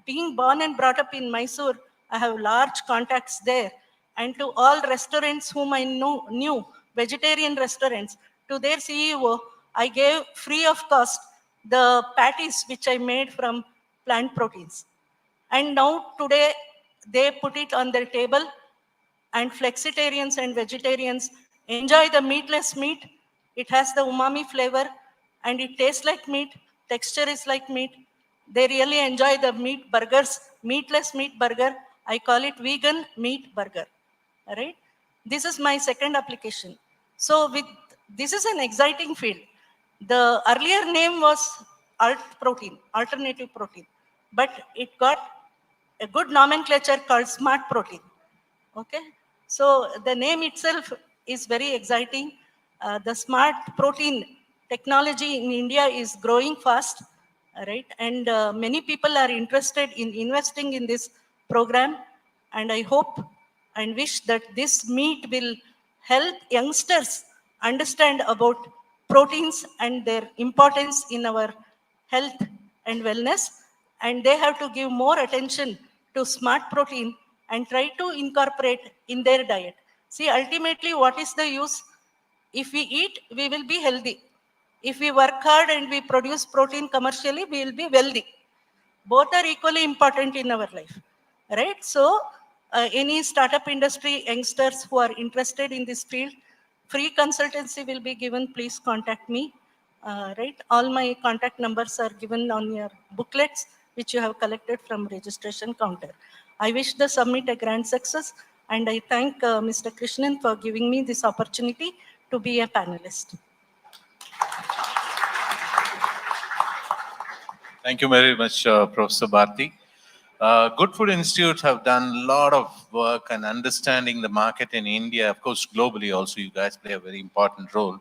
Being born and brought up in Mysore, I have large contacts there. And to all restaurants whom I knew, vegetarian restaurants, to their CEO, I gave free of cost the patties which I made from plant proteins. And now today, they put it on their table, and flexitarians and vegetarians enjoy the meatless meat. It has the umami flavor, and it tastes like meat, texture is like meat. They really enjoy the meat burgers, meatless meat burger. I call it vegan meat burger, all right? This is my second application. So this is an exciting field. The earlier name was alternative protein, but it got a good nomenclature called smart protein. Okay, so the name itself is very exciting. The smart protein technology in India is growing fast, right? And many people are interested in investing in this program. And I hope and wish that this meet will help youngsters understand about proteins and their importance in our health and wellness. And they have to give more attention to smart protein and try to incorporate in their diet. See, ultimately, what is the use? If we eat, we will be healthy. If we work hard and we produce protein commercially, we will be wealthy. Both are equally important in our life, right? So any startup industry youngsters who are interested in this field, free consultancy will be given. Please contact me, right? All my contact numbers are given on your booklets, which you have collected from registration counter. I wish the summit a grand success, and I thank Mr. Krishnan for giving me this opportunity to be a panelist. Thank you very much, Professor Bharti. Good Food Institute have done a lot of work and understanding the market in India. Of course, globally also, you guys play a very important role.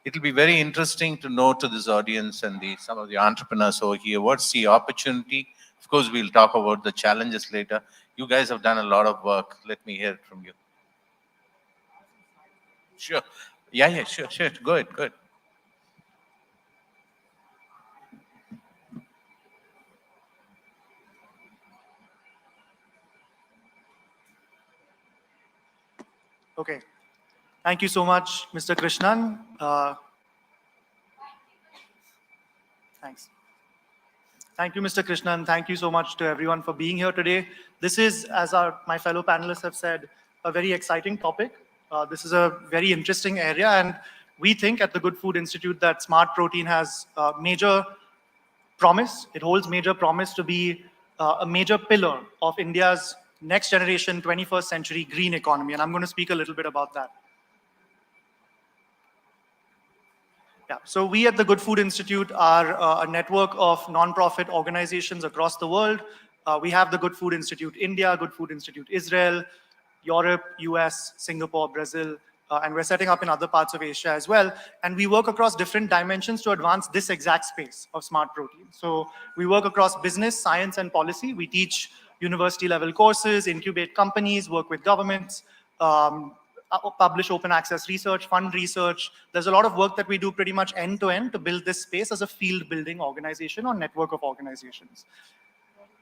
It will be very interesting to know to this audience and some of the entrepreneurs over here, what's the opportunity? Of course, we'll talk about the challenges later. You guys have done a lot of work. Let me hear it from you. Sure. Yeah, sure. Go ahead. Okay. Thank you so much, Mr. Krishnan. Thanks. Thank you, Mr. Krishnan. Thank you so much to everyone for being here today. This is, as my fellow panelists have said, a very exciting topic. This is a very interesting area, and we think at the Good Food Institute that smart protein has major promise. It holds major promise to be a major pillar of India's next generation 21st century green economy, and I'm going to speak a little bit about that. Yeah, so we at the Good Food Institute are a network of non-profit organizations across the world. We have the Good Food Institute India, Good Food Institute Israel, Europe, US, Singapore, Brazil, and we're setting up in other parts of Asia as well. And we work across different dimensions to advance this exact space of smart protein. So we work across business, science, and policy. We teach university-level courses, incubate companies, work with governments, publish open access research, fund research. There's a lot of work that we do pretty much end-to-end to build this space as a field-building organization or network of organizations.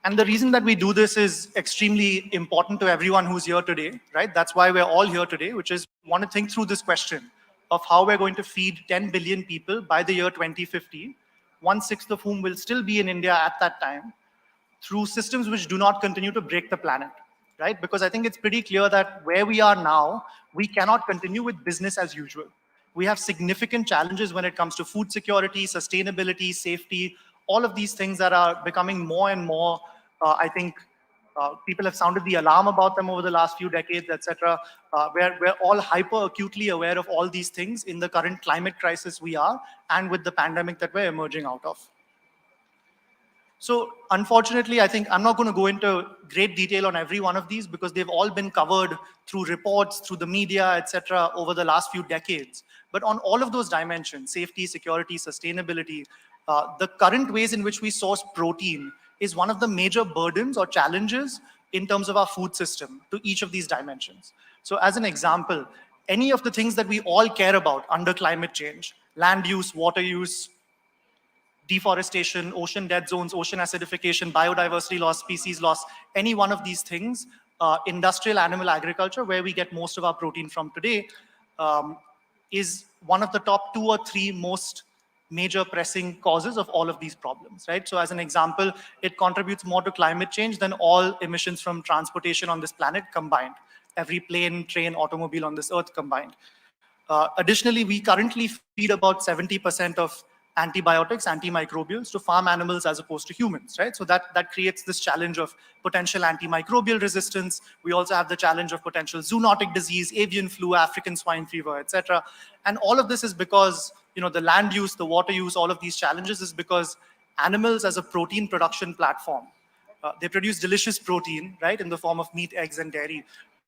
And the reason that we do this is extremely important to everyone who's here today, right? That's why we're all here today, which is we want to think through this question of how we're going to feed 10 billion people by the year 2050, 1/6 of whom will still be in India at that time, through systems which do not continue to break the planet, right? Because I think it's pretty clear that where we are now, we cannot continue with business as usual. We have significant challenges when it comes to food security, sustainability, safety, all of these things that are becoming more and more, I think, people have sounded the alarm about them over the last few decades, etc. We're all hyper acutely aware of all these things in the current climate crisis we are, and with the pandemic that we're emerging out of. So unfortunately, I think I'm not going to go into great detail on every one of these because they've all been covered through reports, through the media, etc., over the last few decades. But on all of those dimensions, safety, security, sustainability, the current ways in which we source protein is one of the major burdens or challenges in terms of our food system to each of these dimensions. So as an example, any of the things that we all care about under climate change, land use, water use, deforestation, ocean dead zones, ocean acidification, biodiversity loss, species loss, any one of these things, industrial animal agriculture, where we get most of our protein from today, is one of the top 2 or 3 most major pressing causes of all of these problems, right? So as an example, it contributes more to climate change than all emissions from transportation on this planet combined, every plane, train, automobile on this earth combined. Additionally, we currently feed about 70% of antibiotics, antimicrobials to farm animals as opposed to humans, right? So that creates this challenge of potential antimicrobial resistance. We also have the challenge of potential zoonotic disease, avian flu, African swine fever, etc. And all of this is because, you know, the land use, the water use, all of these challenges is because animals as a protein production platform, they produce delicious protein, right, in the form of meat, eggs, and dairy.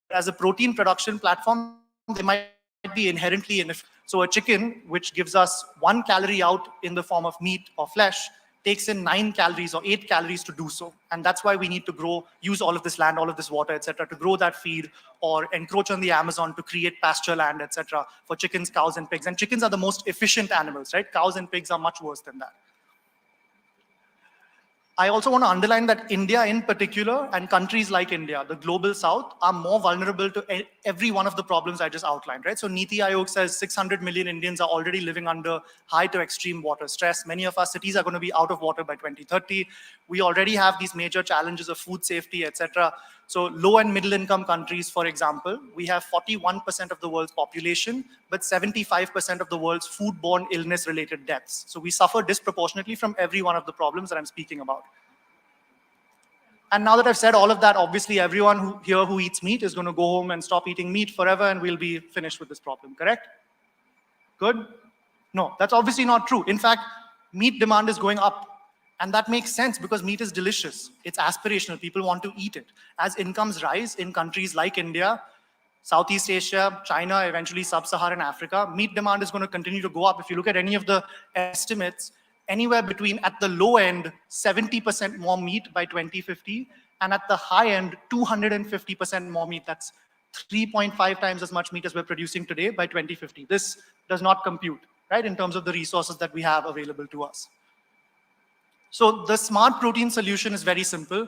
As a protein production platform, they might be inherently inefficient. So a chicken, which gives us 1 calorie out in the form of meat or flesh, takes in 9 calories or 8 calories to do so. And that's why we need to use all of this land, all of this water, etc., to grow that feed or encroach on the Amazon to create pasture land, etc., for chickens, cows, and pigs. And chickens are the most efficient animals, right? Cows and pigs are much worse than that. I also want to underline that India in particular and countries like India, the global south, are more vulnerable to every one of the problems I just outlined, right? So Niti Aayog says 600 million Indians are already living under high to extreme water stress. Many of our cities are going to be out of water by 2030. We already have these major challenges of food safety, etc. So low and middle income countries, for example, we have 41% of the world's population, but 75% of the world's foodborne illness related deaths. So we suffer disproportionately from every one of the problems that I'm speaking about. And now that I've said all of that, obviously everyone here who eats meat is going to go home and stop eating meat forever and we'll be finished with this problem, correct? Good? No, that's obviously not true. In fact, meat demand is going up. And that makes sense because meat is delicious. It's aspirational. People want to eat it. As incomes rise in countries like India, Southeast Asia, China, eventually sub-Saharan Africa, meat demand is going to continue to go up. If you look at any of the estimates, anywhere between, at the low end, 70% more meat by 2050, and at the high end, 250% more meat. That's 3.5 times as much meat as we're producing today by 2050. This does not compute, right, in terms of the resources that we have available to us. So the smart protein solution is very simple.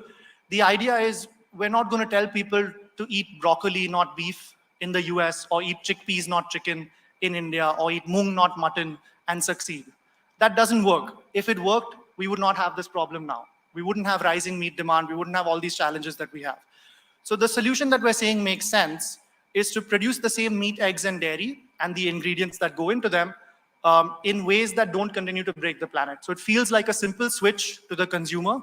The idea is we're not going to tell people to eat broccoli, not beef in the US, or eat chickpeas, not chicken in India, or eat moong, not mutton, and succeed. That doesn't work. If it worked, we would not have this problem now. We wouldn't have rising meat demand. We wouldn't have all these challenges that we have. So the solution that we're saying makes sense is to produce the same meat, eggs, and dairy, and the ingredients that go into them, in ways that don't continue to break the planet. So it feels like a simple switch to the consumer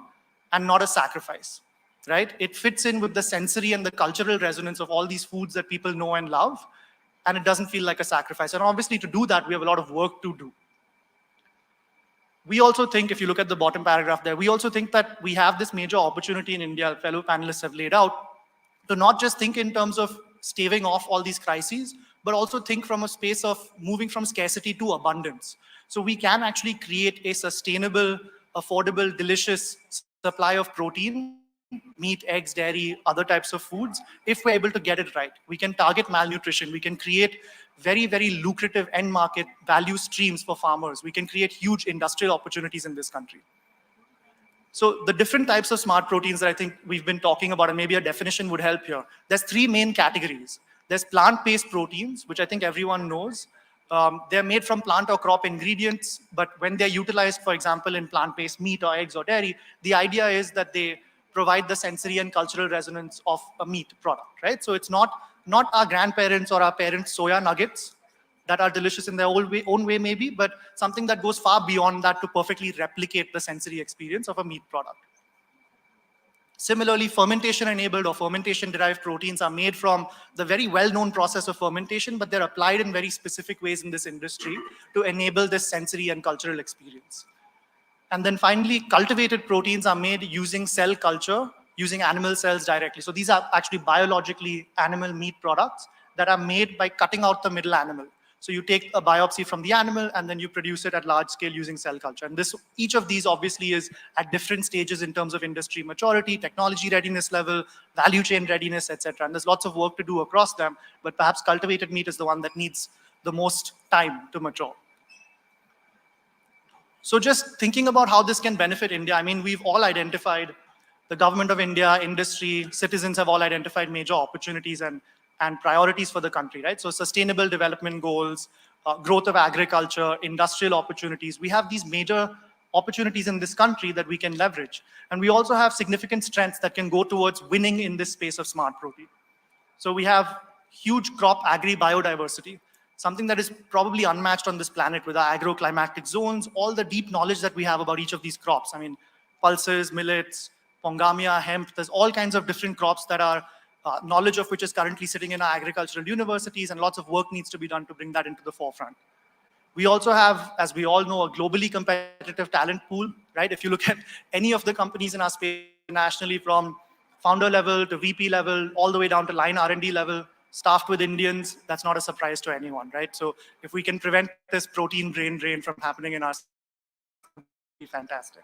and not a sacrifice, right? It fits in with the sensory and the cultural resonance of all these foods that people know and love, and it doesn't feel like a sacrifice. And obviously to do that, we have a lot of work to do. We also think, if you look at the bottom paragraph there, we also think that we have this major opportunity in India, fellow panelists have laid out, to not just think in terms of staving off all these crises, but also think from a space of moving from scarcity to abundance. So we can actually create a sustainable, affordable, delicious supply of protein, meat, eggs, dairy, other types of foods, if we're able to get it right. We can target malnutrition. We can create very, very lucrative end market value streams for farmers. We can create huge industrial opportunities in this country. So the different types of smart proteins that I think we've been talking about, and maybe a definition would help here. There's three main categories. There's plant-based proteins, which I think everyone knows. They're made from plant or crop ingredients, but when they're utilized, for example, in plant-based meat or eggs or dairy, the idea is that they provide the sensory and cultural resonance of a meat product, right? So it's not our grandparents or our parents' soya nuggets that are delicious in their own way maybe, but something that goes far beyond that to perfectly replicate the sensory experience of a meat product. Similarly, fermentation-enabled or fermentation-derived proteins are made from the very well-known process of fermentation, but they're applied in very specific ways in this industry to enable this sensory and cultural experience. And then finally, cultivated proteins are made using cell culture, using animal cells directly. So these are actually biologically animal meat products that are made by cutting out the middle animal. So you take a biopsy from the animal and then you produce it at large scale using cell culture. And each of these obviously is at different stages in terms of industry maturity, technology readiness level, value chain readiness, etc. And there's lots of work to do across them, but perhaps cultivated meat is the one that needs the most time to mature. So just thinking about how this can benefit India, I mean, we've all identified, the government of India, industry, citizens have all identified major opportunities and priorities for the country, right? So sustainable development goals, growth of agriculture, industrial opportunities. We have these major opportunities in this country that we can leverage. And we also have significant strengths that can go towards winning in this space of smart protein. So we have huge crop agri-biodiversity, something that is probably unmatched on this planet with our agroclimatic zones, all the deep knowledge that we have about each of these crops. I mean, pulses, millets, pongamia, hemp, there's all kinds of different crops that are knowledge of which is currently sitting in our agricultural universities, and lots of work needs to be done to bring that into the forefront. We also have, as we all know, a globally competitive talent pool, right? If you look at any of the companies in our space nationally, from founder level to VP level, all the way down to line R&D level, staffed with Indians, that's not a surprise to anyone, right? So if we can prevent this protein brain drain from happening in our space, it would be fantastic.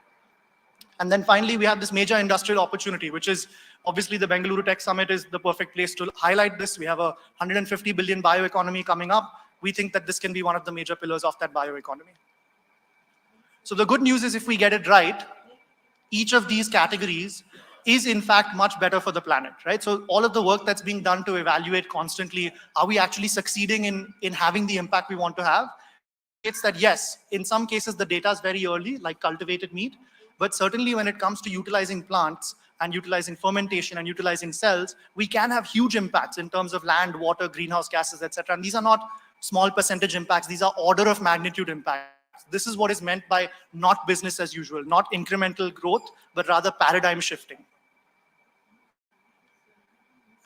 And then finally, we have this major industrial opportunity, which is obviously the Bengaluru Tech Summit is the perfect place to highlight this. We have a 150 billion bioeconomy coming up. We think that this can be one of the major pillars of that bioeconomy. So the good news is if we get it right, each of these categories is in fact much better for the planet, right? So all of the work that's being done to evaluate constantly, are we actually succeeding in having the impact we want to have? It's that yes, in some cases the data is very early, like cultivated meat, but certainly when it comes to utilizing plants and utilizing fermentation and utilizing cells, we can have huge impacts in terms of land, water, greenhouse gases, etc. And these are not small percentage impacts, these are order of magnitude impacts. This is what is meant by not business as usual, not incremental growth, but rather paradigm shifting.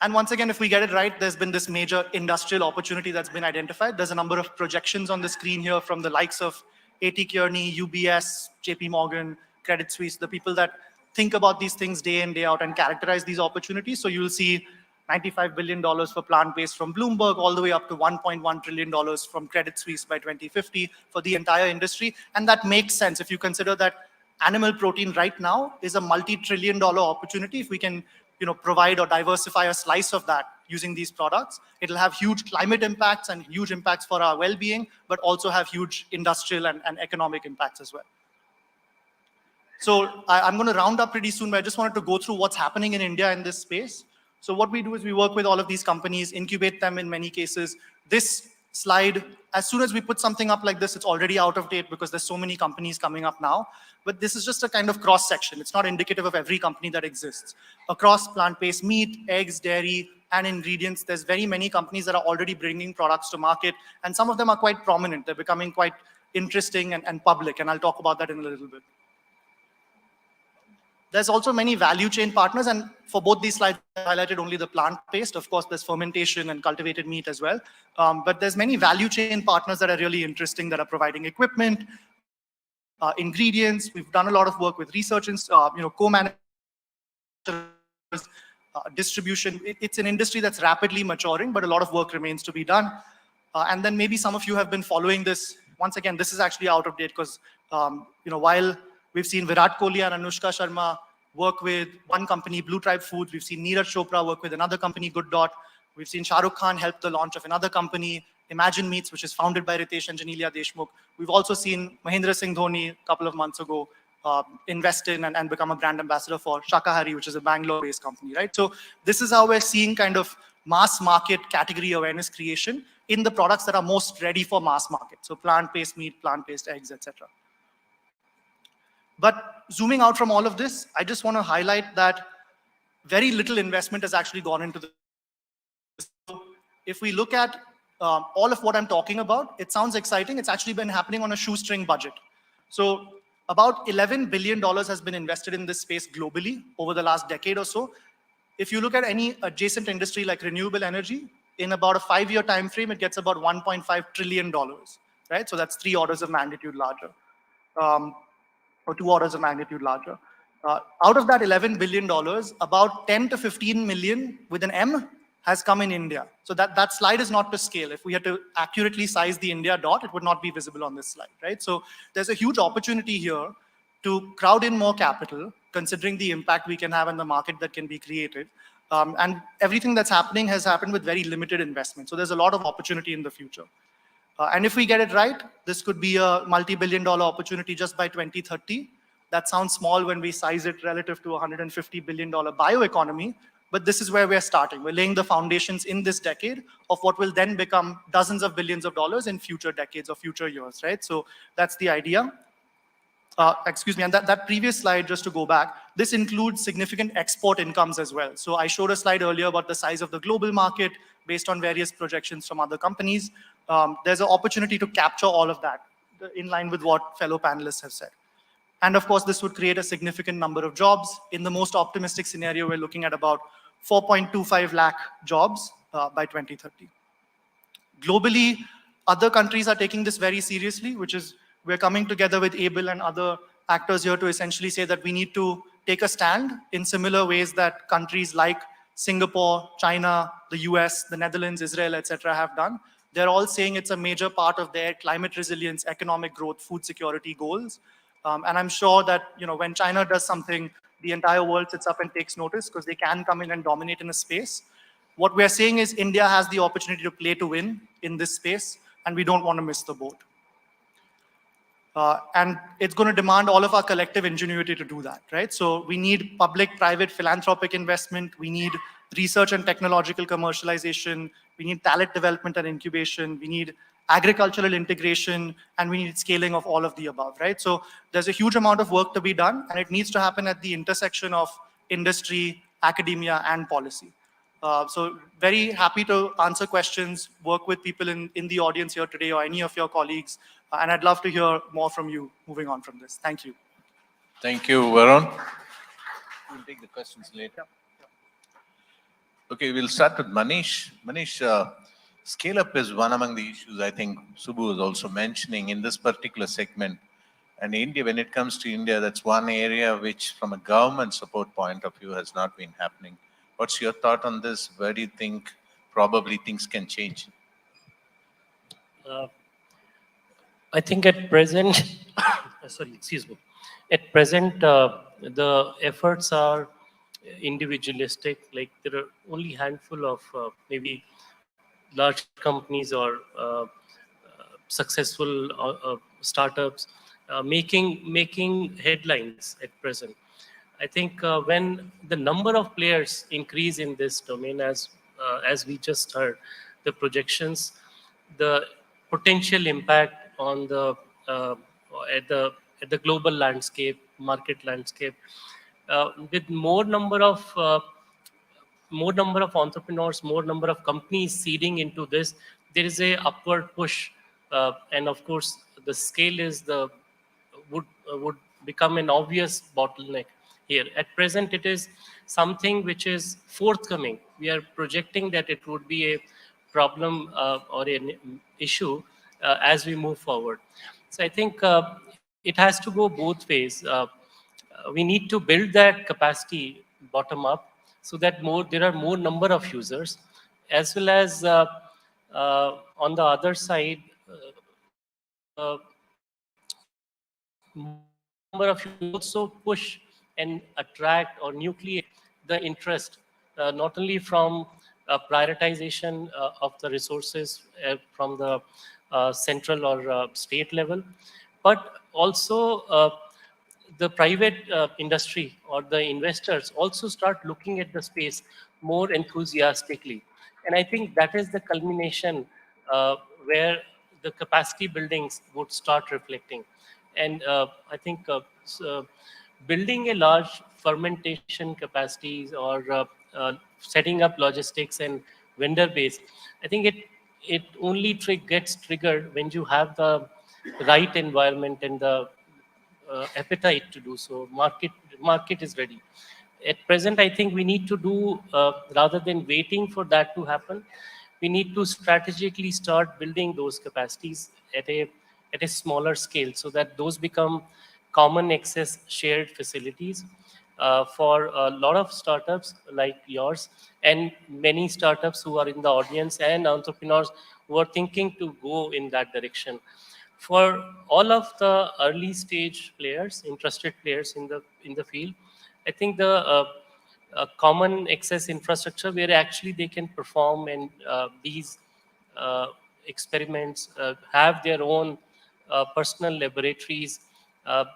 And once again, if we get it right, there's been this major industrial opportunity that's been identified. There's a number of projections on the screen here from the likes of A.T. Kearney, UBS, JP Morgan, Credit Suisse, the people that think about these things day in, day out and characterize these opportunities. So you'll see $95 billion for plant-based from Bloomberg, all the way up to $1.1 trillion from Credit Suisse by 2050 for the entire industry. And that makes sense if you consider that animal protein right now is a multi-trillion-dollar opportunity. If we can provide or diversify a slice of that using these products, it'll have huge climate impacts and huge impacts for our well-being, but also have huge industrial and economic impacts as well. So I'm going to round up pretty soon, but I just wanted to go through what's happening in India in this space. So what we do is we work with all of these companies, incubate them in many cases. This slide, as soon as we put something up like this, it's already out of date because there's so many companies coming up now. But this is just a kind of cross-section. It's not indicative of every company that exists. Across plant-based meat, eggs, dairy, and ingredients, there's very many companies that are already bringing products to market, and some of them are quite prominent. They're becoming quite interesting and public, and I'll talk about that in a little bit. There's also many value chain partners, and for both these slides, I highlighted only the plant-based. Of course, there's fermentation and cultivated meat as well. But there's many value chain partners that are really interesting that are providing equipment, ingredients. We've done a lot of work with research and co-manufacturers, distribution. It's an industry that's rapidly maturing, but a lot of work remains to be done. And then maybe some of you have been following this. Once again, this is actually out of date because while we've seen Virat Kohli and Anushka Sharma work with one company, Blue Tribe Foods. We've seen Neeraj Chopra work with another company, Good Dot. We've seen Shah Rukh Khan help the launch of another company, Imagine Meats, which is founded by Ritesh and Janelia Deshmukh. We've also seen Mahendra Singh Dhoni a couple of months ago invest in and become a brand ambassador for Shakahari, which is a Bangalore-based company, right? So this is how we're seeing kind of mass market category awareness creation in the products that are most ready for mass market. So plant-based meat, plant-based eggs, etc. But zooming out from all of this, I just want to highlight that very little investment has actually gone into this. If we look at all of what I'm talking about, it sounds exciting. It's actually been happening on a shoestring budget. So about $11 billion has been invested in this space globally over the last decade or so. If you look at any adjacent industry like renewable energy, in about a 5-year time frame, it gets about $1.5 trillion, right? So that's 3 orders of magnitude larger. Or 2 orders of magnitude larger. Out of that $11 billion, about 10 to 15 million with an M has come in India. So that slide is not to scale. If we had to accurately size the India dot, it would not be visible on this slide, right? So there's a huge opportunity here to crowd in more capital, considering the impact we can have in the market that can be created. And everything that's happening has happened with very limited investment. So there's a lot of opportunity in the future. And if we get it right, this could be a multi-billion-dollar opportunity just by 2030. That sounds small when we size it relative to a $150 billion bioeconomy, but this is where we're starting. We're laying the foundations in this decade of what will then become dozens of billions of dollars in future decades or future years, right? So that's the idea. Excuse me, and that previous slide, just to go back, this includes significant export incomes as well. So I showed a slide earlier about the size of the global market based on various projections from other companies. There's an opportunity to capture all of that in line with what fellow panelists have said. And of course, this would create a significant number of jobs. In the most optimistic scenario, we're looking at about 4.25 lakh jobs by 2030. Globally, other countries are taking this very seriously, which is we're coming together with ABLE and other actors here to essentially say that we need to take a stand in similar ways that countries like Singapore, China, the US, the Netherlands, Israel, etc. have done. They're all saying it's a major part of their climate resilience, economic growth, food security goals. And I'm sure that when China does something, the entire world sits up and takes notice because they can come in and dominate in a space. What we're saying is India has the opportunity to play to win in this space, and we don't want to miss the boat. And it's going to demand all of our collective ingenuity to do that, right? So we need public-private philanthropic investment. We need research and technological commercialization. We need talent development and incubation. We need agricultural integration, and we need scaling of all of the above, right? So there's a huge amount of work to be done, and it needs to happen at the intersection of industry, academia, and policy. So very happy to answer questions, work with people in the audience here today or any of your colleagues. And I'd love to hear more from you moving on from this. Thank you. Thank you, Varun. We'll take the questions later. Okay, we'll start with Manish. Manish, scale-up is one among the issues I think Subbu was also mentioning in this particular segment. And India, when it comes to India, that's one area which, from a government support point of view, has not been happening. What's your thought on this? Where do you think probably things can change? I think at present, sorry, excuse me. At present, the efforts are individualistic. Like there are only handful of maybe large companies or successful startups making headlines at present. I think when the number of players increase in this domain, as we just heard, the projections, the potential impact on the at the global landscape, market landscape, with more number of entrepreneurs, more number of companies seeding into this, there is a upward push, and of course the scale is would become an obvious bottleneck here. At present, it is something which is forthcoming. We are projecting that it would be a problem or an issue as we move forward. So I think it has to go both ways. We need to build that capacity bottom up so that there are more number of users, as well as on the other side, number of users also push and attract or nucleate the interest, not only from prioritization of the resources from the central or state level, but also the private industry or the investors also start looking at the space more enthusiastically. And I think that is the culmination where the capacity buildings would start reflecting. And I think building a large fermentation capacities or setting up logistics and vendor base, I think it only gets triggered when you have the right environment and the appetite to do so. Market is ready. At present, I think we need to do, rather than waiting for that to happen, we need to strategically start building those capacities at a smaller scale so that those become common access shared facilities for a lot of startups like yours and many startups who are in the audience and entrepreneurs who are thinking to go in that direction. For all of the early stage players, interested players in the field, I think the common access infrastructure where actually they can perform and these experiments, have their own personal laboratories,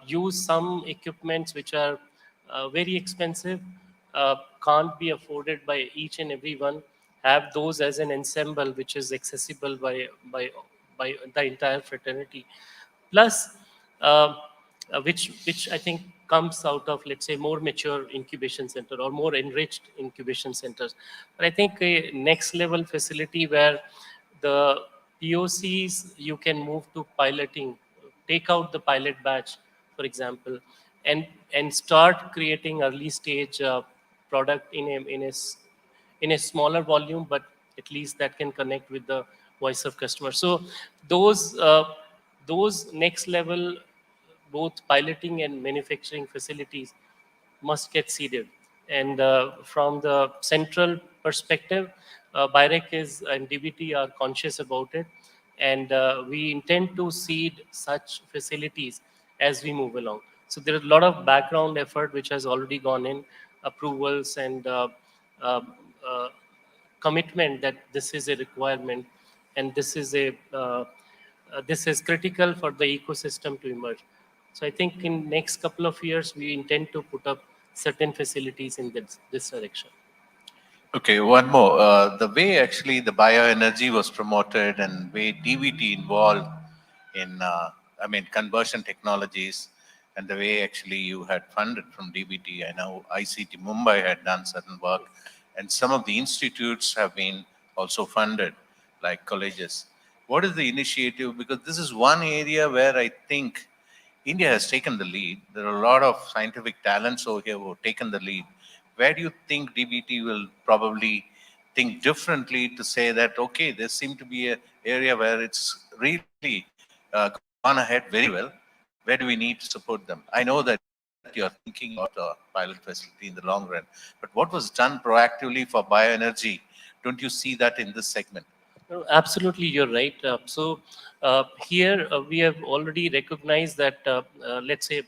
use some equipments which are very expensive, can't be afforded by each and everyone, have those as an ensemble which is accessible by the entire fraternity. Plus, which I think comes out of, let's say, more mature incubation center or more enriched incubation centers. But I think a next level facility where the POCs you can move to piloting, take out the pilot batch, for example, and start creating early stage product in a smaller volume, but at least that can connect with the voice of customer. So those next level, both piloting and manufacturing facilities must get seeded. And from the central perspective, BIOTECH and DBT are conscious about it. And we intend to seed such facilities as we move along. So there is a lot of background effort which has already gone in, approvals and commitment that this is a requirement and this is a this is critical for the ecosystem to emerge. So I think in next couple of years, we intend to put up certain facilities in this direction. Okay, one more. The way actually the bioenergy was promoted and way DVT involved in, conversion technologies, and the way actually you had funded from DBT. I know ICT Mumbai had done certain work, and some of the institutes have been also funded, like colleges. What is the initiative? Because this is one area where I think India has taken the lead. There are a lot of scientific talents over here who have taken the lead. Where do you think DBT will probably think differently to say that, okay, there seems to be an area where it's really gone ahead very well. Where do we need to support them? I know that you're thinking about a pilot facility in the long run, but what was done proactively for bioenergy? Don't you see that in this segment? No, absolutely, you're right. Here we have already recognized that, let's say,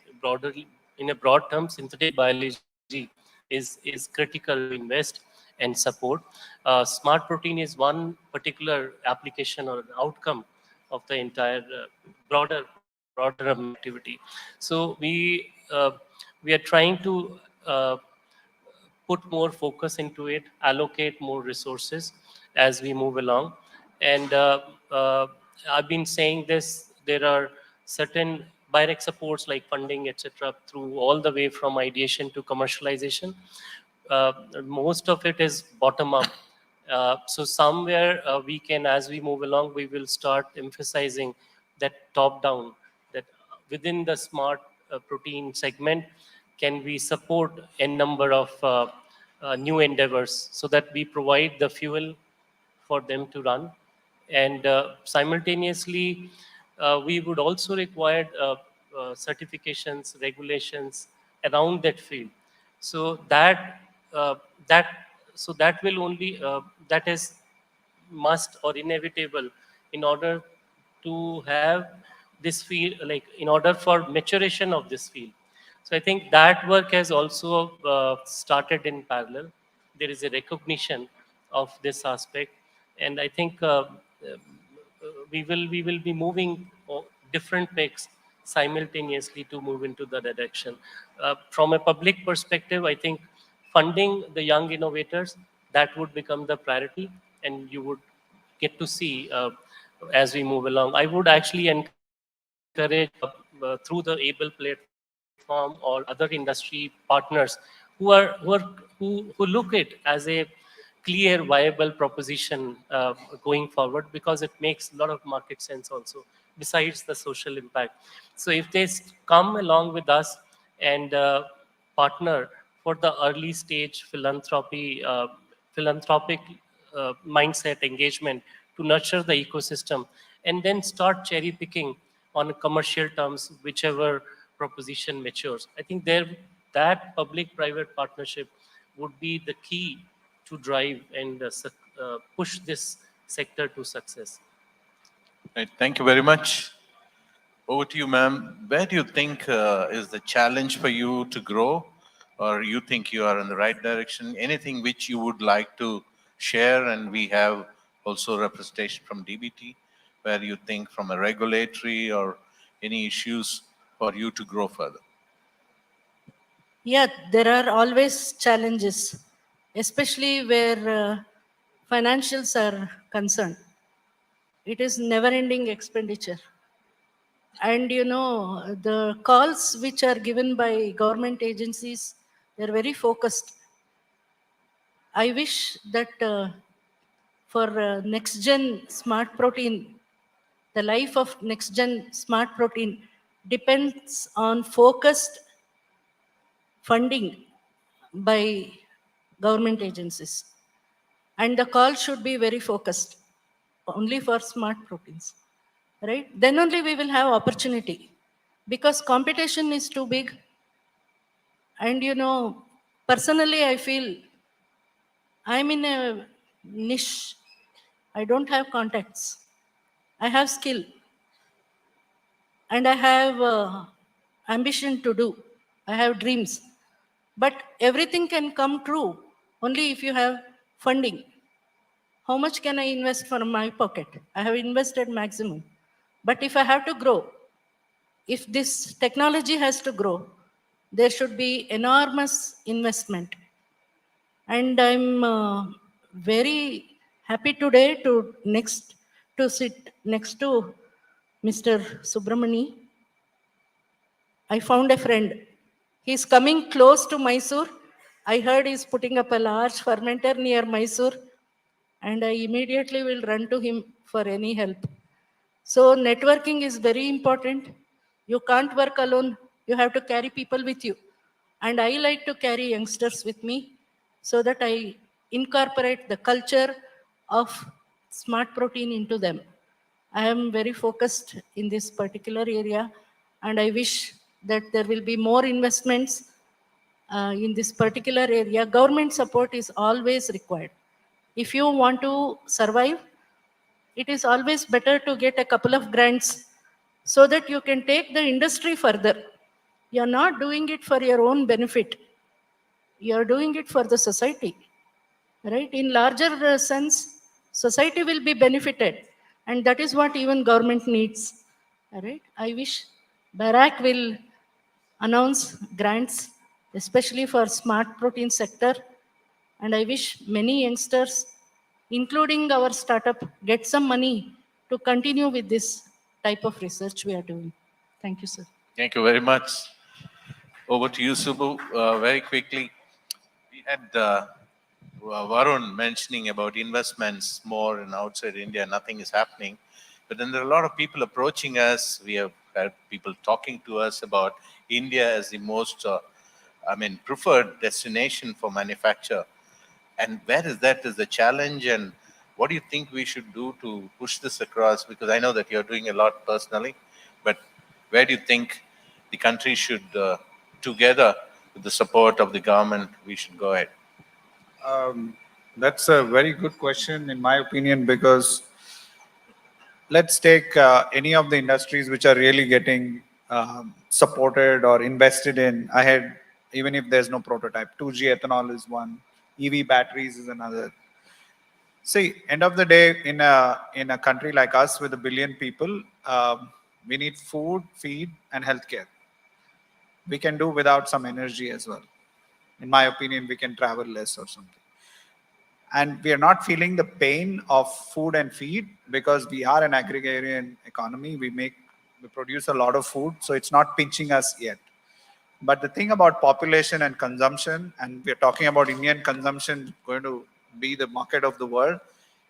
in a broad term, synthetic biology is critical to invest and support. Smart protein is one particular application or outcome of the entire broader activity. So we are trying to put more focus into it, allocate more resources as we move along. And I've been saying this, there are certain direct supports like funding, etc., through all the way from ideation to commercialization. Most of it is bottom up. So somewhere we can, as we move along, we will start emphasizing that top down, that within the smart protein segment, can we support a number of new endeavors so that we provide the fuel for them to run. And simultaneously, we would also require certifications, regulations around that field. So that that will only that is must or inevitable in order to have this field, like in order for maturation of this field. So I think that work has also started in parallel. There is a recognition of this aspect, and I think we will be moving different pegs simultaneously to move into the direction. From a public perspective, I think funding the young innovators, that would become the priority, and you would get to see as we move along. I would actually encourage through the ABLE platform or other industry partners who look it as a clear, viable proposition going forward, because it makes a lot of market sense also, besides the social impact. So if they come along with us and partner for the early stage philanthropic mindset engagement to nurture the ecosystem, and then start cherry picking on commercial terms, whichever proposition matures. I think that public-private partnership would be the key to drive and push this sector to success. Right, thank you very much. Over to you, ma'am. Where do you think is the challenge for you to grow, or you think you are in the right direction? Anything which you would like to share? And we have also representation from DBT, where you think from a regulatory or any issues for you to grow further. Yeah, there are always challenges, especially where financials are concerned. It is never-ending expenditure. And you know, the calls which are given by government agencies, they're very focused. I wish that for next-gen smart protein, the life of next-gen smart protein depends on focused funding by government agencies. And the call should be very focused, only for smart proteins, right? Then only we will have opportunity, because competition is too big. And you know, personally, I feel I'm in a niche. I don't have contacts. I have skill. And I have ambition to do. I have dreams. But everything can come true only if you have funding. How much can I invest from my pocket? I have invested maximum. But if I have to grow, if this technology has to grow, there should be enormous investment. And I'm very happy today to sit next to Mr. Subramani. I found a friend. He's coming close to Mysore. I heard he's putting up a large fermenter near Mysore, and I immediately will run to him for any help. So networking is very important. You can't work alone. You have to carry people with you. And I like to carry youngsters with me so that I incorporate the culture of smart protein into them. I am very focused in this particular area, and I wish that there will be more investments in this particular area. Government support is always required. If you want to survive, it is always better to get a couple of grants so that you can take the industry further. You're not doing it for your own benefit. You're doing it for the society, right? In larger sense, society will be benefited, and that is what even government needs, right? I wish Barack will announce grants, especially for smart protein sector, and I wish many youngsters, including our startup, get some money to continue with this type of research we are doing. Thank you, sir. Thank you very much. Over to you, Subbu. Very quickly, we had Varun mentioning about investments more in outside India, nothing is happening. But then there are a lot of people approaching us. We have had people talking to us about India as the most, preferred destination for manufacture. And where is that is the challenge, and what do you think we should do to push this across? Because I know that you're doing a lot personally, but where do you think the country should, together with the support of the government, we should go ahead? That's a very good question, in my opinion, because let's take any of the industries which are really getting supported or invested in ahead, even if there's no prototype. 2G ethanol is one, EV batteries is another. See, end of the day, in a country like us with 1 billion people, we need food, feed, and healthcare. We can do without some energy as well. In my opinion, we can travel less or something. And we are not feeling the pain of food and feed because we are an agrarian economy. We produce a lot of food, so it's not pinching us yet. But the thing about population and consumption, and we're talking about Indian consumption going to be the market of the world,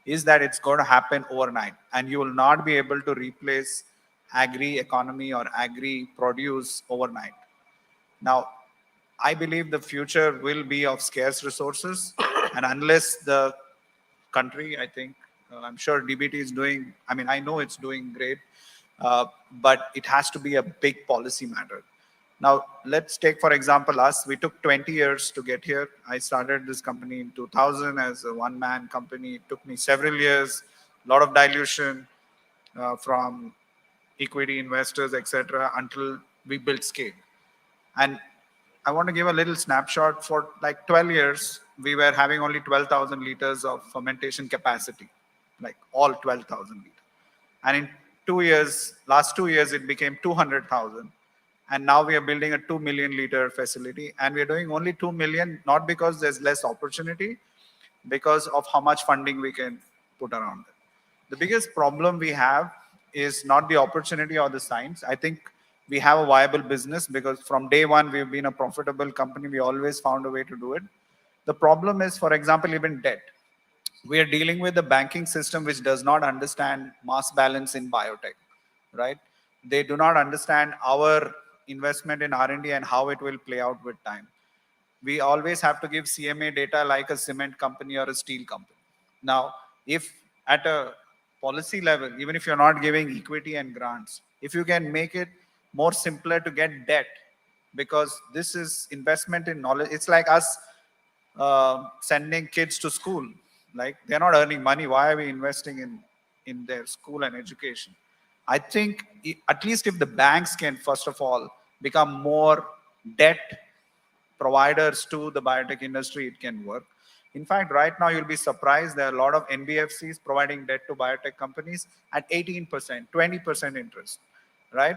is that it's going to happen overnight. And you will not be able to replace agri economy or agri produce overnight. Now, I believe the future will be of scarce resources. And unless the country, I think, I'm sure DBT is doing, I know it's doing great, but it has to be a big policy matter. Now, let's take, for example, us. We took 20 years to get here. I started this company in 2000 as a one-man company. It took me several years, a lot of dilution from equity investors, etc., until we built scale. And I want to give a little snapshot. For like 12 years, we were having only 12,000 liters of fermentation capacity, like all 12,000 liters. And in 2 years, last 2 years, it became 200,000. And now we are building a 2 million liter facility. And we're doing only 2 million, not because there's less opportunity, because of how much funding we can put around it. The biggest problem we have is not the opportunity or the science. I think we have a viable business because from day one, we've been a profitable company. We always found a way to do it. The problem is, for example, even debt. We are dealing with a banking system which does not understand mass balance in biotech, right? They do not understand our investment in R&D and how it will play out with time. We always have to give CMA data like a cement company or a steel company. Now, if at a policy level, even if you're not giving equity and grants, if you can make it more simpler to get debt, because this is investment in knowledge. It's like us sending kids to school. Like, they're not earning money. Why are we investing in their school and education? I think at least if the banks can, first of all, become more debt providers to the biotech industry, it can work. In fact, right now you'll be surprised there are a lot of NBFCs providing debt to biotech companies at 18%, 20% interest, right?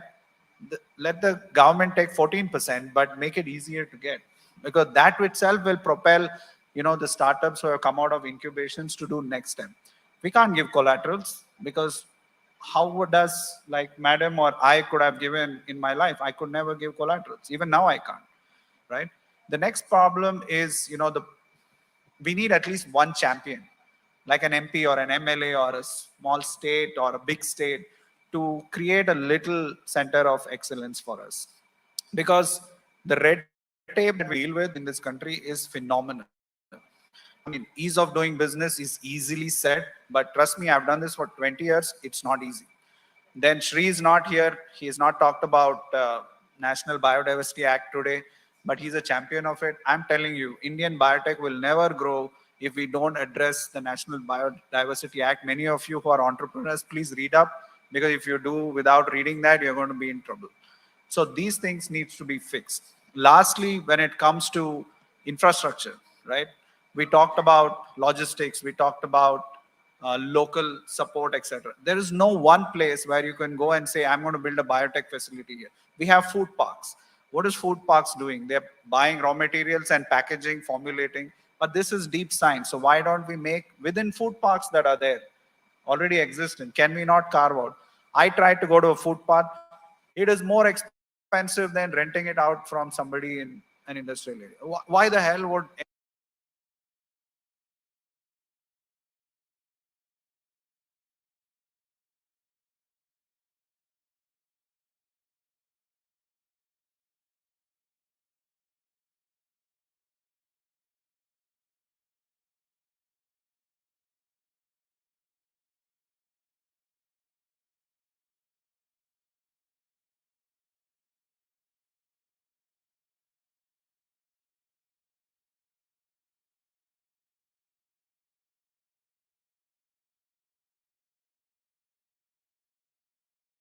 Let the government take 14%, but make it easier to get, because that itself will propel, the startups who have come out of incubations to do next step. We can't give collaterals because how would us, like madam or I could have given in my life? I could never give collaterals. Even now I can't, right? The next problem is, we need at least one champion, like an MP or an MLA or a small state or a big state, to create a little center of excellence for us. Because the red tape that we deal with in this country is phenomenal. I mean, ease of doing business is easily said, but trust me, I've done this for 20 years. It's not easy. Then Shri is not here. He has not talked about National Biodiversity Act today, but he's a champion of it. I'm telling you, Indian biotech will never grow if we don't address the National Biodiversity Act. Many of you who are entrepreneurs, please read up, because if you do without reading that, you're going to be in trouble. So these things needs to be fixed. Lastly, when it comes to infrastructure, right? We talked about logistics, we talked about local support, etc. There is no one place where you can go and say, I'm going to build a biotech facility here. We have food parks. What is food parks doing? They're buying raw materials and packaging, formulating, but this is deep science. So why don't we make within food parks that are there, already existent? Can we not carve out? I tried to go to a food park. It is more expensive than renting it out from somebody in an industrial area. Why the hell would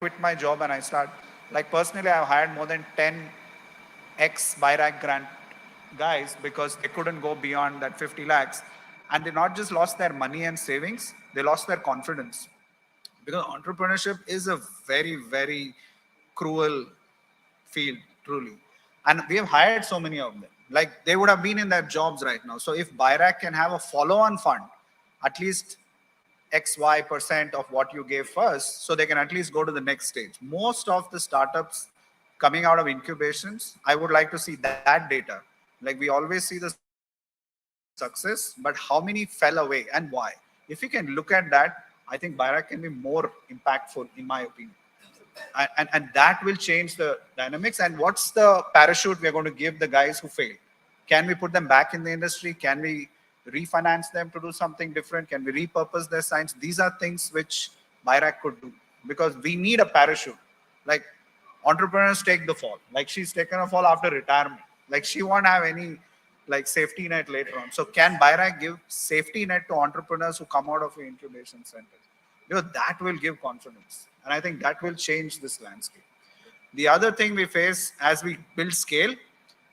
quit my job and I start, like personally, I've hired more than 10 ex-BIRAC grant guys because they couldn't go beyond that 50 lakhs. And they not just lost their money and savings, they lost their confidence. Because entrepreneurship is a very, very cruel field, truly. And we have hired so many of them. Like they would have been in their jobs right now. So if BIRAC can have a follow-on fund, at least XY% of what you gave first, so they can at least go to the next stage. Most of the startups coming out of incubations, I would like to see that data. Like we always see the success, but how many fell away and why? If you can look at that, I think BIRAC can be more impactful, in my opinion. And that will change the dynamics. And what's the parachute we're going to give the guys who fail? Can we put them back in the industry? Can we refinance them to do something different? Can we repurpose their science? These are things which BIRAC could do, because we need a parachute. Like entrepreneurs take the fall. Like she's taken a fall after retirement. Like she won't have any like safety net later on. So can BIRAC give safety net to entrepreneurs who come out of the incubation centers? Because that will give confidence. And I think that will change this landscape. The other thing we face as we build scale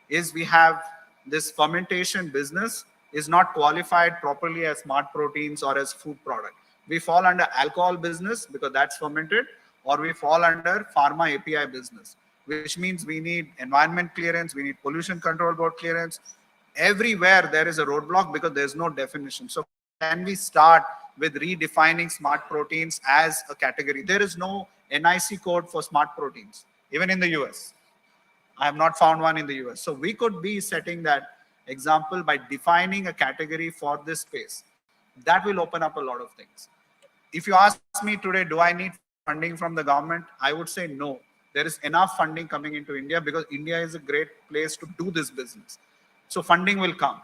is we have this fermentation business is not qualified properly as smart proteins or as food product. We fall under alcohol business because that's fermented, or we fall under pharma API business, which means we need environment clearance, we need pollution control board clearance. Everywhere there is a roadblock because there's no definition. So can we start with redefining smart proteins as a category? There is no NIC code for smart proteins, even in the US. I have not found one in the US. So we could be setting that example by defining a category for this space. That will open up a lot of things. If you ask me today, do I need funding from the government? I would say no. There is enough funding coming into India because India is a great place to do this business. So funding will come.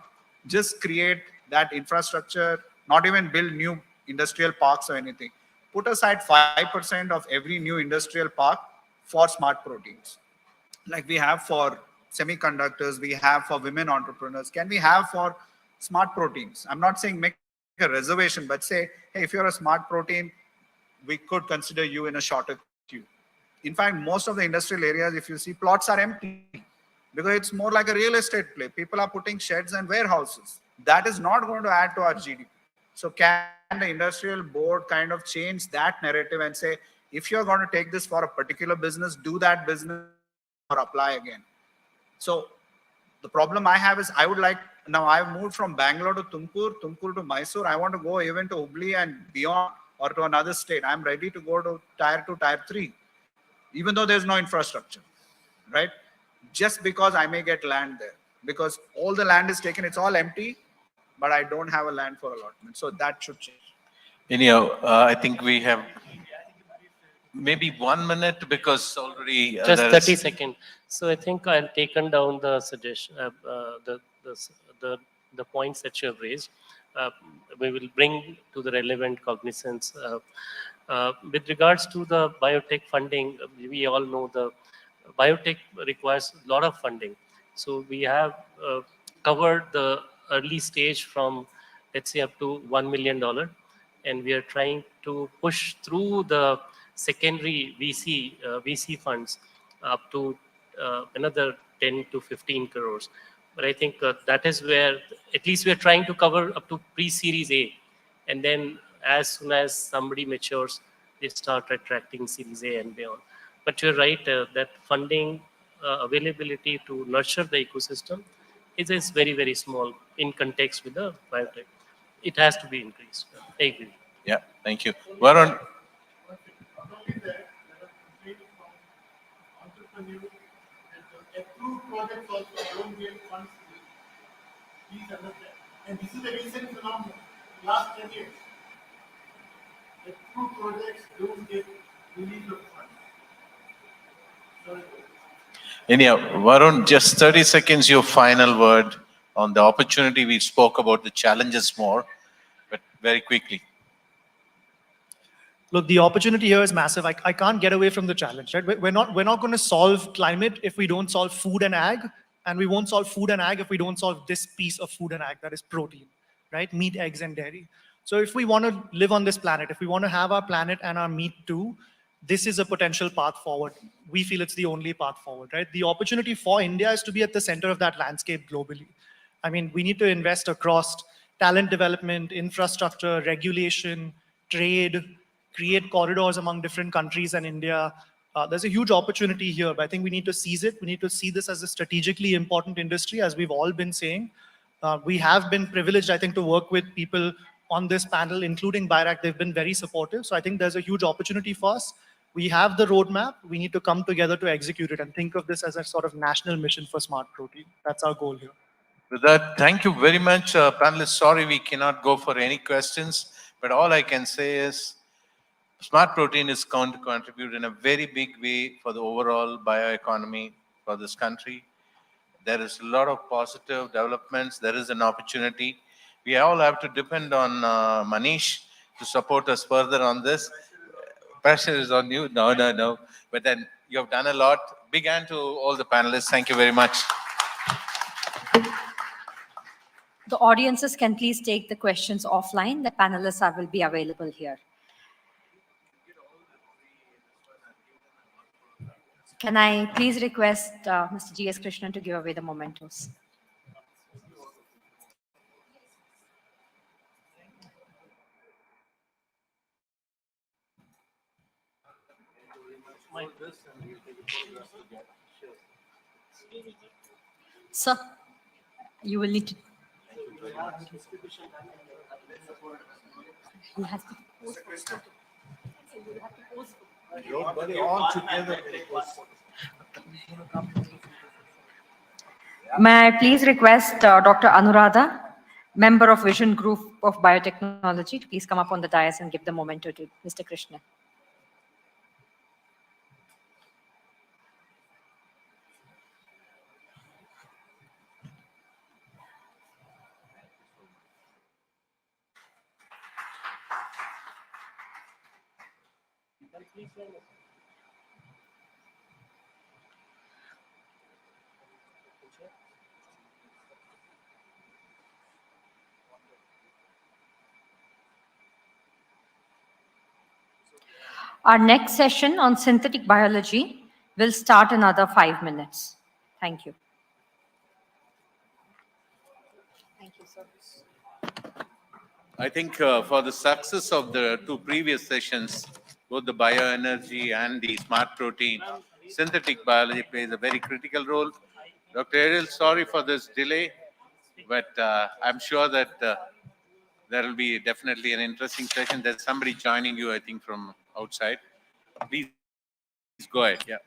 Just create that infrastructure, not even build new industrial parks or anything. Put aside 5% of every new industrial park for smart proteins. Like we have for semiconductors, we have for women entrepreneurs. Can we have for smart proteins? I'm not saying make a reservation, but say, hey, if you're a smart protein, we could consider you in a shorter queue. In fact, most of the industrial areas, if you see, plots are empty because it's more like a real estate play. People are putting sheds and warehouses. that is not going to add to our GDP. So can the industrial board kind of change that narrative and say, if you're going to take this for a particular business, do that business or apply again? So the problem I have is I would like, now I've moved from Bangalore to Tumkur to Mysore. I want to go even to Hubli and beyond, or to another state. I'm ready to go to tier 2, tier 3, even though there's no infrastructure, right? Just because I may get land there, because all the land is taken, it's all empty, but I don't have a land for allotment. So that should change. Anyhow, I think we have maybe 1 minute because already Just 30 seconds. So I think I've taken down the suggestion, the points that you have raised. We will bring to the relevant cognizance. With regards to the biotech funding, we all know the biotech requires a lot of funding. So we have covered the early stage from, let's say, up to $1 million. And we are trying to push through the secondary VC funds up to another 10 to 15 crores. But I think that is where at least we're trying to cover up to pre-series A. And then as soon as somebody matures, they start attracting series A and beyond. But you're right, that funding availability to nurture the ecosystem is very, very small in context with the biotech. It has to be increased. I agree. Yeah, thank you. Varun. Approved projects also don't get funds. Please understand. And this is a recent phenomenon, last 10 years. Approved projects don't get release of funds. Sorry. Anyhow, Varun, just 30 seconds, your final word on the opportunity. We spoke about the challenges more, but very quickly. Look, the opportunity here is massive. I can't get away from the challenge, right? We're not going to solve climate if we don't solve food and ag, and we won't solve food and ag if we don't solve this piece of food and ag, that is protein, right? Meat, eggs, and dairy. So if we want to live on this planet, if we want to have our planet and our meat too, this is a potential path forward. We feel it's the only path forward, right? The opportunity for India is to be at the center of that landscape globally. I mean, we need to invest across talent development, infrastructure, regulation, trade, create corridors among different countries and India. There's a huge opportunity here, but I think we need to seize it. We need to see this as a strategically important industry, as we've all been saying. We have been privileged, I think, to work with people on this panel, including BIOTECH. They've been very supportive. So I think there's a huge opportunity for us. We have the roadmap. We need to come together to execute it and think of this as a sort of national mission for smart protein. That's our goal here. With that, thank you very much, panelists. Sorry we cannot go for any questions, but all I can say is smart protein is going to contribute in a very big way for the overall bioeconomy for this country. There is a lot of positive developments. There is an opportunity. We all have to depend on Manish to support us further on this. Pressure is on you. No. But then you have done a lot. Big hand to all the panelists. Thank you very much. The audiences can please take the questions offline. The panelists will be available here. Can I please request Mr. G.S. Krishnan to give away the mementos? Sir, you will need to. You have to post. Everybody all together. May I please request Dr. Anuradha, member of Vision Group of Biotechnology, to please come up on the dais and give the memento to Mr. Krishna. Our next session on synthetic biology will start in another 5 minutes. Thank you. Thank you. I think for the success of the two previous sessions, both the bioenergy and the smart protein, synthetic biology plays a very critical role. Dr. Ariel, sorry for this delay, but I'm sure that there will be definitely an interesting session. There's somebody joining you, I think, from outside. Please go ahead. Yeah.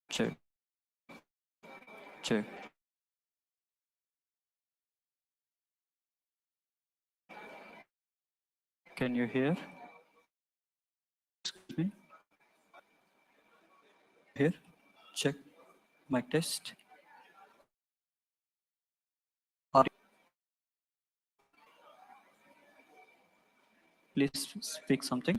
Check. Check. Can you hear? Excuse me. Here. Check. Mic test. Please speak something.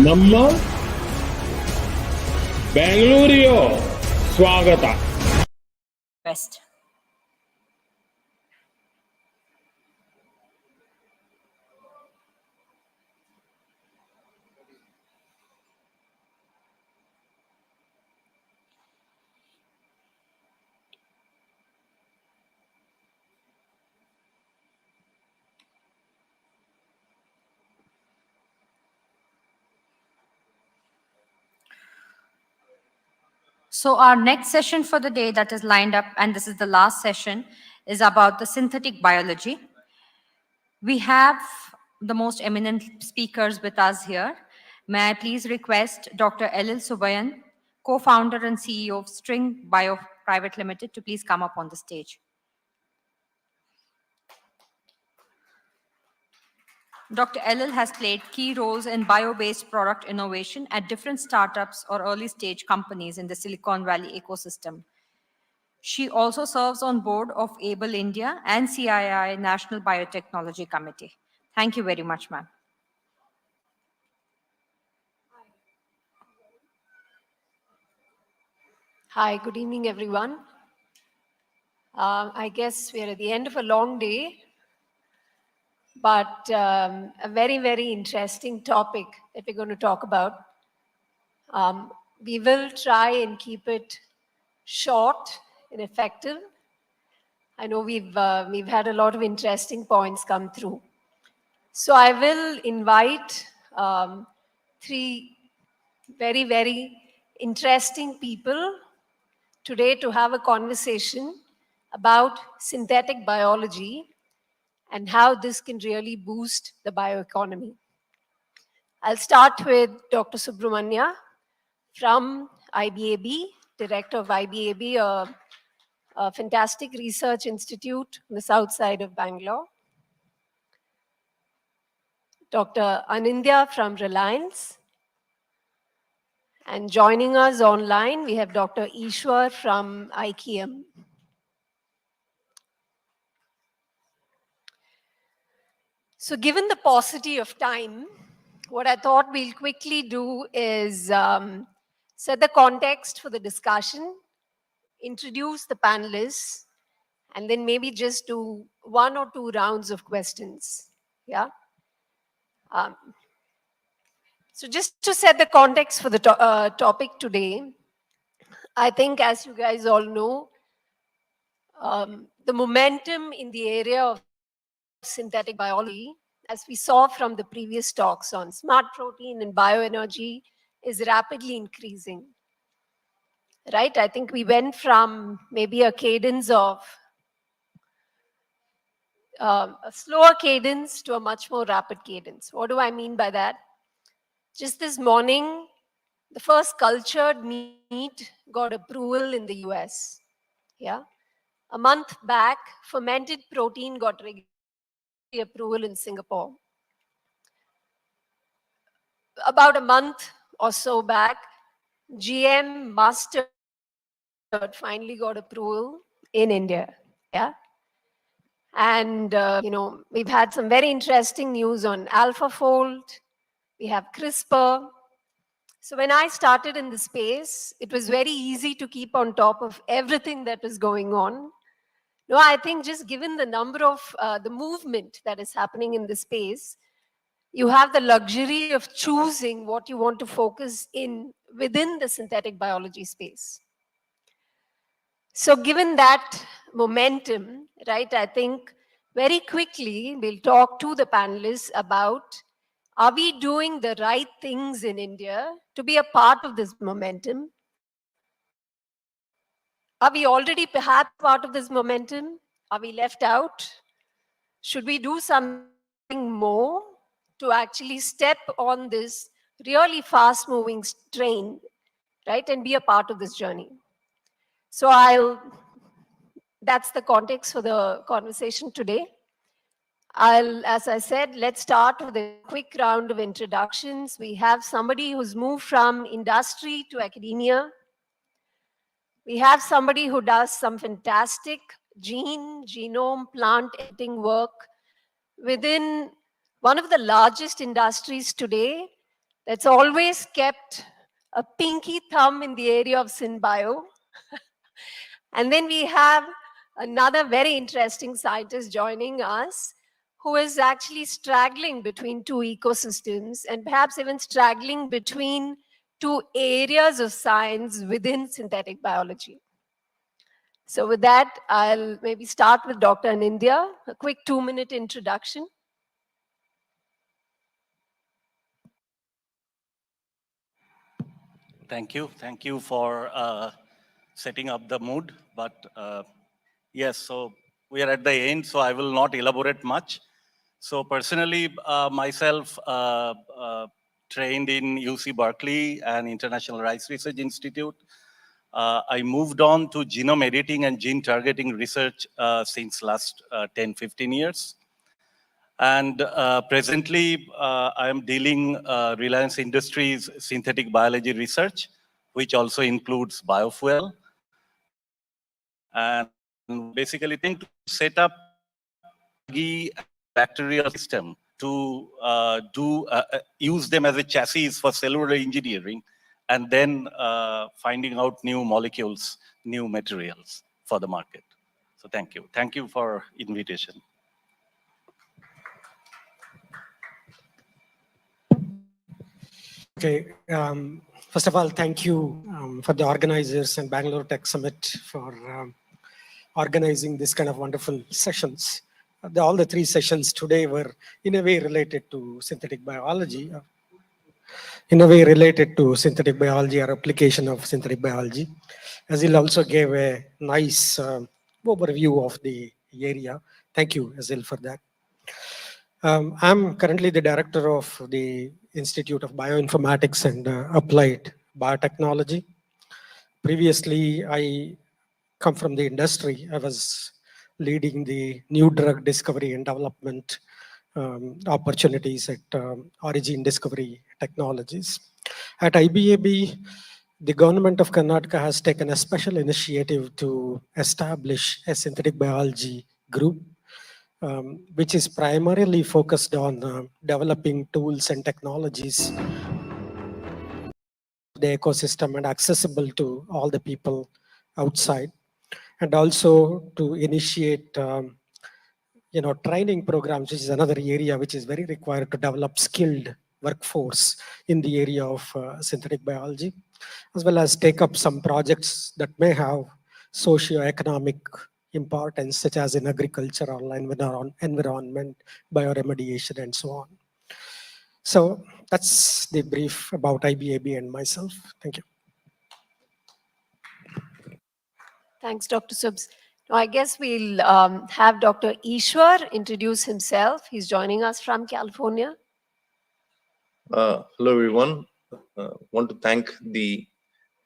ನಮ್ಮ ಬೆಂಗಳೂರಿಯೋ ಸ್ವಾಗತ. Best. So our next session for the day that is lined up, and this is the last session, is about the synthetic biology. We have the most eminent speakers with us here. May I please request Dr. Elil Subayan, co-founder and CEO of String Bio Private Limited, to please come up on the stage. Dr. Elil has played key roles in bio-based product innovation at different startups or early-stage companies in the Silicon Valley ecosystem. She also serves on board of ABLE India and CII National Biotechnology Committee. Thank you very much, ma'am. Hi, good evening, everyone. I guess we're at the end of a long day, but a very, very interesting topic that we're going to talk about. We will try and keep it short and effective. I know we've had a lot of interesting points come through. So I will invite three very, very interesting people today to have a conversation about synthetic biology and how this can really boost the bioeconomy. I'll start with Dr. Subramanya from IBAB, Director of IBAB, a fantastic research institute on the south side of Bangalore. Dr. Anindya from Reliance. And joining us online, we have Dr. Ishwar from IKEM. So given the paucity of time, what I thought we'll quickly do is set the context for the discussion, introduce the panelists, and then maybe just do 1 or 2 rounds of questions. Yeah. So just to set the context for the topic today, I think as you guys all know, the momentum in the area of synthetic biology, as we saw from the previous talks on smart protein and bioenergy, is rapidly increasing. Right? I think we went from maybe a cadence of a slower cadence to a much more rapid cadence. What do I mean by that? Just this morning, the first cultured meat got approval in the US. Yeah. A month back, fermented protein got regulatory approval in Singapore. About a month or so back, GM mustard finally got approval in India. Yeah. And, we've had some very interesting news on AlphaFold. We have CRISPR. So when I started in the space, it was very easy to keep on top of everything that was going on. No, I think just given the number of the movement that is happening in the space, you have the luxury of choosing what you want to focus in within the synthetic biology space. So given that momentum, right, I think very quickly we'll talk to the panelists about, are we doing the right things in India to be a part of this momentum? Are we already perhaps part of this momentum? Are we left out? Should we do something more to actually step on this really fast-moving train, right, and be a part of this journey? So that's the context for the conversation today. As I said, let's start with a quick round of introductions. We have somebody who's moved from industry to academia. We have somebody who does some fantastic genome, plant editing work within one of the largest industries today, that's always kept a pinky thumb in the area of synbio. And then we have another very interesting scientist joining us who is actually straggling between two ecosystems and perhaps even straggling between two areas of science within synthetic biology. So with that, I'll maybe start with Dr. Anindya, a quick 2-minute introduction. Thank you for setting up the mood. But yes, so we are at the end, so I will not elaborate much. So personally, myself trained in UC Berkeley and International Rice Research Institute. I moved on to genome editing and gene targeting research since last 10, 15 years. And presently, I am dealing Reliance Industries synthetic biology research, which also includes biofuel. And basically trying to set up algae bacterial system to use them as a chassis for cellular engineering, and then finding out new molecules, new materials for the market. So thank you. Thank you for invitation. Okay, first of all, thank you for the organizers and Bangalore Tech Summit for organizing this kind of wonderful sessions. All the 3 sessions today were in a way related to synthetic biology, or application of synthetic biology. Azil also gave a nice overview of the area. Thank you, Azil, for that. I'm currently the director of the Institute of Bioinformatics and Applied Biotechnology. Previously, I come from the industry. I was leading the new drug discovery and development opportunities at Origin Discovery Technologies. At IBAB, the government of Karnataka has taken a special initiative to establish a synthetic biology group, which is primarily focused on developing tools and technologies, the ecosystem, and accessible to all the people outside, and also to initiate training programs, which is another area which is very required to develop skilled workforce in the area of synthetic biology, as well as take up some projects that may have socio-economic importance, such as in agriculture or environment, bioremediation, and so on. So that's the brief about IBAB and myself. Thank you. Thanks, Dr. Subs. Now, I guess we'll have Dr. Ishwar introduce himself. He's joining us from California. Hello, everyone. Want to thank the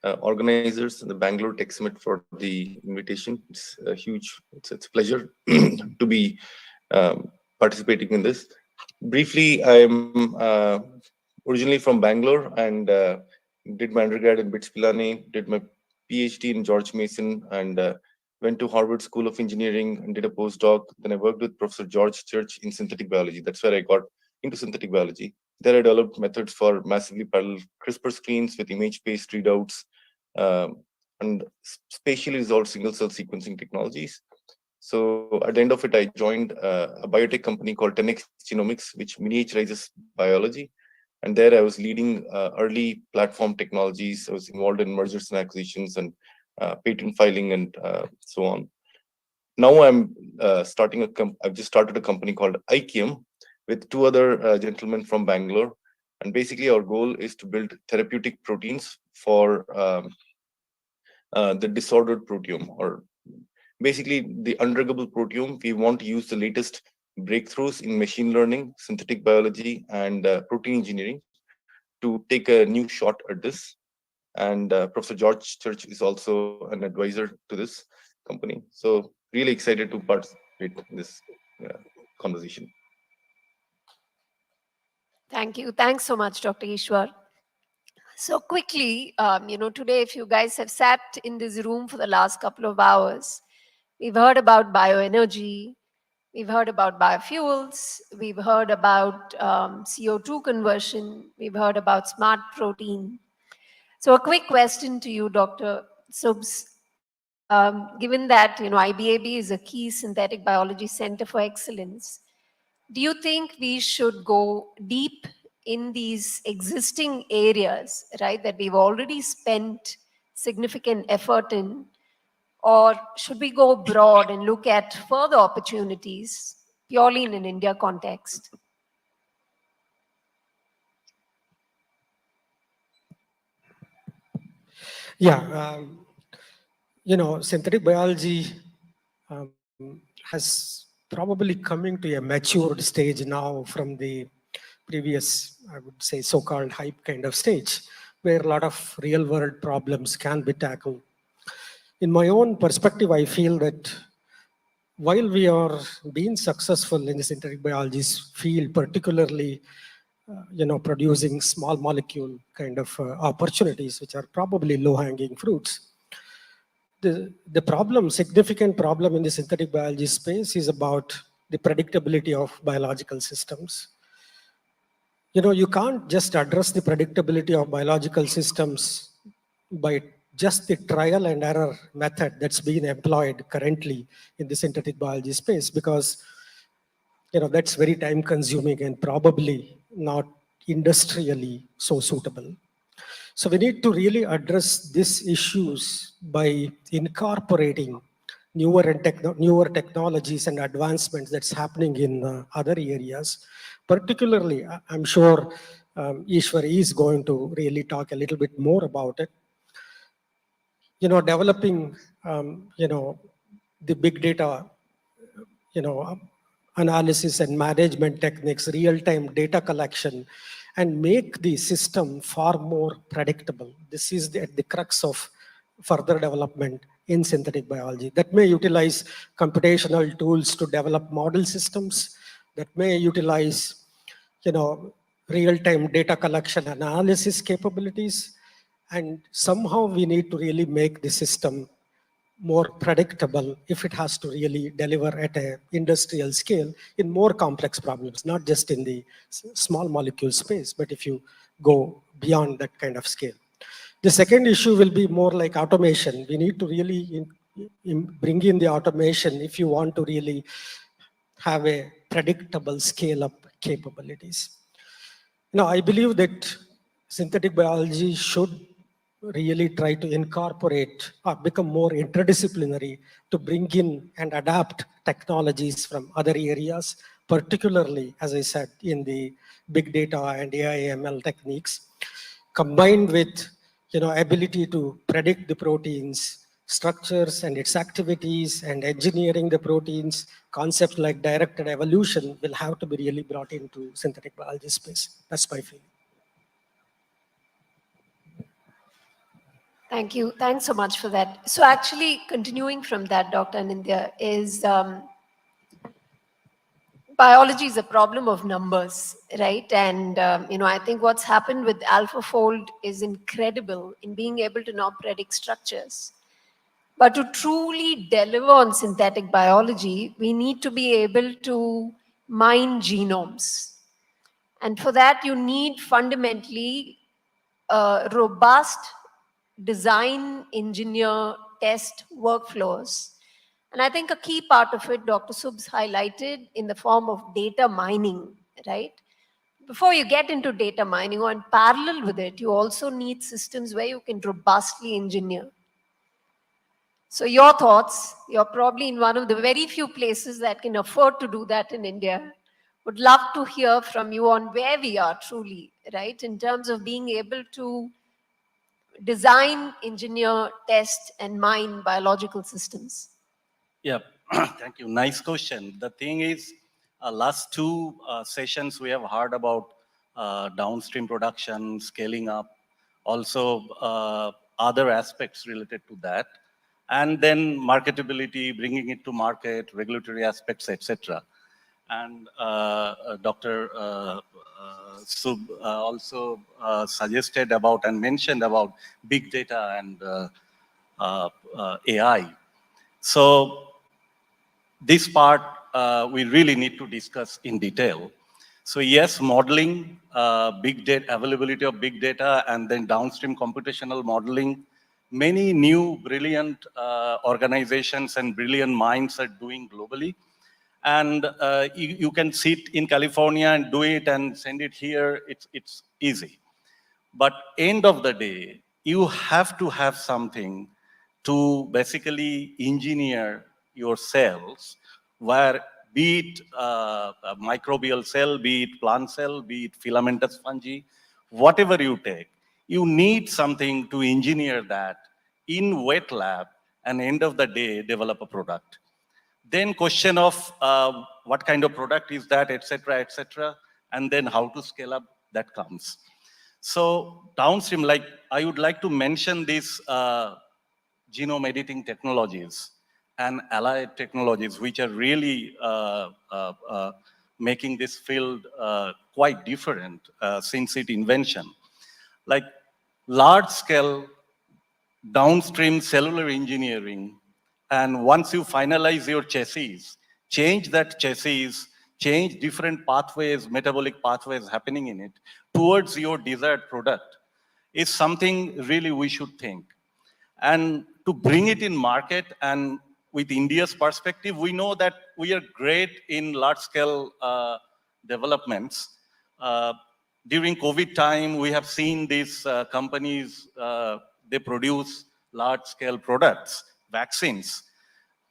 organizers and the Bangalore Tech Summit for the invitation. It's a it's a pleasure to be participating in this. Briefly, I'm originally from Bangalore and did my undergrad in BITS Pilani, did my PhD in George Mason, and went to Harvard School of Engineering and did a postdoc. Then I worked with Professor George Church in synthetic biology. That's where I got into synthetic biology. There I developed methods for massively parallel CRISPR screens with image-based readouts and spatially resolved single-cell sequencing technologies. So at the end of it, I joined a biotech company called 10x Genomics, which miniaturizes biology. And there I was leading early platform technologies. I was involved in mergers and acquisitions and patent filing and so on. Now I'm I've just started a company called IKM with 2 other gentlemen from Bangalore. And basically our goal is to build therapeutic proteins for the disordered proteome, or basically the undruggable proteome. We want to use the latest breakthroughs in machine learning, synthetic biology, and protein engineering to take a new shot at this. And Professor George Church is also an advisor to this company. So really excited to participate in this conversation. Thank you. Thanks so much, Dr. Ishwar. So quickly, today, if you guys have sat in this room for the last couple of hours, we've heard about bioenergy, We've heard about biofuels. We've heard about CO2 conversion. We've heard about smart protein. So a quick question to you, Dr. Subs. Given that IBAB is a key synthetic biology center for excellence, do you think we should go deep in these existing areas, right, that we've already spent significant effort in, or should we go broad and look at further opportunities purely in an India context? Yeah, synthetic biology has probably coming to a matured stage now from the previous, I would say, so-called hype kind of stage, where a lot of real-world problems can be tackled. In my own perspective, I feel that while we are being successful in the synthetic biology field, particularly producing small molecule kind of opportunities, which are probably low-hanging fruits, the significant problem in the synthetic biology space is about the predictability of biological systems. You can't just address the predictability of biological systems by just the trial and error method that's being employed currently in the synthetic biology space, because that's very time consuming and probably not industrially so suitable. So we need to really address these issues by incorporating newer technologies and advancements that's happening in other areas. Particularly, I'm sure Ishwar is going to really talk a little bit more about it. Developing, the big data, analysis and management techniques, real-time data collection, and make the system far more predictable. This is at the crux of further development in synthetic biology. That may utilize computational tools to develop model systems, that may utilize, real-time data collection analysis capabilities, and somehow we need to really make the system more predictable if it has to really deliver at an industrial scale in more complex problems, not just in the small molecule space, but if you go beyond that kind of scale. The second issue will be more like automation. We need to really bring in the automation if you want to really have a predictable scale-up capabilities. I believe that synthetic biology should really try to incorporate or become more interdisciplinary to bring in and adapt technologies from other areas, particularly, as I said, in the big data and AI ML techniques, combined with ability to predict the proteins, structures and its activities, and engineering the proteins. Concepts like directed evolution will have to be really brought into synthetic biology space. That's my feeling. Thank you. Thanks so much for that. So actually, continuing from that, Dr. Anindya, is biology is a problem of numbers, right? And, I think what's happened with AlphaFold is incredible in being able to now predict structures. But to truly deliver on synthetic biology, we need to be able to mine genomes. And for that, you need fundamentally robust design, engineer, test workflows. And I think a key part of it, Dr. Subs highlighted in the form of data mining, right? Before you get into data mining, or in parallel with it, you also need systems where you can robustly engineer. So your thoughts, you're probably in one of the very few places that can afford to do that in India. Would love to hear from you on where we are truly, right? In terms of being able to design, engineer, test, and mine biological systems? Yeah, thank you. Nice question. The thing is, last two sessions we have heard about downstream production, scaling up, also other aspects related to that, and then marketability, bringing it to market, regulatory aspects, etc. And Dr. Sub also suggested about and mentioned about big data and AI. So this part we really need to discuss in detail. So yes, modeling, big data, availability of big data, and then downstream computational modeling. Many new brilliant organizations and brilliant minds are doing globally. And you can sit in California and do it and send it here. It's easy. But end of the day, you have to have something to basically engineer your cells, where be it a microbial cell, be it plant cell, be it filamentous fungi, whatever you take, you need something to engineer that in wet lab and end of the day develop a product. Then question of what kind of product is that, etc., and then how to scale up, that comes. So downstream, like I would like to mention these genome editing technologies and allied technologies, which are really making this field quite different since its invention. Like large scale downstream cellular engineering, and once you finalize your chassis, change that chassis, change different pathways, metabolic pathways happening in it towards your desired product, is something really we should think. And to bring it in market, and with India's perspective, we know that we are great in large scale developments. During COVID time, we have seen these companies, they produce large scale products, vaccines.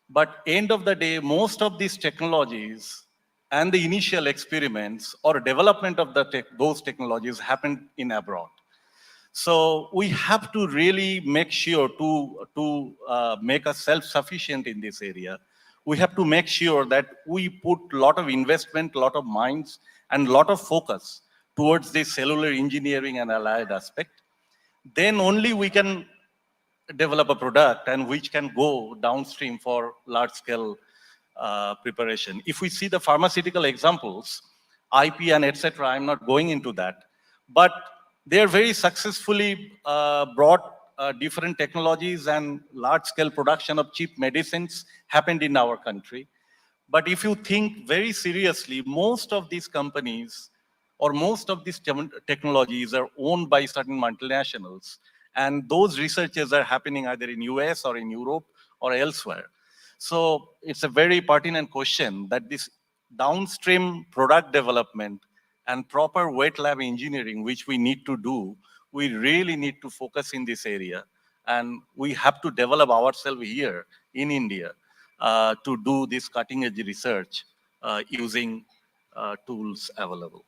But end of the day, most of these technologies and the initial experiments or development of those technologies happened in abroad. So we have to really make sure to make us self-sufficient in this area. We have to make sure that we put a lot of investment, a lot of minds, and a lot of focus towards this cellular engineering and allied aspect. Then only we can develop a product and which can go downstream for large-scale preparation. If we see the pharmaceutical examples, IP and etc., I'm not going into that, but they are very successfully brought different technologies, and large-scale production of cheap medicines happened in our country. But if you think very seriously, most of these companies or most of these technologies are owned by certain multinationals, and those researches are happening either in US or in Europe or elsewhere. So it's a very pertinent question that this downstream product development and proper wet lab engineering, which we need to do, we really need to focus in this area. And we have to develop ourselves here in India to do this cutting edge research using tools available.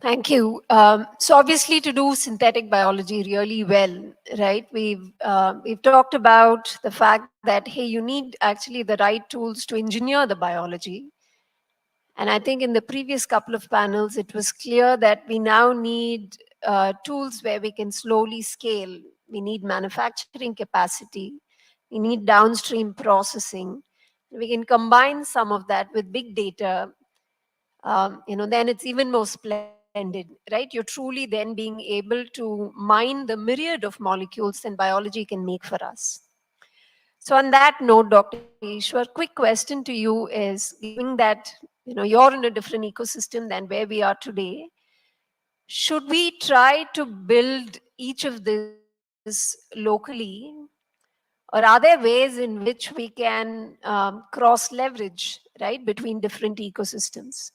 Thank you. So obviously to do synthetic biology really well, right, we've talked about the fact that, hey, you need actually the right tools to engineer the biology. And I think in the previous couple of panels, it was clear that we now need tools where we can slowly scale. We need manufacturing capacity. We need downstream processing. We can combine some of that with big data. Then it's even more splendid, right? You're truly then being able to mine the myriad of molecules that biology can make for us. So on that note, Dr. Ishwar, quick question to you is, given that you're in a different ecosystem than where we are today, should we try to build each of this locally, or are there ways in which we can cross leverage, right, between different ecosystems?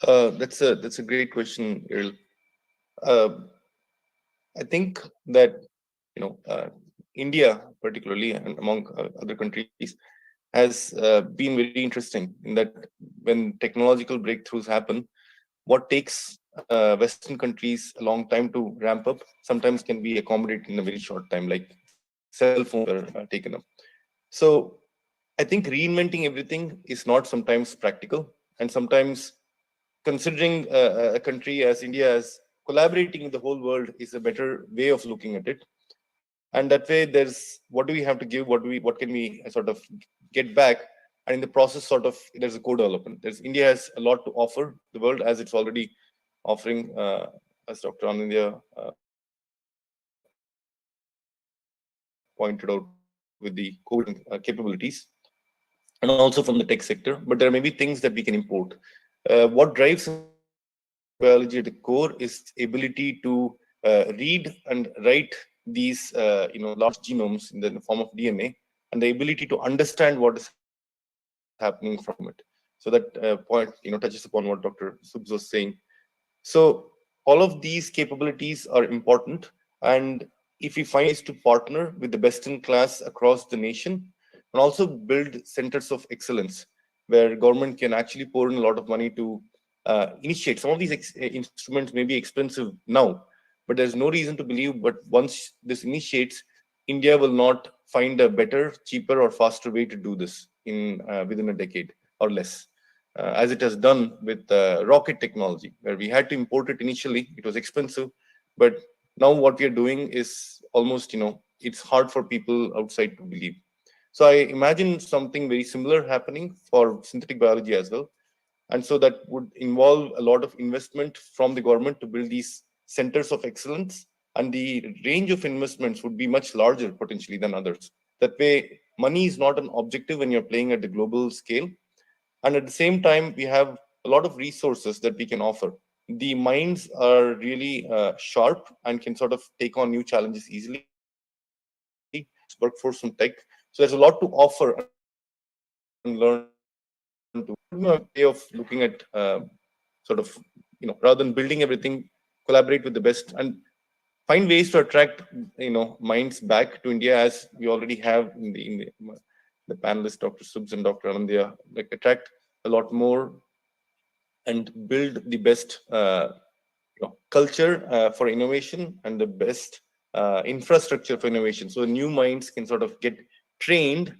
That's a great question, Errol. I think that India, particularly, and among other countries, has been very interesting in that when technological breakthroughs happen, what takes Western countries a long time to ramp up sometimes can be accommodated in a very short time, like cell phones are taken up. So I think reinventing everything is not sometimes practical, and sometimes considering a country as India as collaborating with the whole world is a better way of looking at it. And that way, there's what do we have to give, what can we sort of get back, and in the process, sort of there's a co-development. India has a lot to offer the world, as it's already offering, as Dr. Anindya pointed out with the coding capabilities, and also from the tech sector. But there may be things that we can import. What drives biology at the core is ability to read and write these large genomes in the form of DNA, and the ability to understand what is happening from it. So that point touches upon what Dr. Subs was saying. So all of these capabilities are important, and if we find ways to partner with the best in class across the nation, and also build centers of excellence where government can actually pour in a lot of money to initiate. Some of these instruments may be expensive now, but there's no reason to believe, but once this initiates, India will not find a better, cheaper, or faster way to do this in within a decade or less. As it has done with rocket technology, where we had to import it initially. It was expensive, but now what we are doing is almost, it's hard for people outside to believe. So I imagine something very similar happening for synthetic biology as well. And so that would involve a lot of investment from the government to build these centers of excellence, and the range of investments would be much larger potentially than others. That way, money is not an objective when you're playing at the global scale. And at the same time, we have a lot of resources that we can offer. The minds are really sharp and can sort of take on new challenges easily. It's workforce from tech. So there's a lot to offer and learn to way of looking at rather than building everything, collaborate with the best and find ways to attract minds back to India, as we already have in the panelists, Dr. Subs and Dr. Anandya, like attract a lot more and build the best culture for innovation and the best infrastructure for innovation. So new minds can sort of get trained,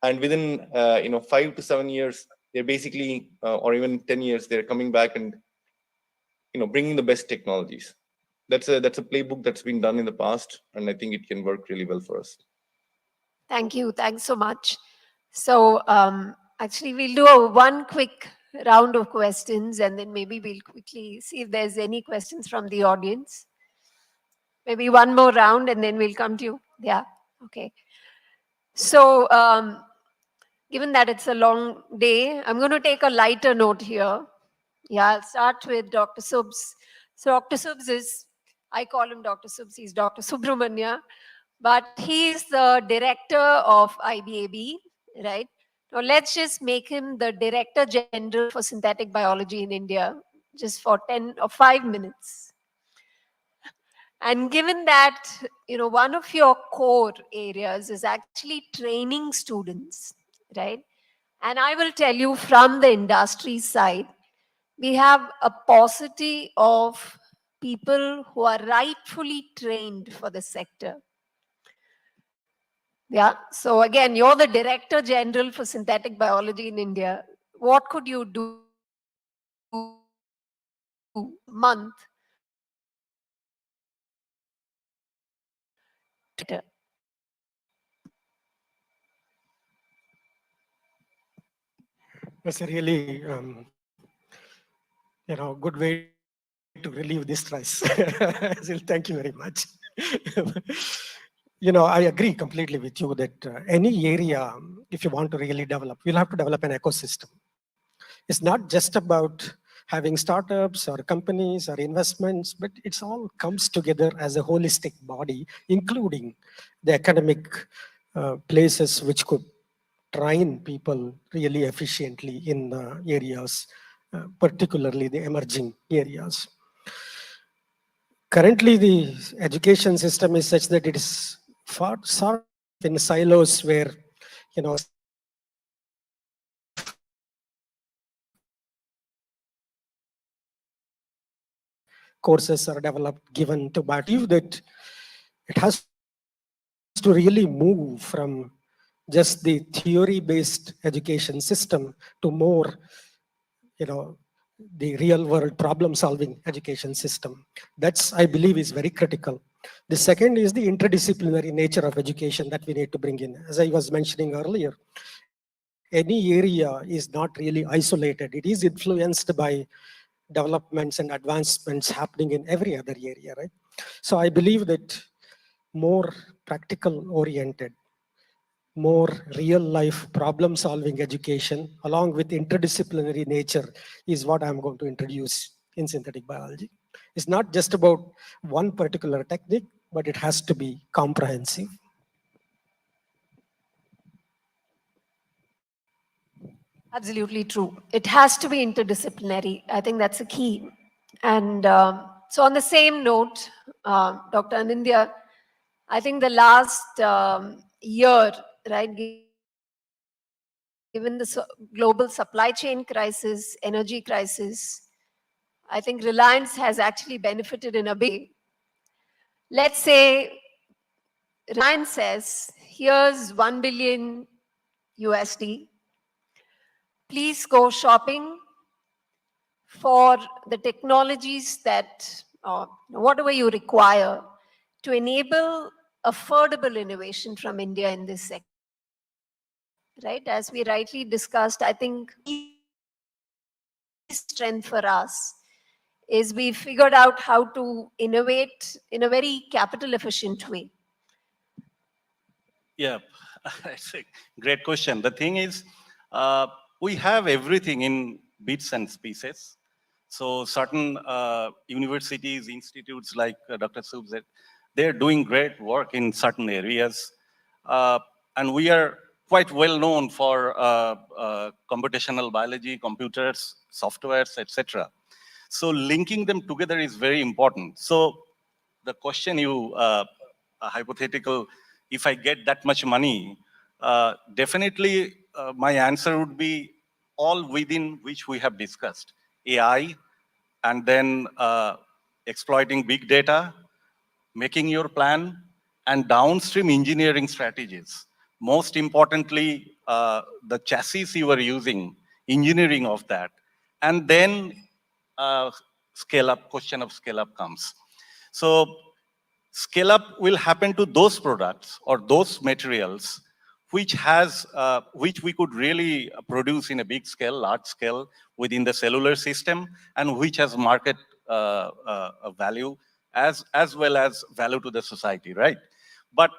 and within 5 to 7 years, they're basically, or even 10 years, they're coming back and bringing the best technologies. That's a playbook that's been done in the past, and I think it can work really well for us. Thank you. Thanks so much. So actually, we'll do one quick round of questions, and then maybe we'll quickly see if there's any questions from the audience. Maybe one more round, and then we'll come to you. Yeah. Okay. So given that it's a long day, I'm going to take a lighter note here. Yeah, I'll start with Dr. Subs. So Dr. Subs is, I call him Dr. Subs, he's Dr. Subramanya, but he's the director of IBAB, right? Now let's just make him the Director General for Synthetic Biology in India, just for 10 or 5 minutes. And given that, one of your core areas is actually training students, right? And I will tell you from the industry side, we have a paucity of people who are rightfully trained for the sector. Yeah. So again, you're the Director General for Synthetic Biology in India. What could you do month? That's a really, good way to relieve this stress. Thank you very much. I agree completely with you that any area, if you want to really develop, you'll have to develop an ecosystem. It's not just about having startups or companies or investments, but it's all comes together as a holistic body, including the academic places which could train people really efficiently in areas, particularly the emerging areas. Currently, the education system is such that it is far sort of in silos where, courses are developed, given to, but you that it has to really move from just the theory-based education system to more, the real-world problem-solving education system. That's, I believe, is very critical. The second is the interdisciplinary nature of education that we need to bring in. As I was mentioning earlier, any area is not really isolated. It is influenced by developments and advancements happening in every other area, right? So I believe that more practical oriented, more real life problem solving education along with interdisciplinary nature is what I'm going to introduce in synthetic biology. It's not just about one particular technique, but it has to be comprehensive. Absolutely true. It has to be interdisciplinary. I think that's a key. And so on the same note, Dr. Anindya, I think the last year, right, given the global supply chain crisis, energy crisis, I think Reliance has actually benefited in a big way. Let's say Reliance says, here's 1 billion USD. Please go shopping for the technologies that, whatever you require to enable affordable innovation from India in this sector. Right? As we rightly discussed, I think key strength for us is we figured out how to innovate in a very capital efficient way. Yeah, it's a great question. The thing is, we have everything in bits and pieces. So certain universities, institutes like Dr. Subh said, they're doing great work in certain areas. And we are quite well known for computational biology, computers, softwares, etc. So linking them together is very important. So the question you, hypothetical, if I get that much money, definitely my answer would be all within which we have discussed. AI, and then exploiting big data, making your plan, and downstream engineering strategies. Most importantly, the chassis you are using, engineering of that, and then scale up, question of scale up comes. So scale up will happen to those products or those materials which we could really produce in a big scale, large scale within the cellular system, and which has market value as well as value to the society, right? But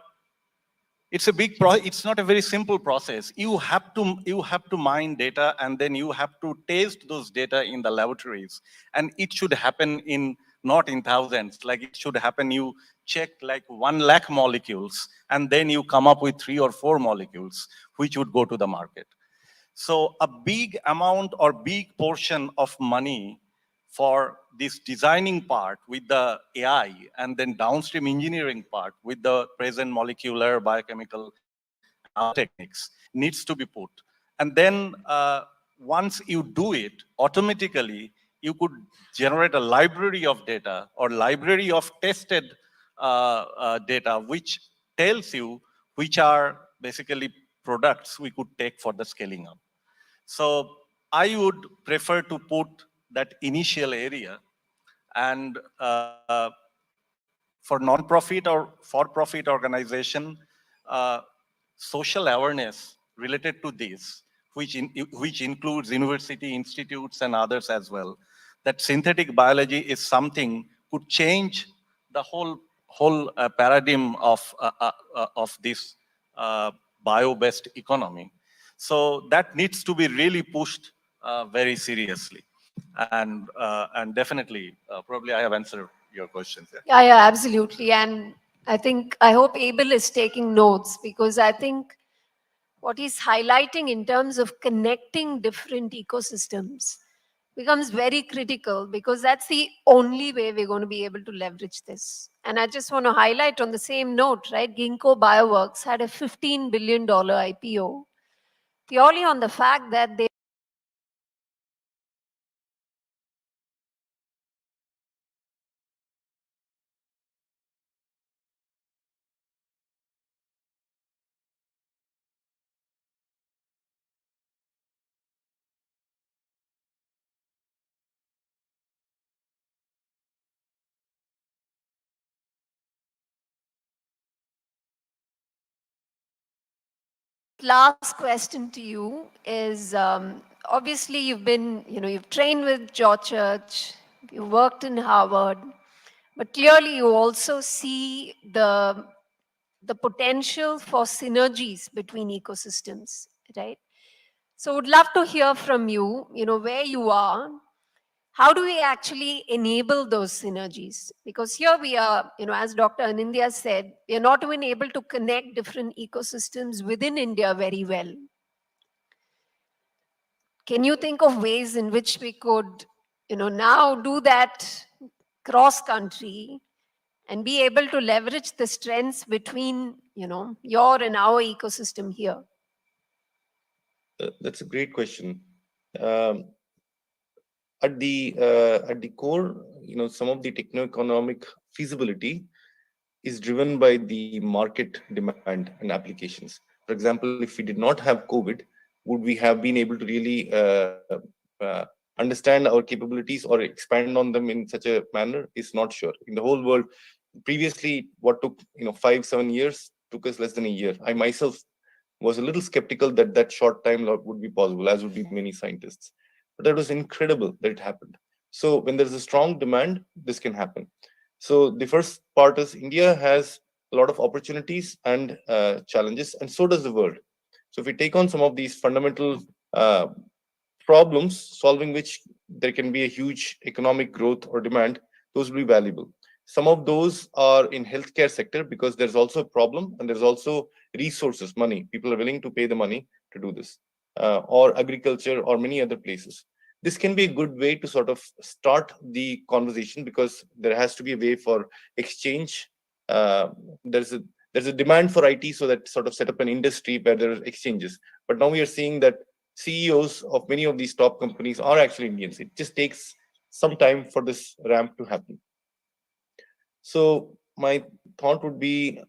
it's a big it's not a very simple process. You have to mine data, and then you have to test those data in the laboratories, and it should happen in not in thousands. Like it should happen, you check like 1 lakh molecules, and then you come up with 3 or 4 molecules which would go to the market. So a big amount or big portion of money for this designing part with the AI, and then downstream engineering part with the present molecular, biochemical, and other techniques needs to be put. And then once you do it, automatically you could generate a library of data or library of tested data, which tells you which are basically products we could take for the scaling up. So I would prefer to put that initial area, and for non-profit or for-profit organization, social awareness related to this, which includes university, institutes, and others as well, that synthetic biology is something could change the whole paradigm of this bio-based economy. So that needs to be really pushed very seriously. And definitely, probably I have answered your questions. Yeah, yeah, absolutely. And I hope Abel is taking notes, because I think what he's highlighting in terms of connecting different ecosystems becomes very critical, because that's the only way we're going to be able to leverage this. And I just want to highlight on the same note, right? Ginkgo Bioworks had a $15 billion IPO purely on the fact that they last question to you is, obviously you've trained with George Church, you worked in Harvard, but clearly you also see the the potential for synergies between ecosystems, right? So would love to hear from you, where you are. How do we actually enable those synergies? Because here we are, as Dr. Anindya said, we are not even able to connect different ecosystems within India very well. Can you think of ways in which we could, now do that cross country and be able to leverage the strengths between, your and our ecosystem here? That's a great question. Um, at the core, some of the techno-economic feasibility is driven by the market demand and applications. For example, if we did not have COVID, would we have been able to really understand our capabilities or expand on them in such a manner? Is not sure. In the whole world, previously, what took 5-7 years took us less than a year. I myself was a little skeptical that that short time would be possible, as would be many scientists. But that was incredible that it happened. So when there's a strong demand, this can happen. So the first part is India has a lot of opportunities and challenges, and so does the world. So if we take on some of these fundamental problems, solving which there can be a huge economic growth or demand, those will be valuable. Some of those are in healthcare sector because there's also a problem and there's also resources, money. People are willing to pay the money to do this, or agriculture or many other places. This can be a good way to sort of start the conversation because there has to be a way for exchange. There's a demand for IT, so that sort of set up an industry where there are exchanges. But now we are seeing that CEOs of many of these top companies are actually Indians. It just takes some time for this ramp to happen. So my thought would be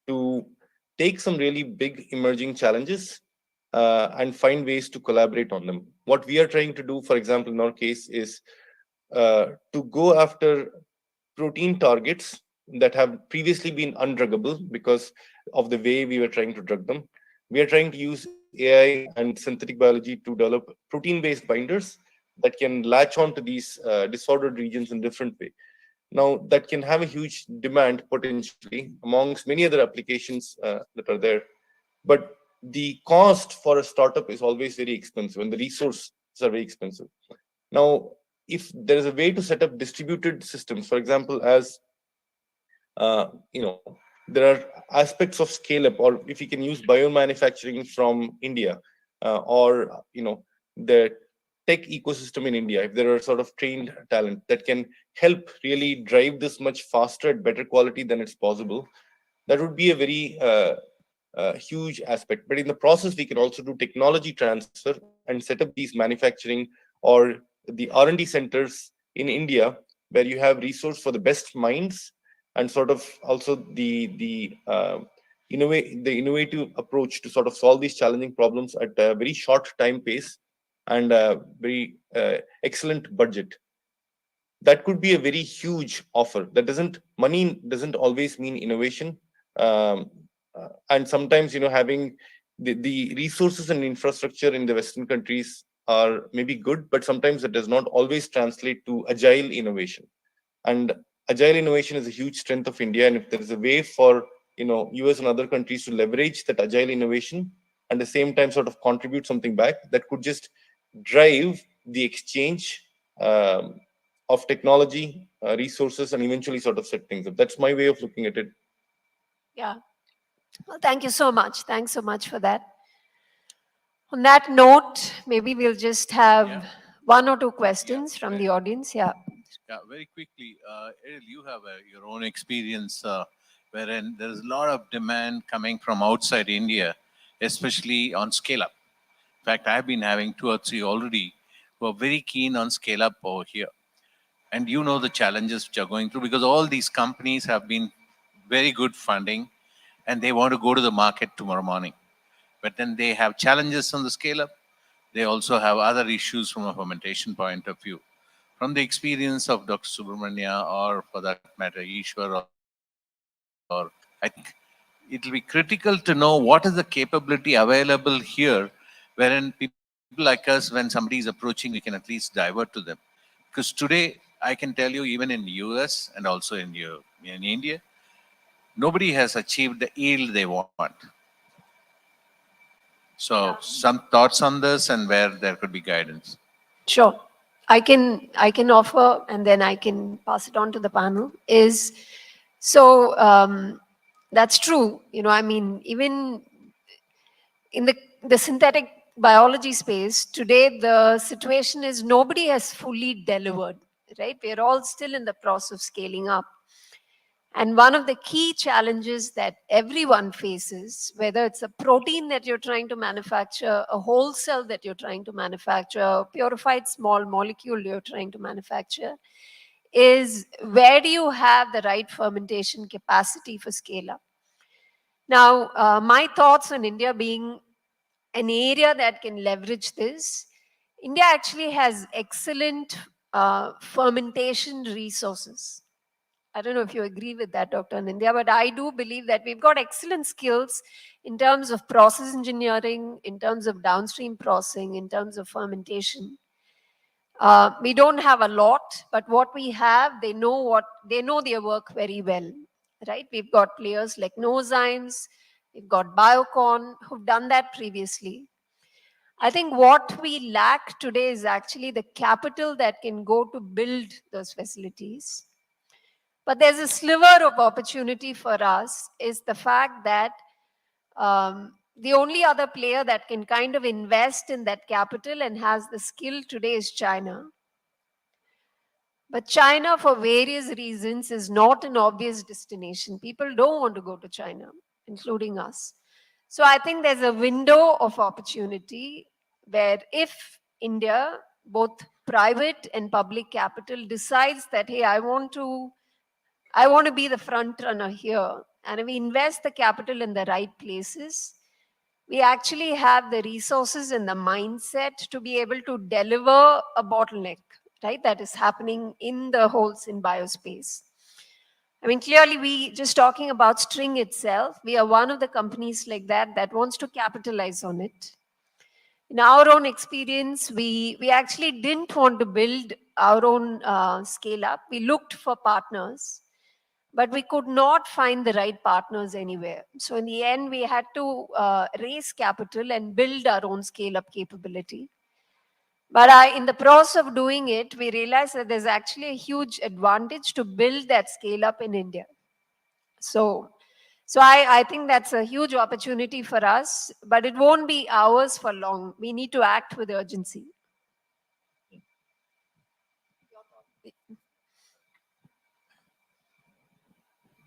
to take some really big emerging challenges and find ways to collaborate on them. What we are trying to do, for example, in our case, is to go after protein targets that have previously been undruggable because of the way we were trying to drug them. We are trying to use AI and synthetic biology to develop protein-based binders that can latch on to these disordered regions in different way. Now, that can have a huge demand potentially amongst many other applications that are there. But the cost for a startup is always very expensive and the resources are very expensive. Now, if there is a way to set up distributed systems, for example, as there are aspects of scale up, or if you can use biomanufacturing from India, or the tech ecosystem in India, if there are sort of trained talent that can help really drive this much faster at better quality than it's possible, that would be a very huge aspect. But in the process, we can also do technology transfer and set up these manufacturing or the R&D centers in India, where you have resource for the best minds and sort of also the innovative approach to sort of solve these challenging problems at a very short time pace and a very excellent budget. That could be a very huge offer. Money doesn't always mean innovation. And sometimes, having the resources and infrastructure in the Western countries are maybe good, but sometimes it does not always translate to agile innovation. And agile innovation is a huge strength of India. And if there is a way for, US and other countries to leverage that agile innovation and at the same time sort of contribute something back, that could just drive the exchange of technology, resources, and eventually sort of set things up. That's my way of looking at it. Yeah. Well, thank you so much. Thanks so much for that. On that note, maybe we'll just have one or two questions from the audience. Yeah. Yeah, very quickly, Eril, you have your own experience wherein there is a lot of demand coming from outside India, especially on scale-up. In fact, I've been having 2 or 3 already who are very keen on scale-up over here. And you know the challenges which are going through, because all these companies have been very good funding and they want to go to the market tomorrow morning. But then they have challenges on the scale-up. They also have other issues from a fermentation point of view. From the experience of Dr. Subramania, or for that matter, Ishwar, or I think it will be critical to know what is the capability available here, wherein people like us, when somebody is approaching, we can at least divert to them. Because today, I can tell you, even in the US and also in India, nobody has achieved the yield they want. So some thoughts on this and where there could be guidance. Sure. I can offer, and then I can pass it on to the panel, is so that's true. I mean, even in the synthetic biology space, today the situation is nobody has fully delivered, right? We're all still in the process of scaling up. And one of the key challenges that everyone faces, whether it's a protein that you're trying to manufacture, a whole cell that you're trying to manufacture, a purified small molecule you're trying to manufacture, is where do you have the right fermentation capacity for scale up? Now, my thoughts on India being an area that can leverage this, India actually has excellent fermentation resources. I don't know if you agree with that, Dr. Nindya, but I do believe that we've got excellent skills in terms of process engineering, in terms of downstream processing, in terms of fermentation. We don't have a lot, but what we have, they know their work very well, right? We've got players like Nozymes, we've got Biocon who've done that previously. I think what we lack today is actually the capital that can go to build those facilities. But there's a sliver of opportunity for us is the fact that the only other player that can kind of invest in that capital and has the skill today is China. But China, for various reasons, is not an obvious destination. People don't want to go to China, including us. So I think there's a window of opportunity where if India, both private and public capital, decides that, hey, I want to be the front runner here, and if we invest the capital in the right places, we actually have the resources and the mindset to be able to deliver a bottleneck, right? That is happening in the whole SynBio space. I mean, clearly, we just talking about string itself, we are one of the companies like that wants to capitalize on it. In our own experience, we actually didn't want to build our own scale up. We looked for partners, but we could not find the right partners anywhere. So in the end, we had to raise capital and build our own scale-up capability. But in the process of doing it, we realized that there's actually a huge advantage to build that scale-up in India. So I think that's a huge opportunity for us, but it won't be ours for long. We need to act with urgency.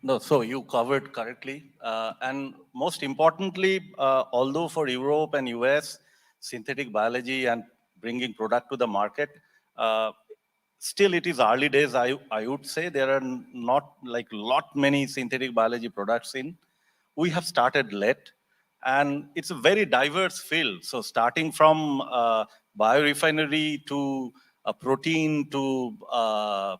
No, so you covered correctly. And most importantly, although for Europe and US, synthetic biology and bringing product to the market, still it is early days. I would say there are not like many synthetic biology products in. We have started late, and it's a very diverse field. So starting from biorefinery to protein to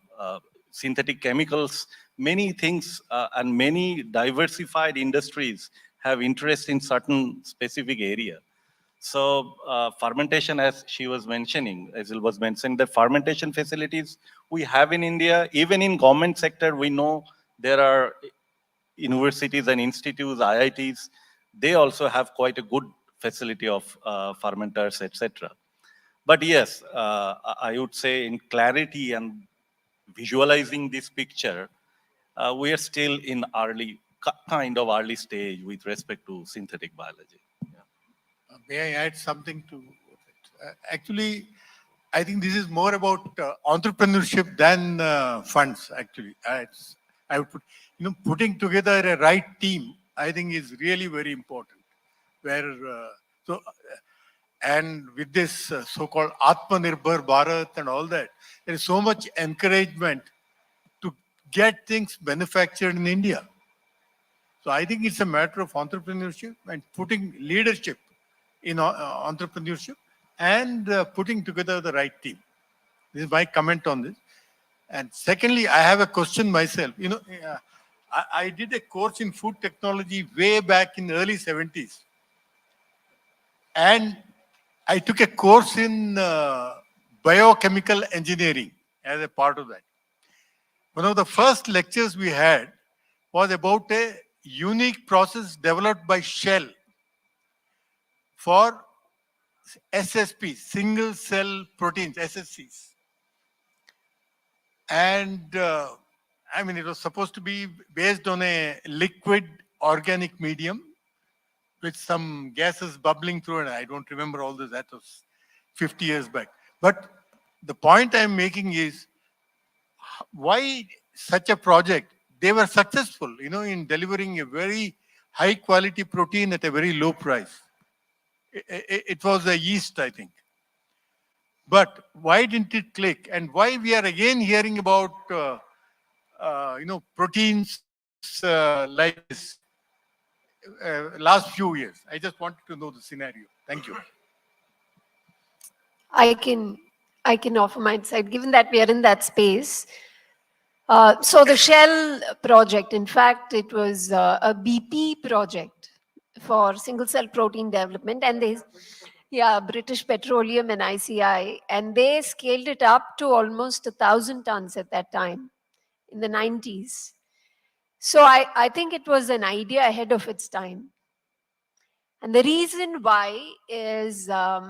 synthetic chemicals, many things and many diversified industries have interest in certain specific area. So fermentation, as she was mentioning, as it was mentioned, the fermentation facilities we have in India, even in government sector, we know there are universities and institutes, IITs, they also have quite a good facility of fermenters, etc. But yes, I would say in clarity and visualizing this picture, we are still in kind of early stage with respect to synthetic biology. May I add something to it? Actually, I think this is more about entrepreneurship than funds, actually. I would put, putting together a right team, I think is really very important. And with this so-called Atmanirbhar Bharat and all that, there is so much encouragement to get things manufactured in India. So I think it's a matter of entrepreneurship and putting leadership in entrepreneurship and putting together the right team. This is my comment on this. And secondly, I have a question myself. I did a course in food technology way back in the early 70s. And I took a course in biochemical engineering as a part of that. One of the first lectures we had was about a unique process developed by Shell for SSP, single cell proteins, SSCs. And I mean, it was supposed to be based on a liquid organic medium with some gases bubbling through it. I don't remember all this. That was 50 years back. But the point I'm making is, why such a project? They were successful, in delivering a very high quality protein at a very low price. It was a yeast, I think. But why didn't it click? And why we are again hearing about, proteins like this last few years? I just wanted to know the scenario. Thank you. I can offer my insight, given that we are in that space. So the Shell project, in fact, it was a BP project for single cell protein development, and British Petroleum and ICI, and they scaled it up to almost 1,000 tons at that time in the 90s. So I think it was an idea ahead of its time. And the reason why is at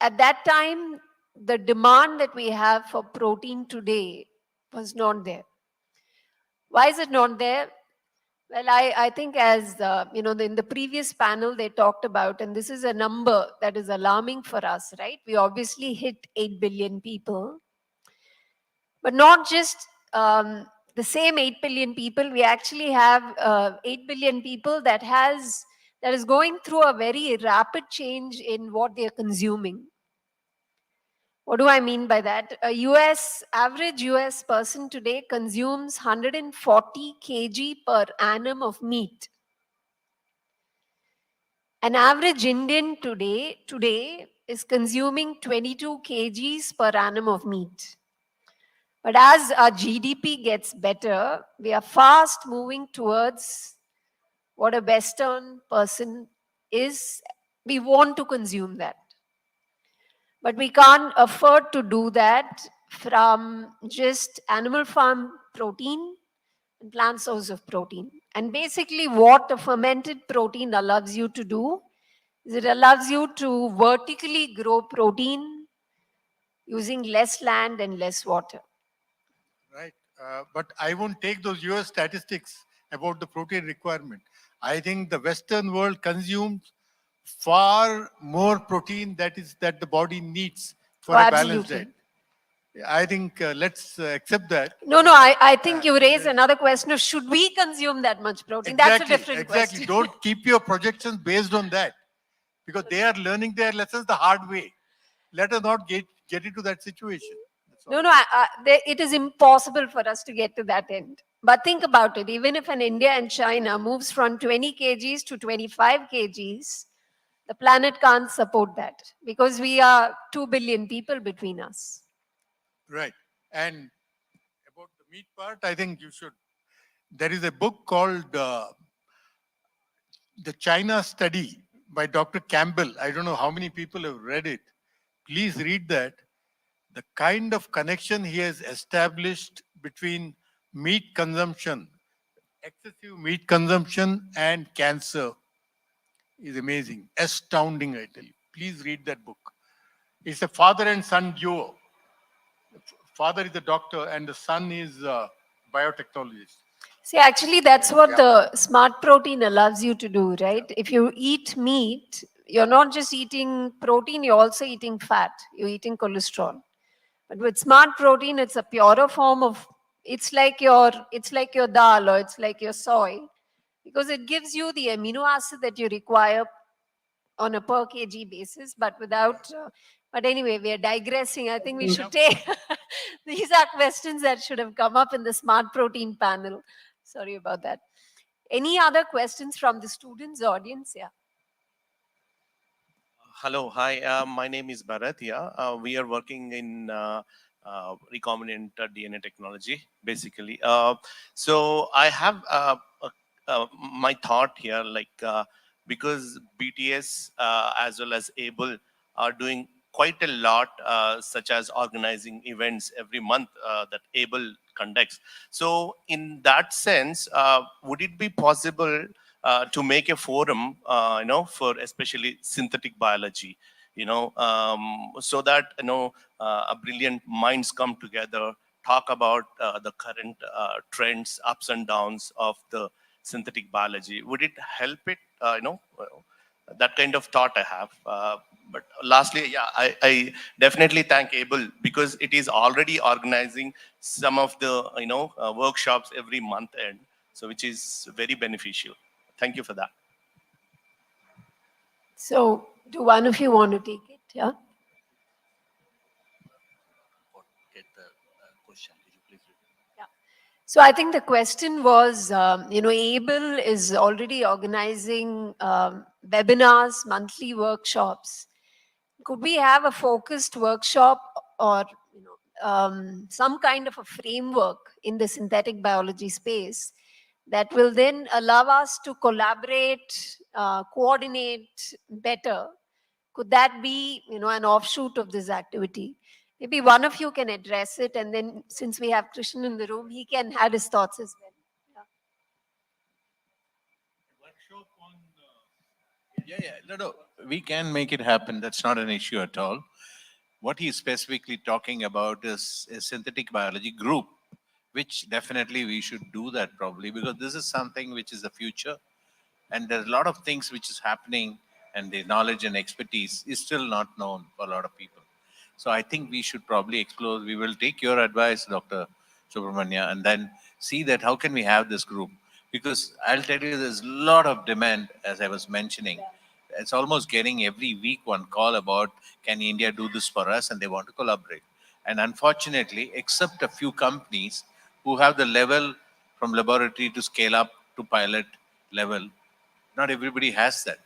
that time, the demand that we have for protein today was not there. Why is it not there? Well, I think as, in the previous panel they talked about, and this is a number that is alarming for us, right? We obviously hit 8 billion people, but not just the same 8 billion people. We actually have 8 billion people that is going through a very rapid change in what they are consuming. What do I mean by that? Average US person today consumes 140 kg per annum of meat. An average Indian today is consuming 22 kgs per annum of meat. But as our GDP gets better, we are fast moving towards what a Western person is. We want to consume that. But we can't afford to do that from just animal farm protein and plant source of protein. And basically what a fermented protein allows you to do is it allows you to vertically grow protein using less land and less water. Right. But I won't take those US statistics about the protein requirement. I think the Western world consumes far more protein that the body needs for a balanced diet. I think let's accept that. No, I think you raise another question of should we consume that much protein? Exactly, That's a different question. Exactly. Don't keep your projections based on that, because they are learning their lessons the hard way. Let us not get into that situation. No, it is impossible for us to get to that end. But think about it. Even if an India and China moves from 20 kgs to 25 kgs, the planet can't support that because we are 2 billion people between us. Right. And about the meat part, I think you should. There is a book called The China Study by Dr. Campbell. I don't know how many people have read it. Please read that. The kind of connection he has established between meat consumption, excessive meat consumption, and cancer is amazing, astounding, I tell you. Please read that book. It's a father and son duo. Father is a doctor and the son is a biotechnologist. See, actually, that's what the smart protein allows you to do, right? If you eat meat, you're not just eating protein, you're also eating fat. You're eating cholesterol. But with smart protein, it's a purer form of, it's like your dal or it's like your soy, because it gives you the amino acid that you require on a per kg basis, but without, but anyway, we are digressing. I think we should take, these are questions that should have come up in the smart protein panel. Sorry about that. Any other questions from the students' audience? Yeah. Hello, hi, my name is Bharat. We are working in recombinant DNA technology, basically. So I have my thought here, like because BTS as well as ABLE are doing quite a lot, such as organizing events every month that ABLE conducts. So in that sense, would it be possible to make a forum, for especially synthetic biology, so that, brilliant minds come together, talk about the current trends, ups and downs of the synthetic biology? Would it help it, that kind of thought I have. But lastly, yeah, I definitely thank ABLE because it is already organizing some of the workshops every month end, so which is very beneficial. Thank you for that. So, do one of you want to take it? Yeah. So I think the question was, ABLE is already organizing webinars, monthly workshops. Could we have a focused workshop or some kind of a framework in the synthetic biology space that will then allow us to collaborate, coordinate better? Could that be, an offshoot of this activity? Maybe one of you can address it, and then since we have Krishnan in the room, he can add his thoughts as well. No, we can make it happen. That's not an issue at all. What he's specifically talking about is a synthetic biology group, which definitely we should do that probably, because this is something which is the future. And there's a lot of things which is happening, and the knowledge and expertise is still not known for a lot of people. So I think we should probably explore. We will take your advice, Dr. Subramania, and then see that how can we have this group. Because I'll tell you, there's a lot of demand, as I was mentioning. It's almost getting every week one call about, can India do this for us? And they want to collaborate. And unfortunately, except a few companies who have the level from laboratory to scale up to pilot level, not everybody has that.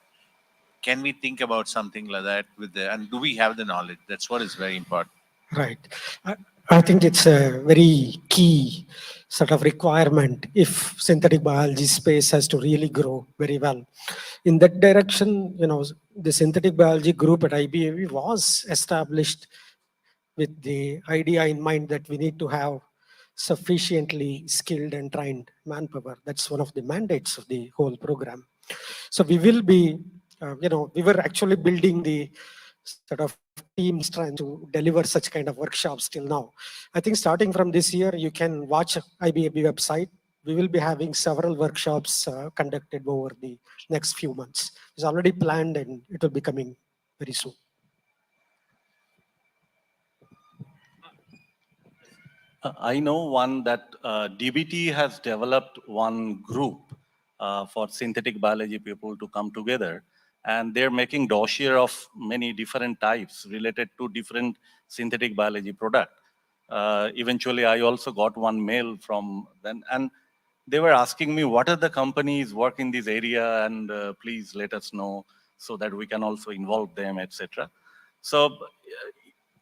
Can we think about something like that and do we have the knowledge? That's what is very important. Right. I think it's a very key sort of requirement if synthetic biology space has to really grow very well. In that direction, the synthetic biology group at IBAV was established with the idea in mind that we need to have sufficiently skilled and trained manpower. That's one of the mandates of the whole program. So we will be, we were actually building the sort of team strength to deliver such kind of workshops till now. I think starting from this year, you can watch IBAB website. We will be having several workshops conducted over the next few months. It's already planned and it will be coming very soon. I know one that DBT has developed one group for synthetic biology people to come together, and they're making dossier of many different types related to different synthetic biology product. Eventually, I also got one mail from them, and they were asking me, what are the companies work in this area, and please let us know so that we can also involve them, etc. So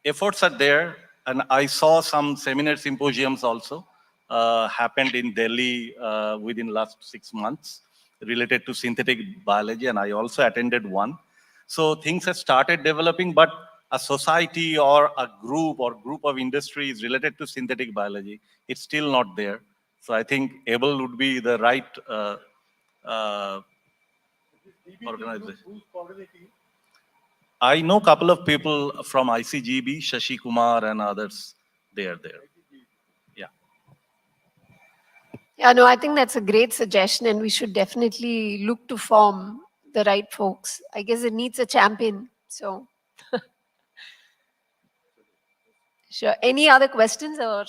efforts are there. And I saw some seminar symposiums also happened in Delhi within last 6 months related to synthetic biology, and I also attended one. So things have started developing, but a society or a group of industries related to synthetic biology, it's still not there. So I think ABLE would be the right organization. I know a couple of people from ICGB, Shashi Kumar and others, they are there. Yeah. Yeah, no, I think that's a great suggestion, and we should definitely look to form the right folks. I guess it needs a champion. So, sure. Any other questions, or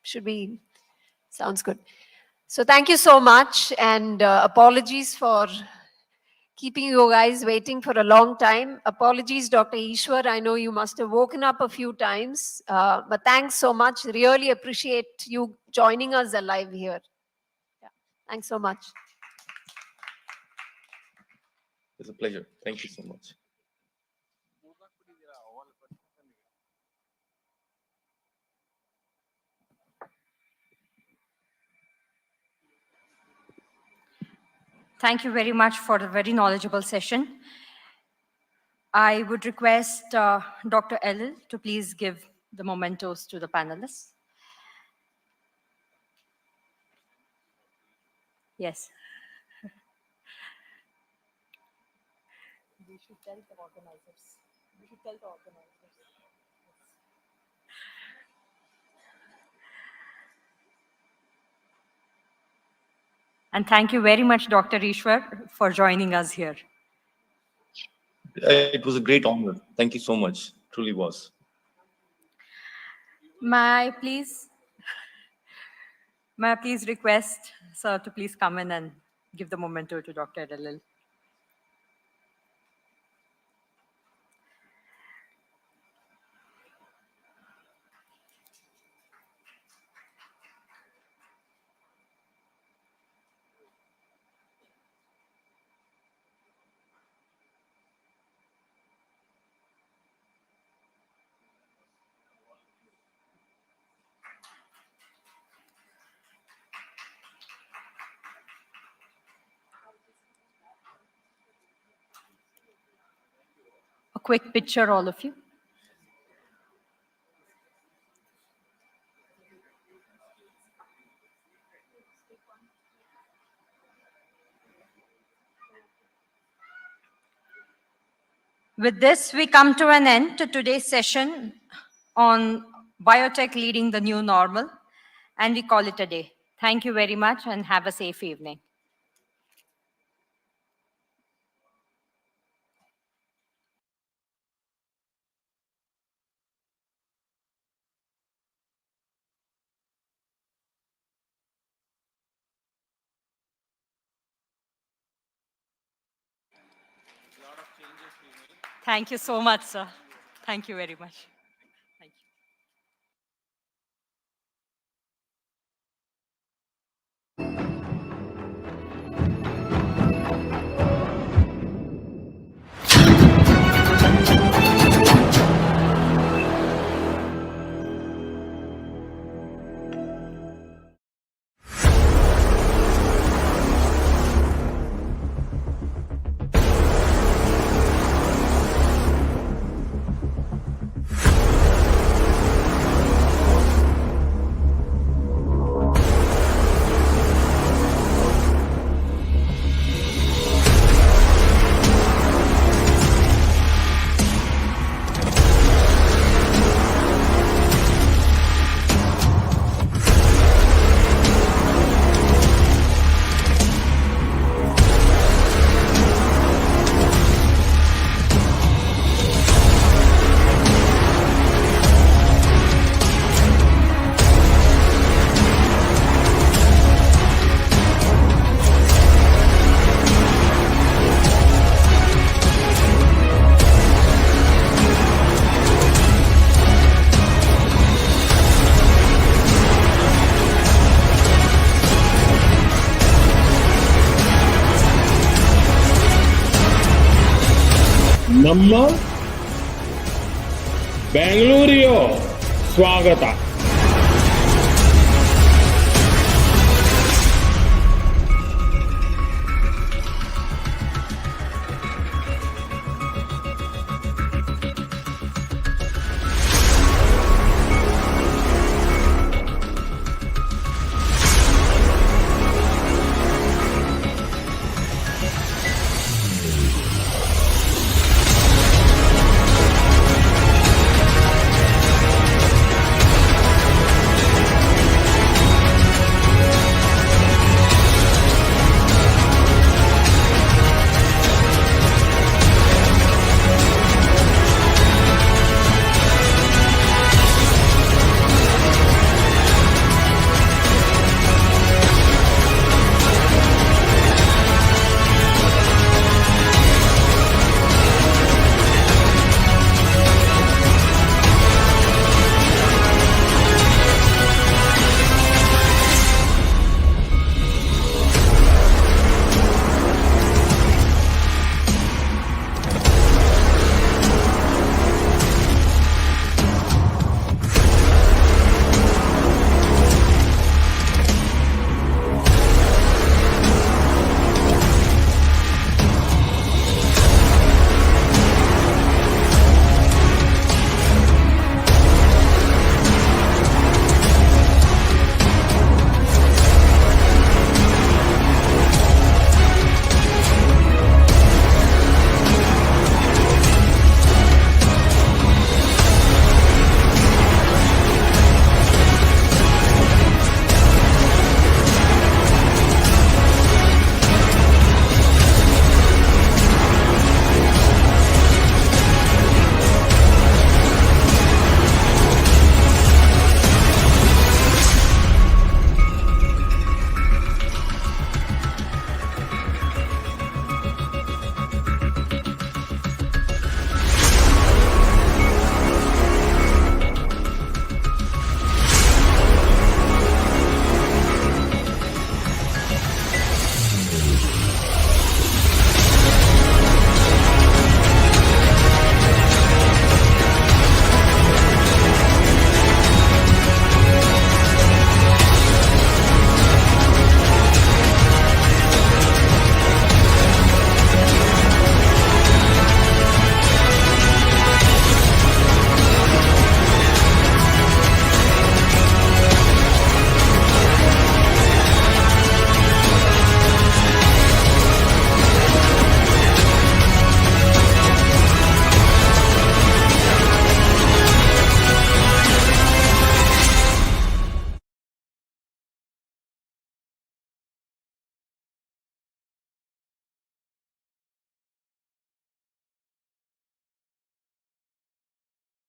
should we? Sounds good. So thank you so much, and apologies for keeping you guys waiting for a long time. Apologies, Dr. Ishwar. I know you must have woken up a few times, but thanks so much. Really appreciate you joining us alive here. Yeah. Thanks so much. It's a pleasure. Thank you so much. Thank you very much for the very knowledgeable session. I would request Dr. Elil to please give the mementos to the panelists. Yes. We should tell the organizers. We should tell the organizers. And thank you very much, Dr. Ishwar, for joining us here. It was a great honor. Thank you so much. Truly was. May I please request sir to please come in and give the memento to Dr. Elil. A quick picture, all of you. With this, we come to an end to today's session on biotech leading the new normal, and we call it a day. Thank you very much and have a safe evening. Thank you so much, sir. Thank you very much. Thank you. ನಮ್ಮ ಬೆಂಗಳೂರಿಯೋ ಸ್ವಾಗತ.